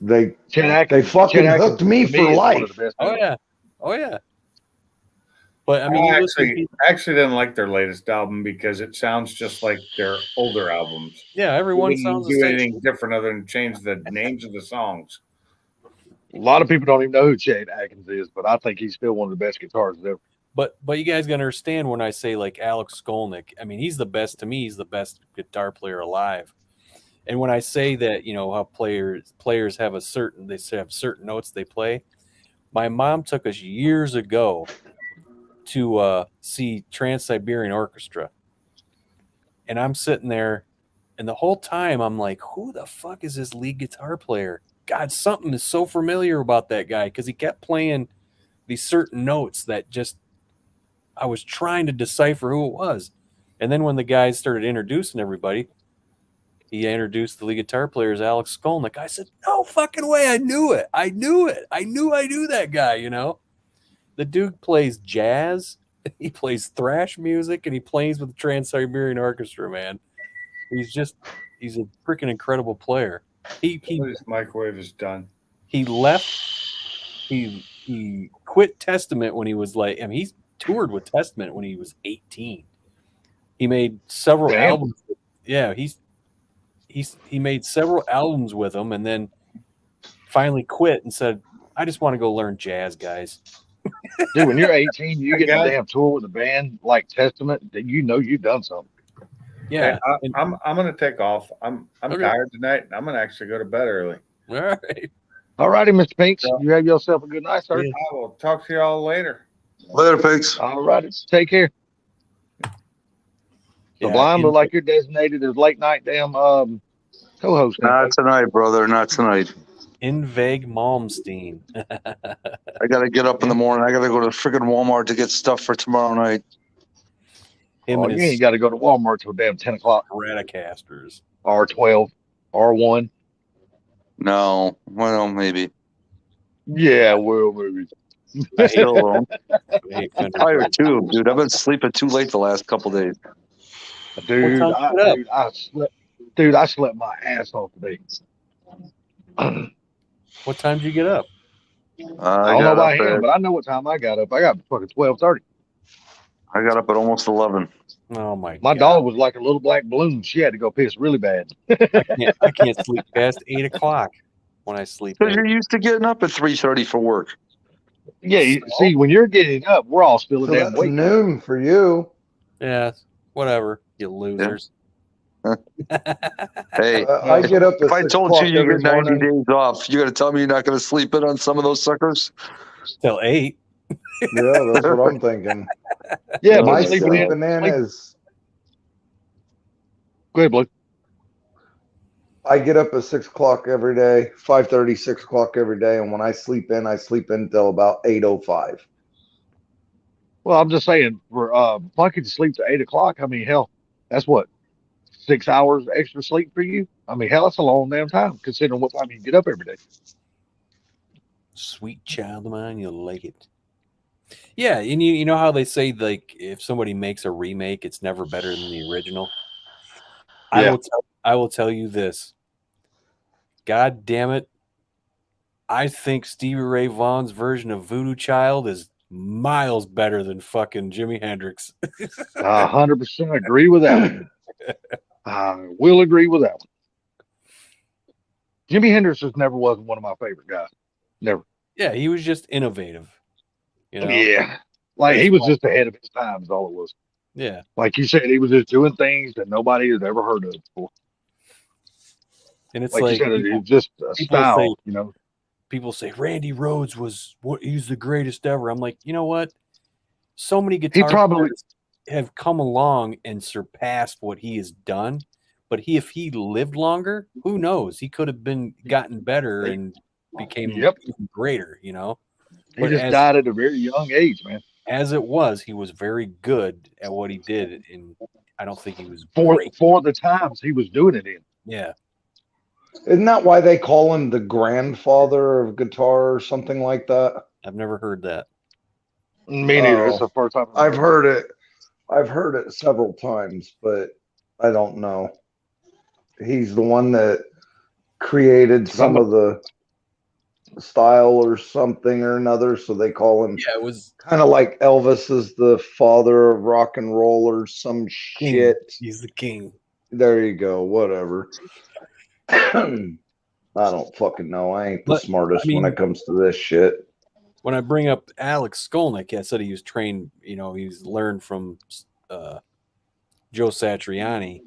They Chet they Atkins, fucking Chet hooked Atkins me to for is one of life. the best. Oh yeah, oh yeah. But I mean, I you listen to actually didn't like their latest album because it sounds just like their older albums. yeah, They everyone didn't sounds the do same. anything different other than change the names of the songs. A lot of people don't even know who Chet Atkins is, but I think he's still one of the best guitarists ever. But you guys gotta understand when I say like Alex Skolnick, I mean he's the best to me. He's the best guitar player alive. And when I say that, you know how players have they have certain notes they play. My mom took us years ago to see Trans-Siberian Orchestra, and I'm sitting there, and the whole time I'm like, who the fuck is this lead guitar player? God, something is so familiar about that guy because he kept playing these certain notes that just I was trying to decipher who it was. And then when the guys started introducing everybody, he introduced the lead guitar player as Alex Skolnick. I said, no fucking way. I knew it. I knew it. I knew that guy, you know? The dude plays jazz, he plays thrash music, and he plays with the Trans-Siberian Orchestra, man. He's a freaking incredible player. His microwave is done. He left. He quit Testament when he was like, I mean, he's toured with Testament when he was 18. He made several albums. Yeah, he made several albums with them, and then finally quit and said, "I just want to go learn jazz, guys." Dude, when you're 18, you get a damn tour with a band like Testament, that you know you've done something. Yeah, hey, I'm gonna take off. I'm Okay. tired tonight, and I'm gonna actually go to bed early. All right. All righty, Mr. Pinks. You have yourself a good night, sir. I will talk to y'all later. Later, pigs. All righty. Take care. Sublime, look like you're designated as late night damn co-host. Not tonight, brother. Not tonight. Inveg Malmsteen. I got to get up in the morning. I got to go to friggin' Walmart to get stuff for tomorrow night. You ain't got to go to Walmart till damn 10 o'clock. Radicasters. R12, R1. No, well, maybe. Yeah, well, maybe. I still won't. I'm tired too, dude. I've been sleeping too late the last couple days. Dude, I slept my ass off today. What time did you get up? I don't know about him, but I know what time I got up. I got fucking 12:30. I got up at almost 11. Oh my My God. dog was like a little black balloon. She had to go piss really bad. I can't sleep past 8 o'clock when I sleep. Because you're used to getting up at 3:30 for work. Yeah, see, when you're getting up, we're all still So damn that's awake. noon for you. Yeah, whatever, you losers. Hey, I get up at if I 6 told o'clock you you every get 90 morning. days off, you got to tell me you're not going to sleep in on some of those suckers? Till 8. Yeah, that's what I'm thinking. Yeah, My but sleeping in is. Go ahead, Blue. I get up at 6 o'clock every day, 5:30, 6 o'clock every day, and when I sleep in till about 8:05. Well, I'm just saying, for if I could sleep to 8 o'clock, I mean, hell, that's what, 6 hours extra sleep for you? I mean, hell, that's a long damn time considering what time you get up every day. Sweet child of mine, you'll like it. Yeah, and you know how they say like if somebody makes a remake, it's never better than the original. Yeah. I will tell you this. God damn it. I think Stevie Ray Vaughan's version of Voodoo Child is miles better than fucking Jimi Hendrix. 100% agree with that one. I will agree with that one. Jimi Hendrix just never was one of my favorite guys. Never. Yeah, he was just innovative. You know? Yeah. Like, he was just ahead of his time, is all it was. Yeah. Like you said, he was just doing things that nobody has ever heard of before. And it's like like you said, it's just a style, you know. People say Randy Rhoads he's the greatest ever. I'm like, you know what? So many guitar players have come along and surpassed what he has done. But if he lived longer, who knows? He could have gotten better and became even greater, you know. He just died at a very young age, man. As it was, he was very good at what he did, and I don't think he was for the times he was doing it in. Yeah. Isn't that why they call him the grandfather of guitar or something like that? I've never heard that. Me neither. It's the first time I've heard it. I've heard it several times, but I don't know. He's the one that created some of the style or something or another. So they call him Yeah, it was kind of like Elvis is the father of rock and roll or some king. shit. He's the king. There you go. Whatever. I don't fucking know. I ain't the But, smartest I mean, when it comes to this shit. when I bring up Alex Skolnick, I said he was trained, you know, he's learned from Joe Satriani.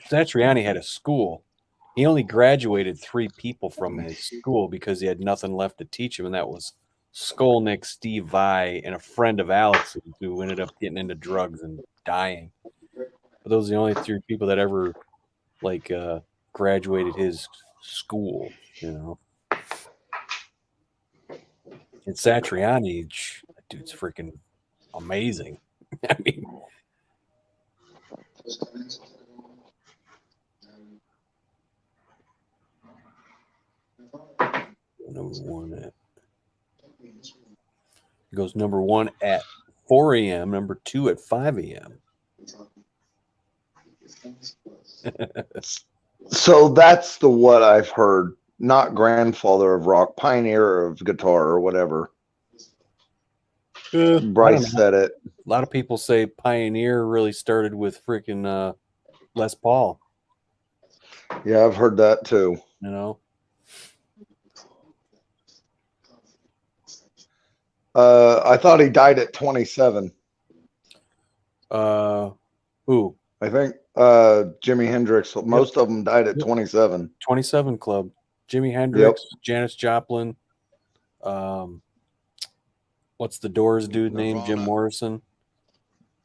Satriani had a school. He only graduated 3 people from his school because he had nothing left to teach him, and that was Skolnick, Steve Vai, and a friend of Alex's who ended up getting into drugs and dying. But those are the only 3 people that ever like graduated his school, you know. And Satriani, that dude's freaking amazing. I mean, number 1 at goes number 1 at 4 a.m., number 2 at 5 a.m. So that's the what I've heard. Not grandfather of rock, pioneer of guitar or whatever. I don't know. Bryce said it. A lot of people say Pioneer really started with freaking Les Paul. Yeah, I've heard that too. You know, I thought he died at 27. who? I think Jimi Hendrix. Most of them died at 27. 27 Club. Jimi Hendrix, Janis Joplin. What's the Doors dude name? Jim Morrison.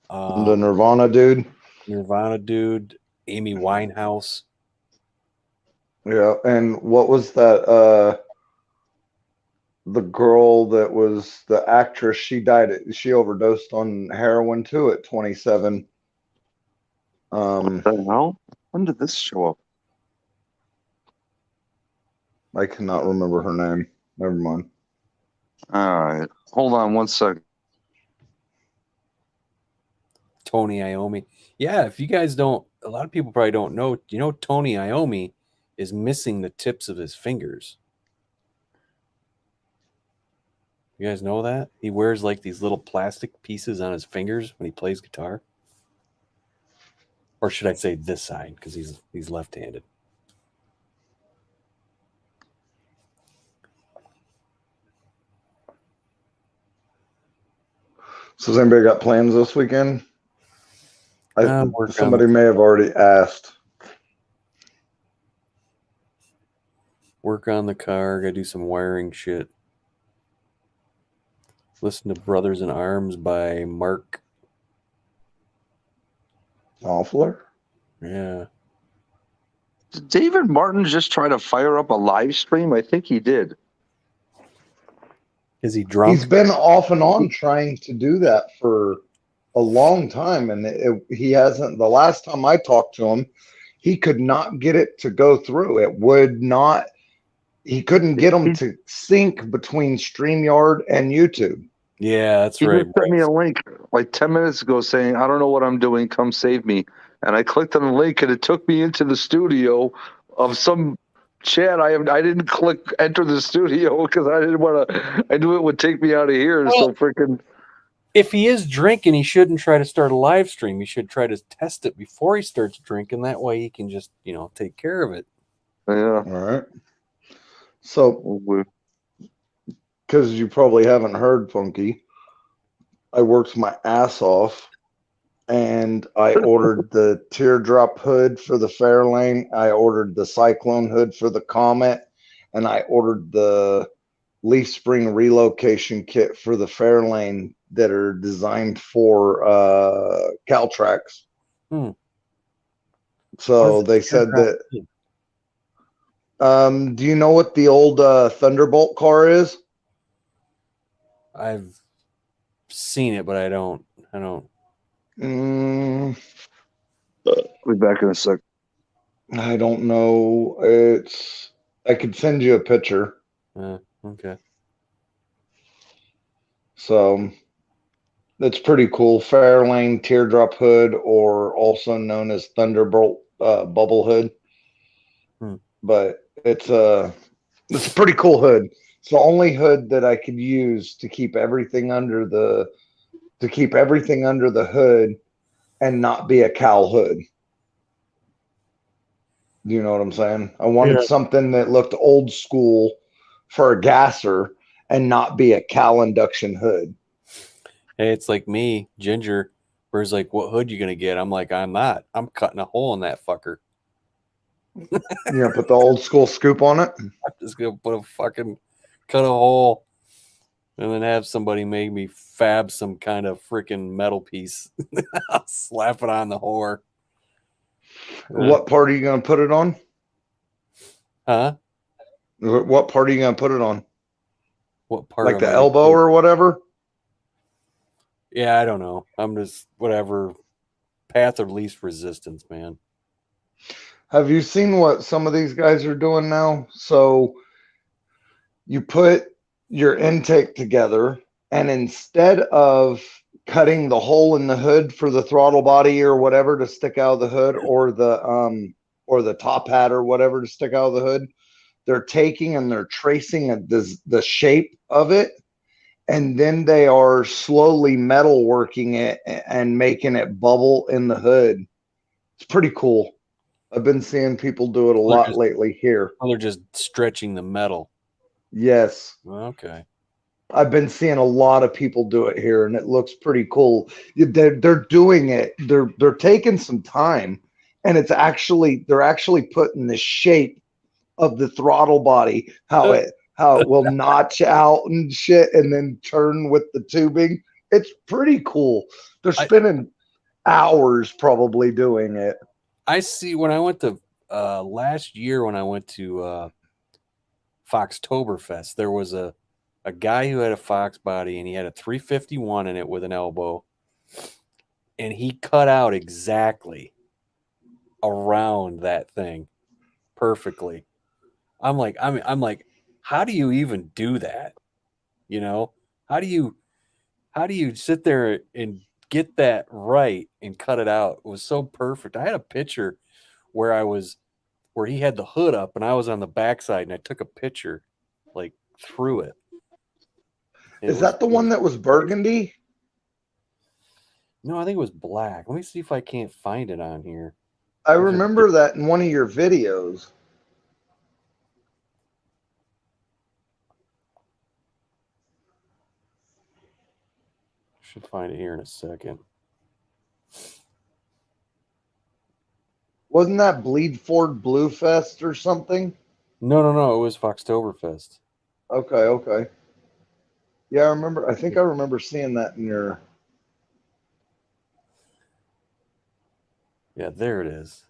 The Nirvana dude. Nirvana dude. Amy Winehouse. Yeah, and what was that? The girl that was the actress, she she overdosed on heroin too at 27. What the hell? When did this show up? I cannot remember her name. Never mind. All right. Hold on one second. Tony Iommi. Yeah, if you guys don't, a lot of people probably don't know, you know, Tony Iommi is missing the tips of his fingers. You guys know that? He wears like these little plastic pieces on his fingers when he plays guitar. Or should I say this side, because he's left-handed. So has anybody got plans this weekend? Somebody on may have already asked. Work on the car. Gotta do some wiring shit. Listen to Brothers in Arms by Mark Knopfler? Yeah. Did David Martin just try to fire up a live stream? I think he did. Is he drunk? He's been off and on trying to do that for a long time, and he hasn't. The last time I talked to him, he could not get it to go through. It would not. He couldn't get them to sync between StreamYard and YouTube. Yeah, that's He right. just sent me a link like 10 minutes ago saying, I don't know what I'm doing. Come save me. And I clicked on the link and it took me into the studio of some chat. I didn't click enter the studio because I didn't want to. I knew it would take me out of here. Well, so freaking. If he is drinking, he shouldn't try to start a live stream. He should try to test it before he starts drinking. That way he can just, take care of it. Yeah. All right. So, because you probably haven't heard, Funky, I worked my ass off and I ordered the teardrop hood for the Fairlane. I ordered the Cyclone hood for the Comet, and I ordered the leaf spring relocation kit for the Fairlane that are designed for Caltrax. So they said that. Do you know what the old Thunderbolt car is? I've seen it, but I don't. We'll be back in a sec. I don't know. I could send you a picture. Okay. So that's pretty cool. Fairlane teardrop hood, or also known as Thunderbolt bubble hood. But it's a pretty cool hood. It's the only hood that I could use to keep everything under the hood and not be a cowl hood. Do you know what I'm saying? I wanted something that looked old school for a gasser and not be a cowl induction hood. Hey, it's like me, Ginger, where he's like, what hood you gonna get? I'm like, I'm not. I'm cutting a hole in that fucker. You're gonna put the old school scoop on it? I'm just gonna cut a hole and then have somebody make me fab some kind of freaking metal piece. I'll slap it on the whore. What part are you gonna put it on? Huh? What part are you gonna put it on? What part? Like the elbow or whatever? Yeah, I don't know. I'm just whatever path of least resistance, man. Have you seen what some of these guys are doing now? So you put your intake together, and instead of cutting the hole in the hood for the throttle body or whatever to stick out of the hood, or the top hat or whatever to stick out of the hood, they're taking and they're tracing the shape of it, and then they are slowly metal working it and making it bubble in the hood. It's pretty cool. I've been seeing people do it a lot lately here. Oh, they're just stretching the metal. Yes. Okay. I've been seeing a lot of people do it here, and it looks pretty cool. They're doing it. They're taking some time, and they're actually putting the shape of the throttle body, how it will notch out and shit, and then turn with the tubing. It's pretty cool. They're spending hours probably doing it. I see. When I went to last year, when I went to Foxtoberfest, there was a guy who had a Fox body, and he had a 351 in it with an elbow, and he cut out exactly around that thing perfectly. I'm like, how do you even do that? You know, how do you sit there and get that right and cut it out? It was so perfect. I had a picture where he had the hood up and I was on the backside, and I took a picture like through it. Is that the one that was burgundy? No, I think it was black. Let me see if I can't find it on here. I remember that in one of your videos. Should find it here in a second. Wasn't that Bleed Ford Blue Fest or something? No. It was Foxtoberfest. Okay. Yeah, I remember. I think I remember seeing that in your. Yeah, there it is.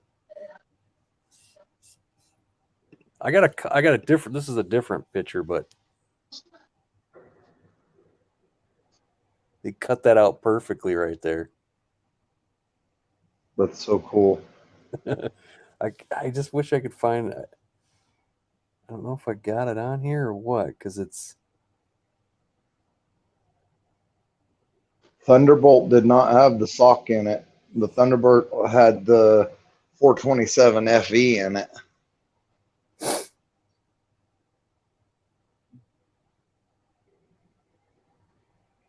I got a different. This is a different picture, but they cut that out perfectly right there. That's so cool. I just wish I could find it. I don't know if I got it on here or what, because it's Thunderbolt did not have the sock in it. The Thunderbolt had the 427 FE in it.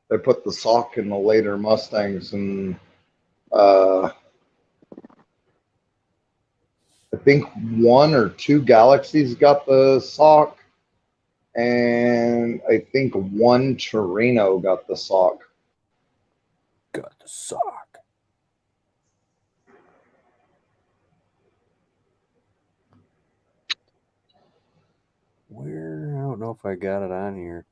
They put the sock in the later Mustangs, and I think 1 or 2 Galaxies got the sock, and I think 1 Torino got the sock. Got the sock. Where? I don't know if I got it on here.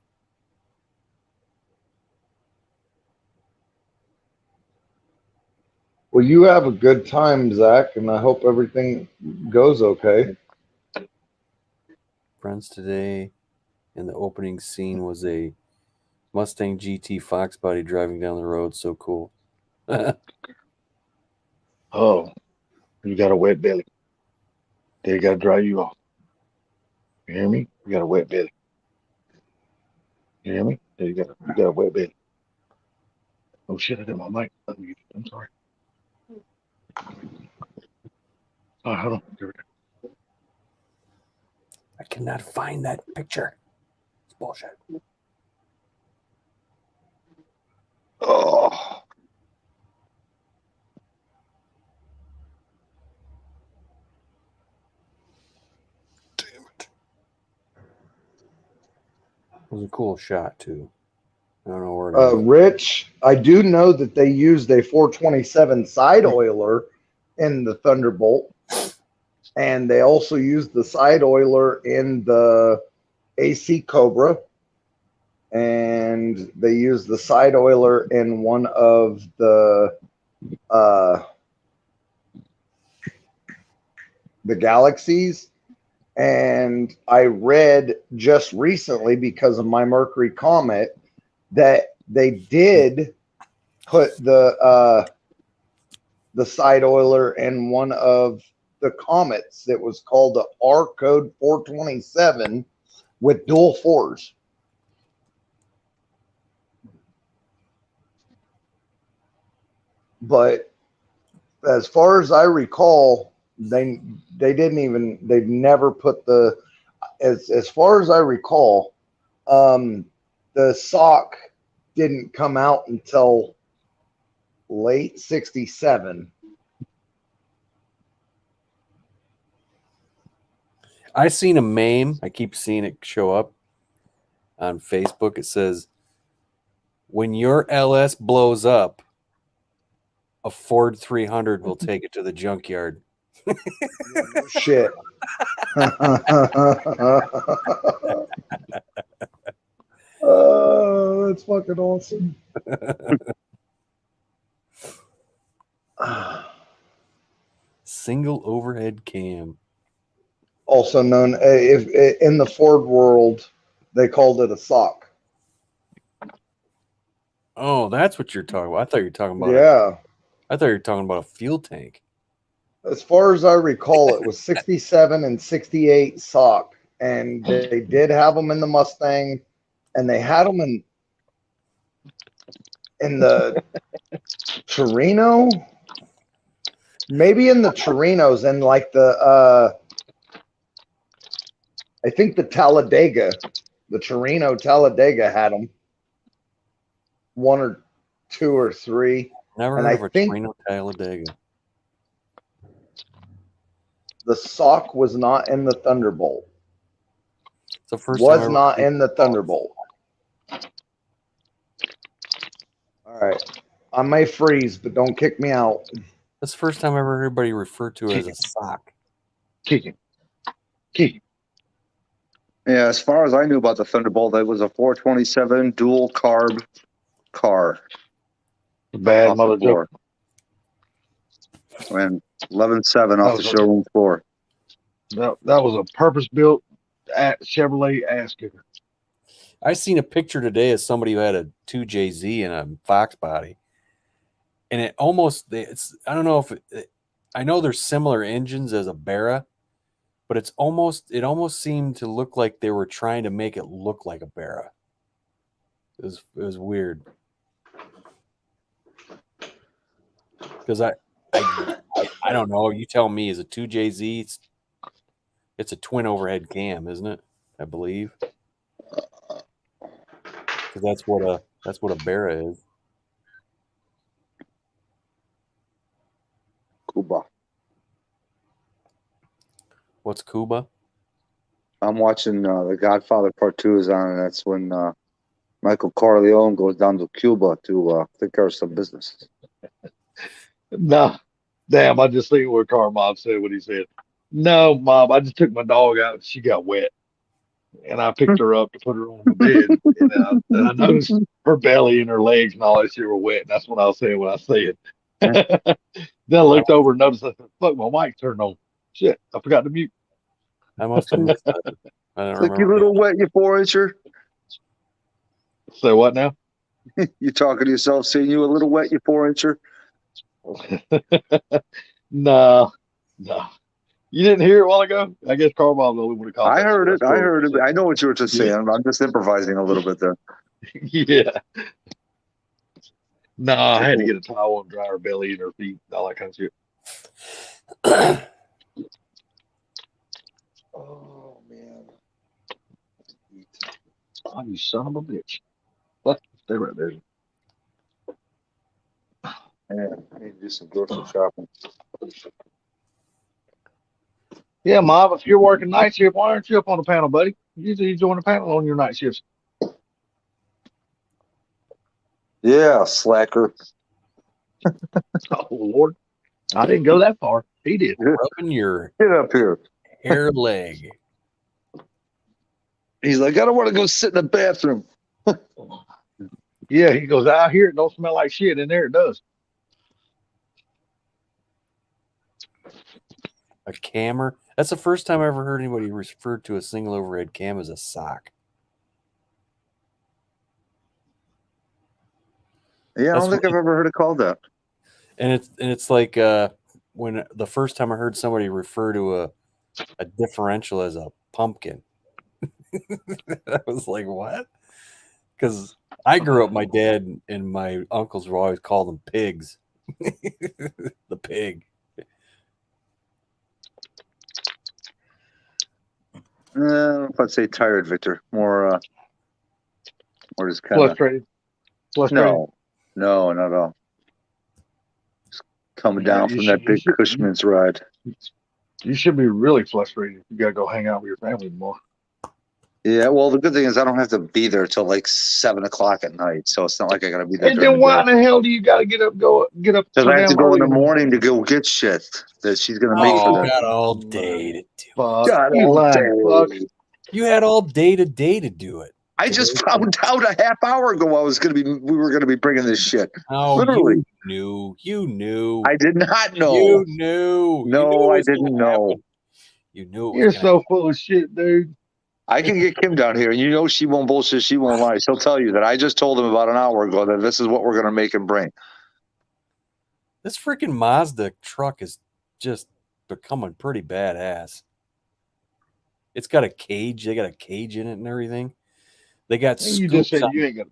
Well, you have a good time, Zach, and I hope everything goes okay. Friends today, and the opening scene was a Mustang GT Fox body driving down the road. So cool. Oh, you got a wet belly. They got to dry you off. You hear me? You got a wet belly. You hear me? You got a wet belly. Oh shit! I did my mic. I'm sorry. All right, hold on. I cannot find that picture. It's bullshit. Oh, damn it. It was a cool shot, too. I don't know where it is. Rich, I do know that they used a 427 side oiler in the Thunderbolt, and they also used the side oiler in the AC Cobra, and they used the side oiler in one of the Galaxies. And I read just recently, because of my Mercury Comet, that they did put the side oiler in one of the Comets that was called the R Code 427 with dual fours. But as far as I recall, they've never put the, as far as I recall, the sock didn't come out until late 67. I seen a meme. I keep seeing it show up on Facebook. It says, when your LS blows up, a Ford 300 will take it to the junkyard. Shit. Oh, that's fucking awesome. Single overhead cam. Also known, if in the Ford world, they called it a sock. Oh, that's what you're talking about. I thought you were talking about I thought you were talking about a fuel tank. As far as I recall, it was 67 and 68 sock, and they did have them in the Mustang, and they had them in the Torino, maybe in the Torinos, and like the I think the Talladega, the Torino Talladega had them, one or two or three. Never and heard I of a think Torino Talladega. the sock was not in the Thunderbolt. It's the first time I Was ever not heard in the Thunderbolt. All right. I may freeze, but don't kick me out. That's the first time I ever heard anybody refer to it as a sock. Kicking. Yeah, as far as I knew about the Thunderbolt, it was a 427 dual carb car. Bad off the mother floor. joke. And 11.7 off the was a- showroom floor. That was a purpose-built Chevrolet ass kicker. I seen a picture today of somebody who had a 2JZ and a Fox body. And it almost, I don't know if I know there's similar engines as a Barra, but it almost seemed to look like they were trying to make it look like a Barra. It was weird. Because I don't know. You tell me, is a 2JZ? It's a twin overhead cam, isn't it? I believe. Because that's what a Barra is. Cuba. What's Cuba? I'm watching The Godfather Part 2 is on, and that's when Michael Corleone goes down to Cuba to take care of some business. No, damn! I just seen what Car Mom said when he said, "No, Mom, I just took my dog out and she got wet, and I picked her up to put her on the bed, and I noticed her belly and her legs and all that shit were wet. And that's what I was saying when I said." Then I looked over and noticed. I said, "Fuck, my mic turned on. Shit, I forgot to mute." I must have missed that. I don't It's like, you remember. little wet, you 4-incher. So what now? You talking to yourself, saying you a little wet, you 4-incher. No. You didn't hear it a while ago? I guess Car Mom's the only one to call. I heard it. I heard it. I know what you were just saying. I'm just improvising a little bit there. Yeah. No, I had to get a towel and dry her belly and her feet, all that kind of shit. Oh man. Oh, you son of a bitch. What? Stay right there. Yeah, I need to do some grocery shopping. Yeah, Mom, if you're working night shift, why aren't you up on the panel, buddy? Usually you join the panel on your night shifts. Yeah, slacker. Oh, Lord. I didn't go that far. He did. Rubbing your Get up here. hair leg. He's like, I don't want to go sit in the bathroom. Yeah, he goes, out here, it don't smell like shit. In there, it does. A cammer. That's the first time I ever heard anybody refer to a single overhead cam as a sock. Yeah, I don't think I've ever heard it called that. And it's like when the first time I heard somebody refer to a differential as a pumpkin. I was like, what? Because I grew up, my dad and my uncles were always called them pigs. The pig. I don't know if I'd say tired, Victor. More just kind of Frustrated. no, not at all. Just coming down from that big Cushman's ride. You should be really frustrated. You got to go hang out with your family more. Yeah, well, the good thing is I don't have to be there till like 7 o'clock at night, so it's not like I got to be there. And then why in the hell do you got to get up? Because I have to go in the morning to go get shit that she's gonna make for them. Got all day to do. Fuck, you lying fuck. You had all day to do it. I just found out a half hour ago we were gonna be bringing this shit. Oh, literally. You knew. I did not know. You knew. No, I didn't know. You knew. You're so full of shit, dude. I can get Kim down here, and you know she won't bullshit. She won't lie. She'll tell you that I just told him about an hour ago that this is what we're gonna make and bring. This freaking Mazda truck is just becoming pretty badass. It's got a cage. They got a cage in it and everything. They got You just said you ain't gonna.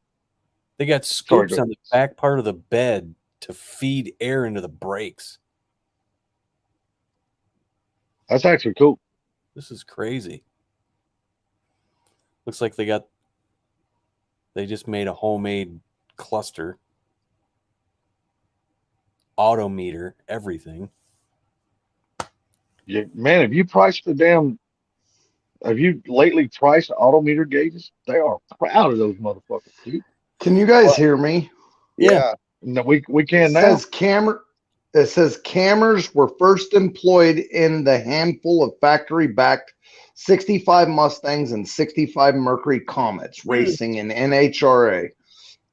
They got scoops on the back part of the bed to feed air into the brakes. That's actually cool. This is crazy. Looks like they just made a homemade cluster. Odometer, everything. Yeah, man, have you lately priced odometer gauges? They are proud of those motherfuckers, dude. Can you guys hear me? Yeah. No, we can now. It says cameras were first employed in the handful of factory-backed 65 Mustangs and 65 Mercury Comets racing in NHRA.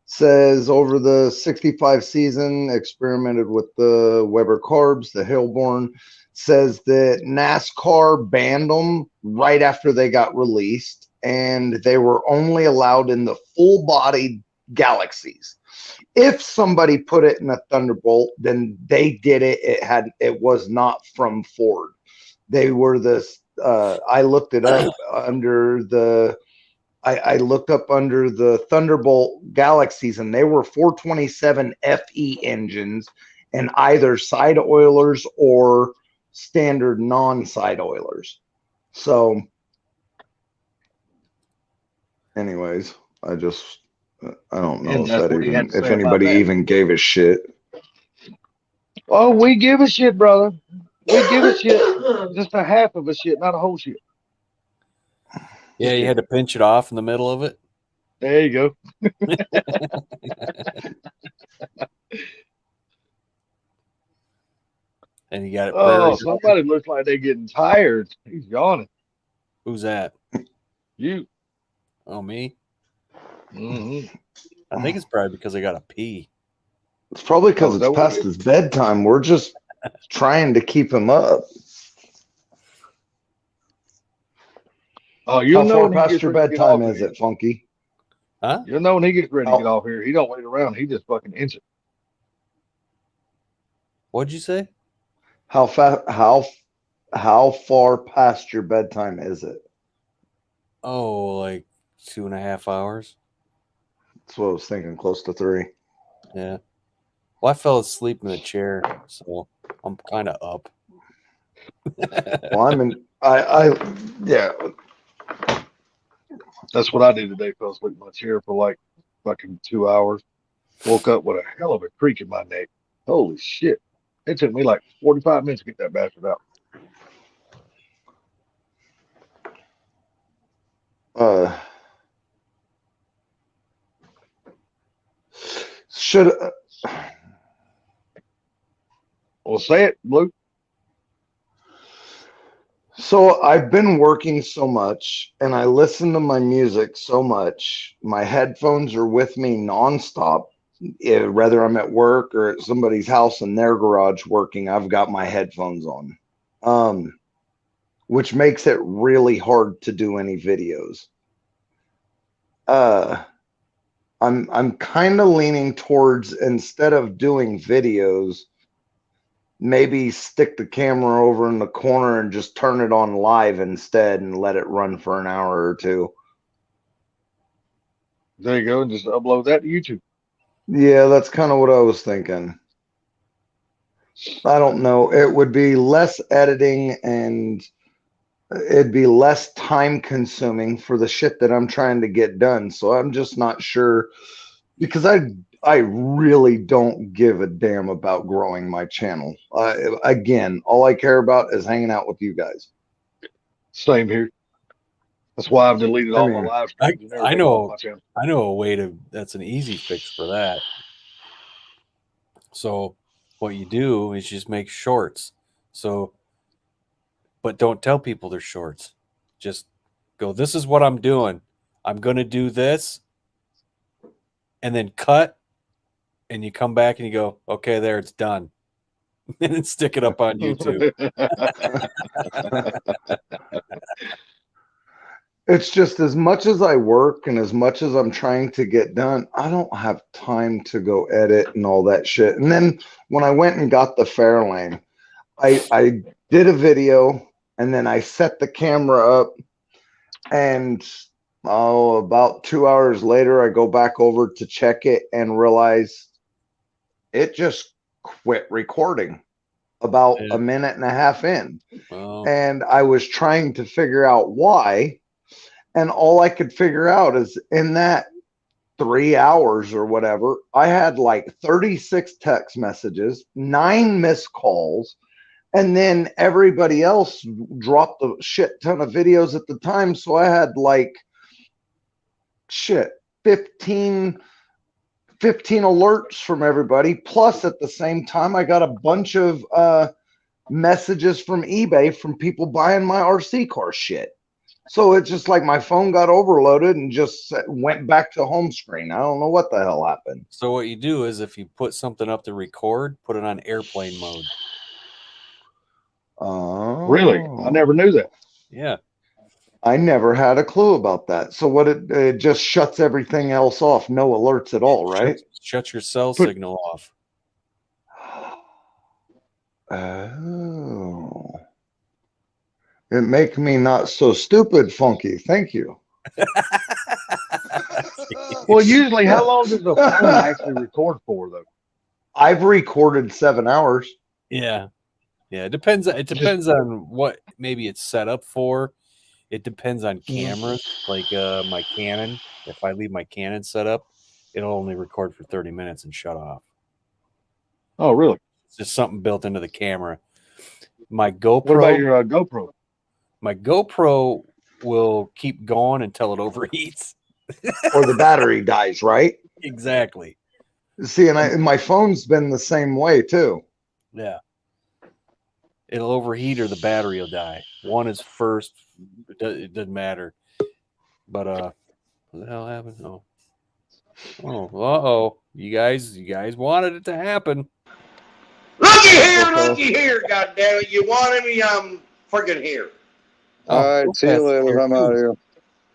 Says over the 65 season, experimented with the Weber carbs, the Hillborn. Says that NASCAR banned them right after they got released, and they were only allowed in the full-bodied Galaxies. If somebody put it in a Thunderbolt, then they did it. It was not from Ford. They were I looked it up under the. I looked up under the Thunderbolt Galaxies, and they were 427 FE engines, and either side oilers or standard non-side oilers. So, anyways, I don't know if anybody even gave a shit. Oh, we give a shit, brother. We give a shit. Just a half of a shit, not a whole shit. Yeah, you had to pinch it off in the middle of it. There you go. And you got it. Oh, somebody looks like they're getting tired. He's yawning. Who's that? You. Oh, me? Mm-hmm. I think it's probably because I got to pee. It's probably because it's past his bedtime. We're just trying to keep him up. Oh, you know how far past your bedtime is it, Funky? Huh? You know when he gets ready to get off here, he don't wait around. He just fucking ends it. What'd you say? How far past your bedtime is it? Oh, like 2.5 hours. That's what I was thinking. Close to 3. Yeah. Well, I fell asleep in the chair, so I'm kind of up. Well, yeah. That's what I did today. Fell asleep in my chair for like fucking 2 hours. Woke up with a hell of a creak in my neck. Holy shit. It took me like 45 minutes to get that bastard out. Should Well, say it, Blue. So I've been working so much and I listen to my music so much. My headphones are with me nonstop. Whether I'm at work or at somebody's house in their garage working, I've got my headphones on. Which makes it really hard to do any videos. I'm kind of leaning towards, instead of doing videos, maybe stick the camera over in the corner and just turn it on live instead and let it run for an hour or two. There you go. And just upload that to YouTube. Yeah, that's kind of what I was thinking. I don't know. It would be less editing and it'd be less time consuming for the shit that I'm trying to get done. So I'm just not sure, because I really don't give a damn about growing my channel. Again, all I care about is hanging out with you guys. Same here. That's why I've deleted all my live streams and I everything off my channel. know a way to. That's an easy fix for that. So what you do is just make shorts. So, but don't tell people they're shorts. Just go, this is what I'm doing. I'm going to do this. And then cut. And you come back and you go, okay, there, it's done. And then stick it up on YouTube. It's just, as much as I work and as much as I'm trying to get done, I don't have time to go edit and all that shit. And then when I went and got the Fairlane, I did a video and then I set the camera up, and about 2 hours later, I go back over to check it and realize it just quit recording about a minute and a half in. And I was trying to figure out why. And all I could figure out is, in that 3 hours or whatever, I had like 36 text messages, 9 missed calls, and then everybody else dropped a shit ton of videos at the time. So I had like 15 alerts from everybody. Plus, at the same time, I got a bunch of messages from eBay from people buying my RC car shit. So it's just like my phone got overloaded and just went back to home screen. I don't know what the hell happened. So what you do is, if you put something up to record, put it on airplane mode. Oh, really? I never knew that. Yeah. I never had a clue about that. So what, it just shuts everything else off. No alerts at all, right? Shut your cell signal off. Oh. It make me not so stupid, Funky. Thank you. Well, usually, how long does the phone actually record for, though? I've recorded 7 hours. Yeah. Yeah. It depends on what maybe it's set up for. It depends on cameras. Like my Canon. If I leave my Canon set up, it'll only record for 30 minutes and shut off. Oh, really? It's just something built into the camera. My GoPro. What about your GoPro? My GoPro will keep going until it overheats. Or the battery dies, right? Exactly. See, and my phone's been the same way too. Yeah. It'll overheat or the battery will die. One is first. It doesn't matter. But what the hell happened? Oh, you guys wanted it to happen. Looky here, goddammit. You wanted me, I'm freaking here. All right, see you later. I'm out of here.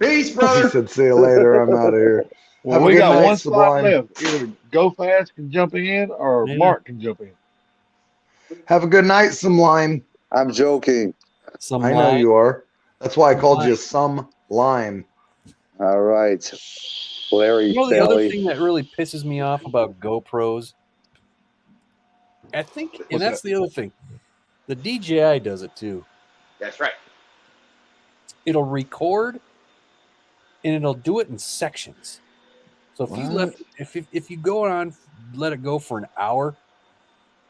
Peace, He brother. said, see you later. I'm out of here. Well, we got one spot left. Either Go Fast can jump in or Mark can jump in. Have a good night, Sublime. I'm joking. I know you are. That's why I called you Some Lime. All right. Larry, You know, the other thing that really pisses me off about GoPros, I think, and that's the other thing, the DJI does it too. That's right. It'll record and it'll do it in sections. So if you go on, let it go for an hour,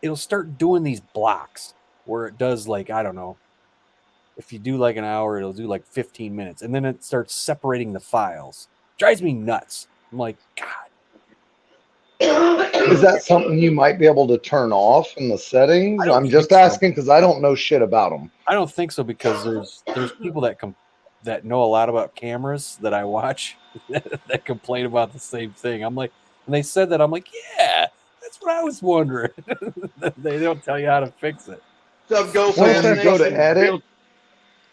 it'll start doing these blocks where it does like, I don't know, if you do like an hour, it'll do like 15 minutes, and then it starts separating the files. Drives me nuts. I'm like, God. Is that something you might be able to turn off in the settings? I'm just asking because I don't know shit about them. I don't think so, because there's people that know a lot about cameras that I watch that complain about the same thing. I'm like, and they said that, I'm like, yeah, that's what I was wondering. They don't tell you how to fix it. What's up, Go When Fast you go to Nation? edit,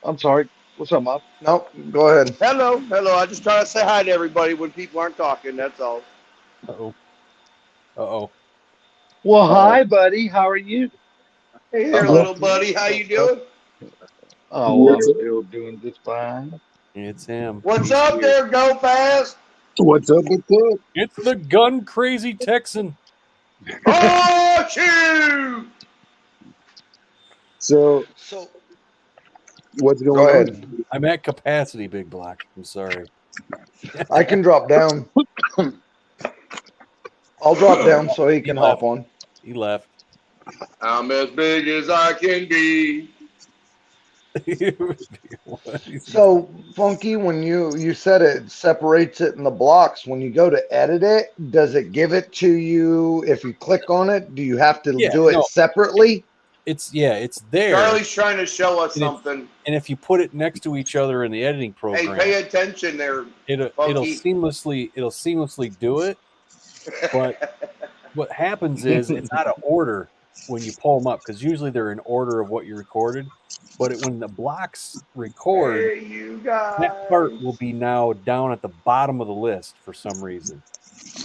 I'm sorry. What's up, Mom? Nope. Go ahead. Hello. I just try to say hi to everybody when people aren't talking. That's all. Uh-oh. Well, hi, buddy. How are you? Hey there, little buddy. How you doing? Oh, I'm still doing just fine. It's him. What's up there, Go Fast? What's up? What's up? It's the gun crazy Texan. Oh, shoot! So what's going Go on? ahead. I'm at capacity, Big Block. I'm sorry. I can drop down. I'll drop down so he can hop on. He left. I'm as big as I can be. So, Funky, when you said it separates it in the blocks, when you go to edit it, does it give it to you if you click on it? Do you have to do it separately? It's there. Charlie's trying to show us And if- something. And if you put it next to each other in the editing Hey, program, pay attention there. it'll Funky. seamlessly do it. But what happens is it's out of order when you pull them up, because usually they're in order of what you recorded. But when the blocks record, Hey, you guys. that part will be now down at the bottom of the list for some reason.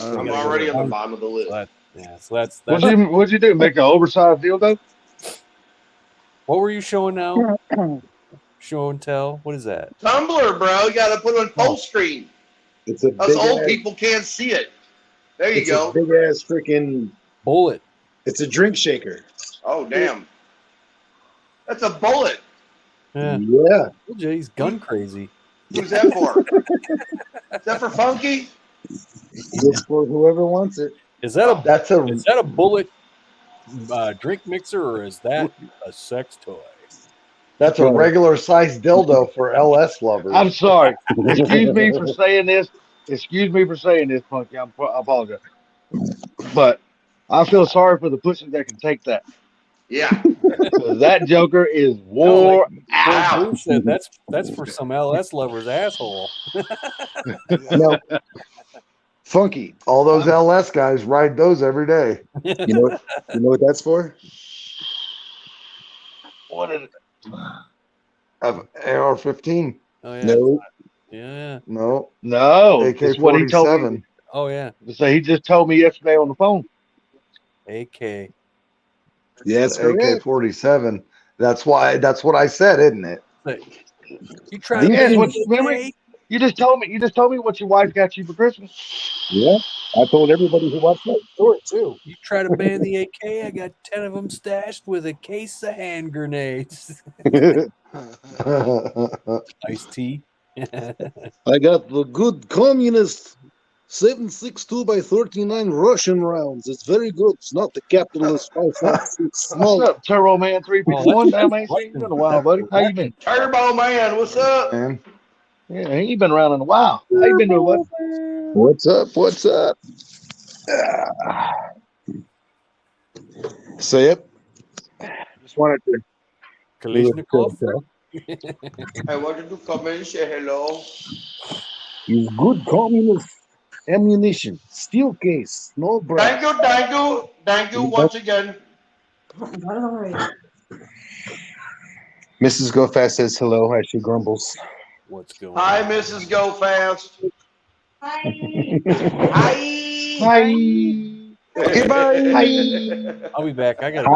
I'm already on the bottom of the list. So that's What'd you do? Make an oversized dildo? What were you showing now? Show and tell. What is that? Tumblr, bro. You got to put it on full screen. It's a Us big old ass- people can't see it. There you it's go. a big ass freaking bullet. It's a drink shaker. Oh, damn. That's a bullet. Yeah. Yeah. Jay's gun crazy. Who's that for? Is that for Funky? It's for whoever wants it. Is that a is that a bullet drink mixer, or is that a sex toy? That's a regular sized dildo for LS lovers. I'm sorry. Excuse me for saying this. Funky. I apologize. But I feel sorry for the pussies that can take that. Yeah. That joker is wore out. Bruce said that's for some LS lovers' asshole. No. Funky. All those LS guys ride those every day. You know what that's for? What is it? Of AR-15. Oh yeah. No. Yeah. No. That's what he told me. AK-47. Oh yeah. So he just told me yesterday on the phone. AK. Yes, AK-47. That's what I said, isn't it? You try to remember? You just told me what your wife got you for Christmas. Yeah. I told everybody who watched that story too. You try to ban the AK, I got 10 of them stashed with a case of hand grenades. Iced tea. I got the good communist 7.62 by 39 Russian rounds. It's very good. It's not the capitalist 5.56 small. What's up, Turbo Man 351? Damn, I ain't seen you in a while, buddy. How you been? Turbo Man, what's up? Man. Yeah, he ain't been around in a while. How you been doing, buddy? What's up? What's up? Say it. Just wanted to. Kalashnikov. I wanted to come and say hello. Is good communist ammunition, steel case, no brass. Thank you once again. Mrs. Go Fast says hello as she grumbles. What's going Hi, Mrs. Go Fast. Hi. Okay, bye. I'll be back. I got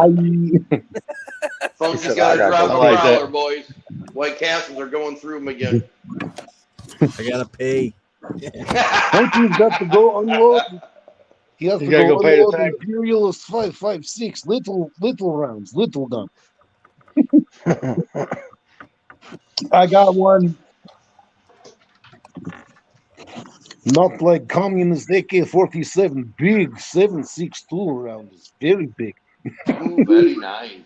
Funky's said, got I to drop gotta a go. I like prowler, that. boys. White Castles are going through them again. I gotta pay. Funky's got to go unload. He has You to gotta go go pay the unload tax. Imperialist 5.56 little rounds, little gun. I got one. Not like communist AK-47, big 7.62 round. It's very big. Ooh, very nice.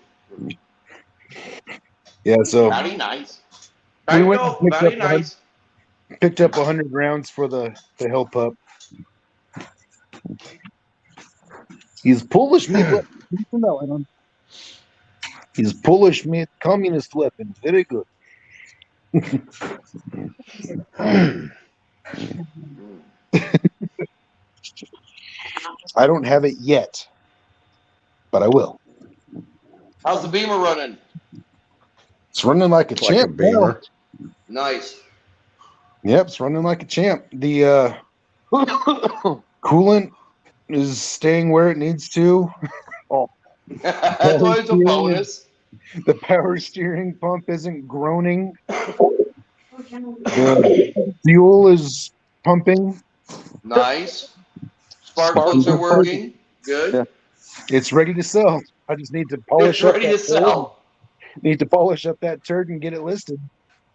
Yeah, so Very nice. we went and Very nice. picked up 100 rounds for the help up. He's Polish meat weapon. He's Polish meat communist weapon. Very good. I don't have it yet, but I will. How's the Beamer running? It's running like a It's like champ. a Beamer. Nice. Yep, it's running like a champ. The coolant is staying where it needs to. Oh, That's always a bonus. The power steering pump isn't groaning. The fuel is pumping. Nice. Spark plugs are working. Good. Yeah. It's ready to sell. I just need to polish It's up. ready to sell. Need to polish up that turd and get it listed.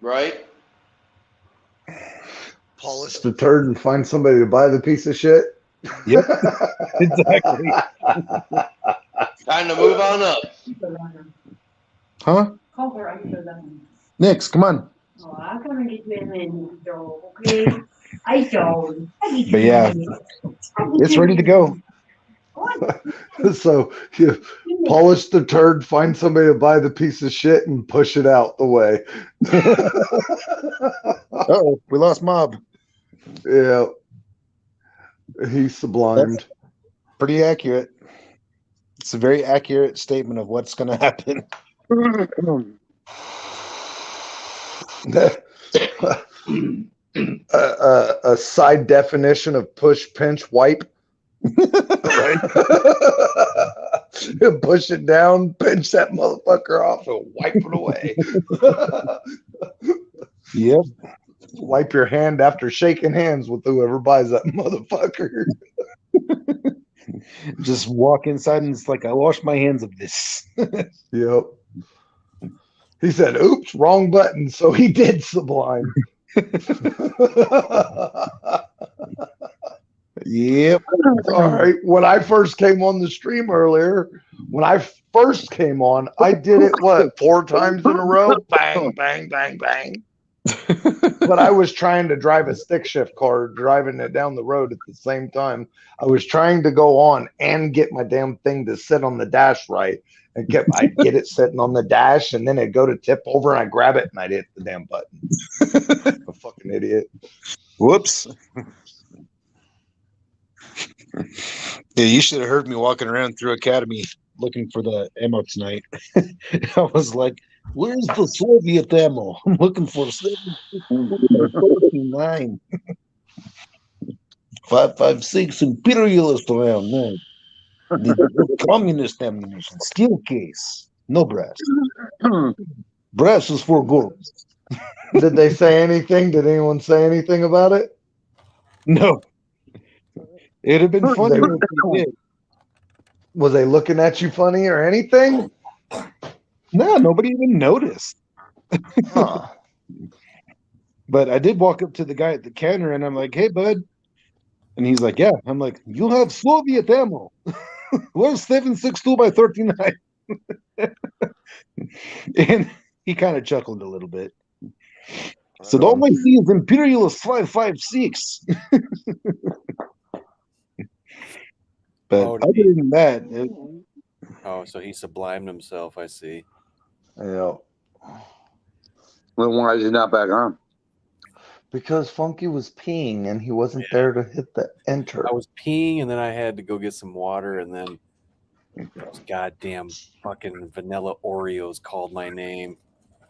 Right? Polish the turd and find somebody to buy the piece of shit. Yep. Exactly. Time to move on up. Huh? Nix, come on. But yeah, it's ready to go. So you polish the turd, find somebody to buy the piece of shit, and push it out the way. Uh-oh, we lost Mob. Yeah. He's sublimed. That's pretty accurate. It's a very accurate statement of what's going to happen. A side definition of push, pinch, wipe. Right. Push it down, pinch that motherfucker off, and wipe it away. Yep. Wipe your hand after shaking hands with whoever buys that motherfucker. Just walk inside and it's like, I wash my hands of this. Yep. He said, oops, wrong button. So he did sublime. Yep. All right. When I first came on the stream earlier, when I first came on, I did it, 4 times in a row? Bang, bang, bang, bang. But I was trying to drive a stick shift car, driving it down the road at the same time. I was trying to go on and get my damn thing to sit on the dash right. I'd get it sitting on the dash, and then it'd go to tip over, and I'd grab it, and I'd hit the damn button. A fucking idiot. Whoops. Yeah, you should have heard me walking around through Academy looking for the ammo tonight. I was like, where's the Soviet ammo? I'm looking for 7.49. 5.56 imperialist round. No. The communist ammunition. Steel case. No brass. Brass is for gold. Did they say anything? Did anyone say anything about it? No. It'd have been funny if they did. Was they looking at you funny or anything? No, nobody even noticed. Huh. But I did walk up to the guy at the counter and I'm like, hey, bud. And he's like, yeah. I'm like, you have Soviet ammo. Where's 7.62 by 39? And he kind of chuckled a little bit. So all I see is Imperialist 5.56. But other than that, so he sublimed himself. I see. Yeah. Well, why is he not back on? Because Funky was peeing and he wasn't there to hit the enter. I was peeing and then I had to go get some water and then those goddamn fucking vanilla Oreos called my name.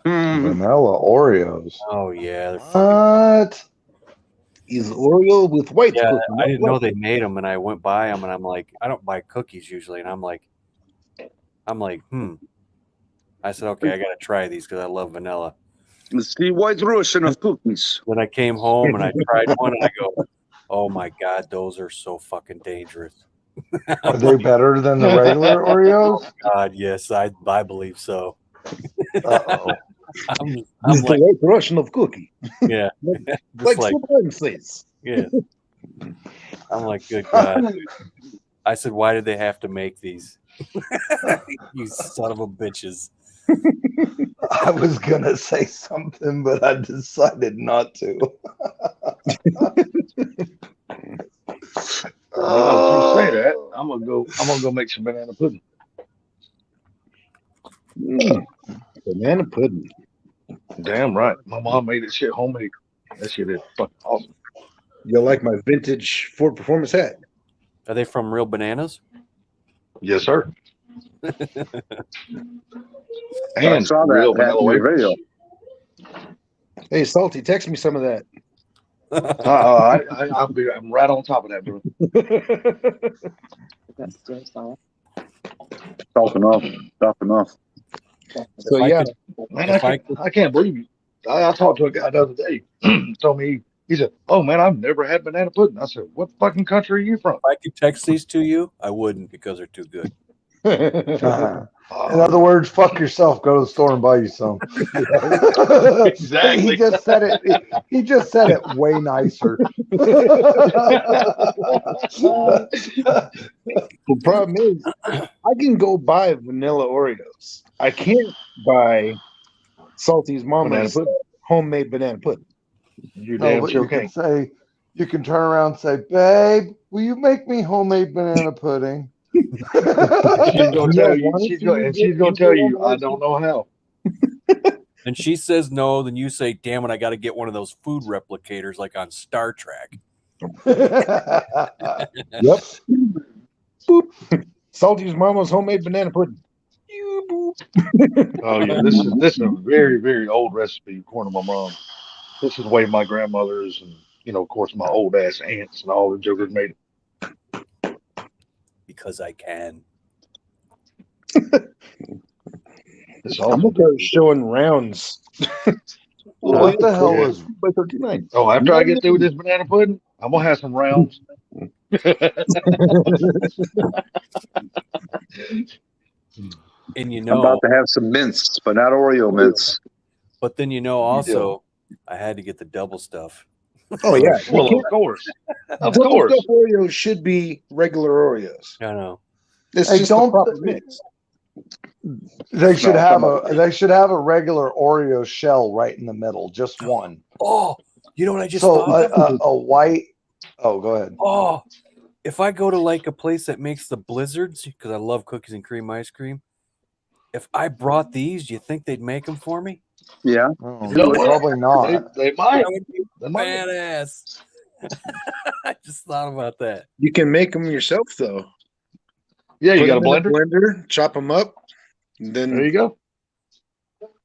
Vanilla Oreos. Oh yeah. What? Is Oreo with white cookie? I didn't know they made them, and I went by them, and I'm like, I don't buy cookies usually, and I'm like, I said, okay, I gotta try these because I love vanilla. It's the white Russian of cookies. Then I came home and I tried one, and I go, oh my god, those are so fucking dangerous. Are they better than the regular Oreos? Oh god, yes, I believe so. Uh-oh. I'm like the white Russian of cookie. Yeah. Like Sublime says. Yeah. I'm like, good God. I said, why did they have to make these? You son of a bitches. I was gonna say something, but I decided not to. Well, I was gonna say that. I'm gonna go make some banana pudding. Banana pudding. Damn right. My mom made that shit homemade. That shit is fucking awesome. You'll like my vintage Ford Performance hat. Are they from real bananas? Yes, sir. I And saw real that hat vanilla in the wafers. video. Hey, Salty, text me some of that. I'm right on top of that, bro. Tough enough. Tough enough. So I yeah, could- Man, If I can't believe you. I talked to a guy the other day. Told me he said, "Oh man, I've never had banana pudding." I said, "What fucking country are you from?" If I could text these to you, I wouldn't because they're too good. In other words, fuck yourself. Go to the store and buy you some. Exactly. He just said it. He just said it way nicer. the problem is, I can go buy vanilla Oreos. I can't buy Salty's Banana mama's pudding. homemade banana pudding. You No, damn but sure you can can. say, you can turn around and say, "Babe, will you make me homemade banana pudding?" She's gonna tell you. She's gonna tell you. I don't know how. And she says no, then you say, damn it, I got to get one of those food replicators like on Star Trek. Yep. Boop. Salty's mama's homemade banana pudding. Oh yeah, this is a very very old recipe according to my mom. This is the way my grandmothers and of course my old ass aunts and all the jokers made it. Because I can. It's I'm awesome. gonna start showing rounds. What the hell Yeah. is? by 39? Oh, after I get through with this banana pudding, I'm gonna have some rounds. And I'm about to have some mints, but not Oreo mints. But then also, I had to get the double stuff. Oh yeah. Well, of course, of Double course. stuff Oreos should be regular Oreos. I know. It's Hey, just the proper mix. They should have a regular Oreo shell right in the middle, just one. Oh, you know what I just So thought? a white. Oh, go ahead. Oh, if I go to like a place that makes the blizzards, because I love cookies and cream ice cream, if I brought these, do you think they'd make them for me? Yeah. Oh, You know what? probably not. They might. That would be They might. badass. I just thought about that. You can make them yourself though. Yeah, you Put got a them in blender. chop them up, and There then you go.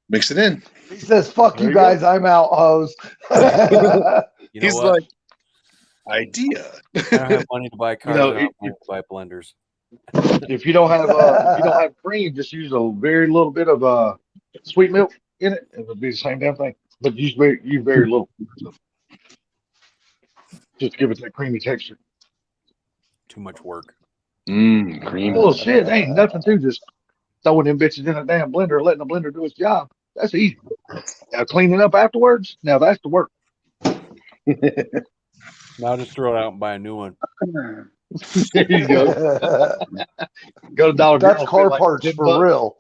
mix it in. He says, "Fuck There you you guys, I'm out, hoes." You know He's what? like, idea. I don't have money to buy cars. know, I don't have money to buy blenders. If you don't have cream, just use a very little bit of sweet milk in it. It'll be the same damn thing. But use very little. So, just to give it that creamy texture. Too much work. Cream. Well, shit, ain't nothing to just throwing them bitches in a damn blender and letting the blender do its job. That's easy. Now cleaning up afterwards, now that's the work. Now just throw it out and buy a new one. There you go. Go to Dollar That's General. car spend like parts $10. for real.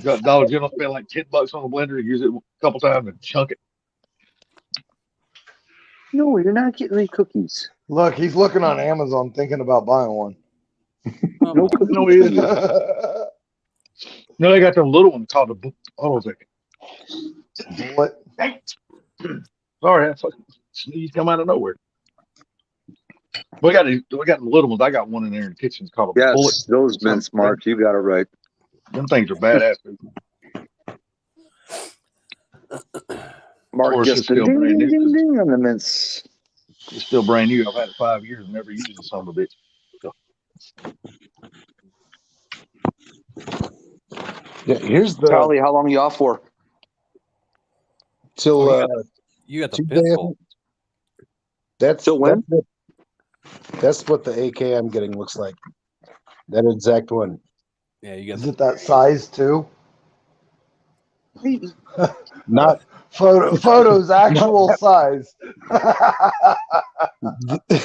Go to Dollar General, spend like $10 on the blender, use it a couple times and chunk it. No, you're not getting any cookies. Look, he's looking on Amazon, thinking about buying one. No cookies. No, it is. No, they got them little ones called the. Hold on a second. What? Sorry, that fucking sneeze come out of nowhere. We got the little ones. I got one in there in the kitchen. It's called a bullet. Yes, those mints, Mark. You got it right. Them things are badass. Dude. Mark course, gets it's the still ding, brand ding, new. ding, ding on the mints. It's still brand new. I've had it 5 years and never used it, son of a bitch. So, Yeah, here's the Charlie, how long are you off for? till You got the Tuesday, I pistol. think. That's Till when? That's what the AK I'm getting looks like. That exact one. Yeah, you got Is it that size too? Not Photos actual size.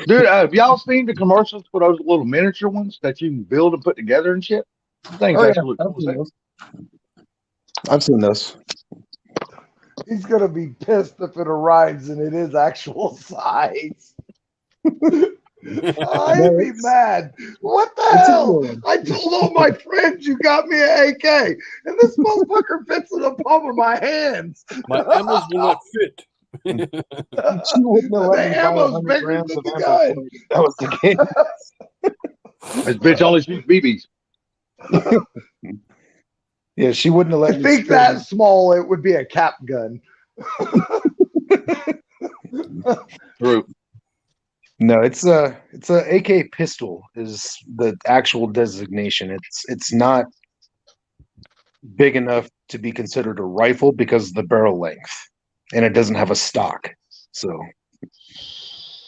Dude, have y'all seen the commercials for those little miniature ones that you can build and put together and shit? Things Oh, yeah, actually look I've cool as seen hell. those. I've seen this. He's gonna be pissed if it arrives and it is actual size. I'd be mad. What the It's a hell? good one. I told all my friends you got me an AK, and this motherfucker fits in the palm of my hands. My ammos will not fit. She wouldn't have let The me buy ammo's 100 bigger grams than of the ammo gun. for it. That was the game. This bitch only shoots BBs. Yeah, she wouldn't have I let me think spend. that small, it would be a cap gun. True. No, it's a AK pistol is the actual designation. It's not big enough to be considered a rifle because of the barrel length, and it doesn't have a stock, so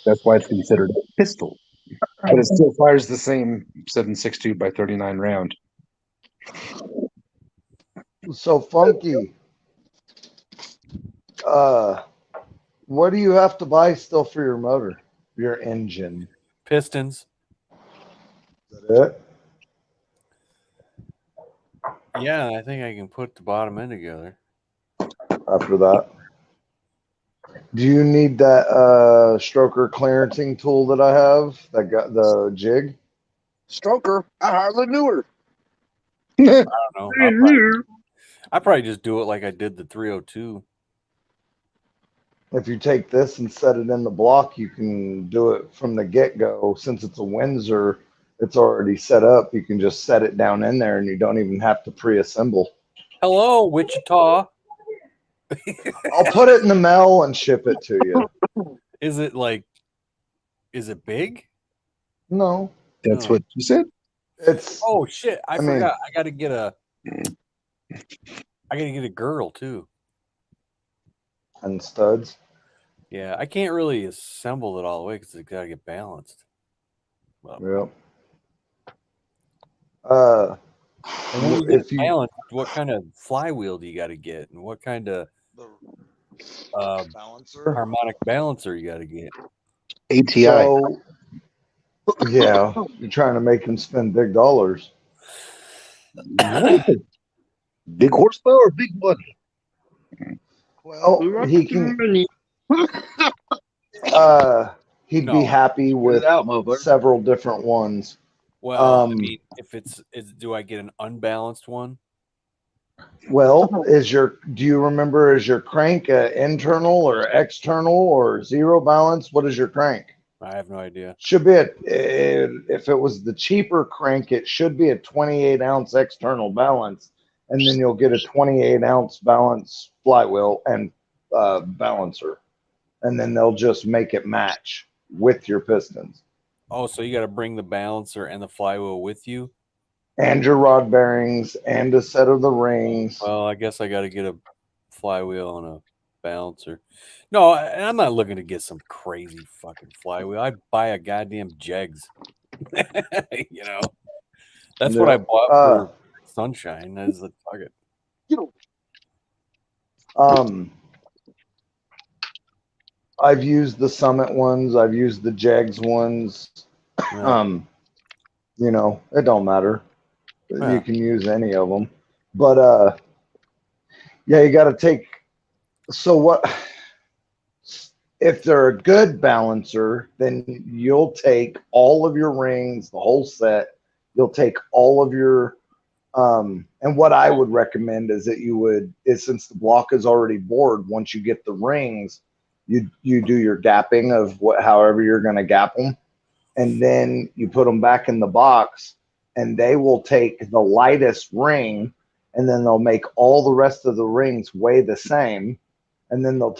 that's why it's considered a pistol. But it still fires the same 7.62 by 39 round. So Funky. What do you have to buy still for your motor, your engine? Pistons. Is that it? Yeah, I think I can put the bottom end together. After that, do you need that stroker clearancing tool that I have that got the jig? Stroker, I hardly knew her. I don't know. I'll probably just do it like I did the 302. If you take this and set it in the block, you can do it from the get-go. Since it's a Windsor, it's already set up. You can just set it down in there and you don't even have to pre-assemble. Hello, Wichita. I'll put it in the mail and ship it to you. Is it big? No. That's what you said? It's Oh shit, I mean- forgot. I gotta get a girdle too. And studs. Yeah, I can't really assemble it all the way because it's gotta get balanced. Yep. And when you get if you balanced, what kind of flywheel do you got to get, and what kind of balancer, harmonic balancer you got to get? ATI. So, yeah, you're trying to make him spend big dollars. Big horsepower, big money. Well, he can. He'd be happy with several different ones. Well, I mean, if do I get an unbalanced one? Well, do you remember, is your crank internal or external or zero balance? What is your crank? I have no idea. Should be if it was the cheaper crank, it should be a 28-ounce external balance, and then you'll get a 28-ounce balance flywheel and balancer, and then they'll just make it match with your pistons. Oh, so you got to bring the balancer and the flywheel with you? And your rod bearings and a set of the rings. Well, I guess I got to get a flywheel and a balancer. No, I'm not looking to get some crazy fucking flywheel. I'd buy a goddamn Jegs. You know, that's what I bought for Sunshine as the target. I've used the Summit ones. I've used the Jegs ones. Yeah. You know, it don't matter. Yeah. You can use any of them. But yeah, you got to take. So what? If they're a good balancer, then you'll take all of your rings, the whole set. You'll take all of your. And what I would recommend is that since the block is already bored, once you get the rings, you do your gapping of however you're going to gap them, and then you put them back in the box, and they will take the lightest ring, and then they'll make all the rest of the rings weigh the same, and then they'll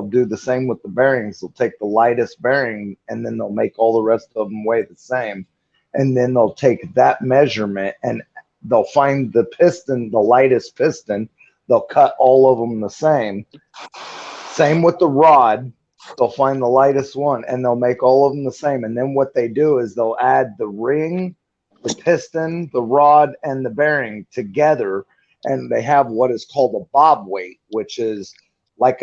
do the same with the bearings. They'll take the lightest bearing, and then they'll make all the rest of them weigh the same, and then they'll take that measurement and they'll find the piston, the lightest piston. They'll cut all of them the same. Same with the rod. They'll find the lightest one and they'll make all of them the same. And then what they do is they'll add the ring, the piston, the rod, and the bearing together. And they have what is called a bob weight, which is like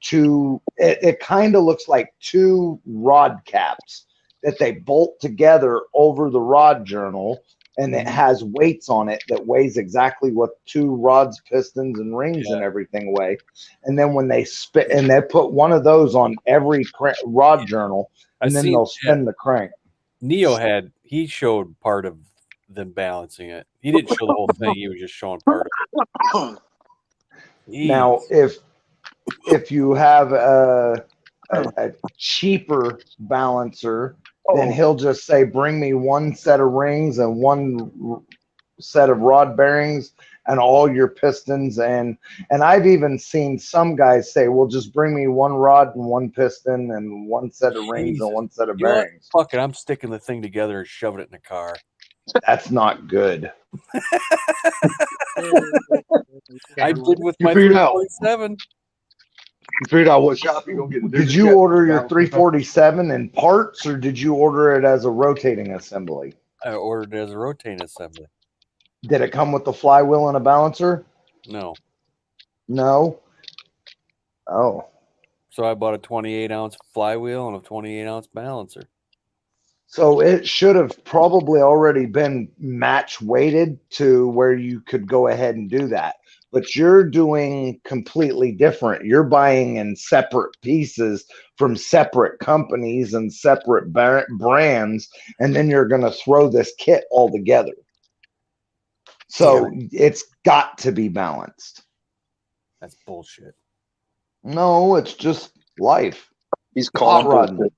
two. It kind of looks like two rod caps that they bolt together over the rod journal, and it has weights on it that weighs exactly what two rods, pistons, and rings and everything weigh. And then when they spin, and they put one of those on every rod journal, and then they'll spin the crank. Neo he showed part of them balancing it. He didn't show the whole thing. He was just showing part of it. Now, if you have a cheaper balancer, then he'll just say, bring me one set of rings and one set of rod bearings and all your pistons. And I've even seen some guys say, well, just bring me one rod and one piston and one set of rings and one set of bearings. Fuck it, I'm sticking the thing together and shoving it in the car. That's not good. I did with my 347. You figured out what shop you're gonna get. Did you order your 347 in parts, or did you order it as a rotating assembly? I ordered it as a rotating assembly. Did it come with the flywheel and a balancer? No. No? Oh. So I bought a 28-ounce flywheel and a 28-ounce balancer. So it should have probably already been match weighted to where you could go ahead and do that. But you're doing completely different. You're buying in separate pieces from separate companies and separate brands, and then you're going to throw this kit all together. So it's got to be balanced. That's bullshit. No, it's just life. He's calling rodding.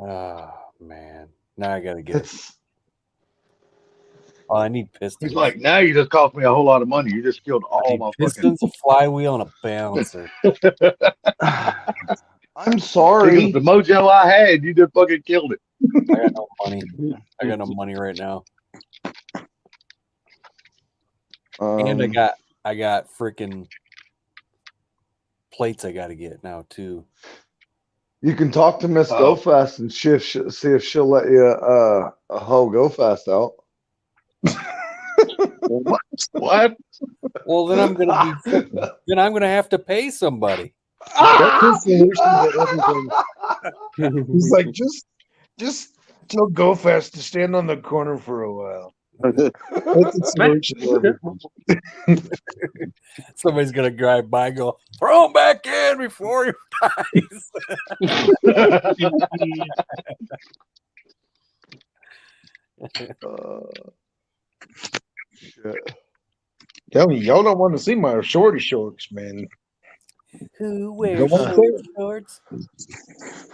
Oh, man. Now I got to get it. Oh, I need pistons. He's like, now you just cost me a whole lot of money. You just killed all my pistons, a flywheel, and a balancer. I'm sorry. The mojo I had, you just fucking killed it. I got no money. I got no money right now. And I got freaking plates I got to get now too. You can talk to Miss Go Fast and see if she'll let you hoe Go Fast out. What? Well, then I'm gonna have to pay somebody. That's his solution to everything. He's like, just tell Go Fast to stand on the corner for a while. That's the solution to everything. Somebody's gonna drive by and go, throw him back in before he dies. Shit. Tell me, y'all don't want to see my shorty shorts, man. Who wears shorty shorts?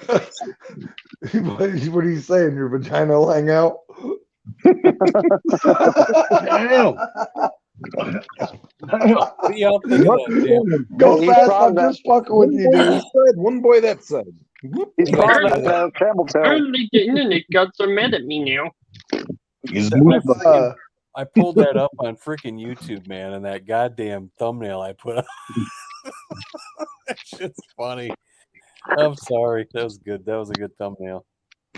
What are you saying? Your vagina will hang out? What y'all think of that? Go Fast, I'm just fucking with you, dude. One boy that side. He's proud of that camel toe. Apparently the internet gods are mad at me now. I pulled that up on freaking YouTube, man, and that goddamn thumbnail I put up. That shit's funny. I'm sorry. That was good. That was a good thumbnail.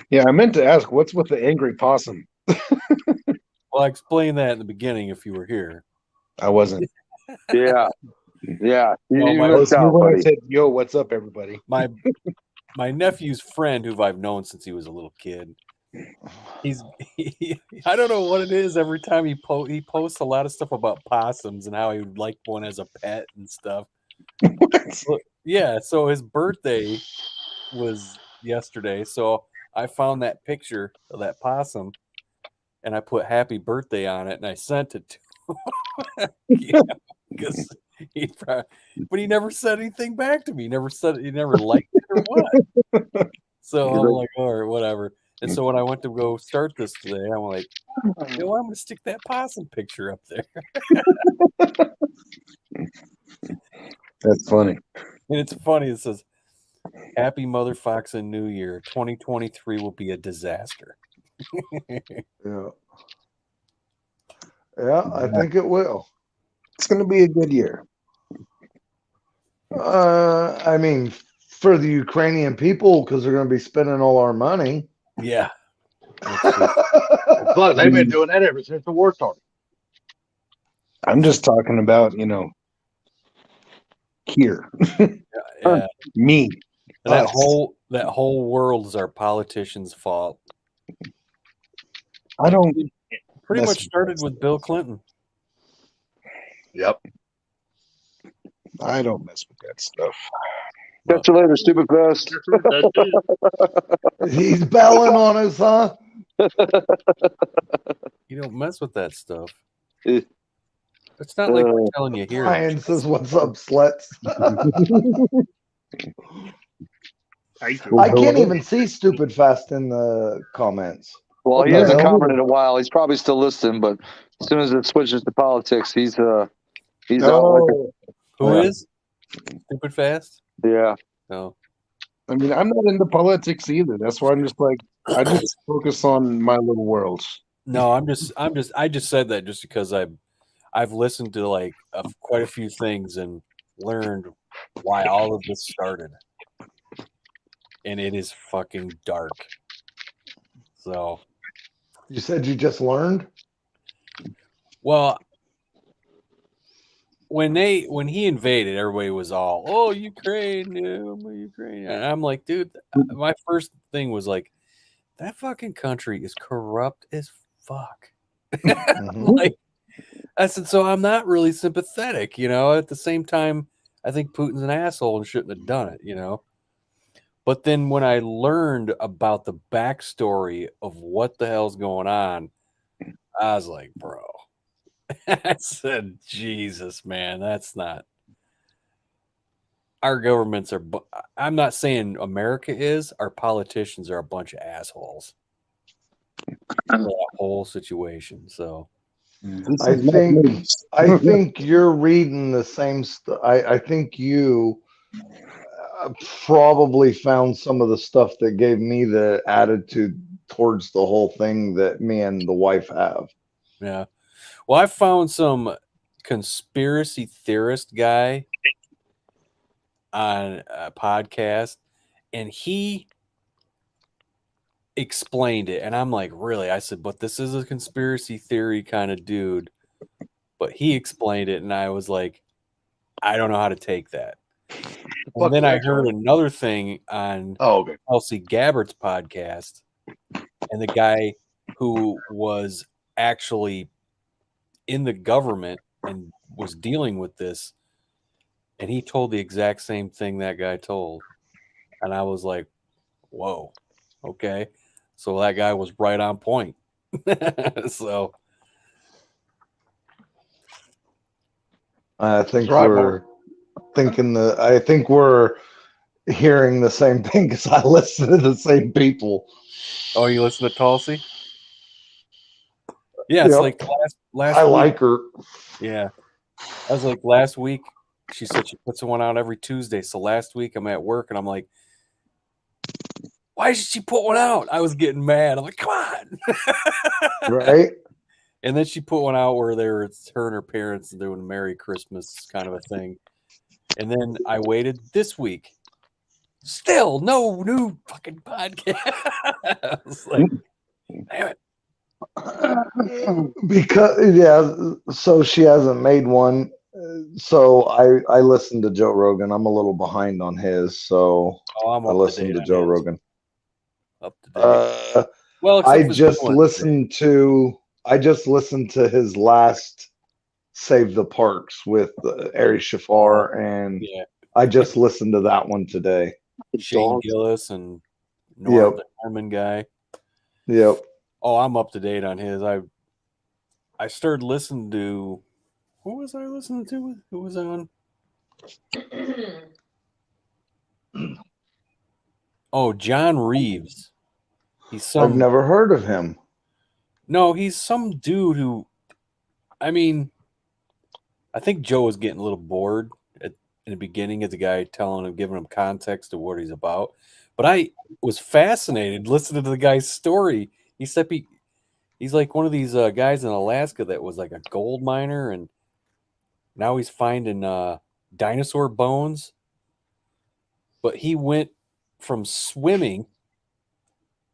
Yeah, I meant to ask, what's with the angry possum? Well, I explained that in the beginning if you were here. I wasn't. Yeah. Yeah. I said, yo, what's up, everybody? My nephew's friend, who I've known since he was a little kid, I don't know what it is. Every time he posts a lot of stuff about possums and how he would like one as a pet and stuff. Yeah, so his birthday was yesterday, so I found that picture of that possum and I put happy birthday on it and I sent it to him. But he never said anything back to me. He never liked it or what. So I'm like, all right, whatever. And so when I went to go start this today, I'm like, you know what? I'm going to stick that possum picture up there. That's funny. And it's funny. It says, happy motherFoxin New Year. 2023 will be a disaster. Yeah. Yeah, I think it will. It's going to be a good year. I mean, for the Ukrainian people, because they're going to be spending all our money. Yeah. But they've been doing that ever since the war started. I'm just talking about, here. Yeah. Me. And that Us. whole world is our politicians' fault. I don't Pretty mess much with started that with Bill Clinton. Yep. I don't mess with that stuff. Catch you later, stupid fest. He's belling on us, huh? You don't mess with that stuff. Eh. It's not like we're telling you here. Brian says, "What's up, sluts?" I can't even see stupid fast in the comments. Well, he What the hasn't hell? commented in a while. He's probably still listening, but as soon as it switches to politics, he's out like No. Who Yeah. is? Stupid fast? Yeah. No. I mean, I'm not into politics either. That's why I'm just like, I just focus on my little world. No, I just said that just because I've listened to like quite a few things and learned why all of this started. And it is fucking dark. So, You said you just learned? well, when he invaded, everybody was all, "Oh, Ukraine, Ukraine," and I'm like, dude, my first thing was like, that fucking country is corrupt as fuck. Like, I said, so I'm not really sympathetic, you know. At the same time, I think Putin's an asshole and shouldn't have done it, you know. But then when I learned about the backstory of what the hell's going on, I was like, bro. I said, Jesus, man, that's not. Our governments are. I'm not saying America is. Our politicians are a bunch of assholes. For that whole situation. So, I think you're reading the same stuff. I think you probably found some of the stuff that gave me the attitude towards the whole thing that me and the wife have. yeah. Well, I found some conspiracy theorist guy on a podcast, and he explained it. And I'm like, really? I said, but this is a conspiracy theory kind of dude. But he explained it, and I was like, I don't know how to take that. And then I heard another thing on Elsie Gabbard's podcast, and the guy who was actually in the government and was dealing with this, and he told the exact same thing that guy told. And I was like, whoa, okay. So that guy was right on point. So I think we're hearing the same thing because I listen to the same people. Oh, you listen to Tulsi? Yeah, it's Yep. like last I week. like her. Yeah. I was like, last week, she said she puts one out every Tuesday. So last week I'm at work and I'm like, why should she put one out? I was getting mad. I'm like, come on. Right. And then she put one out where it's her and her parents doing a Merry Christmas kind of a thing. And then I waited this week. Still no new fucking podcast. I was like, damn it. Because so she hasn't made one. So I listened to Joe Rogan. I'm a little behind on his, so I'm I up to listened date to on Joe his. Rogan. Up to date. Well, I except for just the one listened to his last Save the Parks with Ari Shafar, and yeah. I just listened to that one today. Shane Gillis and Norm, the Norman guy. Yep. Oh, I'm up to date on his. I started listening to, who was I listening to? Who was on? Oh, John Reeves. I've never heard of him. No, he's some dude who, I mean, I think Joe was getting a little bored in the beginning of the guy telling him, giving him context to what he's about. But I was fascinated listening to the guy's story. He said he's like one of these guys in Alaska that was like a gold miner, and now he's finding dinosaur bones. But he went from swimming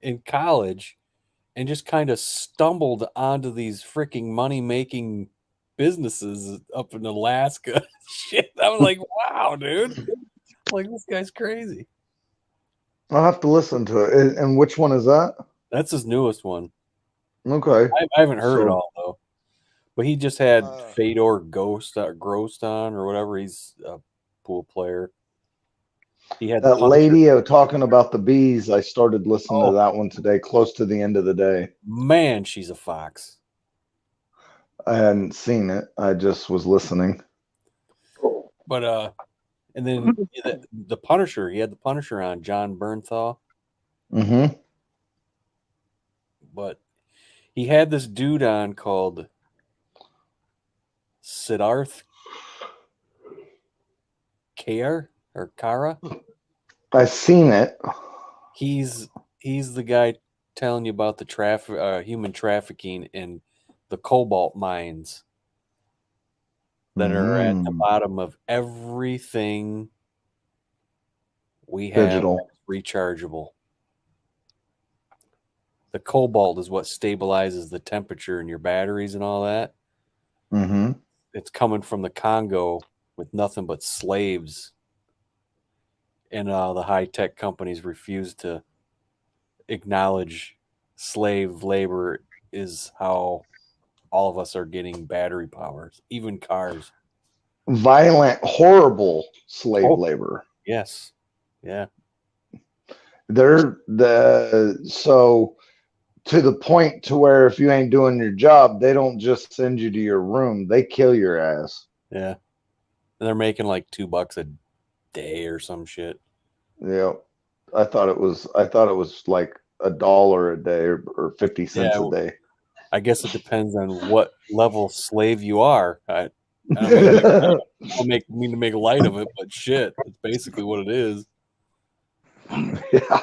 in college and just kind of stumbled onto these freaking money-making businesses up in Alaska. Shit, I was like, wow, dude. Like, this guy's crazy. I'll have to listen to it. And which one is that? That's his newest one. Okay. I haven't heard it So- all though, but he just had Fedor Gross on or whatever. He's a pool player. He had That Punisher. lady talking about the bees, I started listening to that one today, close to the end of the day. Man, she's a fox. I hadn't seen it. I just was listening. But and then the Punisher. He had the Punisher on, John Bernthal. Mm-hmm. But he had this dude on called Siddharth Kara or Kara. I've seen it. He's the guy telling you about the human trafficking in the cobalt mines that are at the bottom of everything we have Digital. that's rechargeable. The cobalt is what stabilizes the temperature in your batteries and all that. Mm-hmm. It's coming from the Congo with nothing but slaves. And the high-tech companies refuse to acknowledge slave labor is how all of us are getting battery powers, even cars. Violent, horrible slave labor. Yes. Yeah. So to the point to where if you ain't doing your job, they don't just send you to your room, they kill your ass. Yeah. And they're making like $2 a day or some shit. Yeah. I thought it was like $1 a day or 50 cents a day. I guess it depends on what level slave you are. I don't mean to make light of it, but shit, it's basically what it is. Yeah.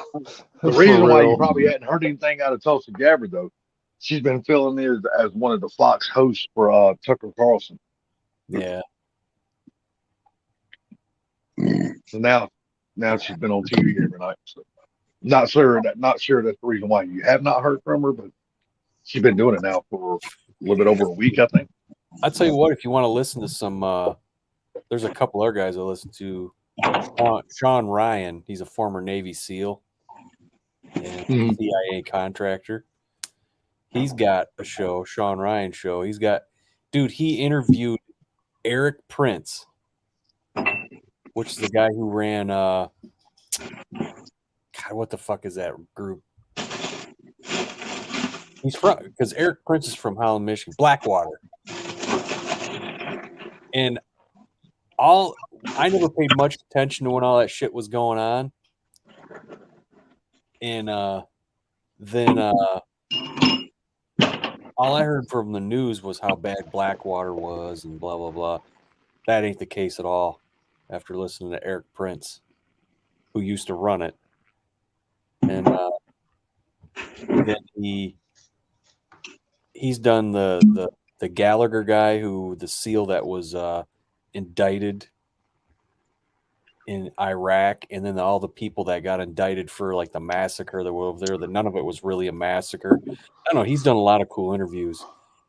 The reason why you probably hadn't heard anything out of Tulsa Gabbard, though, she's been filling in as one of the Fox hosts for Tucker Carlson. Yeah. So now she's been on TV every night. So not sure that's the reason why you have not heard from her, but she's been doing it now for a little bit over a week, I think. I'll tell you what, if you want to listen to some, there's a couple other guys I listen to. Sean Ryan, he's a former Navy SEAL and CIA contractor. He's got a show, Sean Ryan show. He interviewed Eric Prince, which is the guy who ran, God, what the fuck is that group? Because Eric Prince is from Holland, Michigan, Blackwater. And I never paid much attention to when all that shit was going on. And then all I heard from the news was how bad Blackwater was and blah, blah, blah. That ain't the case at all after listening to Eric Prince, who used to run it. And then he's done the Gallagher guy, the SEAL that was indicted in Iraq, and then all the people that got indicted for like the massacre that were over there, that none of it was really a massacre. I don't know. He's done a lot of cool interviews.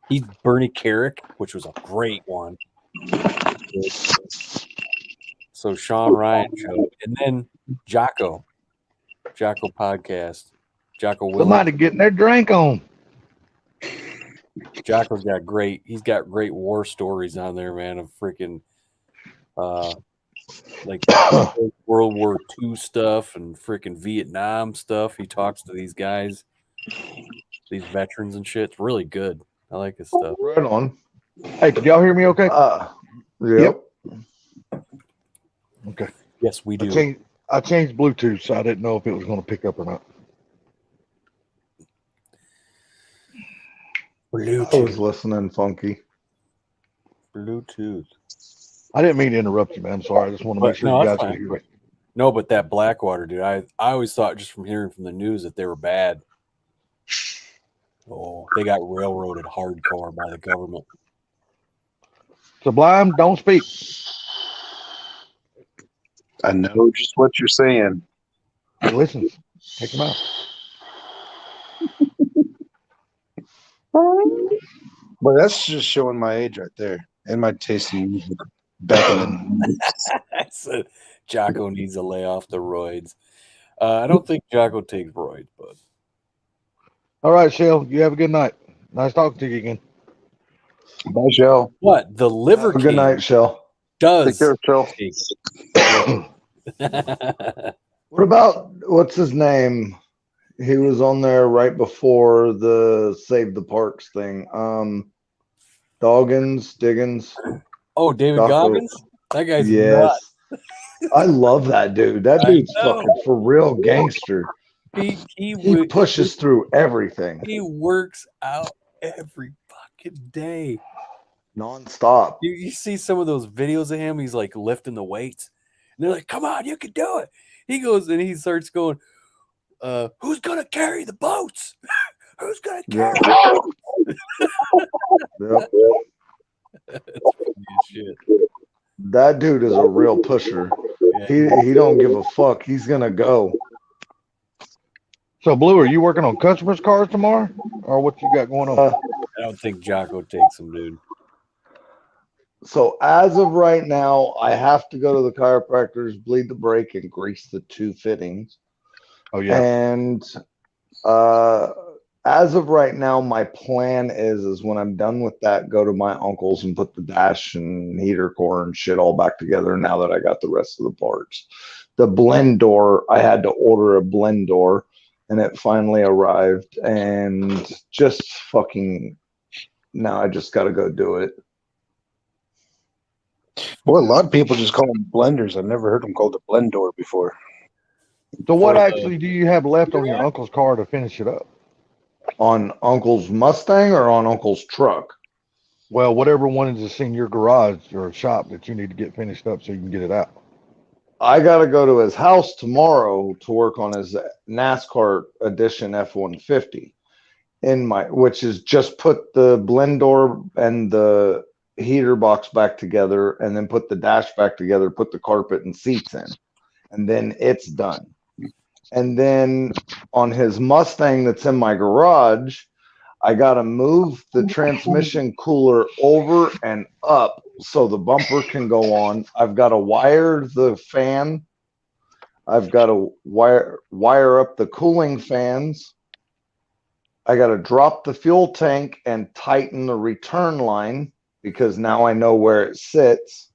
He's Bernie Carrick, which was a great one. So Sean Ryan show, and then Jocko podcast. Jocko Willink. Somebody getting their drink on. Jocko's got he's got great war stories on there, man, of freaking like World War II stuff and freaking Vietnam stuff. He talks to these guys, these veterans and shit. It's really good. I like his stuff. Right on. Hey, can y'all hear me okay? Yep. Okay. Yes, we do. I changed Bluetooth, so I didn't know if it was going to pick up or not. I was listening, Funky. Bluetooth. I didn't mean to interrupt you, man. I'm sorry. I just want to make sure you guys could hear it. No, but that Blackwater, dude, I always thought just from hearing from the news that they were bad. Oh, they got railroaded hardcore by the government. Sublime, don't speak. I know just what you're saying. Hey, listen, take them out. Well, that's just showing my age right there and my taste in music back in the. I said Jocko needs to lay off the roids. I don't think Jocko takes roids, but All right, Shell. You have a good night. Nice talking to you again. Bye, Shell. what the Liver Have a good King night, Shell. does Take care, Phil. take. What about what's his name? He was on there right before the Save the Parks thing. Diggins. Oh, David Jocko. Goggins? That guy's Yes. nuts. I love that dude. That I dude's know. fucking for real gangster. He pushes through everything He works out every fucking day. nonstop. You see some of those videos of him, he's like lifting the weights. And they're like, come on, you can do it. He goes and he starts going, who's gonna carry the boats? Who's gonna carry the boats? Yep. That's funny as shit. That dude is a real pusher. Yeah. He don't give a fuck. He's gonna go. So, Blue, are you working on customers' cars tomorrow, or what you got going on? I don't think Jocko takes him, dude. So as of right now, I have to go to the chiropractor's, bleed the brake, and grease the 2 fittings. Oh yeah. And as of right now, my plan is when I'm done with that, go to my uncle's and put the dash and heater core and shit all back together. Now that I got the rest of the parts, the blend door, I had to order a blend door, and it finally arrived. And just fucking now, I just got to go do it. Boy, a lot of people just call them blenders. I've never heard them called a blend door before. So, what actually do you have left on your uncle's car to finish it up? On Uncle's Mustang or on Uncle's truck? Well, whatever one is in your garage or shop that you need to get finished up so you can get it out. I got to go to his house tomorrow to work on his NASCAR edition F-150 which is just put the blend door and the heater box back together, and then put the dash back together, put the carpet and seats in, and then it's done. And then on his Mustang that's in my garage, I got to move the transmission cooler over and up so the bumper can go on. I've got to wire the fan. I've got to wire up the cooling fans. I got to drop the fuel tank and tighten the return line because now I know where it sits.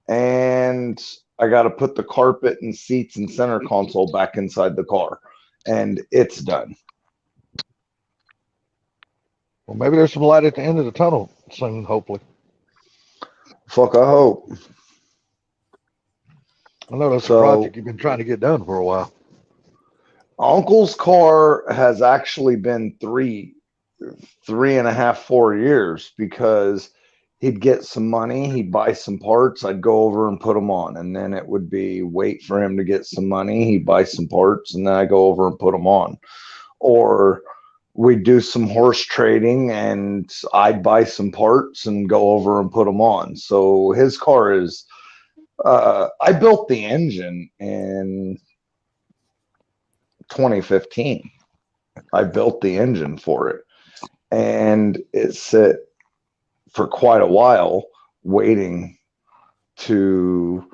And I got to put the carpet and seats and center console back inside the car. And it's done. Well, maybe there's some light at the end of the tunnel soon, hopefully. Fuck, I hope. I know that's a project you've been trying to get done for a while. Uncle's car has actually been 3.5, 4 years, because he'd get some money, he'd buy some parts, I'd go over and put them on, and then it would be wait for him to get some money, he'd buy some parts, and then I go over and put them on. Or we'd do some horse trading and I'd buy some parts and go over and put them on. So his car is I built the engine in 2015. I built the engine for it, and it sat for quite a while waiting to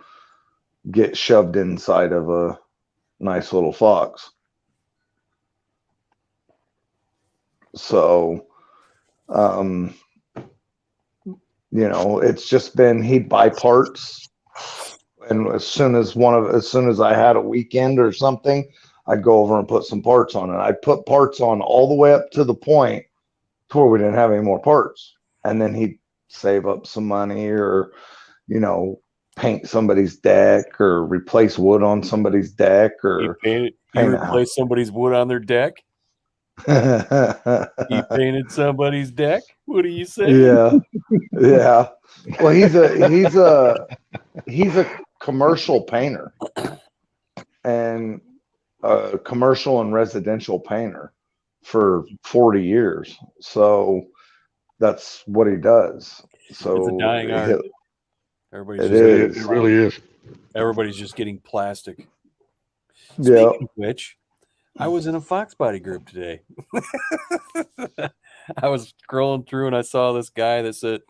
get shoved inside of a nice little Fox. So, it's just been, he'd buy parts, and as soon as I had a weekend or something, I'd go over and put some parts on it. I'd put parts on all the way up to the point to where we didn't have any more parts. And then he'd save up some money, or, paint somebody's deck, or replace wood on somebody's deck, or You replace somebody's wood on their deck? He painted somebody's deck? What are you saying? Yeah. Well, he's a commercial painter, and a commercial and residential painter for 40 years. So that's what he does. So it's a dying art. It really is. Everybody's just getting plastic. Yeah. Speaking of which, I was in a Fox Body group today. I was scrolling through and I saw this guy that said,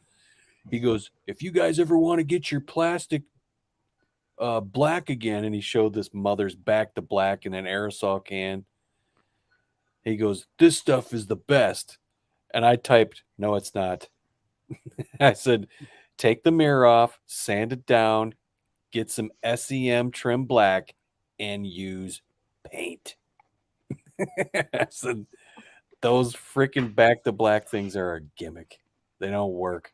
he goes, if you guys ever want to get your plastic black again, and he showed this Mother's Back to Black in an aerosol can. He goes, this stuff is the best. And I typed, no, it's not. I said, take the mirror off, sand it down, get some SEM trim black, and use paint. I said, those freaking Back to Black things are a gimmick. They don't work.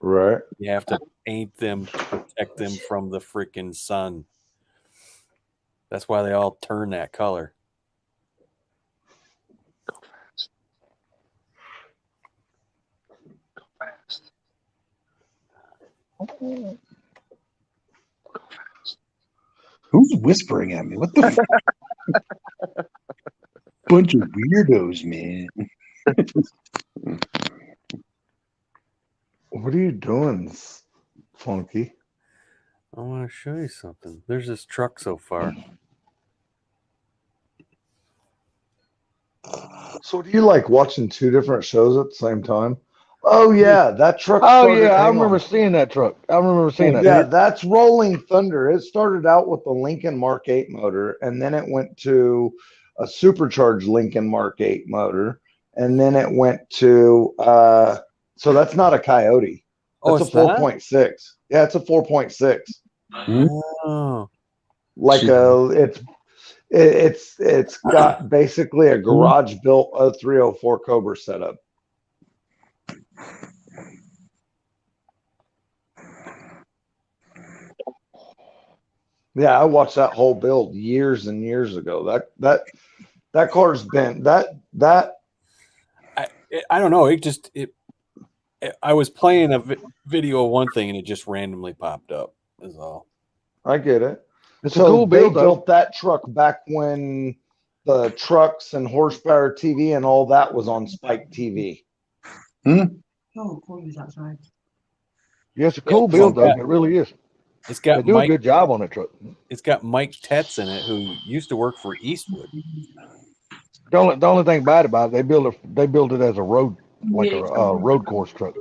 Right. You have to paint them to protect them from the freaking sun. That's why they all turn that color. Go fast. Go fast. Who's whispering at me? What the bunch of weirdos, man. What are you doing, Funky? I want to show you something. There's this truck so far. So do you like watching two different shows at the same time? Oh yeah, that truck. Oh yeah, I remember seeing that truck. I remember seeing that. Yeah, that's Rolling Thunder. It started out with the Lincoln Mark 8 motor, and then it went to a supercharged Lincoln Mark 8 motor, and then it went to so that's not a Coyote. That's a 4.6. Yeah, it's a 4.6. Oh. Like it's got basically a garage built 0304 Cobra setup. Yeah, I watched that whole build years and years ago. That car's been that. I don't know. I was playing a video of one thing and it just randomly popped up. Is all. I get it. It's a cool build. They built that truck back when the trucks and horsepower TV and all that was on Spike TV. Oh, Corey's outside. Yeah, it's a cool build, though. It really is. It's got they do a good job on that truck. It's got Mike Tetz in it, who used to work for Eastwood. The only thing bad about it, they build it as a road, like a road course truck.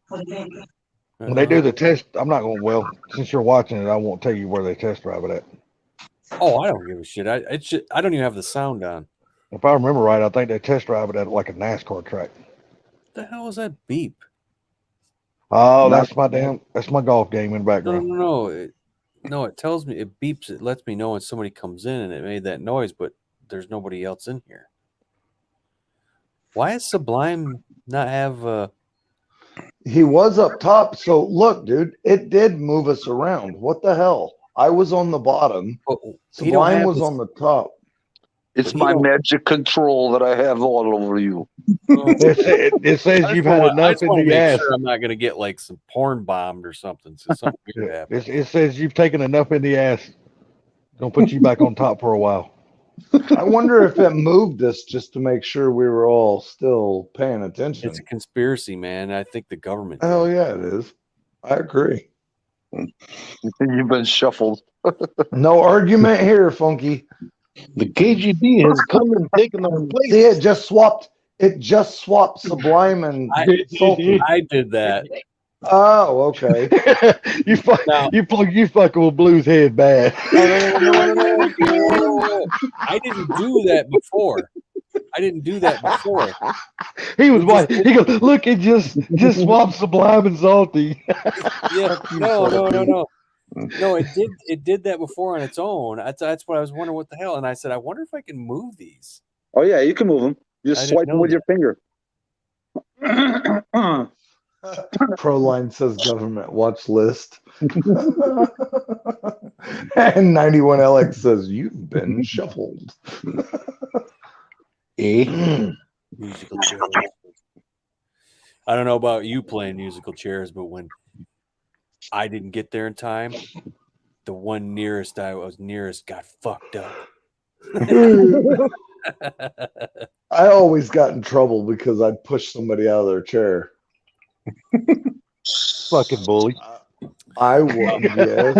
When they do the test, I'm not going. Well, since you're watching it, I won't tell you where they test drive it at. Oh, I don't give a shit. I don't even have the sound on. If I remember right, I think they test drive it at like a NASCAR track. What the hell is that beep? Oh, that's my golf game in the background. No, it tells me, it beeps. It lets me know when somebody comes in, and it made that noise, but there's nobody else in here. Why does Sublime not have? He was up top. So look, dude, it did move us around. What the hell? I was on the bottom. Sublime was on the top. It's my magic control that I have all over you. It says you've had enough in the ass. Sure I'm not going to get like some porn bombed or something. So something weird happened. It says you've taken enough in the ass. Gonna put you back on top for a while. I wonder if it moved us just to make sure we were all still paying attention. It's a conspiracy, man. I think the government. Hell yeah, it is. I agree. You've been shuffled. No argument here, Funky. The KGB has come and taken our place. See, it just swapped Sublime and Sultan. I did that. Oh, okay. you fucking with Blue's head bad. No. I didn't do that before. He was white. He goes, look, it just swapped Sublime and Salty. Yeah, no. No, it did that before on its own. That's what I was wondering, what the hell. And I said, I wonder if I can move these. Oh yeah, you can move them. You just swipe them with your finger. Proline says government watch list. And 91LX says you've been shuffled. Musical chairs. I don't know about you playing musical chairs, but when I didn't get there in time, the one I was nearest got fucked up. I always got in trouble because I'd push somebody out of their chair. Fucking bully. I was, yes.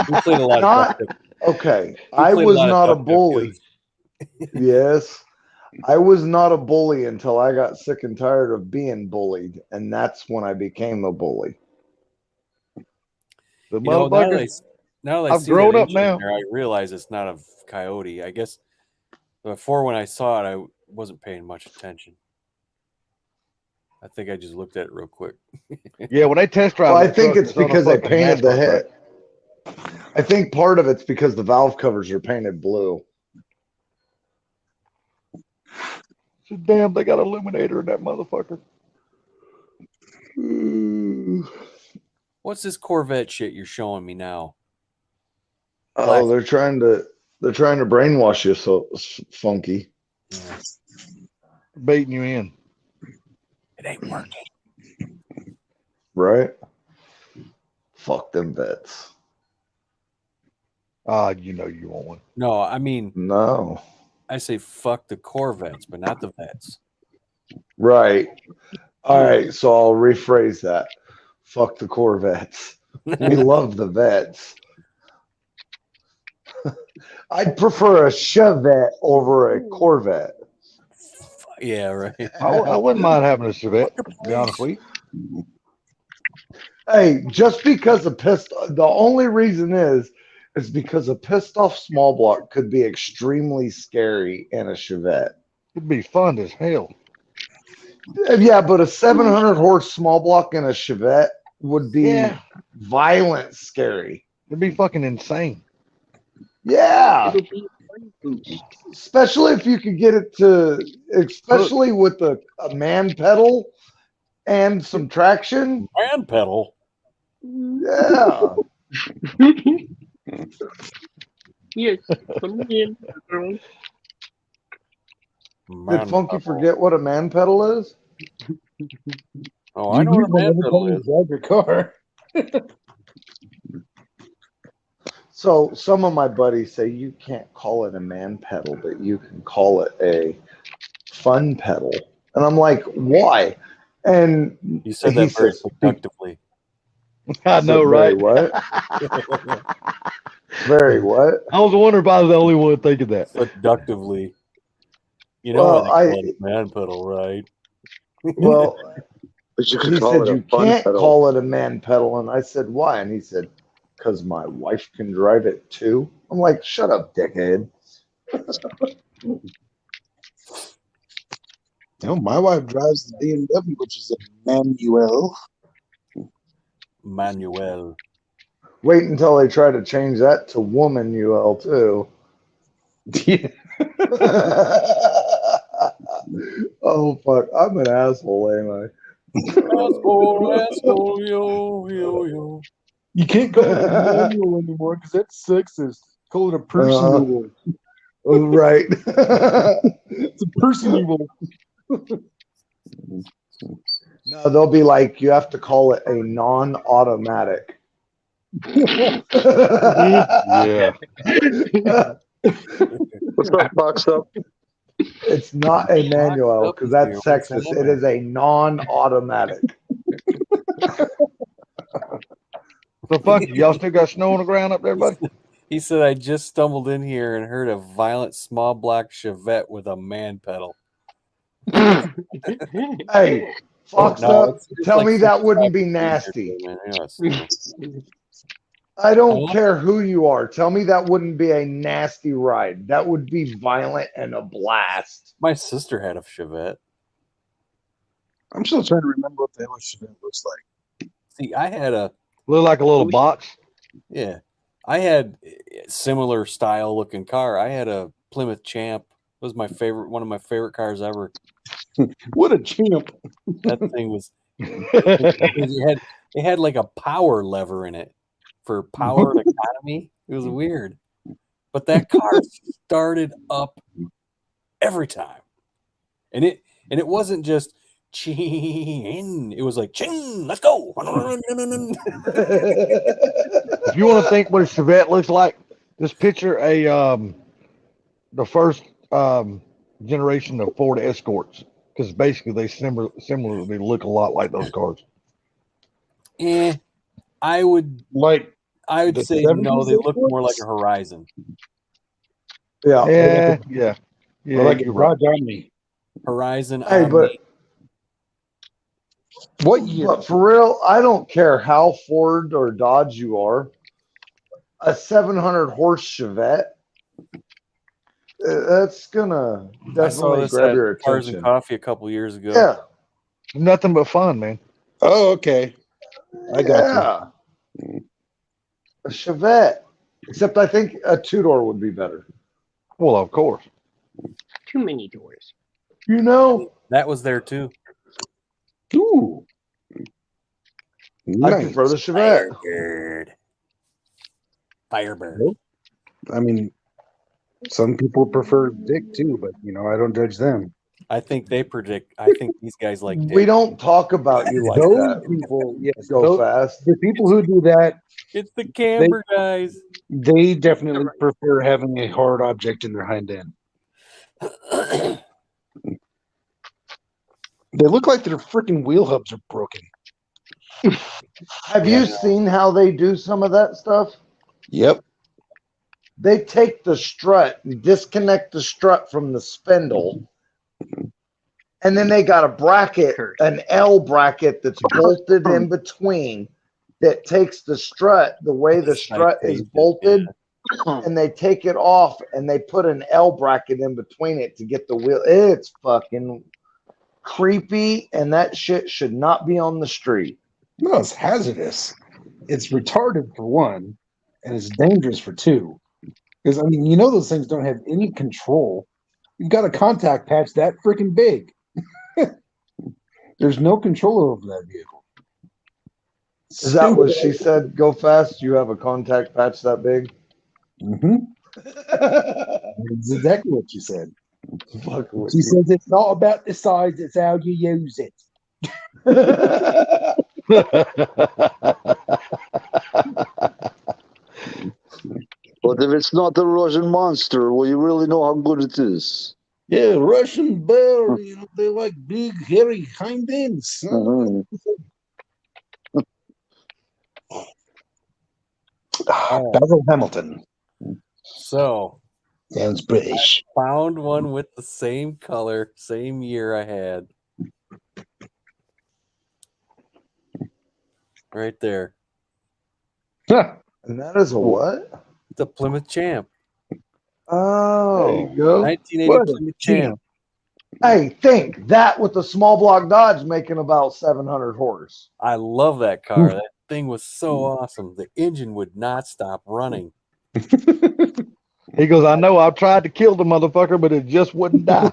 We played a lot of okay. I was not a bully. Yes. I was not a bully until I got sick and tired of being bullied, and that's when I became a bully. The You know, motherfucker. now that I I've see grown that up inch in now. there, I realize it's not a coyote. I guess before when I saw it, I wasn't paying much attention. I think I just looked at it real quick. Yeah, when they test drive, Well, I that think truck, it's on a because they fucking painted the NASCAR track. head. I think part of it's because the valve covers are painted blue. So, damn, they got an illuminator in that motherfucker. What's this Corvette shit you're showing me now? Oh, they're trying to brainwash you, so funky. Yeah. Baiting you in. It ain't working. Right? Fuck them vets. You know you want one. No, I mean, no. I say fuck the Corvettes, but not the vets. Right. All right, so I'll rephrase that. Fuck the Corvettes. We love the vets. I'd prefer a Chevette over a Corvette. Yeah, right. I wouldn't mind having a Chevette, to be honest with you. Hey, just because the only reason is because a pissed off small block could be extremely scary in a Chevette. It'd be fun as hell. Yeah, but a 700 horse small block in a Chevette would be violent scary. It'd be fucking insane. Yeah. Especially if you could get it to, especially with a man pedal and some traction. Man pedal? Yeah. Yes, come in. Did Funky forget what a man pedal is? Oh, I know what a man pedal is. Drive your car. So some of my buddies say you can't call it a man pedal, but you can call it a fun pedal. And I'm like, why? And you said that very seductively. I know, right? What? Very what? I was wondering if I was the only one thinking that. Seductively. You know Well, why they call it a man pedal, right? Well, But you he could call said it a you fun can't pedal. call it a man pedal. And I said, why? And he said, because my wife can drive it too. I'm like, shut up, dickhead. No, my wife drives the BMW, which is a manual. Manuel. Wait until they try to change that to woman UL too. Yeah. Oh fuck, I'm an asshole, ain't Asshole, yo, yo, yo. You can't call it a manual anymore because that's sexist. Call it a personal. Right. It's a personal. No, they'll be like, you have to call it a non-automatic. Yeah. What's up, Fox up? It's not a manual because that's sexist. It is a non-automatic. So fuck you. Y'all still got snow on the ground up there, buddy? He said, I just stumbled in here and heard a violent small black Chevette with a man pedal. Hey, Fox No, up. it's Tell like me that 65 wouldn't be degrees nasty. here, man. Yes. I don't care who you are. Tell me that wouldn't be a nasty ride. That would be violent and a blast. My sister had a Chevette. I'm still trying to remember what the hell a Chevette looks like. See, I had a Look like a little box. Yeah. I had a similar style looking car. I had a Plymouth Champ. It was one of my favorite cars ever. What a champ. That thing was it had like a power lever in it for power and economy. It was weird. But that car started up every time. And it wasn't just chin. It was like chin, let's go. If you want to think what a Chevette looks like, just picture the first generation of Ford Escorts, because basically they similarly look a lot like those cars. I would say 70s no, they look Escorts? more like a Horizon. Yeah. Yeah. Yeah, Or like a you're right. Dodge Omni. Horizon Hey, Omni. but What year? but for real, I don't care how Ford or Dodge you are. A 700 horse Chevette, that's gonna I saw definitely this grab at your Cars and attention. Coffee a couple years ago. Yeah, Nothing but fun, man. Oh, okay. I got you. yeah. A Chevette. Except I think a two-door would be better. Well, of course. Too many doors. You know, That was there too. Ooh. I Nice. prefer the Chevette. Firebird. Firebird. Nope. I mean, some people prefer Dick too, but I don't judge them. I think they predict. I think these guys like We Dick. don't talk about you like Those that. people, yes, Go fast. the people who do that, It's the camber guys. they definitely prefer having a hard object in their hind end. They look like their freaking wheel hubs are broken. Have you seen how they do some of that stuff? Yep. They take the strut and disconnect the strut from the spindle, and then they got a bracket, an L bracket that's bolted in between that takes the strut the way the strut is bolted, and they take it off and they put an L bracket in between it to get the wheel. It's fucking creepy, and that shit should not be on the street. No, it's hazardous. It's retarded for one, and it's dangerous for two. Because, I mean, those things don't have any control. You've got a contact patch that freaking big. There's no control over that vehicle. Is that what she said? Go fast. You have a contact patch that big? Mm-hmm. That's exactly what she said. Fucking with She you. says it's not about the size, it's how you use it. But if it's not the Russian monster, well, you really know how good it is. Yeah, Russian bear, they like big, hairy hind ends. Uh-huh. Basil Hamilton. So sounds British. Found one with the same color, same year I had. Right there. And that is a what? The Plymouth Champ. Oh, there you go. 1980 Plymouth Champ. Hey, think that with the small block Dodge making about 700 horse. I love that car. That thing was so awesome. The engine would not stop running. He goes, I know I've tried to kill the motherfucker, but it just wouldn't die.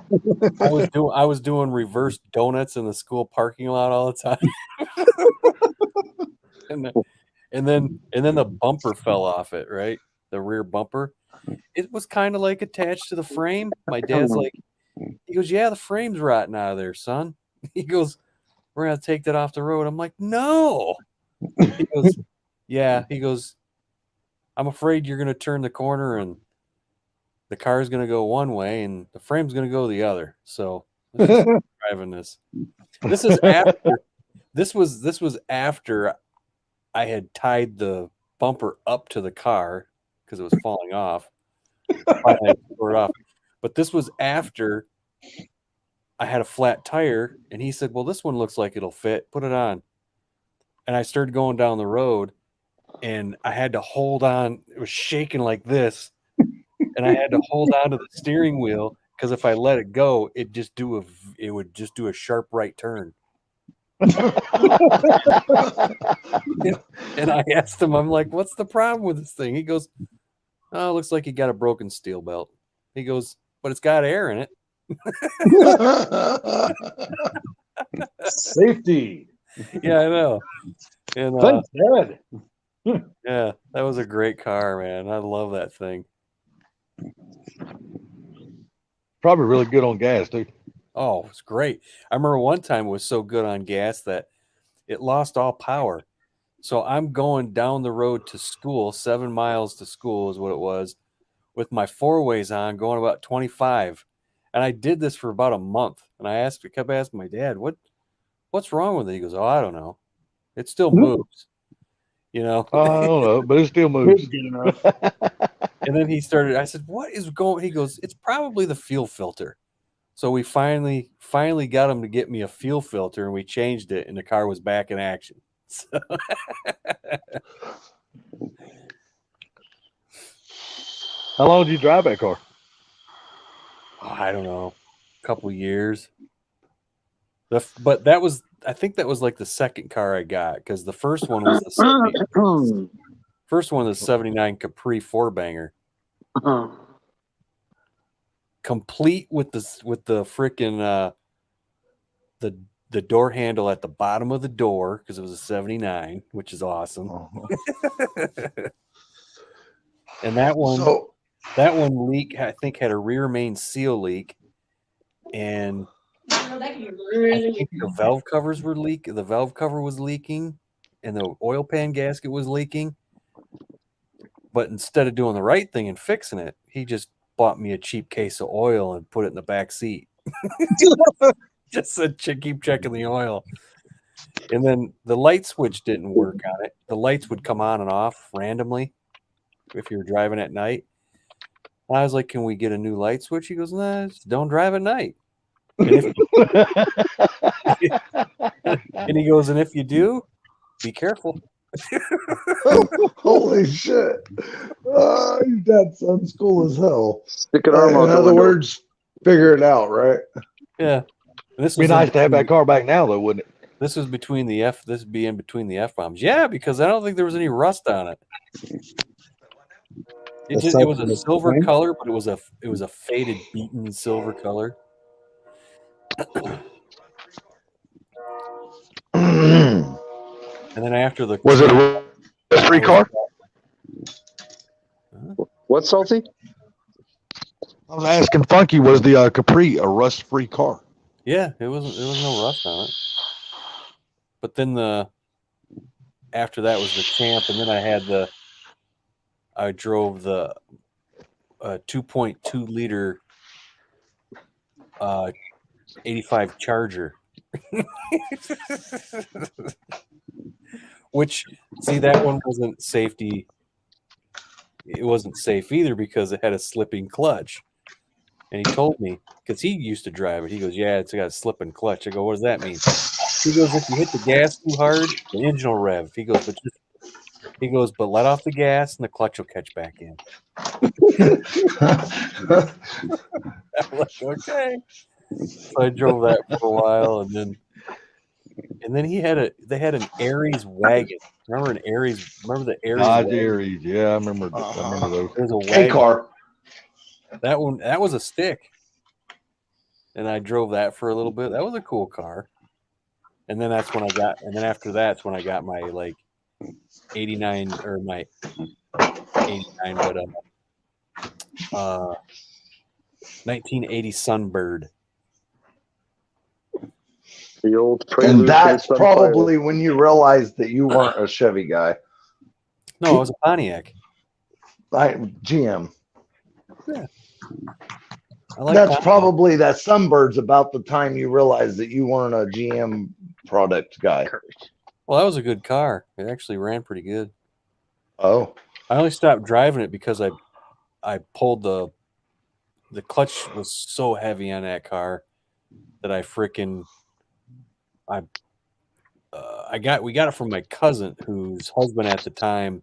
I was doing reverse donuts in the school parking lot all the time. and then the bumper fell off it, right? The rear bumper. It was kind of like attached to the frame. My dad's like, he goes, yeah, the frame's rotting out of there, son. He goes, we're gonna take that off the road. I'm like, no. He goes, yeah. He goes, I'm afraid you're gonna turn the corner and the car's gonna go one way and the frame's gonna go the other. So let's just keep driving this. This is after this was after I had tied the bumper up to the car because it was falling off. I had to tore it off. But this was after I had a flat tire, and he said, well, this one looks like it'll fit. Put it on. And I started going down the road, and I had to hold on. It was shaking like this, and I had to hold on to the steering wheel because if I let it go, it would just do a sharp right turn. And I asked him, I'm like, what's the problem with this thing? He goes, oh, it looks like you got a broken steel belt. He goes, but it's got air in it. Safety. Yeah, I know. And Thanks, Dad. yeah, that was a great car, man. I love that thing. Probably really good on gas, too. Oh, it's great. I remember one time it was so good on gas that it lost all power. So I'm going down the road to school, 7 miles to school is what it was, with my four-ways on, going about 25. And I did this for about a month. And I kept asking my dad, what's wrong with it? He goes, oh, I don't know. It still moves. You know? I don't know, but it still moves. And then he started. I said, "What is going?" He goes, "It's probably the fuel filter." So we finally got him to get me a fuel filter, and we changed it, and the car was back in action. So How long did you drive that car? I don't know, a couple years. But that was, I think that was like the second car I got, because the first one was the 79 Capri 4-banger, complete with the freaking the door handle at the bottom of the door, because it was a 79, which is awesome. And that one leak, I think, had a rear main seal leak, and I think the valve covers were leaking. The valve cover was leaking, and the oil pan gasket was leaking. But instead of doing the right thing and fixing it, he just bought me a cheap case of oil and put it in the back seat. Just said, keep checking the oil. And then the light switch didn't work on it. The lights would come on and off randomly if you were driving at night. I was like, "Can we get a new light switch?" He goes, "Nah, just don't drive at night." And he goes, "And if you do, be careful." Holy shit. Your dad sounds cool as hell. Stick an arm out In the other window. words, figure it out, right? Yeah. And this Be was nice to have that car back now, though, wouldn't it? This was between the F. This would be in between the F-bombs. Yeah, because I don't think there was any rust on it. It was a silver color, but it was a faded, beaten silver color. And then after the Was it a rust-free car? What, Salty? I was asking Funky, was the Capri a rust-free car? Yeah, there was no rust on it. But then after that was the Champ, and then I drove the 2.2 liter 85 Charger. Which, see, that one wasn't safety. It wasn't safe either because it had a slipping clutch. And he told me, because he used to drive it, he goes, "Yeah, it's got a slipping clutch." I go, "What does that mean?" He goes, "If you hit the gas too hard, the engine will rev." He goes, "But let off the gas and the clutch will catch back in." I'm like, okay. So I drove that for a while, and then they had an Aries wagon. Remember an Aries? Remember the Aries? Dodge wagon? Aries. Yeah, I remember those. There's a K wagon. car. That was a stick. And I drove that for a little bit. That was a cool car. And then after that's when I got my like 89 or my 89, but 1980 Sunbird. The old And that's probably when you realized that you weren't a Chevy guy. No, it was a Pontiac. GM. Yeah. That's probably that Sunbird's about the time you realized that you weren't a GM product guy. Well, that was a good car. It actually ran pretty good. Oh. I only stopped driving it because I pulled the clutch was so heavy on that car that we got it from my cousin, whose husband at the time,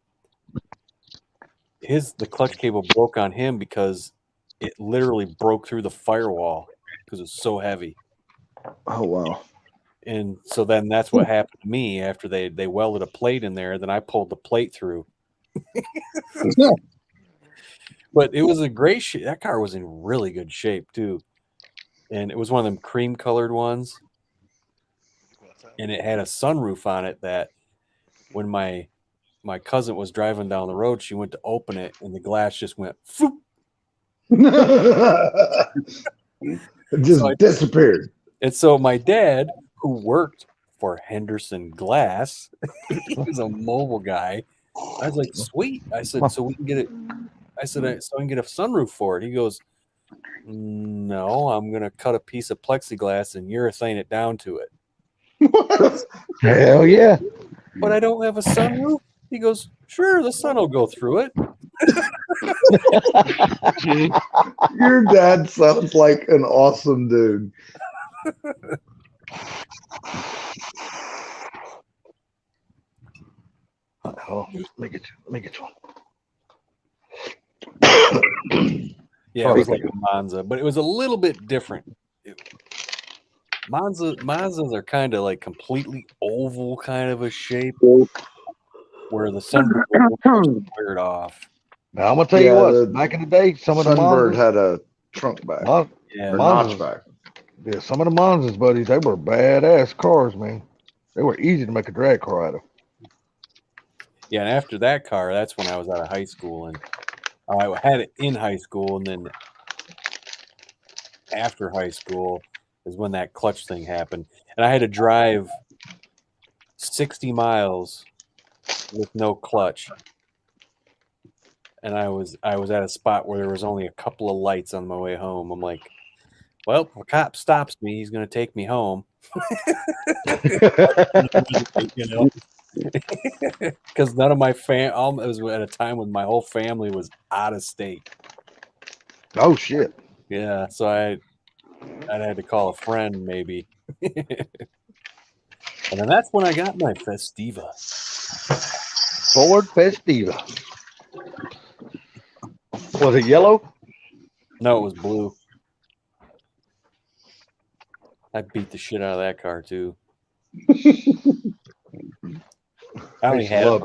the clutch cable broke on him because it literally broke through the firewall because it's so heavy. Oh wow. And so then that's what happened to me after they welded a plate in there. Then I pulled the plate through. But it was a great shape. That car was in really good shape too. And it was one of them cream colored ones. And it had a sunroof on it that when my cousin was driving down the road, she went to open it and the glass just went foop. It just disappeared. And so my dad, who worked for Henderson Glass, he was a mobile guy. I was like, "Sweet." I said, "So we can get it." I said, "So I can get a sunroof for it." He goes, "No, I'm going to cut a piece of plexiglass and urethane it down to it." Hell yeah. "But I don't have a sunroof." He goes, "Sure, the sun will go through it." Your dad sounds like an awesome dude. Oh, let me get you one. Yeah, it was like a Monza, but it was a little bit different. Monzas are kind of like completely oval kind of a shape, where the Sunbird was squared off. Now I'm gonna tell you Yeah, what. the Back in the day, some of the Sunbird Monzas, had a trunk back Yeah, or Monzas, notch back. yeah, some of the Monzas, buddies, they were badass cars, man. They were easy to make a drag car out of. yeah. And after that car, that's when I was out of high school, and I had it in high school, and then after high school is when that clutch thing happened, and I had to drive 60 miles with no clutch. And I was at a spot where there was only a couple of lights on my way home. I'm like, well, if a cop stops me, he's going to take me home. You know, because none of my it was at a time when my whole family was out of state. Oh shit! Yeah, so I had to call a friend maybe, and then that's when I got my Festiva. Ford Festiva. Was it yellow? No, it was blue. I beat the shit out of that car too. I only had it.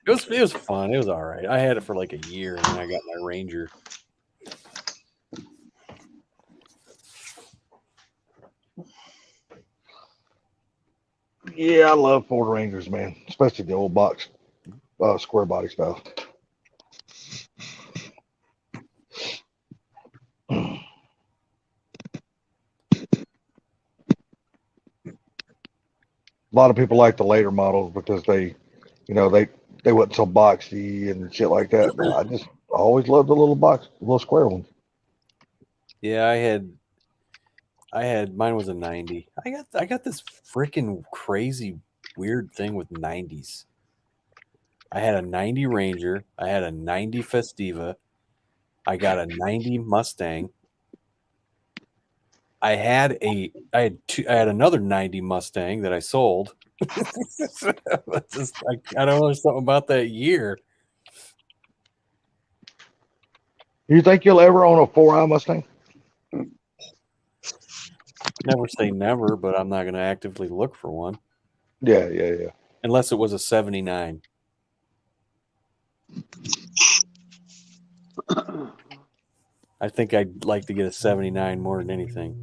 It was fun. It was all right. I had it for like a year, and then I got my Ranger. Yeah, I love Ford Rangers, man, especially the old box, square body style. A lot of people like the later models because they wasn't so boxy and shit like that. But I always loved the little square ones. Yeah, I had mine was a 90. I got this freaking crazy weird thing with 90s. I had a 90 Ranger, I had a 90 Festiva, I got a 90 Mustang. I had another 90 Mustang that I sold. I don't know, something about that year. You think you'll ever own a 4i Mustang? Never say never, but I'm not going to actively look for one. Yeah. Unless it was a 79. I think I'd like to get a 79 more than anything.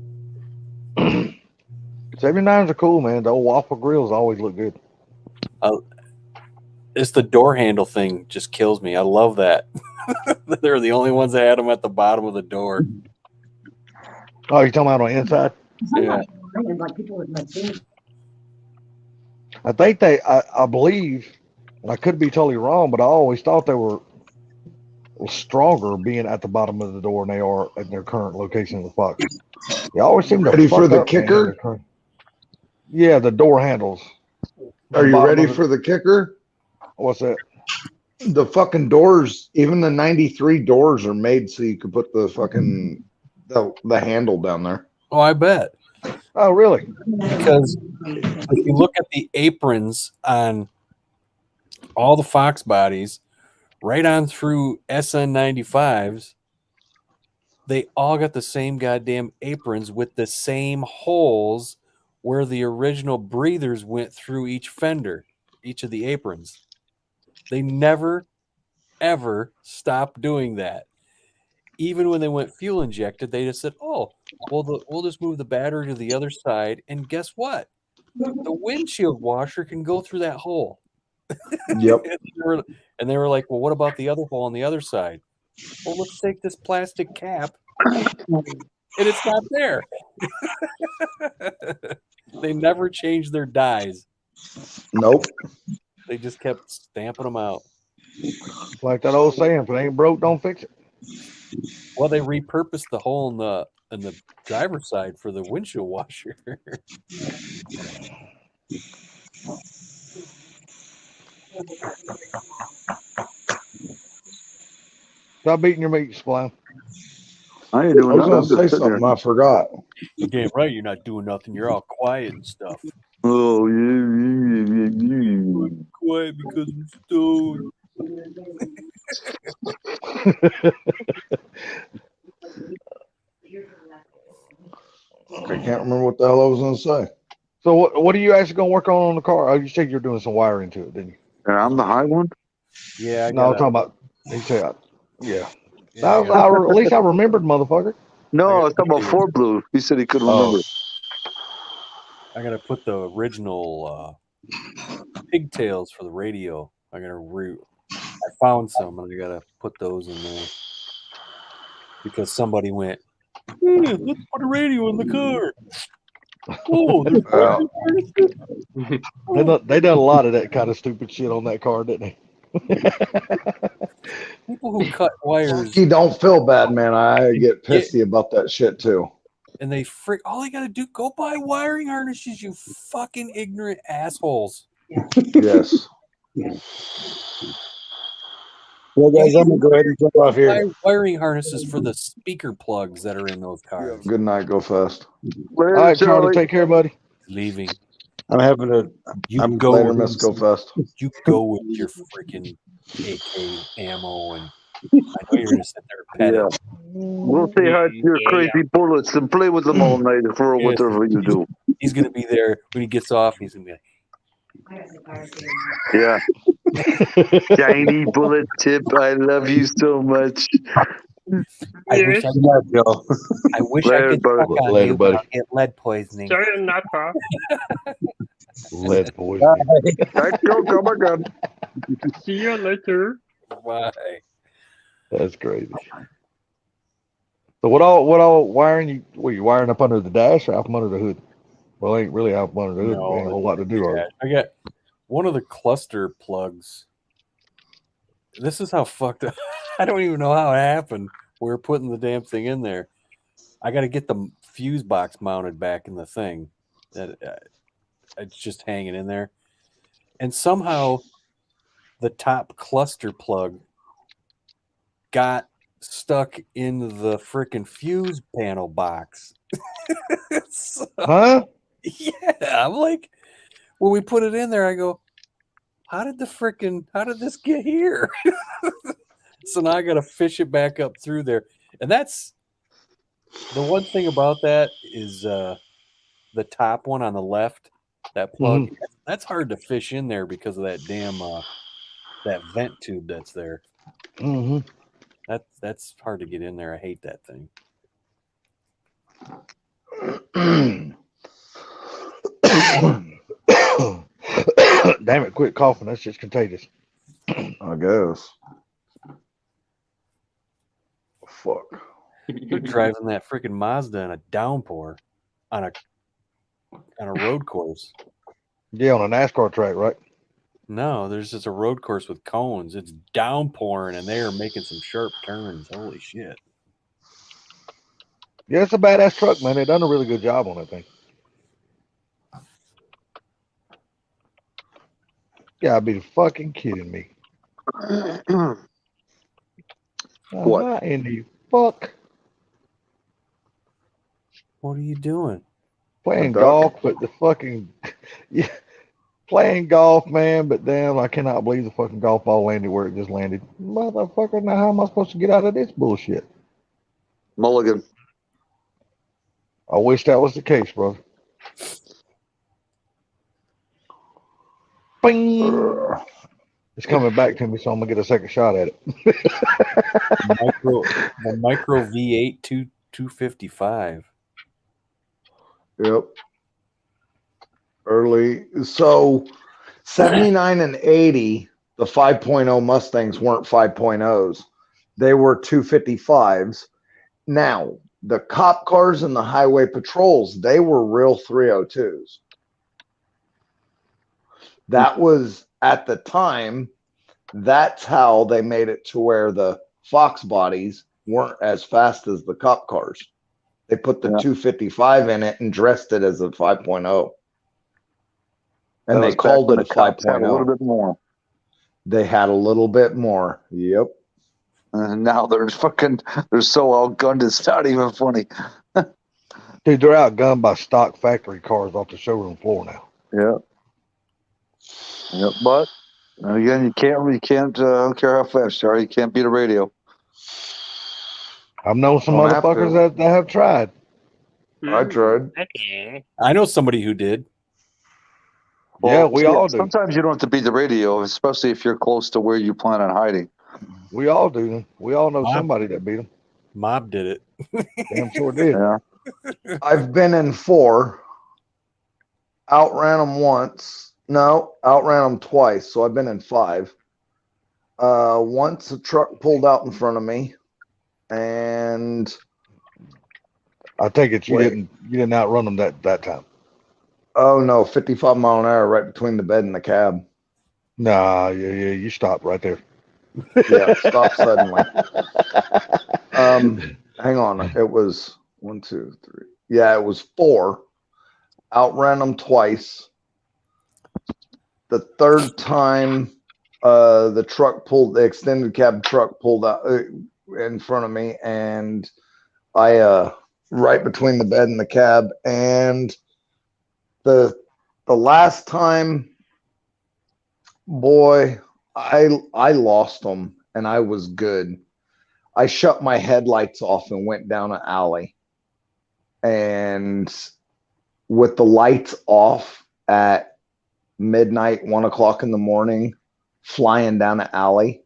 79s are cool, man. The old waffle grills always look good. It's the door handle thing just kills me. I love that. They're the only ones that had them at the bottom of the door. Oh, you're talking about on the inside? Yeah. I think I believe, and I could be totally wrong, but I always thought they were stronger being at the bottom of the door than they are at their current location in the box. They always seem to Ready for fuck the up, kicker? man. Yeah, the door handles. Are you ready for the kicker? What's that? The fucking doors, even the 93 doors are made so you could put the fucking the handle down there. Oh, I bet. Oh, really? Because if you look at the aprons on all the Fox bodies, right on through SN95s, they all got the same goddamn aprons with the same holes where the original breathers went through each fender, each of the aprons. They never, ever stopped doing that. Even when they went fuel injected, they just said, oh, well, we'll just move the battery to the other side. And guess what? The windshield washer can go through that hole. Yep. And they were like, well, what about the other hole on the other side? Well, let's take this plastic cap, and it's not there. They never changed their dies. Nope. They just kept stamping them out. It's like that old saying, if it ain't broke, don't fix it. Well, they repurposed the hole in the driver's side for the windshield washer. Stop beating your meat, Spline. I ain't I doing was nothing. going I'm to say just sitting something. here. I forgot. You're damn right. You're not doing nothing. You're all quiet and stuff. Oh, yeah. Quiet because I'm stoned. I can't remember what the hell I was going to say. So what are you actually gonna work on the car? Oh, you said you're doing some wiring to it, didn't you? And I'm the high one? Yeah, I No, I'm got talking about. He said, yeah. Yeah, I At least I remembered, motherfucker. No, I I was talking about Fort Blue. He said he couldn't remember. I gotta put the original pigtails for the radio. I found some and I gotta put those in there because somebody went, "Yeah, let's put a radio in the car." Oh, there's They done a lot of that kind of stupid shit on that car, didn't they? people who cut wires. Funky, don't feel bad, man. I get pissy about that shit too. And they all they gotta do, go buy wiring harnesses, you fucking ignorant assholes. Yes. Well, guys, I'm gonna go ahead and jump off here. Buy wiring harnesses for the speaker plugs that are in those cars. Good night. Go fast. All right, Charlie, take care, buddy. Leaving. I'm having a. You go Later, with miss. Go fast. You go with your freaking AK ammo, and I know you're gonna sit there and pet it. We'll say hi to your crazy bullets and play with them all night for whatever you do. He's gonna be there when he gets off. He's gonna be like, Yeah. Shiny bullet tip. I love you so much. I wish I could suck on Later, you, buddy. but I'll get lead poisoning. Sorry, not far. Lead poisoning. Thank you. Come again. See you later. Bye. That's crazy. So what all wiring you? What you wiring up under the dash or out from under the hood? Well, ain't really out from under the hood. No, Ain't a whole lot to do. Yeah, I got one of the cluster plugs. This is how fucked up. I don't even know how it happened. We were putting the damn thing in there. I got to get the fuse box mounted back in the thing. That it's just hanging in there, and somehow the top cluster plug got stuck in the freaking fuse panel box. So, Huh? yeah, I'm like, when we put it in there, I go, how did this get here? So now I got to fish it back up through there. And that's the one thing about that is the top one on the left, that plug, that's hard to fish in there because of that damn that vent tube that's there. Mm-hmm. That's hard to get in there. I hate that thing. Damn it, quit coughing. That's just contagious. I guess. Fuck. You're driving that freaking Mazda in a downpour on a road course. Yeah, on a NASCAR track, right? No, there's just a road course with cones. It's downpouring and they are making some sharp turns. Holy shit. Yeah, it's a badass truck, man. They done a really good job on that thing. You gotta be fucking kidding me. What? In the fuck? What are you doing? Playing golf, but the fucking playing golf, man. But damn, I cannot believe the fucking golf ball landed where it just landed. Motherfucker, now how am I supposed to get out of this bullshit? Mulligan. I wish that was the case, brother. Bing! It's coming back to me, so I'm gonna get a second shot at it. The micro V8 255. Yep. Early. So 79 and 80, the 5.0 Mustangs weren't 5.0s. They were 255s. Now, the cop cars and the highway patrols, they were real 302s. That was, at the time, that's how they made it to where the Fox bodies weren't as fast as the cop cars. They put the 255 in it and dressed it as a 5.0. And they called it a 5.0. A little bit more. They had a little bit more. Yep. And now they're so outgunned, it's not even funny. Dude, they're outgunned by stock factory cars off the showroom floor now. Yeah. Yep, but again, you can't. I don't care how fast you are, you can't beat a radio. I've known some Don't have motherfuckers to. that have tried. I tried. I know somebody who did. Yeah, we all do. Sometimes you don't have to beat the radio, especially if you're close to where you plan on hiding. We all do. We all know Mob. somebody that beat them. Mob did it. Damn sure did. Yeah. I've been in 4, outran them once. No, outran them twice. So I've been in 5. Once a truck pulled out in front of me, and I take it you didn't outrun them that time. Oh no, 55 mile an hour right between the bed and the cab. Nah, yeah, you stopped right there. Yeah, stop suddenly. Hang on. It was 1, 2, 3. Yeah, it was 4. Outran them twice. The third time, the extended cab truck pulled out in front of me, and I right between the bed and the cab. And the last time, boy, I lost them, and I was good. I shut my headlights off and went down an alley, and with the lights off at midnight, 1 o'clock in the morning, flying down an alley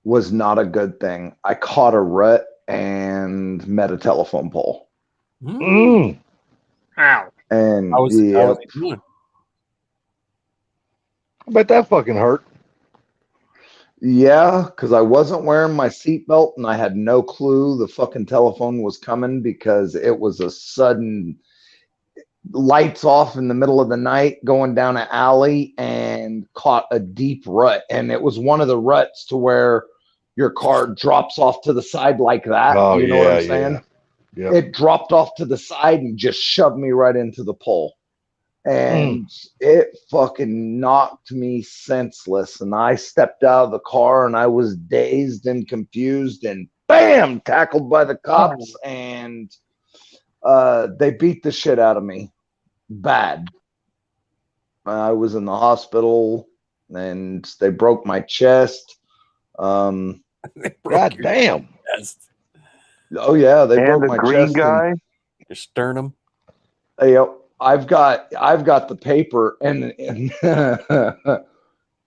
was not a good thing. I caught a rut and met a telephone pole. Mm. Ow. And I was doing. I bet that fucking hurt. Yeah, because I wasn't wearing my seatbelt and I had no clue the fucking telephone was coming, because it was a sudden lights off in the middle of the night going down an alley, and caught a deep rut. And it was one of the ruts to where your car drops off to the side like that. Oh, you know what I'm saying? Yeah. It dropped off to the side and just shoved me right into the pole. And it fucking knocked me senseless. And I stepped out of the car and I was dazed and confused, and bam, tackled by the cops. And they beat the shit out of me bad. I was in the hospital and they broke my chest. God damn. Chest. Oh yeah, they And broke the my green chest. guy. Your sternum. Yep. I've got the paper, and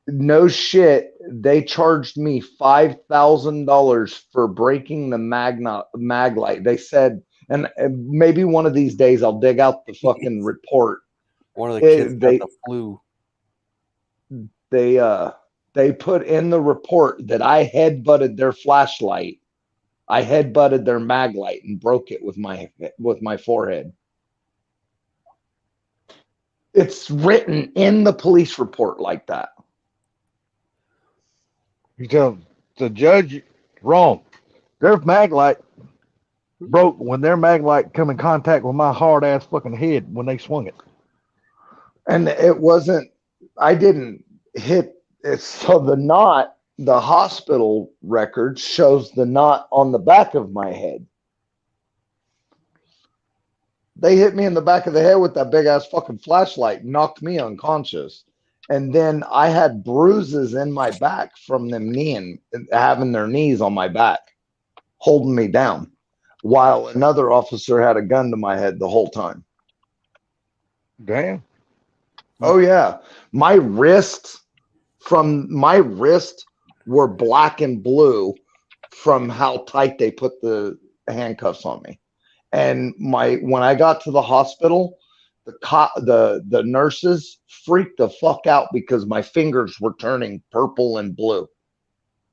no shit, they charged me $5,000 for breaking the mag light. They said, and maybe one of these days I'll dig out the fucking report. One of the kids got the flu. They put in the report that I headbutted their flashlight. I headbutted their mag light and broke it with my forehead. It's written in the police report like that. You tell the judge wrong. Their mag light broke when their mag light come in contact with my hard ass fucking head when they swung it. And it wasn't, I didn't hit it. So the hospital record shows the knot on the back of my head. They hit me in the back of the head with that big ass fucking flashlight, knocked me unconscious. And then I had bruises in my back from them having their knees on my back, holding me down, while another officer had a gun to my head the whole time. Damn. Oh yeah. My wrists were black and blue from how tight they put the handcuffs on me. And when I got to the hospital, the nurses freaked the fuck out because my fingers were turning purple and blue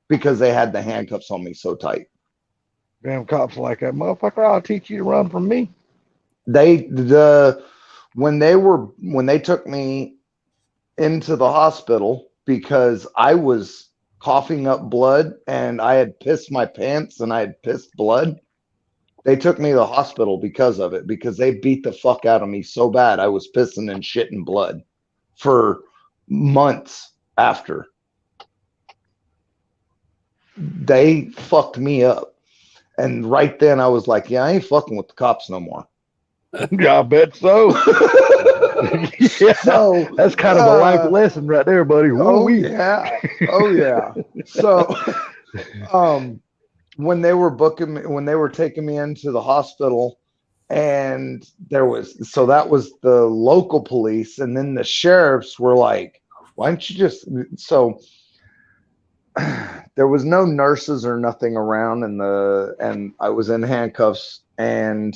because they had the handcuffs on me so tight. Damn cops like that, motherfucker. I'll teach you to run from me. When they took me into the hospital because I was coughing up blood and I had pissed my pants and I had pissed blood. They took me to the hospital because of it, because they beat the fuck out of me so bad I was pissing and shitting blood for months after. they fucked me up. And right then I was like, yeah, I ain't fucking with the cops no more. Yeah, I bet so. Yeah, So that's kind of a life lesson right there, buddy. oh Woo-wee. yeah. Oh yeah. So when they were booking me, when they were taking me into the hospital, and that was the local police, and then the sheriffs were like, why don't you just there was no nurses or nothing around, and I was in handcuffs, and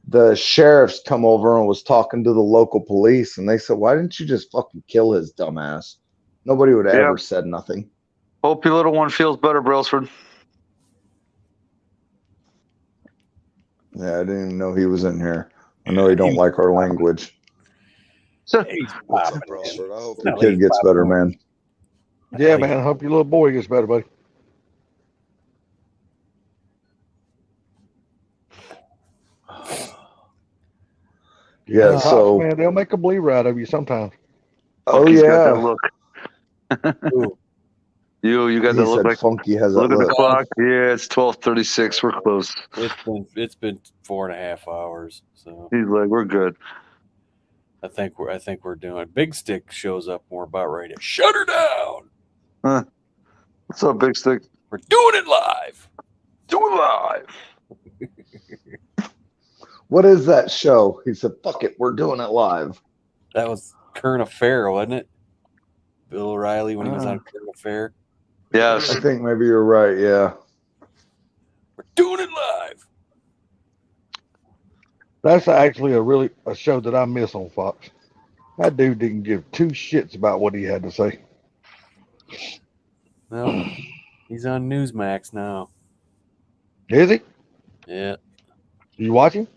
the sheriffs come over and was talking to the local police, and they said, why didn't you just fucking kill his dumbass? Nobody would have Yeah. ever said nothing. Hope your little one feels better, Brailsford. Yeah, I didn't even know he was in here. I know he don't like our language. He's What's popping up, Brailsford? I hope No, your kid he's gets popping better, in. man. Yeah, man. I hope your little boy gets better, buddy. Yeah, Cops, so man, they'll make a believer out of you sometimes. oh Funky's got yeah. that look. Ooh, You got He that look said like. Funky has that Look at the look. clock. Yeah, it's 12:36. We're close. it's been 4.5 hours. So He's like, we're good. I think we're doing. Big Stick shows up and we're about ready to shut her down. Huh. What's up, Big Stick? We're doing it live. Do it live. What is that show? He said, fuck it, we're doing it live. That was Current Affair, wasn't it? Bill O'Reilly when he was on Current Affair. Yes. I think maybe you're right, yeah. We're doing it live. That's actually a show that I miss on Fox. That dude didn't give two shits about what he had to say. No, he's on Newsmax now. Is he? Yeah. You watching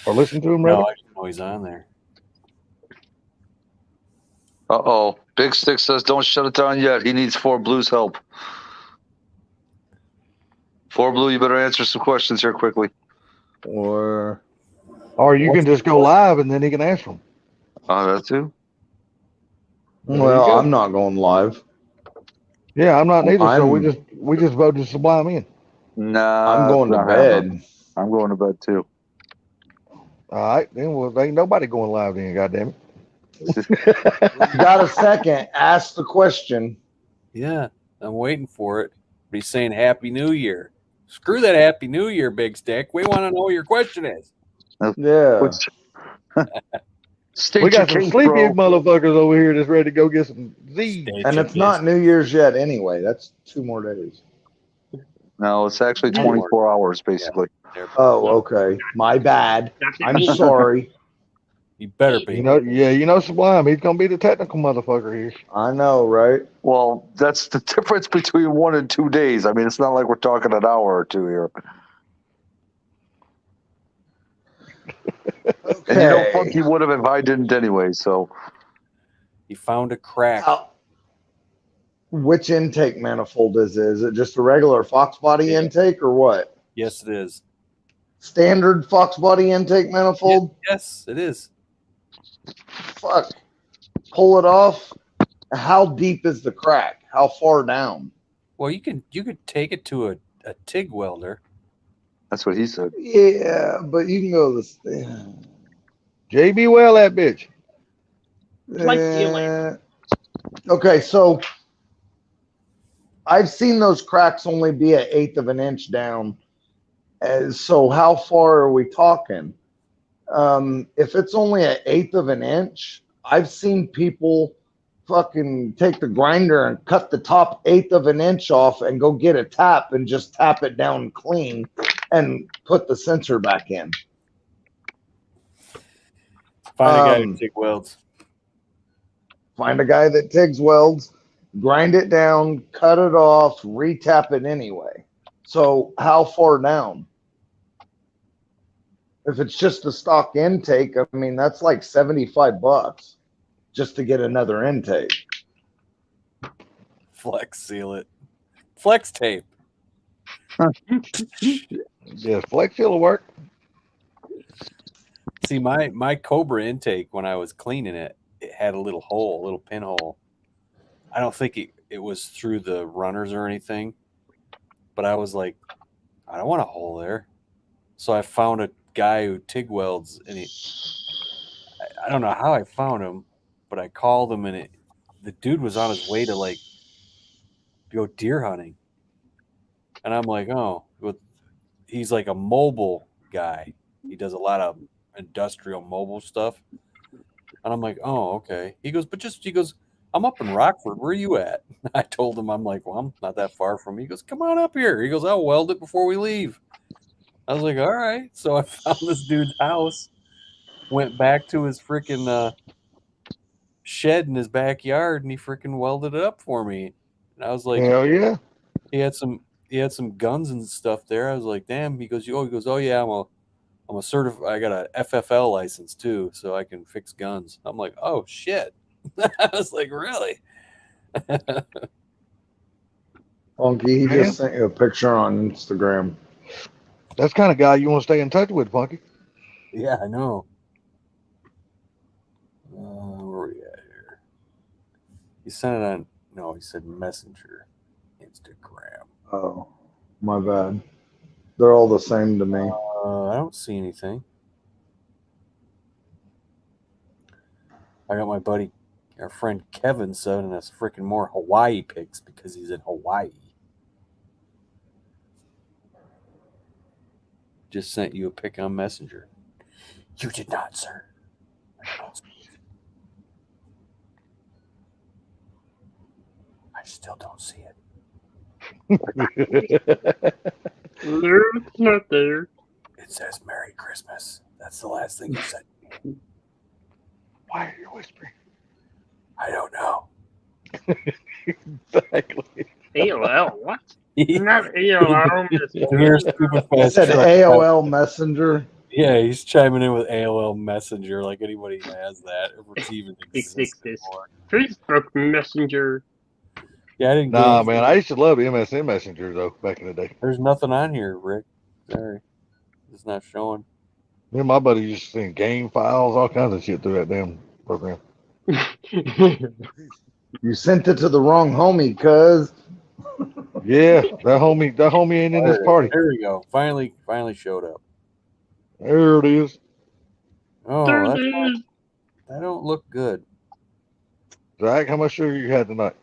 or listen to him, rather? No, I didn't know he's on there. Uh-oh. Big Stick says don't shut it down yet. He needs 4 Blue's help. 4 Blue, you better answer some questions here quickly. Or you can just go live and then he can answer them. Oh, that too? well, I'm not going live. Yeah, I'm not neither. So I'm- we just voted Sublime in. Nah. I'm going to not bed. happening. I'm going to bed too. All right, then well, ain't nobody going live then. Goddamn it! Got a second? Ask the question. Yeah, I'm waiting for it. But he's saying Happy New Year. Screw that Happy New Year, Big Stick. We want to know what your question is. Yeah. We got some sleepy motherfuckers over here that's ready to go get some Z. And it's not New Year's yet anyway. That's 2 more days. No, it's actually 24 hours, basically. Oh, okay. My bad. I'm sorry. You better be. You know Sublime. He's gonna be the technical motherfucker here. I know, right? Well, that's the difference between 1 and 2 days. I mean, it's not like we're talking an hour or 2 here. Okay. And you know, Funky would have if I didn't anyway. So he found a crack. Which intake manifold is it? Is it just a regular Fox body intake or what? Yes, it is. Standard Fox body intake manifold? Yes, it is. Fuck. Pull it off. How deep is the crack? How far down? Well, you could take it to a TIG welder. that's what he said. Yeah, but you can go this. JB Well, that bitch. Okay, so I've seen those cracks only be an 1/8 of an inch down. So how far are we talking? If it's only an 1/8 of an inch, I've seen people fucking take the grinder and cut the top 1/8 of an inch off and go get a tap and just tap it down clean and put the sensor back in. Find a guy who TIG welds. Find a guy that TIG welds, grind it down, cut it off, retap it anyway. So how far down? If it's just a stock intake, I mean, that's like $75 just to get another intake. Flex seal it. Flex tape. Yeah, Flex seal will work. See, my Cobra intake, when I was cleaning it, it had a little hole, a little pinhole. I don't think it was through the runners or anything, but I was like, I don't want a hole there. So I found a guy who TIG welds, and I don't know how I found him, but I called him, and the dude was on his way to like go deer hunting. And I'm like, oh, he's like a mobile guy. He does a lot of industrial mobile stuff. And I'm like, oh, okay. He goes, I'm up in Rockford. Where are you at? I told him, I'm like, well, I'm not that far from you. He goes, come on up here. He goes, I'll weld it before we leave. I was like, all right. So I found this dude's house, went back to his freaking shed in his backyard, and he freaking welded it up for me. And I was like, Hell yeah. he had some guns and stuff there. I was like, damn. He goes, oh yeah, I'm a certified. I got a FFL license too, so I can fix guns. I'm like, oh shit. I was like, really? Funky, he Man. just sent you a picture on Instagram. That's the kind of guy you want to stay in touch with, Funky. Yeah, I know. Where are we at here? He sent it on. No, he said Messenger, Instagram. Oh, my bad. They're all the same to me. I don't see anything. I got my buddy, our friend Kevin, sending us freaking more Hawaii pics because he's in Hawaii. Just sent you a pic on Messenger. You did not, sir. I still don't see it. No, it's not there. It says Merry Christmas. That's the last thing you said to me. Why are you whispering? I don't know. Exactly. AOL, what? Not AOL. Here's stupid I fast said truck. AOL Messenger. Yeah, he's chiming in with AOL Messenger like anybody has that. If it's even exists anymore. Facebook Messenger. Yeah, I didn't get Nah, anything. man, I used to love MSN Messenger though back in the day. There's nothing on here, Rick. Sorry. It's not showing. Me and my buddy used to send game files, all kinds of shit through that damn program. You sent it to the wrong homie, cuz. Yeah, that homie ain't in this party. There we go. Finally showed up. There it is. Oh, There it that's not, is. that don't look good. Zach, how much sugar you had tonight?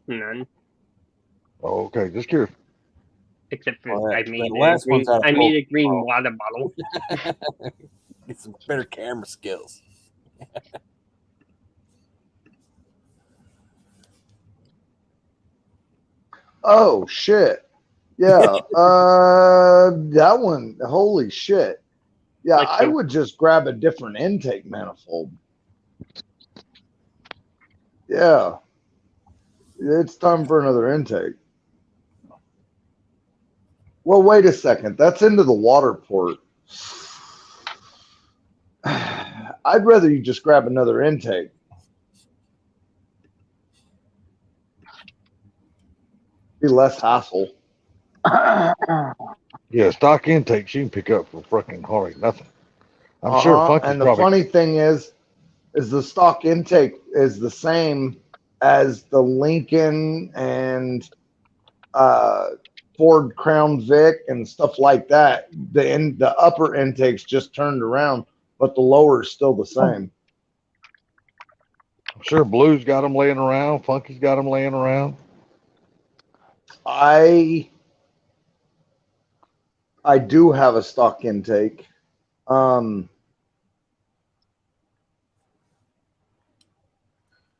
None. Oh, okay, just curious. Except for Well, I that made last one's out of I made a focus. green water bottle. Get some better camera skills. Oh shit. Yeah. That one. Holy shit. Yeah, Like I the- would just grab a different intake manifold. Yeah. It's time for another intake. Well, wait a second. That's into the water port. I'd rather you just grab another intake. Be less hassle. Yeah, stock intakes you can pick up for fucking hardly nothing. I'm sure Funky's And the probably funny thing is the stock intake is the same as the Lincoln and Ford Crown Vic and stuff like that. The upper intake's just turned around, but the lower is still the same. I'm sure Blue's got them laying around. Funky's got them laying around. I do have a stock intake.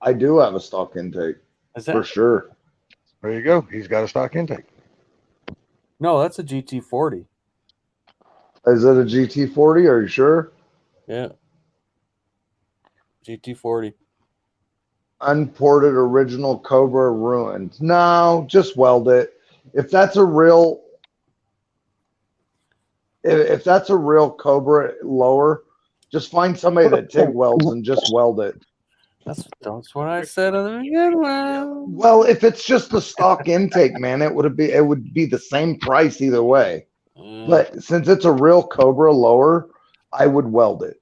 I do have a stock intake Is that for sure. There you go. He's got a stock intake. No, that's a GT40. Is it a GT40? Are you sure? Yeah. GT40. Unported original Cobra ruined. No, just weld it. If that's a real Cobra lower, just find somebody that TIG welds and just weld it. That's what I said in the beginning. Well, if it's just the stock intake, man, it would be the same price either way. But since it's a real Cobra lower, I would weld it.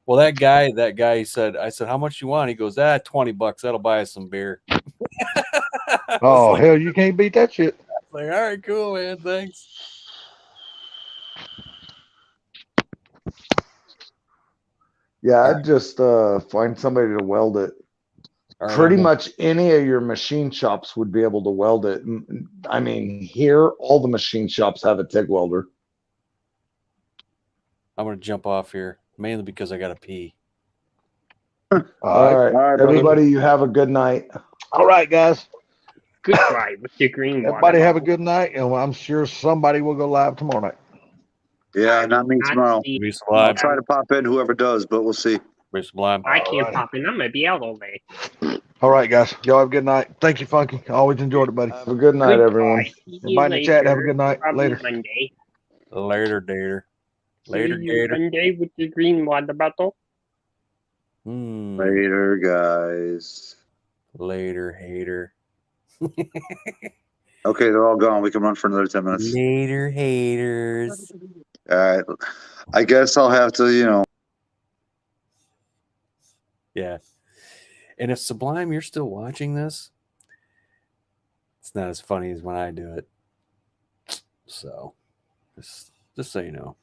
Well, that guy, he said, I said, how much you want? He goes, $20. That'll buy us some beer. Oh, hell, you can't beat that shit. Like, all right, cool, man. Thanks. Yeah, I'd just find somebody to weld it. All right, Pretty I'm much any of your machine shops would be able to weld it. I mean, here, all the machine shops have a TIG welder. going to jump off here, mainly because I got to pee. All right, brother. everybody, you have a good night. All right, guys. Goodbye, Mr. Green water Everybody have a bottle. good night, and I'm sure somebody will go live tomorrow night. Yeah, not me Not tomorrow. see- Be I'll sublime. try to pop in, whoever does, but we'll see. Be sublime. I can't Alrighty. pop in. I'm gonna be out all day. All right, guys. Y'all have a good night. Thank you, Funky. Always enjoyed it, buddy. Have a good night, everyone. Goodbye. See you Everybody in the chat, have a later. good night. Probably Later. Monday. Later, Dater. Later, See you Gator. Monday with the green water bottle. Later, guys. Later, hater. Okay, they're all gone. We can run for another 10 minutes. Later, haters. All right. I guess I'll have to, Yeah. And if Sublime, you're still watching this, it's not as funny as when I do it. So, just so you know.